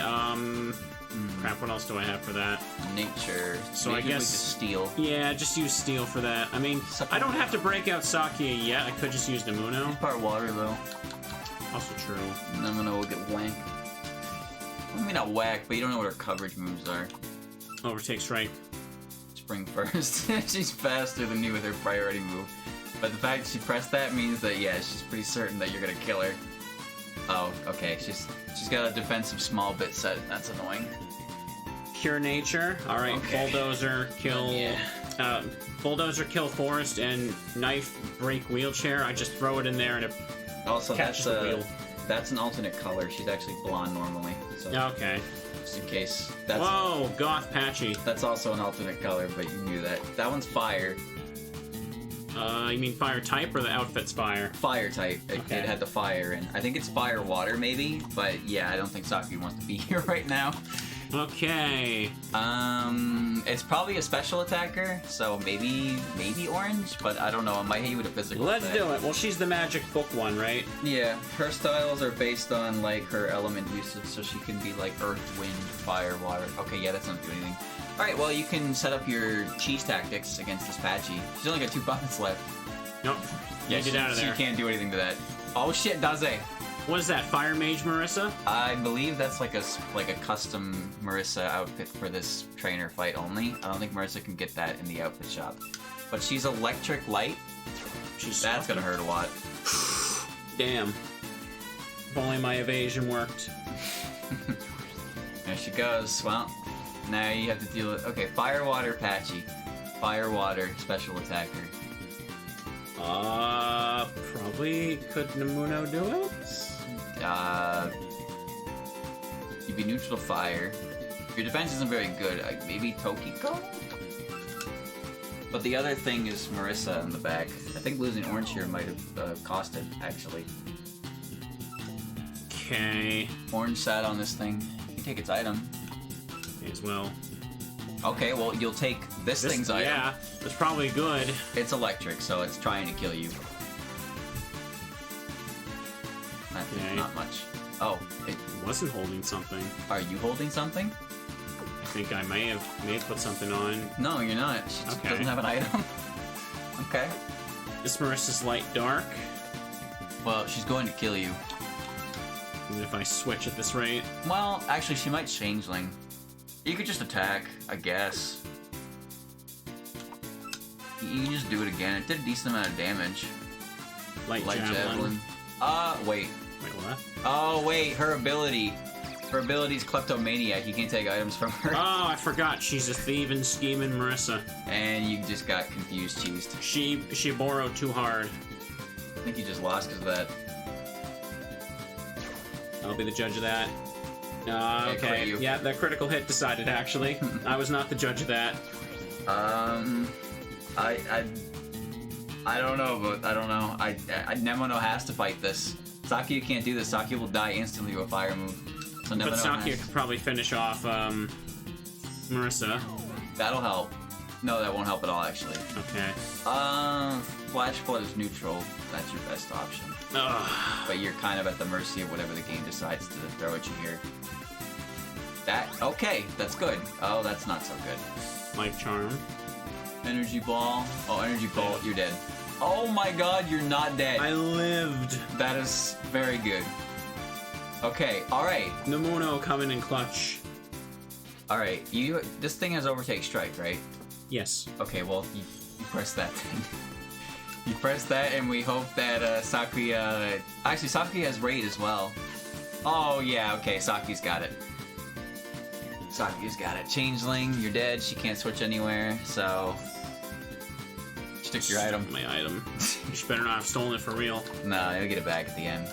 Speaker 1: crap, what else do I have for that?
Speaker 2: Nature.
Speaker 1: So
Speaker 2: maybe
Speaker 1: I guess...
Speaker 2: we just steal.
Speaker 1: Yeah, just use steel for that. I mean, I don't have to break out Sakia yet. I could just use Namuno.
Speaker 2: Part water, though.
Speaker 1: Also true.
Speaker 2: Namuno will get whacked. I mean, not whacked, but you don't know what her coverage moves are.
Speaker 1: Overtake strike.
Speaker 2: Spring first. She's faster than you with her priority move. But the fact that she pressed that means that, yeah, she's pretty certain that you're gonna kill her. Oh, okay. She's got a defensive small bit set. That's annoying.
Speaker 1: Cure nature. Alright,
Speaker 2: Okay.
Speaker 1: bulldozer, kill...
Speaker 2: Yeah.
Speaker 1: Bulldozer, kill forest, and knife, break wheelchair. I just throw it in there and it
Speaker 2: Also,
Speaker 1: catches the wheel.
Speaker 2: that's an alternate color. She's actually blonde normally. So
Speaker 1: Okay.
Speaker 2: just in case. That's,
Speaker 1: Whoa, goth patchy.
Speaker 2: that's also an alternate color, but you knew that. That one's fire.
Speaker 1: You mean fire type or the outfit's fire?
Speaker 2: Fire type.
Speaker 1: Okay.
Speaker 2: It had the fire in. I think it's fire water maybe, but yeah, I don't think Saki wants to be here right now.
Speaker 1: Okay.
Speaker 2: It's probably a special attacker, so maybe orange, but I don't know. It might hit you with a physical
Speaker 1: Let's
Speaker 2: attack.
Speaker 1: do it. Well, she's the magic book one, right?
Speaker 2: Yeah, her styles are based on like her element usage, so she can be like earth, wind, fire, water. Okay, yeah, that's not doing anything. All right, well, you can set up your cheese tactics against this Patchy. She's only got 2 buttons left.
Speaker 1: Nope.
Speaker 2: Yeah,
Speaker 1: Get out of there.
Speaker 2: She can't do anything to that. Oh shit, Daze.
Speaker 1: What is that? Fire mage Marissa?
Speaker 2: I believe that's like a custom Marissa outfit for this trainer fight only. I don't think Marissa can get that in the outfit shop. But she's electric light. That's gonna hurt a lot.
Speaker 1: Damn. If only my evasion worked.
Speaker 2: There she goes. Well, now you have to deal with... Okay, fire, water, Patchy. Fire, water, special attacker.
Speaker 1: Probably could Namuno do it?
Speaker 2: You'd be neutral to fire. Your defense isn't very good. Maybe Tokiko? But the other thing is Marissa in the back. I think losing orange here might have cost it, actually.
Speaker 1: Okay.
Speaker 2: Orange sat on this thing. You can take its item.
Speaker 1: May as well.
Speaker 2: Okay, well, you'll take this thing's item.
Speaker 1: Yeah, that's probably good.
Speaker 2: It's electric, so it's trying to kill you. I think
Speaker 1: Okay.
Speaker 2: not much. Oh,
Speaker 1: It wasn't holding something.
Speaker 2: are you holding something?
Speaker 1: I think I may have put something on.
Speaker 2: No, you're not. She just
Speaker 1: Okay.
Speaker 2: doesn't have an item. Okay.
Speaker 1: This Marissa's light dark.
Speaker 2: Well, she's going to kill you.
Speaker 1: Even if I switch at this rate.
Speaker 2: Well, actually, she might changeling. You could just attack, I guess. You can just do it again. It did a decent amount of damage.
Speaker 1: Light
Speaker 2: Light
Speaker 1: javelin.
Speaker 2: javelin. Wait.
Speaker 1: Wait, what?
Speaker 2: Oh, wait. Her ability. Her ability's kleptomaniac. You can't take items from her.
Speaker 1: Oh, I forgot. She's a thieving, scheming Marissa.
Speaker 2: And you just got confused cheesed.
Speaker 1: She borrowed too hard.
Speaker 2: I think you just lost because of that.
Speaker 1: I'll be the judge of that.
Speaker 2: crit
Speaker 1: Okay.
Speaker 2: you.
Speaker 1: Yeah, that critical hit decided, actually. I was not the judge of that.
Speaker 2: I don't know, but I don't know. Nemono has to fight this. Sakuya can't do this. Sakuya will die instantly with a fire move. So Nemono
Speaker 1: But Sakuya
Speaker 2: has...
Speaker 1: could probably finish off Marissa.
Speaker 2: That'll help. No, that won't help at all, actually.
Speaker 1: Okay.
Speaker 2: Flash Flood is neutral. That's your best option.
Speaker 1: Ugh.
Speaker 2: But you're kind of at the mercy of whatever the game decides to throw at you here. Okay, that's good. Oh, that's not so good.
Speaker 1: Life Charm.
Speaker 2: Energy Ball. Oh, Energy Bolt, you're dead. Oh my god, you're not dead.
Speaker 1: I lived.
Speaker 2: That is very good. Okay, alright.
Speaker 1: Nemono coming in clutch.
Speaker 2: Alright, this thing has Overtake Strike, right?
Speaker 1: Yes.
Speaker 2: Okay, well, you press that thing. You press that, and we hope that Sakuya... Actually, Sakuya has Raid as well. Oh, yeah, okay, Sakuya's got it. Sakuya's got it. Changeling, you're dead. She can't switch anywhere, so... Stick your item.
Speaker 1: My item. You should better not have stolen it for real.
Speaker 2: No, you'll get it back at the end.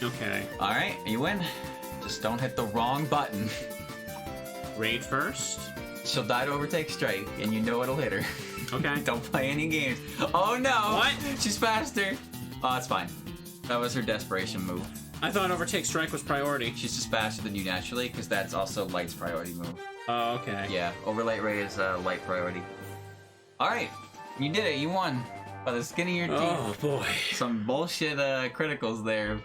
Speaker 1: Okay.
Speaker 2: Alright, you win. Just don't hit the wrong button.
Speaker 1: Raid first.
Speaker 2: She'll die to Overtake Strike, and you know it'll hit her.
Speaker 1: Okay.
Speaker 2: Don't play any games. Oh no!
Speaker 1: What?
Speaker 2: She's faster! Oh, that's fine. That was her desperation move.
Speaker 1: I thought Overtake Strike was priority.
Speaker 2: She's just faster than you naturally, because that's also Light's priority move.
Speaker 1: Oh, okay.
Speaker 2: Yeah, Overlight Ray is Light priority. Alright, you did it, you won. By the skin of your teeth.
Speaker 1: Oh, boy.
Speaker 2: Some bullshit criticals there.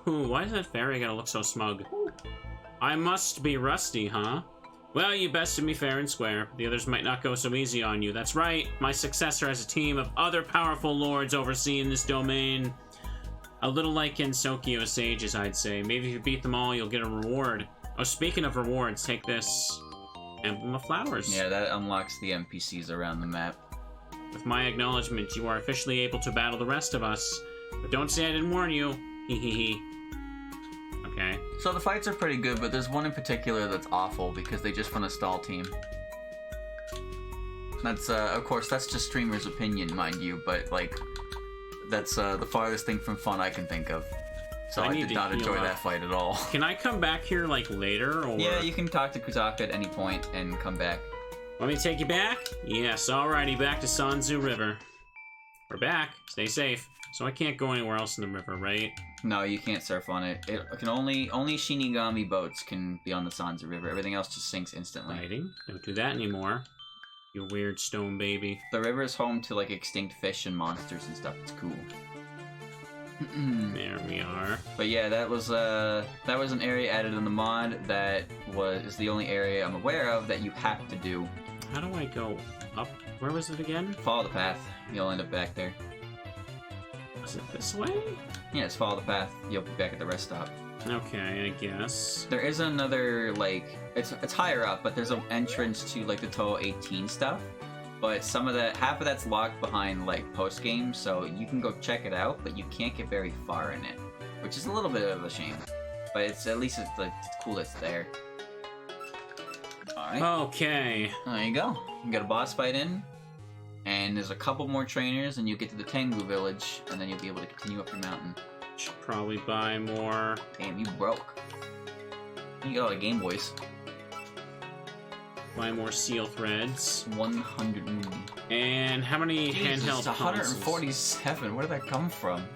Speaker 1: Why is that fairy gotta look so smug? I must be rusty, huh? Well, you bested me fair and square. The others might not go so easy on you. That's right. My successor has a team of other powerful lords overseeing this domain. A little like Gensokyo sages, I'd say. Maybe if you beat them all, you'll get a reward. Oh, speaking of rewards, take this Emblem of Flowers.
Speaker 2: Yeah, that unlocks the NPCs around the map.
Speaker 1: With my acknowledgement, you are officially able to battle the rest of us. But don't say I didn't warn you. Hee. Okay.
Speaker 2: So the fights are pretty good, but there's one in particular that's awful because they just run a stall team. That's, of course, that's just streamer's opinion, mind you, but, like, that's the farthest thing from fun I can think of. So I did not enjoy that fight at all.
Speaker 1: Can I come back here, like, later, or...?
Speaker 2: Yeah, you can talk to Kuzaka at any point and come back.
Speaker 1: Want me to take you back? Yes, alrighty, back to Sanzu River. We're back. Stay safe. So I can't go anywhere else in the river, right?
Speaker 2: No, you can't surf on it. It can only Shinigami boats can be on the Sanzu River. Everything else just sinks instantly.
Speaker 1: Fighting? Don't do that anymore. You weird stone baby.
Speaker 2: The river is home to like extinct fish and monsters and stuff. It's cool.
Speaker 1: There we are.
Speaker 2: But yeah, that was an area added in the mod that is the only area I'm aware of that you have to do.
Speaker 1: How do I go up? Where was it again?
Speaker 2: Follow the path. You'll end up back there.
Speaker 1: Is it this way?
Speaker 2: Yeah, just follow the path. You'll be back at the rest stop.
Speaker 1: Okay, I guess.
Speaker 2: There is another, like, it's higher up, but there's an entrance to, like, the Touhou 18 stuff. But half of that's locked behind, like, post-game, so you can go check it out, but you can't get very far in it. Which is a little bit of a shame. But it's cool it's there. Alright.
Speaker 1: Okay.
Speaker 2: There you go. You got a boss fight in. And there's a couple more trainers, and you get to the Tengu village, and then you'll be able to continue up your mountain.
Speaker 1: Should probably buy more.
Speaker 2: Damn, you broke. You got all the Game Boys.
Speaker 1: Buy more seal threads.
Speaker 2: 100 million.
Speaker 1: And how many handheld
Speaker 2: It's 147. Where did that come from?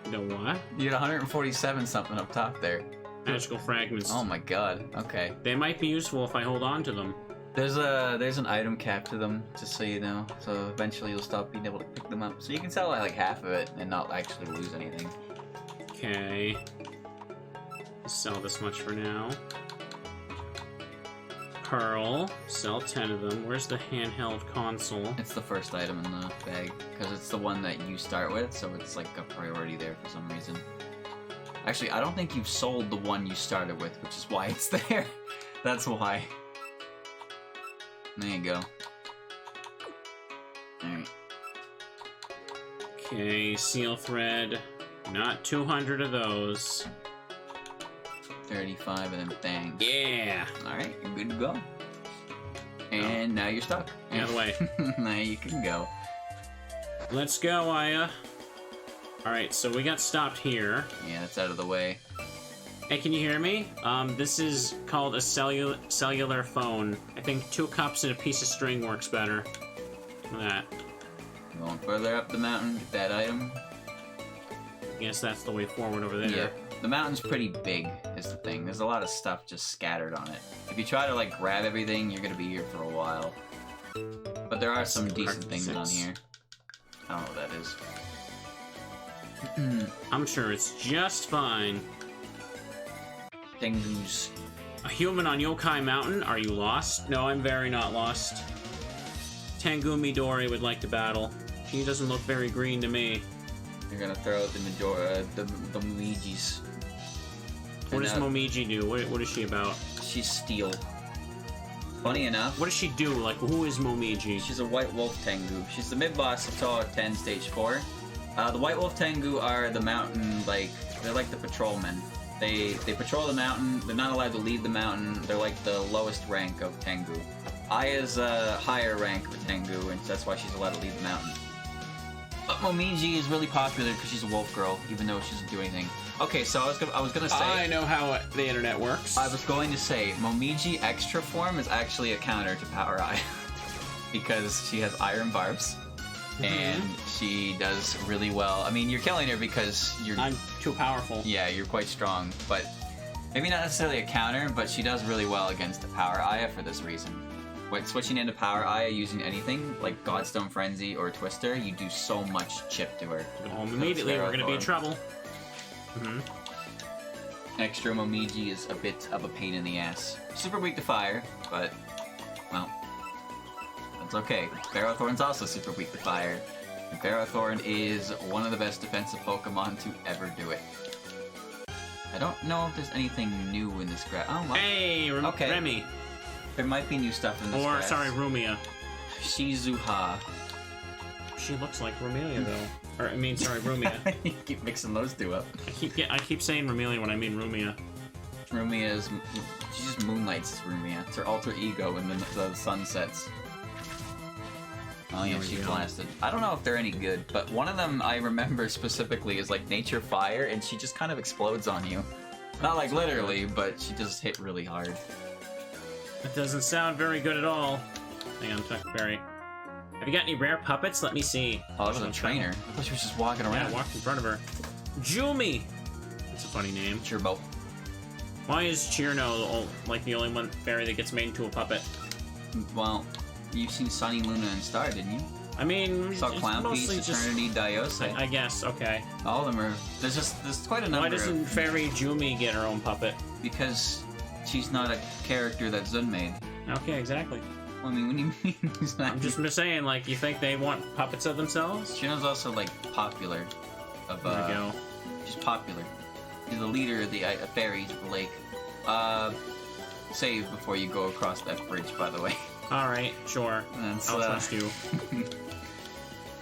Speaker 1: The what?
Speaker 2: You had 147 something up top there.
Speaker 1: Magical fragments.
Speaker 2: Oh my god. Okay.
Speaker 1: They might be useful if I hold on to them.
Speaker 2: There's an item cap to them, just so you know. So eventually you'll stop being able to pick them up. So you can sell like half of it and not actually lose anything.
Speaker 1: Okay. Sell this much for now. Pearl. Sell 10 of them. Where's the handheld console?
Speaker 2: It's the first item in the bag, because it's the one that you start with, so it's like a priority there for some reason. Actually, I don't think you've sold the one you started with, which is why it's there. That's why. There you go. Alright.
Speaker 1: Okay, seal thread. Not 200 of those.
Speaker 2: 35 of them things.
Speaker 1: Yeah!
Speaker 2: Alright, you're good to go. And now you're stuck.
Speaker 1: The other way.
Speaker 2: Now you can go.
Speaker 1: Let's go, Aya. Alright, so we got stopped here.
Speaker 2: Yeah, that's out of the way.
Speaker 1: Hey, can you hear me? This is called a cellular phone. I think 2 cups and a piece of string works better. Look at that.
Speaker 2: Going further up the mountain, get that item.
Speaker 1: I guess that's the way forward over there.
Speaker 2: Yeah, the mountain's pretty big, is the thing. There's a lot of stuff just scattered on it. If you try to, like, grab everything, you're gonna be here for a while. But there are some decent things on here. I don't know what that is.
Speaker 1: I'm sure it's just fine.
Speaker 2: Tengus.
Speaker 1: A human on Yokai Mountain? Are you lost? No, I'm very not lost. Tengu Midori would like to battle. She doesn't look very green to me.
Speaker 2: You're gonna throw out the Momijis.
Speaker 1: What does Momiji do? What is she about?
Speaker 2: She's steel. Funny enough,
Speaker 1: What does she do? Like, who is Momiji?
Speaker 2: she's a White Wolf Tengu. She's the mid-boss of Touhou 10 Stage 4. The White Wolf Tengu are the mountain, like, they're like the patrolmen. They patrol the mountain, they're not allowed to leave the mountain, they're like the lowest rank of Tengu. Aya's a higher rank of Tengu, and that's why she's allowed to leave the mountain. But Momiji is really popular because she's a wolf girl, even though she doesn't do anything. Okay, so I was gonna say...
Speaker 1: I know how the internet works.
Speaker 2: I was going to say, Momiji extra form is actually a counter to Power Eye. Because she has iron barbs, and she does really well. I mean, you're killing her because you're...
Speaker 1: I'm too powerful.
Speaker 2: Yeah, you're quite strong, but maybe not necessarily a counter, but she does really well against the Power Aya for this reason. When switching into Power Aya using anything, like Godstone Frenzy or Twister, you do so much chip to her.
Speaker 1: Go home immediately, we're gonna be in trouble.
Speaker 2: Extra Momiji is a bit of a pain in the ass. Super weak to fire, but, well, that's okay. Ferrothorn's also super weak to fire. And Ferrothorn is one of the best defensive Pokemon to ever do it. I don't know if there's anything new in this grass. Oh, well.
Speaker 1: Hey,
Speaker 2: Okay.
Speaker 1: Remy.
Speaker 2: There might be new stuff in this
Speaker 1: Or,
Speaker 2: grass.
Speaker 1: sorry, Rumia.
Speaker 2: Shizuha.
Speaker 1: She looks like Romelia, though. Or, I mean, sorry, Rumia.
Speaker 2: You keep mixing those two up.
Speaker 1: I keep saying Romelia when I mean Rumia.
Speaker 2: Rumia is... She just moonlights as Rumia. It's her alter ego when the sun sets. Oh yeah, she blasted. I don't know if they're any good, but one of them I remember specifically is like Nature Fire, and she just kind of explodes on you. Not like literally, but she just hit really hard.
Speaker 1: It doesn't sound very good at all. Hang on, Tuck Berry. Have you got any rare puppets? Let me see.
Speaker 2: Oh, this is a trainer. I thought she was just walking around.
Speaker 1: Yeah, walked in front of her. Jumi! That's a funny name.
Speaker 2: Turbo.
Speaker 1: Why is Chirno like the only one fairy that gets made into a puppet?
Speaker 2: Well, you've seen Sunny, Luna, and Star, didn't you?
Speaker 1: I mean,
Speaker 2: Saw
Speaker 1: it's
Speaker 2: Clownpiece,
Speaker 1: mostly just...
Speaker 2: Eternity, Diose.
Speaker 1: I guess, okay.
Speaker 2: All of them are... There's quite a number
Speaker 1: Why doesn't
Speaker 2: of...
Speaker 1: Fairy Jumi get her own puppet?
Speaker 2: Because she's not a character that Zun made.
Speaker 1: Okay, exactly.
Speaker 2: I mean, what do you mean? He's not...
Speaker 1: I'm just saying, like, you think they want puppets of themselves?
Speaker 2: Chino's also, like, popular. Of,
Speaker 1: There we go.
Speaker 2: She's popular. She's the leader of the fairies of the lake. Save before you go across that bridge, by the way.
Speaker 1: Alright, sure.
Speaker 2: That's,
Speaker 1: I'll trust you.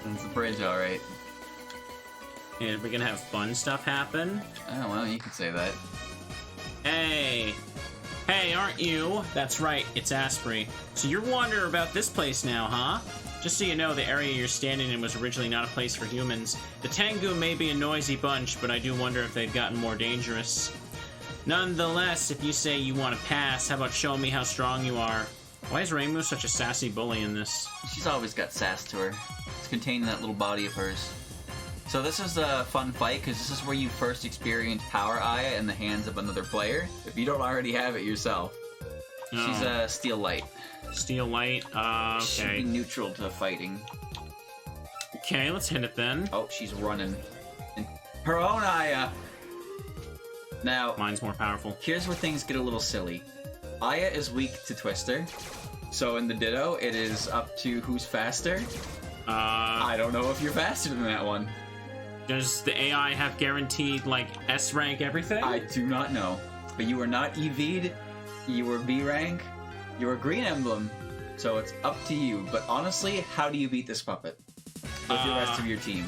Speaker 2: That's the bridge, alright.
Speaker 1: Yeah, we're gonna have fun stuff happen.
Speaker 2: Oh, well, you could say that.
Speaker 1: Hey! Hey, aren't you? That's right, it's Asprey. So you're wondering about this place now, huh? Just so you know, the area you're standing in was originally not a place for humans. The Tengu may be a noisy bunch, but I do wonder if they've gotten more dangerous. Nonetheless, if you say you want to pass, how about showing me how strong you are? Why is Reimu such a sassy bully in this?
Speaker 2: She's always got sass to her. It's contained in that little body of hers. So this is a fun fight, because this is where you first experience Power Aya in the hands of another player, if you don't already have it yourself.
Speaker 1: Oh.
Speaker 2: She's a Steel Light.
Speaker 1: Steel Light,
Speaker 2: She'd
Speaker 1: okay.
Speaker 2: be neutral to fighting.
Speaker 1: Okay, let's hit it then.
Speaker 2: Oh, she's running. And her own Aya! Now,
Speaker 1: Mine's more powerful.
Speaker 2: here's where things get a little silly. Aya is weak to Twister, so in the Ditto, it is up to who's faster. I don't know if you're faster than that one.
Speaker 1: Does the AI have guaranteed, like, S rank everything?
Speaker 2: I do not know. But you are not EV'd, you were B rank, you are Green Emblem, so it's up to you. But honestly, how do you beat this puppet? With the rest of your team?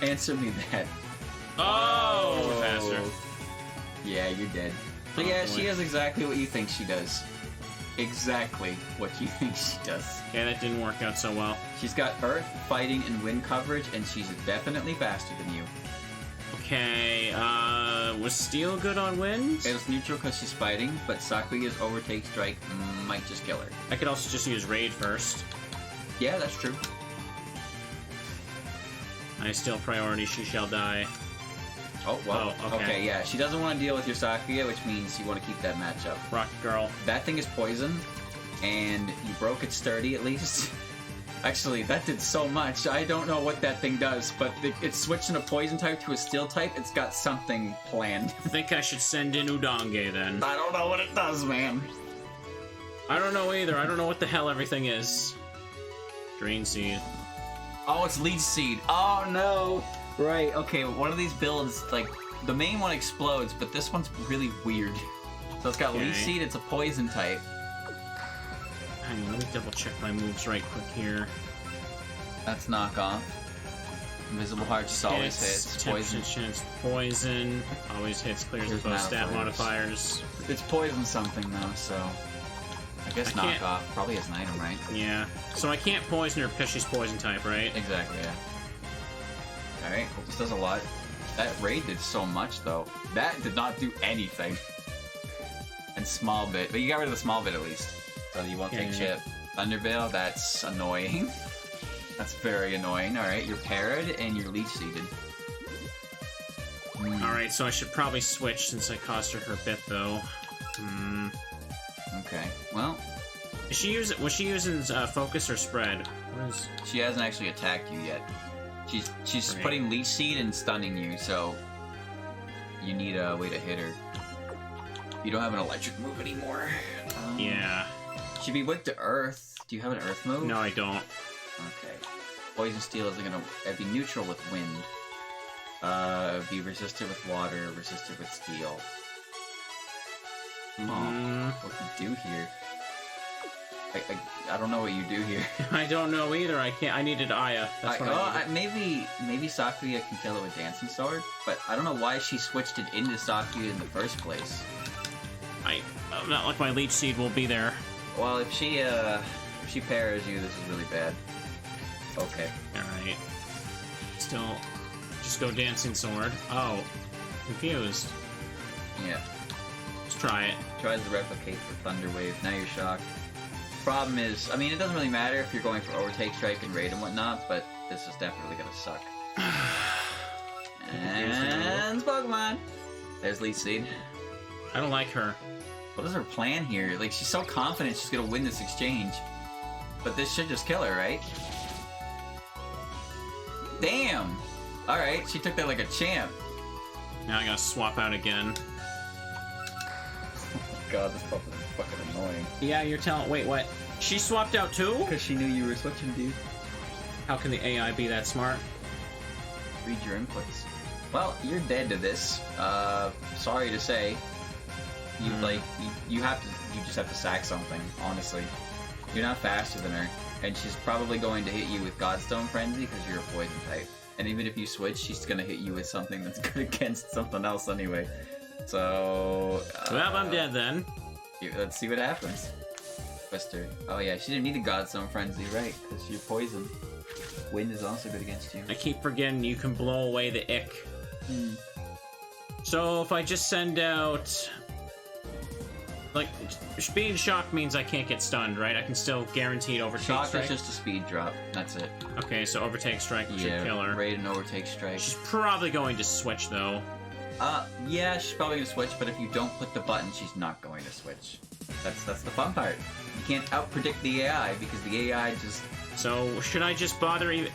Speaker 2: Answer me that.
Speaker 1: Oh, faster.
Speaker 2: Yeah, you're dead. But
Speaker 1: Oh,
Speaker 2: yeah,
Speaker 1: boy.
Speaker 2: she does exactly what you think she does. Exactly what you think she does.
Speaker 1: Okay, that didn't work out so well.
Speaker 2: She's got Earth, Fighting, and Wind coverage, and she's definitely faster than you.
Speaker 1: Okay, was Steel good on wind?
Speaker 3: It was neutral because she's fighting, but Sakuya's overtake strike might just kill her.
Speaker 1: I could also just use Raid first.
Speaker 3: Yeah, that's true.
Speaker 1: I still priority, she shall die.
Speaker 3: Oh, well,
Speaker 1: Oh, okay.
Speaker 3: yeah. She doesn't want to deal with your Sakuya, which means you want to keep that matchup.
Speaker 1: Rocket Girl.
Speaker 3: That thing is poison, and you broke its sturdy at least. Actually, that did so much. I don't know what that thing does, but it's switching a poison type to a steel type. It's got something planned.
Speaker 1: I think I should send in Udange then.
Speaker 3: I don't know what it does, man.
Speaker 1: I don't know either. I don't know what the hell everything is. Drain Seed.
Speaker 3: Oh, it's Leech Seed. Oh, no. Right, okay, one of these builds, like, the main one explodes, but this one's really weird. So it's got
Speaker 1: Okay.
Speaker 3: Leech Seed, it's a poison type.
Speaker 1: Hang on, let me double check my moves right quick here.
Speaker 3: That's knockoff. Invisible Heart just always hits. Poison.
Speaker 1: Chance, poison. Always hits, clears
Speaker 3: Here's
Speaker 1: both stat
Speaker 3: modifiers.
Speaker 1: modifiers.
Speaker 3: It's poison something, though, so... I guess
Speaker 1: I can't-
Speaker 3: knockoff. Probably has an item, right?
Speaker 1: Yeah. So I can't poison her because she's poison type, right?
Speaker 3: Exactly, yeah. Alright, well, this does a lot. That raid did so much, though. That did not do anything. And small bit, but you got rid of the small bit at least. So you won't take
Speaker 1: Yeah.
Speaker 3: chip. Thunderveil, that's annoying. That's very annoying. Alright, you're parried and you're leech seeded.
Speaker 1: Alright, so I should probably switch since I cost her bit, though. Hmm.
Speaker 3: Okay, well,
Speaker 1: Was she using focus or spread? What is...
Speaker 3: she hasn't actually attacked you yet. She's
Speaker 1: Great.
Speaker 3: putting leech seed and stunning you, so you need a way to hit her. You don't have an electric move anymore.
Speaker 1: Yeah.
Speaker 3: She'd be weak to earth. Do you have an earth move?
Speaker 1: No, I don't.
Speaker 3: Okay. Poison steel is gonna be neutral with wind. Be resistant with water, resistant with steel.
Speaker 1: Mm,
Speaker 3: What you do here? I don't know what you do here.
Speaker 1: I don't know either. I can't. I needed Aya. That's what I needed.
Speaker 3: Maybe Sakuya can kill it with dancing sword, but I don't know why she switched it into Sakuya in the first place.
Speaker 1: Not like my leech seed will be there.
Speaker 3: Well, if she parries you, this is really bad. Okay.
Speaker 1: Alright. Still, just go dancing sword. Oh, confused.
Speaker 3: Yeah.
Speaker 1: Let's try it.
Speaker 3: Tries to replicate the Thunder Wave. Now you're shocked. Problem is, I mean, it doesn't really matter if you're going for Overtake Strike and Raid and whatnot, but this is definitely gonna suck. And Pokemon! There's Leech Seed.
Speaker 1: I don't like her.
Speaker 3: What is her plan here? Like, she's so confident she's gonna win this exchange. But this should just kill her, right? Damn! Alright, she took that like a champ.
Speaker 1: Now I gotta swap out again.
Speaker 3: God, this Pokemon is fucking annoying.
Speaker 1: Yeah, you're telling. Wait, what? She swapped out too?
Speaker 3: Because she knew you were switching, dude.
Speaker 1: How can the AI be that smart?
Speaker 3: Read your inputs. Well, you're dead to this. Sorry to say. You you just have to sack something, honestly. You're not faster than her, and she's probably going to hit you with Godstone Frenzy because you're a poison type. And even if you switch, she's gonna hit you with something that's good against something else anyway. So
Speaker 1: Well, I'm dead then.
Speaker 3: Let's see what happens. Twister. Oh yeah, she didn't need a Godstone Frenzy, right? Because you're poison. Wind is also good against you.
Speaker 1: I keep forgetting you can blow away the ick. So if I just send out... Like, being shocked means I can't get stunned, right? I can still guaranteed overtake
Speaker 3: Shock
Speaker 1: strike.
Speaker 3: is just a speed drop. That's it.
Speaker 1: Okay, so overtake strike should
Speaker 3: Yeah,
Speaker 1: kill her.
Speaker 3: Raid and overtake strike.
Speaker 1: She's probably going to switch though.
Speaker 3: Yeah, she's probably gonna switch, but if you don't click the button, she's not going to switch. That's the fun part. You can't outpredict the AI because the AI just...
Speaker 1: So should I just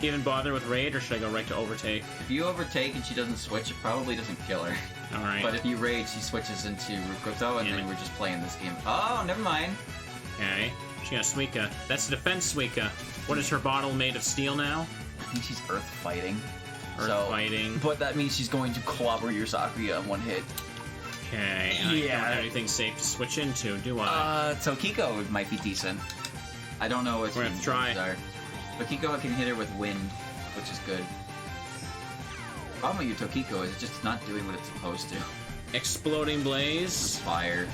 Speaker 1: even bother with raid, or should I go right to overtake?
Speaker 3: If you overtake and she doesn't switch, it probably doesn't kill her.
Speaker 1: All right.
Speaker 3: But if you raid, she switches into Rukoto, and
Speaker 1: Damn
Speaker 3: then
Speaker 1: it.
Speaker 3: we're just playing this game. Oh, never mind.
Speaker 1: Okay. She got Suika. That's the defense Suika. What is her bottle made of steel now?
Speaker 3: I think she's Earth Fighting.
Speaker 1: Earth fighting.
Speaker 3: But that means she's going to clobber your Sakuya in one hit.
Speaker 1: Okay. And I don't have anything safe to switch into, do I?
Speaker 3: Tokiko might be decent. I don't know what
Speaker 1: We're gonna have to try.
Speaker 3: are. Tokiko can hit her with wind, which is good. Problem with your Tokiko is just not doing what it's supposed to.
Speaker 1: Exploding
Speaker 3: It's
Speaker 1: blaze.
Speaker 3: fire.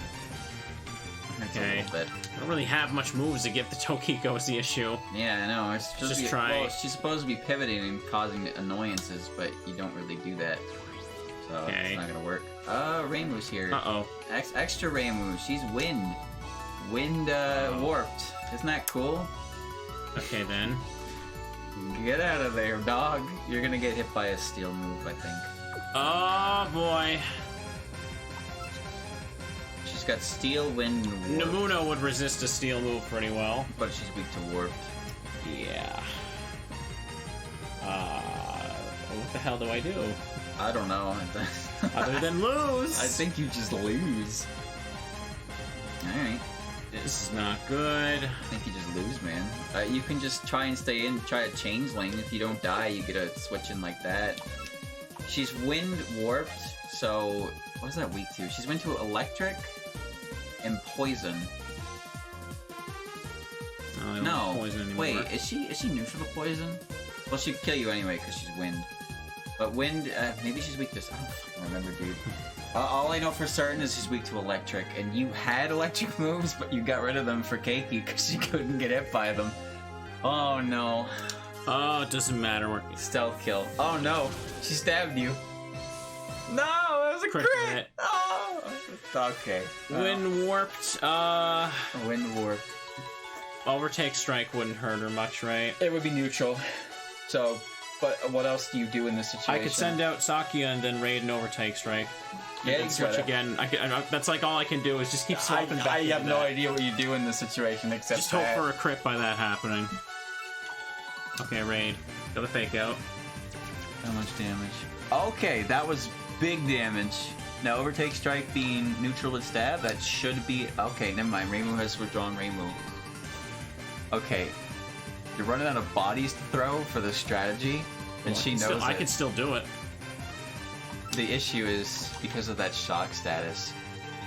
Speaker 3: Hurts
Speaker 1: Okay.
Speaker 3: a little bit.
Speaker 1: I don't really have much moves to give the Tokiko is the issue.
Speaker 3: Yeah, I know. It's supposed
Speaker 1: Just
Speaker 3: to be,
Speaker 1: try.
Speaker 3: Well, she's supposed to be pivoting and causing annoyances, but you don't really do that. So
Speaker 1: Okay.
Speaker 3: it's not gonna work. Reimu's here.
Speaker 1: Uh-oh.
Speaker 3: Extra Reimu. She's wind. Wind warped. Isn't that cool?
Speaker 1: Okay, then.
Speaker 3: Get out of there, dog. You're gonna get hit by a steel move, I think.
Speaker 1: Oh, boy.
Speaker 3: She's got steel, wind, and warp.
Speaker 1: Namuno would resist a steel move pretty well.
Speaker 3: But she's weak to warp.
Speaker 1: Yeah. What the hell do I do?
Speaker 3: I don't know.
Speaker 1: Other than lose!
Speaker 3: I think you just lose. Alright.
Speaker 1: This is not good.
Speaker 3: I think you just lose, man. You can just try and stay in, try a changeling. If you don't die, you get a switch in like that. She's wind warped, so what is that weak to? She's wind to electric and poison.
Speaker 1: Oh, I don't
Speaker 3: No,
Speaker 1: have poison anymore.
Speaker 3: wait, is she neutral to poison? Well, she'd kill you anyway because she's wind. But wind, maybe she's weak to. I don't fucking remember, dude. All I know for certain is she's weak to electric, and you had electric moves, but you got rid of them for Keiki because you couldn't get hit by them. Oh no.
Speaker 1: Oh, it doesn't matter. We're
Speaker 3: Stealth kill. Oh no, she stabbed you. No, it was a
Speaker 1: Crit
Speaker 3: crit.
Speaker 1: hit.
Speaker 3: Oh, okay.
Speaker 1: Wind warped.
Speaker 3: Wind warped.
Speaker 1: Overtake strike wouldn't hurt her much, right?
Speaker 3: It would be neutral. So, but what else do you do in this situation?
Speaker 1: I could send out Sakia and then raid and overtake strike.
Speaker 3: Yeah,
Speaker 1: and
Speaker 3: you
Speaker 1: switch
Speaker 3: could.
Speaker 1: again. That's like all I can do is just keep swapping back.
Speaker 3: I
Speaker 1: into
Speaker 3: have no
Speaker 1: that.
Speaker 3: idea what you do in this situation except
Speaker 1: Just hope
Speaker 3: that.
Speaker 1: for a crit by that happening. Okay, raid. Got the fake out.
Speaker 3: How much damage? Okay, that was big damage. Now overtake strike being neutral to stab, that should be okay. Never mind. Reimu has withdrawn Reimu. Okay, you're running out of bodies to throw for this strategy, and she knows
Speaker 1: I
Speaker 3: it.
Speaker 1: could still do it.
Speaker 3: The issue is because of that shock status.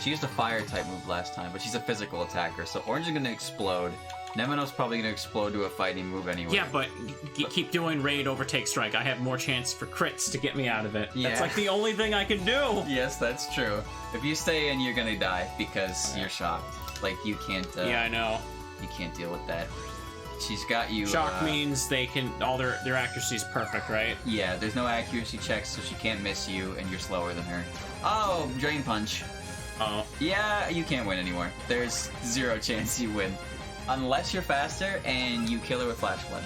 Speaker 3: She used a fire type move last time, but she's a physical attacker, so Orange is gonna explode. Nemino's probably gonna explode to a fighting move anyway.
Speaker 1: Yeah, but keep doing raid, overtake strike. I have more chance for crits to get me out of it.
Speaker 3: Yeah.
Speaker 1: That's like the only thing I can do.
Speaker 3: Yes, that's true. If you stay in, you're gonna die because you're shocked. Like you can't.
Speaker 1: Yeah, I know.
Speaker 3: You can't deal with that. She's got you.
Speaker 1: Shock means they can all their accuracy is perfect, right?
Speaker 3: Yeah, there's no accuracy checks, so she can't miss you, and you're slower than her. Oh, drain punch.
Speaker 1: Oh.
Speaker 3: Yeah, you can't win anymore. There's 0 chance you win. Unless you're faster and you kill her with Flash Flood.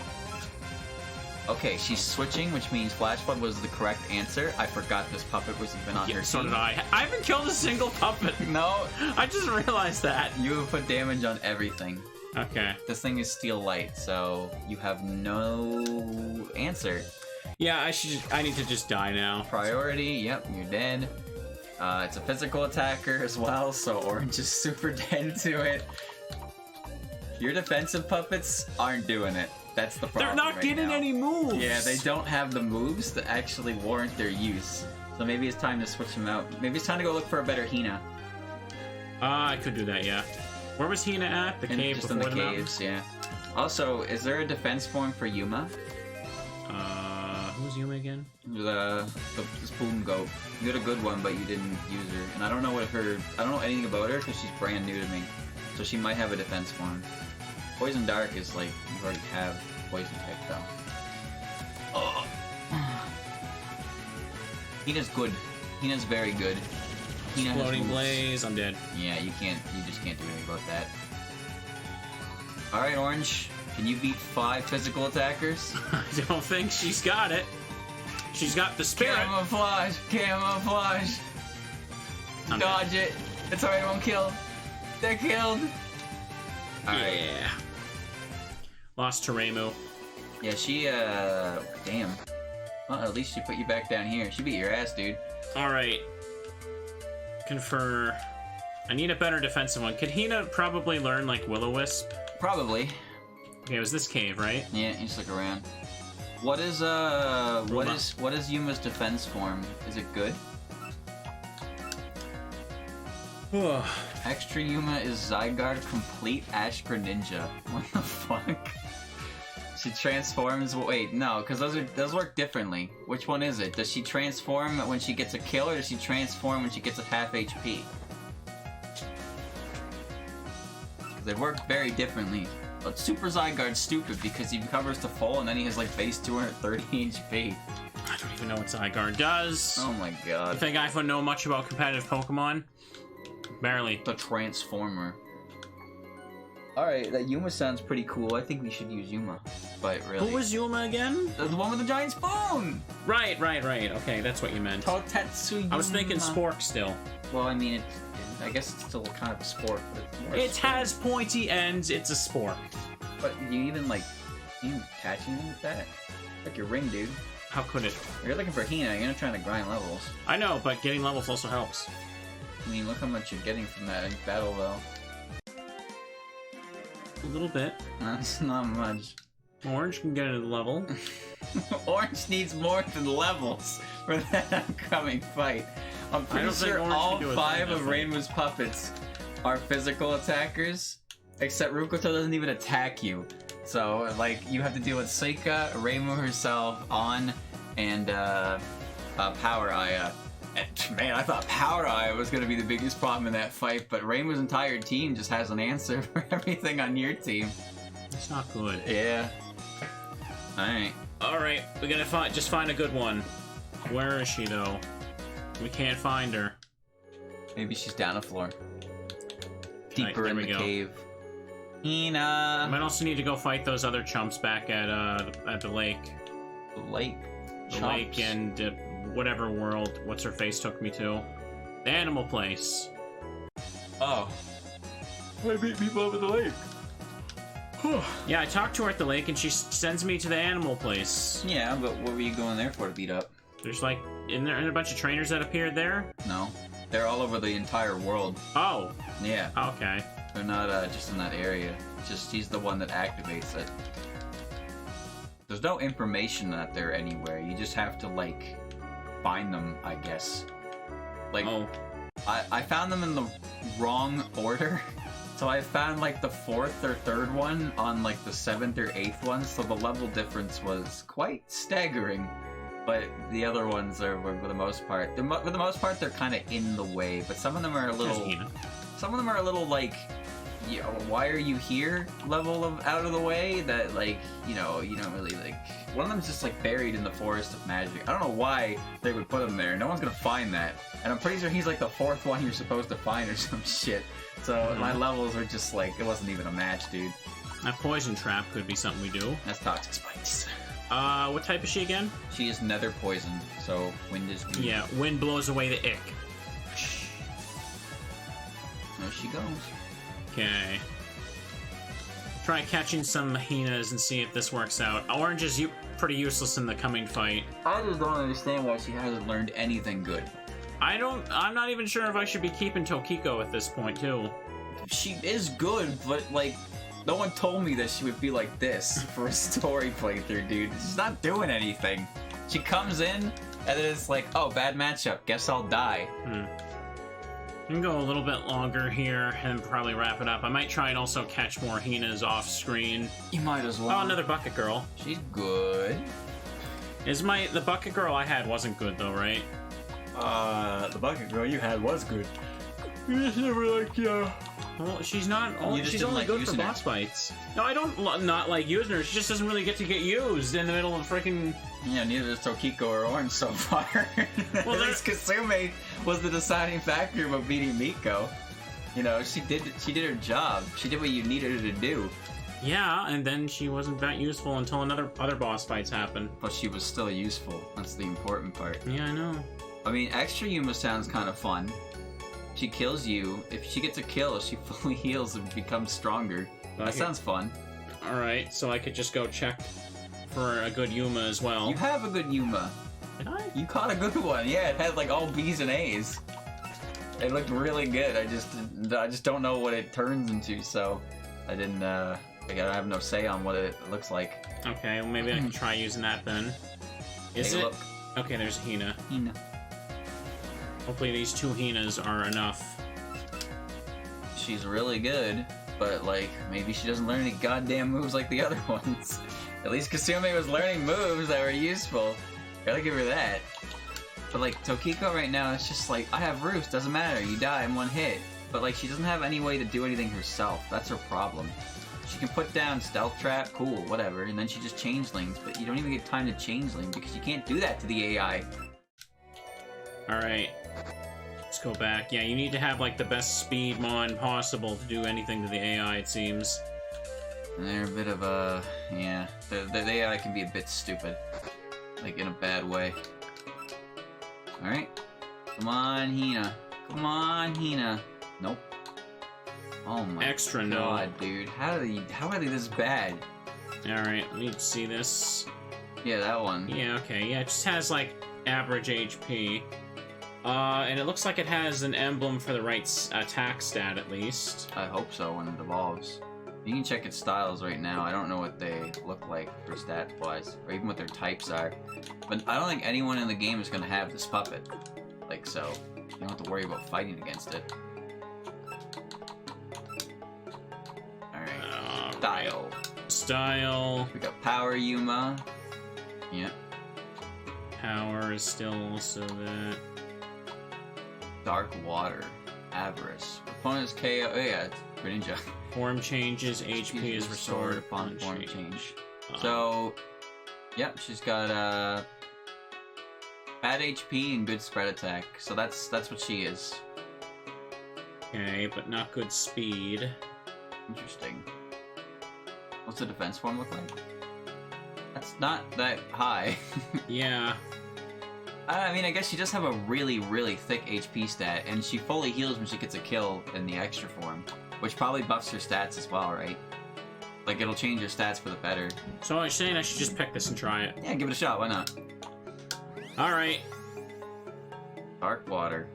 Speaker 3: Okay, she's switching, which means Flash Flood was the correct answer. I forgot this puppet was even on her team.
Speaker 1: So did I. I haven't killed a single puppet.
Speaker 3: No,
Speaker 1: I just realized that.
Speaker 3: you have put damage on everything.
Speaker 1: Okay.
Speaker 3: This thing is steel light, so you have no answer.
Speaker 1: Yeah, I need to just die now.
Speaker 3: Priority, yep, you're dead. It's a physical attacker as well, so Orange is super dead to it. Your defensive puppets aren't doing it. That's the problem.
Speaker 1: They're not
Speaker 3: right
Speaker 1: getting
Speaker 3: now.
Speaker 1: any moves.
Speaker 3: Yeah, they don't have the moves that actually warrant their use. So maybe it's time to switch them out. Maybe it's time to go look for a better Hina.
Speaker 1: I could do that, yeah. Where was Hina at? The cave
Speaker 3: Just
Speaker 1: before
Speaker 3: in the
Speaker 1: mountains?
Speaker 3: caves, yeah. Also, is there a defense form for Yuma?
Speaker 1: Who's Yuma again?
Speaker 3: The spoon goat. You had a good one, but you didn't use her. And I don't know I don't know anything about her because she's brand new to me. So she might have a defense form. Poison Dark is like, you already have poison type though. Oh. Hina's good. Hina's very good. Hina has
Speaker 1: Exploding
Speaker 3: moves.
Speaker 1: Blaze, I'm dead.
Speaker 3: Yeah, you just can't do anything about that. Alright, Orange. Can you beat 5 physical attackers?
Speaker 1: I don't think she's got it. She's got the spirit.
Speaker 3: Camouflage! Camouflage!
Speaker 1: I'm
Speaker 3: Dodge it! It's alright, won't kill. They're killed! Alright.
Speaker 1: Yeah. Lost to Reimu.
Speaker 3: Yeah, she, damn. Well, at least she put you back down here. She beat your ass, dude.
Speaker 1: Alright. Confer. I need a better defensive one. Could Hina probably learn, like, Will-O-Wisp?
Speaker 3: Probably.
Speaker 1: Okay, it was this cave, right?
Speaker 3: Yeah, you just look around. What is Yuma's defense form? Is it good? Extra Yuma is Zygarde Complete Ash Greninja. What the fuck? She transforms. Wait, no, because those work differently. Which one is it? Does she transform when she gets a kill, or does she transform when she gets a half HP? They work very differently. But Super Zygarde's stupid because he recovers to full and then he has like base 230 HP.
Speaker 1: I don't even know what Zygarde does.
Speaker 3: Oh my
Speaker 1: You
Speaker 3: god.
Speaker 1: think I know much about competitive Pokemon? Barely.
Speaker 3: The Transformer. Alright, that Yuma sounds pretty cool. I think we should use Yuma. But really.
Speaker 1: Who was Yuma again?
Speaker 3: The one with the giant spoon!
Speaker 1: Right. Okay, that's what you meant.
Speaker 3: Totetsu Yuma.
Speaker 1: I was thinking Spork still.
Speaker 3: Well, I mean, I guess it's still kind of a sport, but it's more
Speaker 1: It
Speaker 3: sport.
Speaker 1: has pointy ends. It's a Spork.
Speaker 3: But you even, like, you catch anything with that? Like your ring, dude.
Speaker 1: How could it?
Speaker 3: You're looking for Hina, you're not trying to grind levels.
Speaker 1: I know, but getting levels also helps.
Speaker 3: I mean, look how much you're getting from that battle, though.
Speaker 1: A little bit.
Speaker 3: That's not much.
Speaker 1: Orange can get a level.
Speaker 3: Orange needs more than levels for that upcoming fight. I'm
Speaker 1: I
Speaker 3: pretty
Speaker 1: don't think
Speaker 3: sure
Speaker 1: Orange
Speaker 3: all
Speaker 1: can do it
Speaker 3: 5
Speaker 1: that
Speaker 3: of
Speaker 1: fight.
Speaker 3: Rainbow's puppets are physical attackers, except Rukoto doesn't even attack you. So, like, you have to deal with Seika, Rainbow herself, On, and Power Aya. And, man, I thought Power Aya was going to be the biggest problem in that fight, but Rainbow's entire team just has an answer for everything on your team.
Speaker 1: It's not good.
Speaker 3: Yeah. Alright.
Speaker 1: Alright, we gotta just find a good one. Where is she, though? We can't find her.
Speaker 3: Maybe she's down the floor.
Speaker 1: Alright,
Speaker 3: Deeper
Speaker 1: there
Speaker 3: in
Speaker 1: we
Speaker 3: the
Speaker 1: go.
Speaker 3: cave.
Speaker 1: I
Speaker 3: Hina!
Speaker 1: might also need to go fight those other chumps back at the lake.
Speaker 3: Lake.
Speaker 1: The lake and whatever world what's-her-face took me to. The animal place.
Speaker 3: Oh. I beat people over the lake.
Speaker 1: Yeah, I talked to her at the lake and she sends me to the animal place.
Speaker 3: Yeah, but what were you going there for to beat up?
Speaker 1: There's like, isn't there a bunch of trainers that appeared there?
Speaker 3: No. They're all over the entire world.
Speaker 1: Oh,
Speaker 3: Yeah.
Speaker 1: okay.
Speaker 3: They're not just in that area. Just he's the one that activates it. There's no information out there anywhere. You just have to, like, find them, I guess. Like,
Speaker 1: Oh,
Speaker 3: I found them in the wrong order. So I found, like, the 4th or 3rd one on, like, the 7th or 8th one, so the level difference was quite staggering. But the other ones are, for the most part, for the most part, they're kind of in the way. But some of them are a
Speaker 1: there's
Speaker 3: little,
Speaker 1: Hina.
Speaker 3: some of them are a little, like, you know, why are you here level of out of the way that, like, you know, you don't really, like, one of them's just, like, buried in the forest of magic. I don't know why they would put him there. No one's gonna find that. And I'm pretty sure he's, like, the 4th one you're supposed to find or some shit. So my levels were just, like, it wasn't even a match, dude.
Speaker 1: That poison trap could be something we do.
Speaker 3: That's toxic spikes.
Speaker 1: What type is she again?
Speaker 3: She is nether poison, so wind is good.
Speaker 1: Yeah, wind blows away the ick.
Speaker 3: There she goes.
Speaker 1: Okay. Try catching some Hinas and see if this works out. Orange is pretty useless in the coming fight.
Speaker 3: I just don't understand why she hasn't learned anything good.
Speaker 1: I'm not even sure if I should be keeping Tokiko at this point, too.
Speaker 3: She is good, but, like, no one told me that she would be like this for a story playthrough, dude. She's not doing anything. She comes in, and then it's like, oh, bad matchup. Guess I'll die.
Speaker 1: We can go a little bit longer here and probably wrap it up. I might try and also catch more Hinas off screen.
Speaker 3: You might as well.
Speaker 1: Oh, another Bucket Girl.
Speaker 3: She's good.
Speaker 1: The Bucket Girl I had wasn't good though, right?
Speaker 3: The bucket girl you had was good. You just never like, yeah.
Speaker 1: Well, she's not.
Speaker 3: You just
Speaker 1: She's
Speaker 3: didn't
Speaker 1: only
Speaker 3: like
Speaker 1: good for
Speaker 3: using her.
Speaker 1: boss fights. No, I don't not like using her. She just doesn't really get to get used in the middle of freaking.
Speaker 3: Yeah, neither does Tokiko or Orange so far.
Speaker 1: Well,
Speaker 3: At least Kasume was the deciding factor about beating Miko. You know, she did her job. She did what you needed her to do.
Speaker 1: Yeah, and then she wasn't that useful until other boss fights happened.
Speaker 3: But she was still useful. That's the important part.
Speaker 1: Yeah, I know.
Speaker 3: I mean, extra Yuma sounds kind of fun. She kills you. If she gets a kill, she fully heals and becomes stronger. That sounds fun.
Speaker 1: All right, so I could just go check for a good Yuma as well.
Speaker 3: You have a good Yuma.
Speaker 1: Did I?
Speaker 3: You caught a good one. Yeah, it had like all B's and A's. It looked really good. I just don't know what it turns into, so I didn't. I have no say on what it looks like.
Speaker 1: Okay, well maybe I can try using that then. Is
Speaker 3: Take a
Speaker 1: it?
Speaker 3: look.
Speaker 1: Okay, there's Hina.
Speaker 3: Hina.
Speaker 1: Hopefully these 2 Hinas are enough.
Speaker 3: She's really good, but like maybe she doesn't learn any goddamn moves like the other ones. At least Kasume was learning moves that were useful. Gotta give her that. But like Tokiko right now, it's just like I have Roost, doesn't matter, you die in one hit. But like she doesn't have any way to do anything herself. That's her problem. She can put down stealth trap, cool, whatever, and then she just changelings, but you don't even get time to changeling because you can't do that to the AI.
Speaker 1: Alright. Let's go back. Yeah, you need to have, like, the best speed mon possible to do anything to the AI, it seems.
Speaker 3: And they're a bit of a... yeah, the AI can be a bit stupid. Like, in a bad way. Alright. Come on, Hina. Come on, Hina. Nope. Oh my
Speaker 1: Extra no.
Speaker 3: god, dude. How are they this bad?
Speaker 1: Alright, let me see this.
Speaker 3: Yeah, that one.
Speaker 1: Yeah, okay. Yeah, it just has, like, average HP. And it looks like it has an emblem for the right attack stat, at least.
Speaker 3: I hope so when it evolves. You can check its styles right now. I don't know what they look like for stat-wise, or even what their types are. But I don't think anyone in the game is going to have this puppet. Like, so you don't have to worry about fighting against it. Alright. Style.
Speaker 1: Style.
Speaker 3: We got Power Yuma. Yeah.
Speaker 1: Power is still also that.
Speaker 3: Dark Water. Avarice. Opponent's KO. Oh yeah, it's Greninja.
Speaker 1: Form changes, HP is restored
Speaker 3: upon form change.
Speaker 1: Uh,
Speaker 3: So, yep, she's got bad HP and good spread attack. So that's what she is.
Speaker 1: Okay, but not good speed.
Speaker 3: Interesting. What's the defense form look like? That's not that high.
Speaker 1: Yeah.
Speaker 3: I mean, I guess she does have a really, really thick HP stat, and she fully heals when she gets a kill in the extra form, which probably buffs her stats as well, right? Like, it'll change your stats for the better.
Speaker 1: So I'm saying I should just pick this and try it.
Speaker 3: Yeah, give it a shot, why not?
Speaker 1: Alright.
Speaker 3: Dark Water.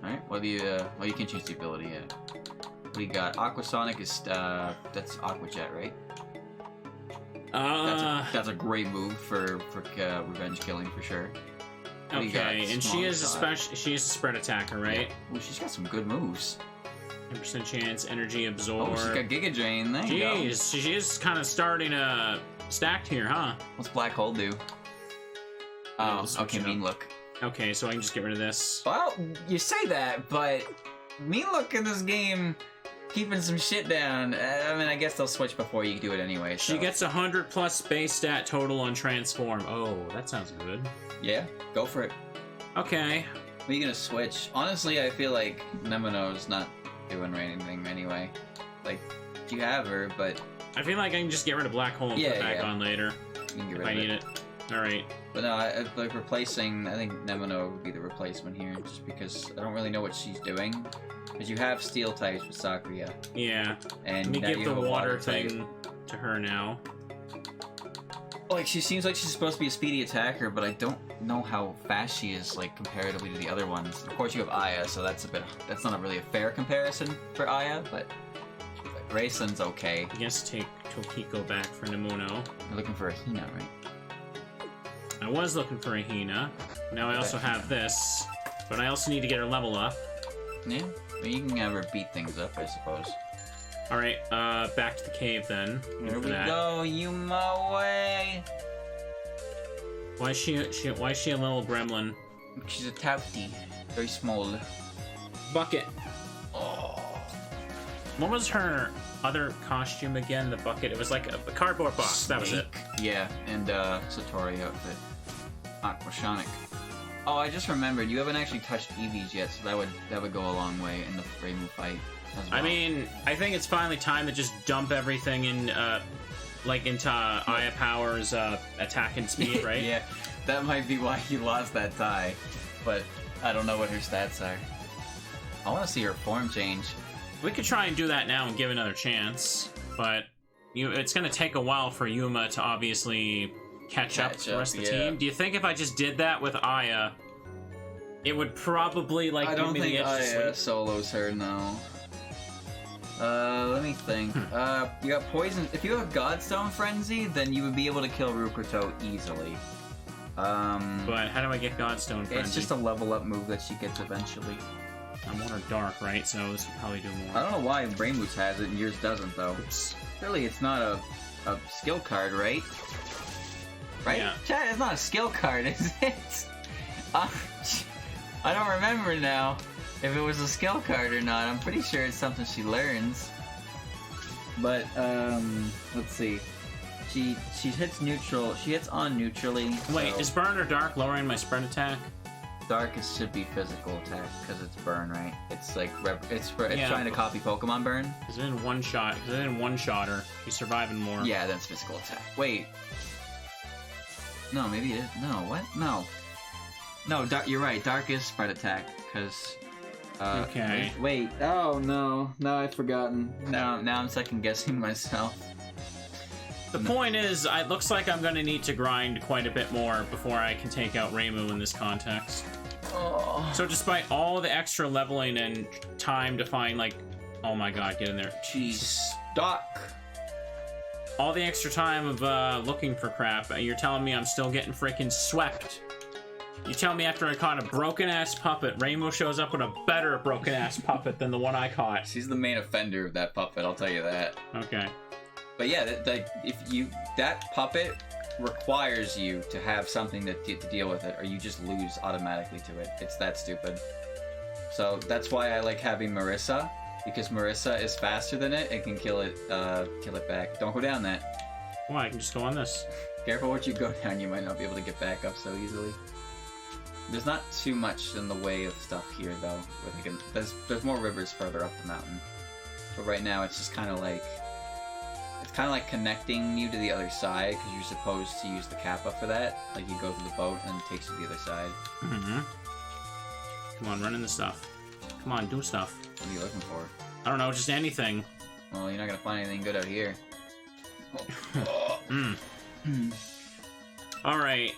Speaker 3: Alright, well, you can change the ability, yeah. We got Aquasonic is, that's Aqua Jet, right? That's a great move for revenge killing for sure.
Speaker 1: Okay, and she is a spread attacker, right?
Speaker 3: Yeah. Ooh, she's got some good moves.
Speaker 1: 10% chance, energy absorb.
Speaker 3: Oh, she's got Giga Drain. There you go.
Speaker 1: Jeez, she is kind of starting stacked here, huh?
Speaker 3: What's Black Hole do? Oh, okay, Mean Look.
Speaker 1: Okay, so I can just get rid of this.
Speaker 3: Well, you say that, but Mean Look in this game keeping some shit down. I mean, I guess they'll switch before you do it anyway. So.
Speaker 1: She gets 100 plus base stat total on transform. Oh, that sounds good.
Speaker 3: Yeah, go for it.
Speaker 1: Okay.
Speaker 3: What are you gonna switch? Honestly, I feel like Nemino's not doing anything anyway. Like, you have her, but...
Speaker 1: I feel like I can just get rid of Black Hole and put it back on later.
Speaker 3: You can get rid
Speaker 1: if I
Speaker 3: of
Speaker 1: need it. Alright.
Speaker 3: But no, like replacing, I think Nemino would be the replacement here, just because I don't really know what she's doing. Because you have Steel types with Sakuya.
Speaker 1: Yeah.
Speaker 3: And
Speaker 1: Let me give the water
Speaker 3: type.
Speaker 1: thing to her now.
Speaker 3: Like, she seems like she's supposed to be a speedy attacker, but I don't know how fast she is, like, comparatively to the other ones. Of course, you have Aya, so that's not really a fair comparison for Aya, but Raisin's okay.
Speaker 1: I guess take Tokiko back for Nemuno.
Speaker 3: You're looking for a Hina, right?
Speaker 1: I was looking for a Hina. Now I also have this, but I also need to get her level up.
Speaker 3: Yeah, well, you can have her beat things up, I suppose.
Speaker 1: Alright, back to the cave then.
Speaker 3: Here we go, Yuma way!
Speaker 1: Why is she a little gremlin?
Speaker 3: She's a tapti. Very small.
Speaker 1: Bucket.
Speaker 3: Oh.
Speaker 1: What was her other costume again? The bucket? It was like a cardboard box.
Speaker 3: Snake.
Speaker 1: That was it.
Speaker 3: Yeah, and Satori outfit. Aquasonic. Oh, I just remembered, you haven't actually touched Eevees yet, so that would go a long way in the Rainbow fight as well.
Speaker 1: I mean, I think it's finally time to just dump everything in, like, into Aya Power's attack and speed, right?
Speaker 3: Yeah, that might be why you lost that tie, but I don't know what her stats are. I want to see her form change.
Speaker 1: We could try and do that now and give another chance, but it's going to take a while for Yuma to obviously catch up to the rest of the team. Do you think if I just did that with Aya, it would probably, like, give me the edge to sleep?
Speaker 3: Solos her, no. Let me think. You got Poison. If you have Godstone Frenzy, then you would be able to kill Rukuto easily.
Speaker 1: But how do I get Godstone Frenzy?
Speaker 3: It's just a level up move that she gets eventually.
Speaker 1: I'm Water Dark, right? So this would probably do more.
Speaker 3: I don't know why Brainboots has it and yours doesn't, though.
Speaker 1: Oops.
Speaker 3: Really, it's not a skill card, right? Right?
Speaker 1: Yeah.
Speaker 3: Chat, it's not a skill card, is it? I don't remember now if it was a skill card or not. I'm pretty sure it's something she learns. But let's see. She hits neutral. She hits on neutrally.
Speaker 1: Wait,
Speaker 3: so
Speaker 1: is burn or dark lowering my sprint attack?
Speaker 3: dark should be physical attack because it's burn, right? It's like it's
Speaker 1: Yeah,
Speaker 3: trying to copy Pokemon burn.
Speaker 1: Because it in one shot. Because it in one shotter. He's surviving more.
Speaker 3: Yeah, that's physical attack. Wait. No, maybe it is. No, what? No. No, you're right. Dark is spread attack because.
Speaker 1: Okay.
Speaker 3: Wait. Oh no. No, I've forgotten. Now I'm second guessing myself.
Speaker 1: The point is, it looks like I'm going to need to grind quite a bit more before I can take out Reimu in this context.
Speaker 3: Oh.
Speaker 1: So despite all the extra leveling and time to find, like... Oh my god, get in there.
Speaker 3: Jeez. Doc.
Speaker 1: All the extra time of looking for crap, you're telling me I'm still getting freaking swept. You tell me after I caught a broken-ass puppet, Reimu shows up with a better broken-ass puppet than the one I caught.
Speaker 3: She's the main offender of that puppet, I'll tell you that.
Speaker 1: Okay.
Speaker 3: But yeah, that puppet requires you to have something to deal with it, or you just lose automatically to it. It's that stupid. So that's why I like having Marissa, because Marissa is faster than it and can kill it back. Don't go down that.
Speaker 1: Well, I can just go on this.
Speaker 3: Careful what you go down, you might not be able to get back up so easily. There's not too much in the way of stuff here, though. Where they can, there's more rivers further up the mountain. But right now, it's just kind of like... It's kind of like connecting you to the other side, because you're supposed to use the Kappa for that. Like, you go through the boat, and it takes you to the other side.
Speaker 1: Mm-hmm. Come on, run into stuff. Come on, do stuff.
Speaker 3: What are you looking for?
Speaker 1: I don't know, just anything.
Speaker 3: Well, you're not gonna find anything good out here.
Speaker 1: Alright.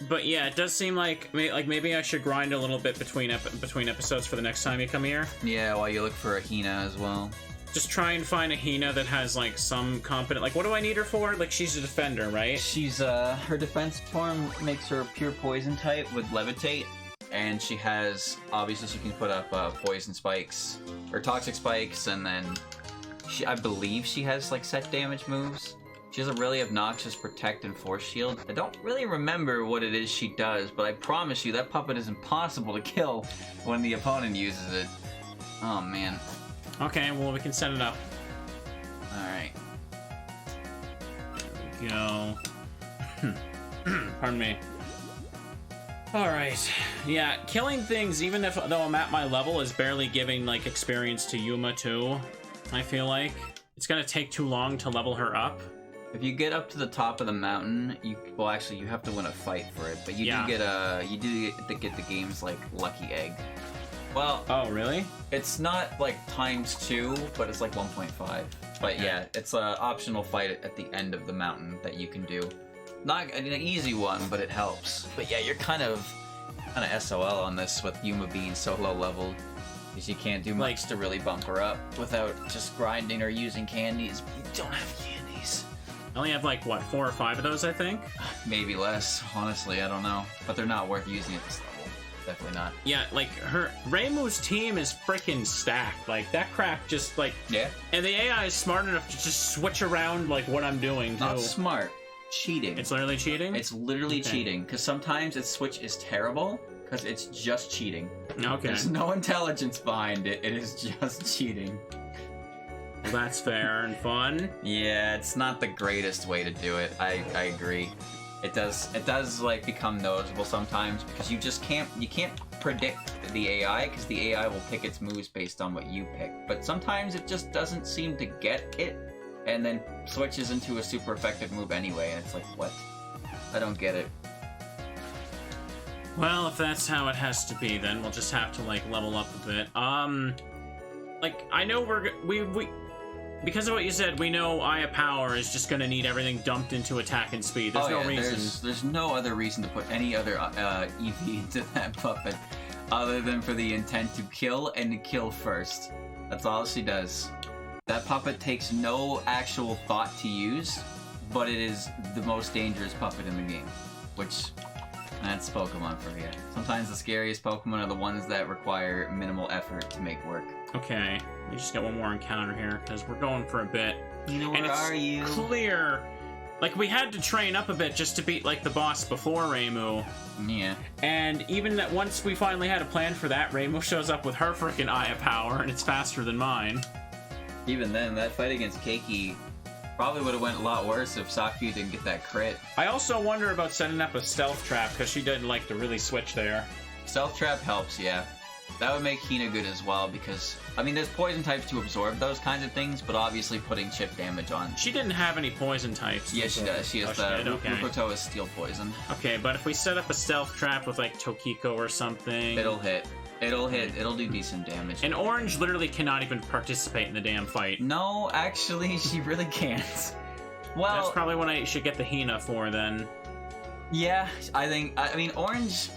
Speaker 1: But yeah, it does seem like maybe I should grind a little bit between episodes for the next time you come here.
Speaker 3: Yeah, while you look for a Hina as well.
Speaker 1: Just try and find a Hina that has like some competent. Like, what do I need her for? Like, she's a defender, right?
Speaker 3: She's her defense form makes her pure poison type with levitate, and she has obviously she can put up poison spikes or toxic spikes, and then I believe she has like set damage moves. She has a really obnoxious protect and force shield. I don't really remember what it is she does, but I promise you that puppet is impossible to kill when the opponent uses it. Oh man.
Speaker 1: Okay, well, we can set it up.
Speaker 3: Alright.
Speaker 1: There we go. Pardon me. Alright. Yeah, killing things, even though I'm at my level, is barely giving, like, experience to Yuma, too. I feel like. It's gonna take too long to level her up.
Speaker 3: If you get up to the top of the mountain, you have to win a fight for it, but you do get the game's, like, lucky egg. Well,
Speaker 1: oh really?
Speaker 3: It's not like ×2, but it's like 1.5. But yeah, it's an optional fight at the end of the mountain that you can do. Not an easy one, but it helps. But yeah, you're kind of SOL on this with Yuma being so low leveled, because you can't do much to really bump her up without just grinding or using candies. You don't have candies.
Speaker 1: I only have like what, 4 or 5 of those, I think.
Speaker 3: Maybe less. Honestly, I don't know. But they're not worth using at this level. Definitely not.
Speaker 1: Yeah, like Reimu's team is freaking stacked. Like that crap just like and the AI is smart enough to just switch around like what I'm doing too.
Speaker 3: Not smart, cheating.
Speaker 1: It's literally cheating.
Speaker 3: It's literally cheating because sometimes its switch is terrible because it's just cheating.
Speaker 1: Okay.
Speaker 3: There's no intelligence behind it. It is just cheating.
Speaker 1: Well, that's fair and fun.
Speaker 3: Yeah, it's not the greatest way to do it. I agree. It does like become noticeable sometimes because you can't predict the AI because the AI will pick its moves based on what you pick. But sometimes it just doesn't seem to get it and then switches into a super effective move anyway, and it's like, what? I don't get it.
Speaker 1: Well, if that's how it has to be, then we'll just have to like level up a bit. Like I know we because of what you said, we know Aya Power is just gonna need everything dumped into attack and speed. There's no reason.
Speaker 3: There's no other reason to put any other EV into that puppet other than for the intent to kill and to kill first. That's all she does. That puppet takes no actual thought to use, but it is the most dangerous puppet in the game. Which, that's Pokemon for you. Sometimes the scariest Pokemon are the ones that require minimal effort to make work.
Speaker 1: Okay, we just got one more encounter here because we're going for a bit.
Speaker 3: Where are you?
Speaker 1: Clear. Like, we had to train up a bit just to beat, like, the boss before Reimu.
Speaker 3: Yeah.
Speaker 1: And even that once we finally had a plan for that, Reimu shows up with her freaking Aya Power, and it's faster than mine.
Speaker 3: Even then, that fight against Keiki probably would have went a lot worse if Sakuya didn't get that crit.
Speaker 1: I also wonder about setting up a stealth trap, because she didn't like to really switch there.
Speaker 3: Stealth trap helps, yeah. That would make Hina good as well, because, I mean, there's poison types to absorb those kinds of things, but obviously putting chip damage on.
Speaker 1: She didn't have any poison types.
Speaker 3: Yes, she does. She has the
Speaker 1: okay.
Speaker 3: Rukoto is steel poison.
Speaker 1: Okay, but if we set up a stealth trap with, like, Tokiko or something...
Speaker 3: It'll hit. It'll hit. It'll do decent damage.
Speaker 1: And Orange literally cannot even participate in the damn fight.
Speaker 3: No, actually, she really can't. Well...
Speaker 1: That's probably what I should get the Hina for, then.
Speaker 3: Yeah, I mean, Orange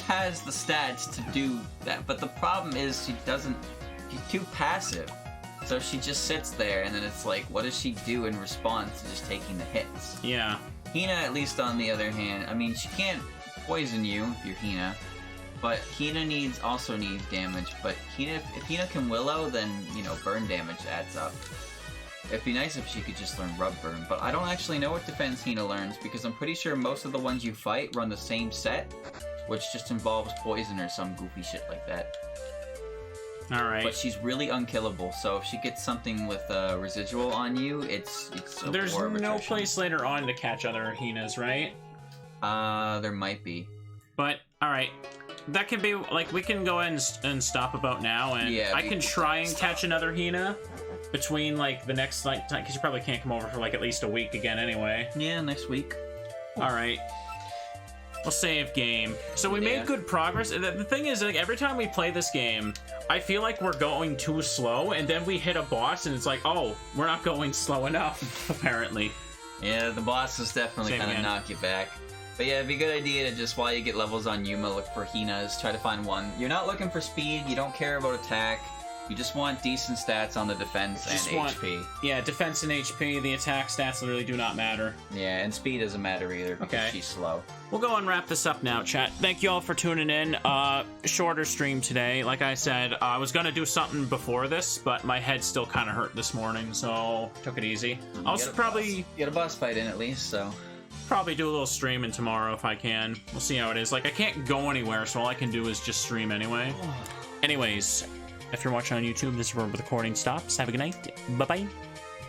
Speaker 3: has the stats to do that, but the problem is she's too passive. So she just sits there, and then it's like, what does she do in response to just taking the hits?
Speaker 1: Yeah.
Speaker 3: Hina, at least on the other hand, I mean, she can't poison you if you're Hina, but Hina also needs damage, but if Hina can Willow, then, you know, burn damage adds up. It'd be nice if she could just learn Rub Burn, but I don't actually know what defense Hina learns, because I'm pretty sure most of the ones you fight run the same set, which just involves poison or some goofy shit like that.
Speaker 1: Alright.
Speaker 3: But she's really unkillable, so if she gets something with residual on you, it's a
Speaker 1: There's
Speaker 3: war of
Speaker 1: no
Speaker 3: attrition.
Speaker 1: place later on to catch other Hinas, right?
Speaker 3: There might be.
Speaker 1: But, alright. That can be, like, we can go ahead and stop about now, and
Speaker 3: Yeah,
Speaker 1: I can try and catch another Hina between, like, the next, like, time, because you probably can't come over for, like, at least a week again anyway.
Speaker 3: Yeah, next week.
Speaker 1: Alright. We'll save game. So we made good progress. The thing is, like, every time we play this game, I feel like we're going too slow, and then we hit a boss, and it's like, oh, we're not going slow enough, apparently.
Speaker 3: Yeah, the bosses definitely
Speaker 1: Same
Speaker 3: kind of
Speaker 1: again.
Speaker 3: knock you back. But yeah, it'd be a good idea to just, while you get levels on Yuma, look for Hinas, try to find one. You're not looking for speed, you don't care about attack, you just want decent stats on the defense and HP.
Speaker 1: Yeah, defense and HP, the attack stats literally do not matter.
Speaker 3: Yeah, and speed doesn't matter either because she's slow.
Speaker 1: We'll go and wrap this up now, chat. Thank you all for tuning in. Shorter stream today. Like I said, I was gonna do something before this, but my head still kind of hurt this morning, so took it easy. I'll probably
Speaker 3: get a boss fight in at least, so
Speaker 1: probably do a little streaming tomorrow if I can. We'll see how it is. Like, I can't go anywhere, so all I can do is just stream anyway. Anyways, if you're watching on YouTube, this is where the recording stops. Have a good night. Bye-bye.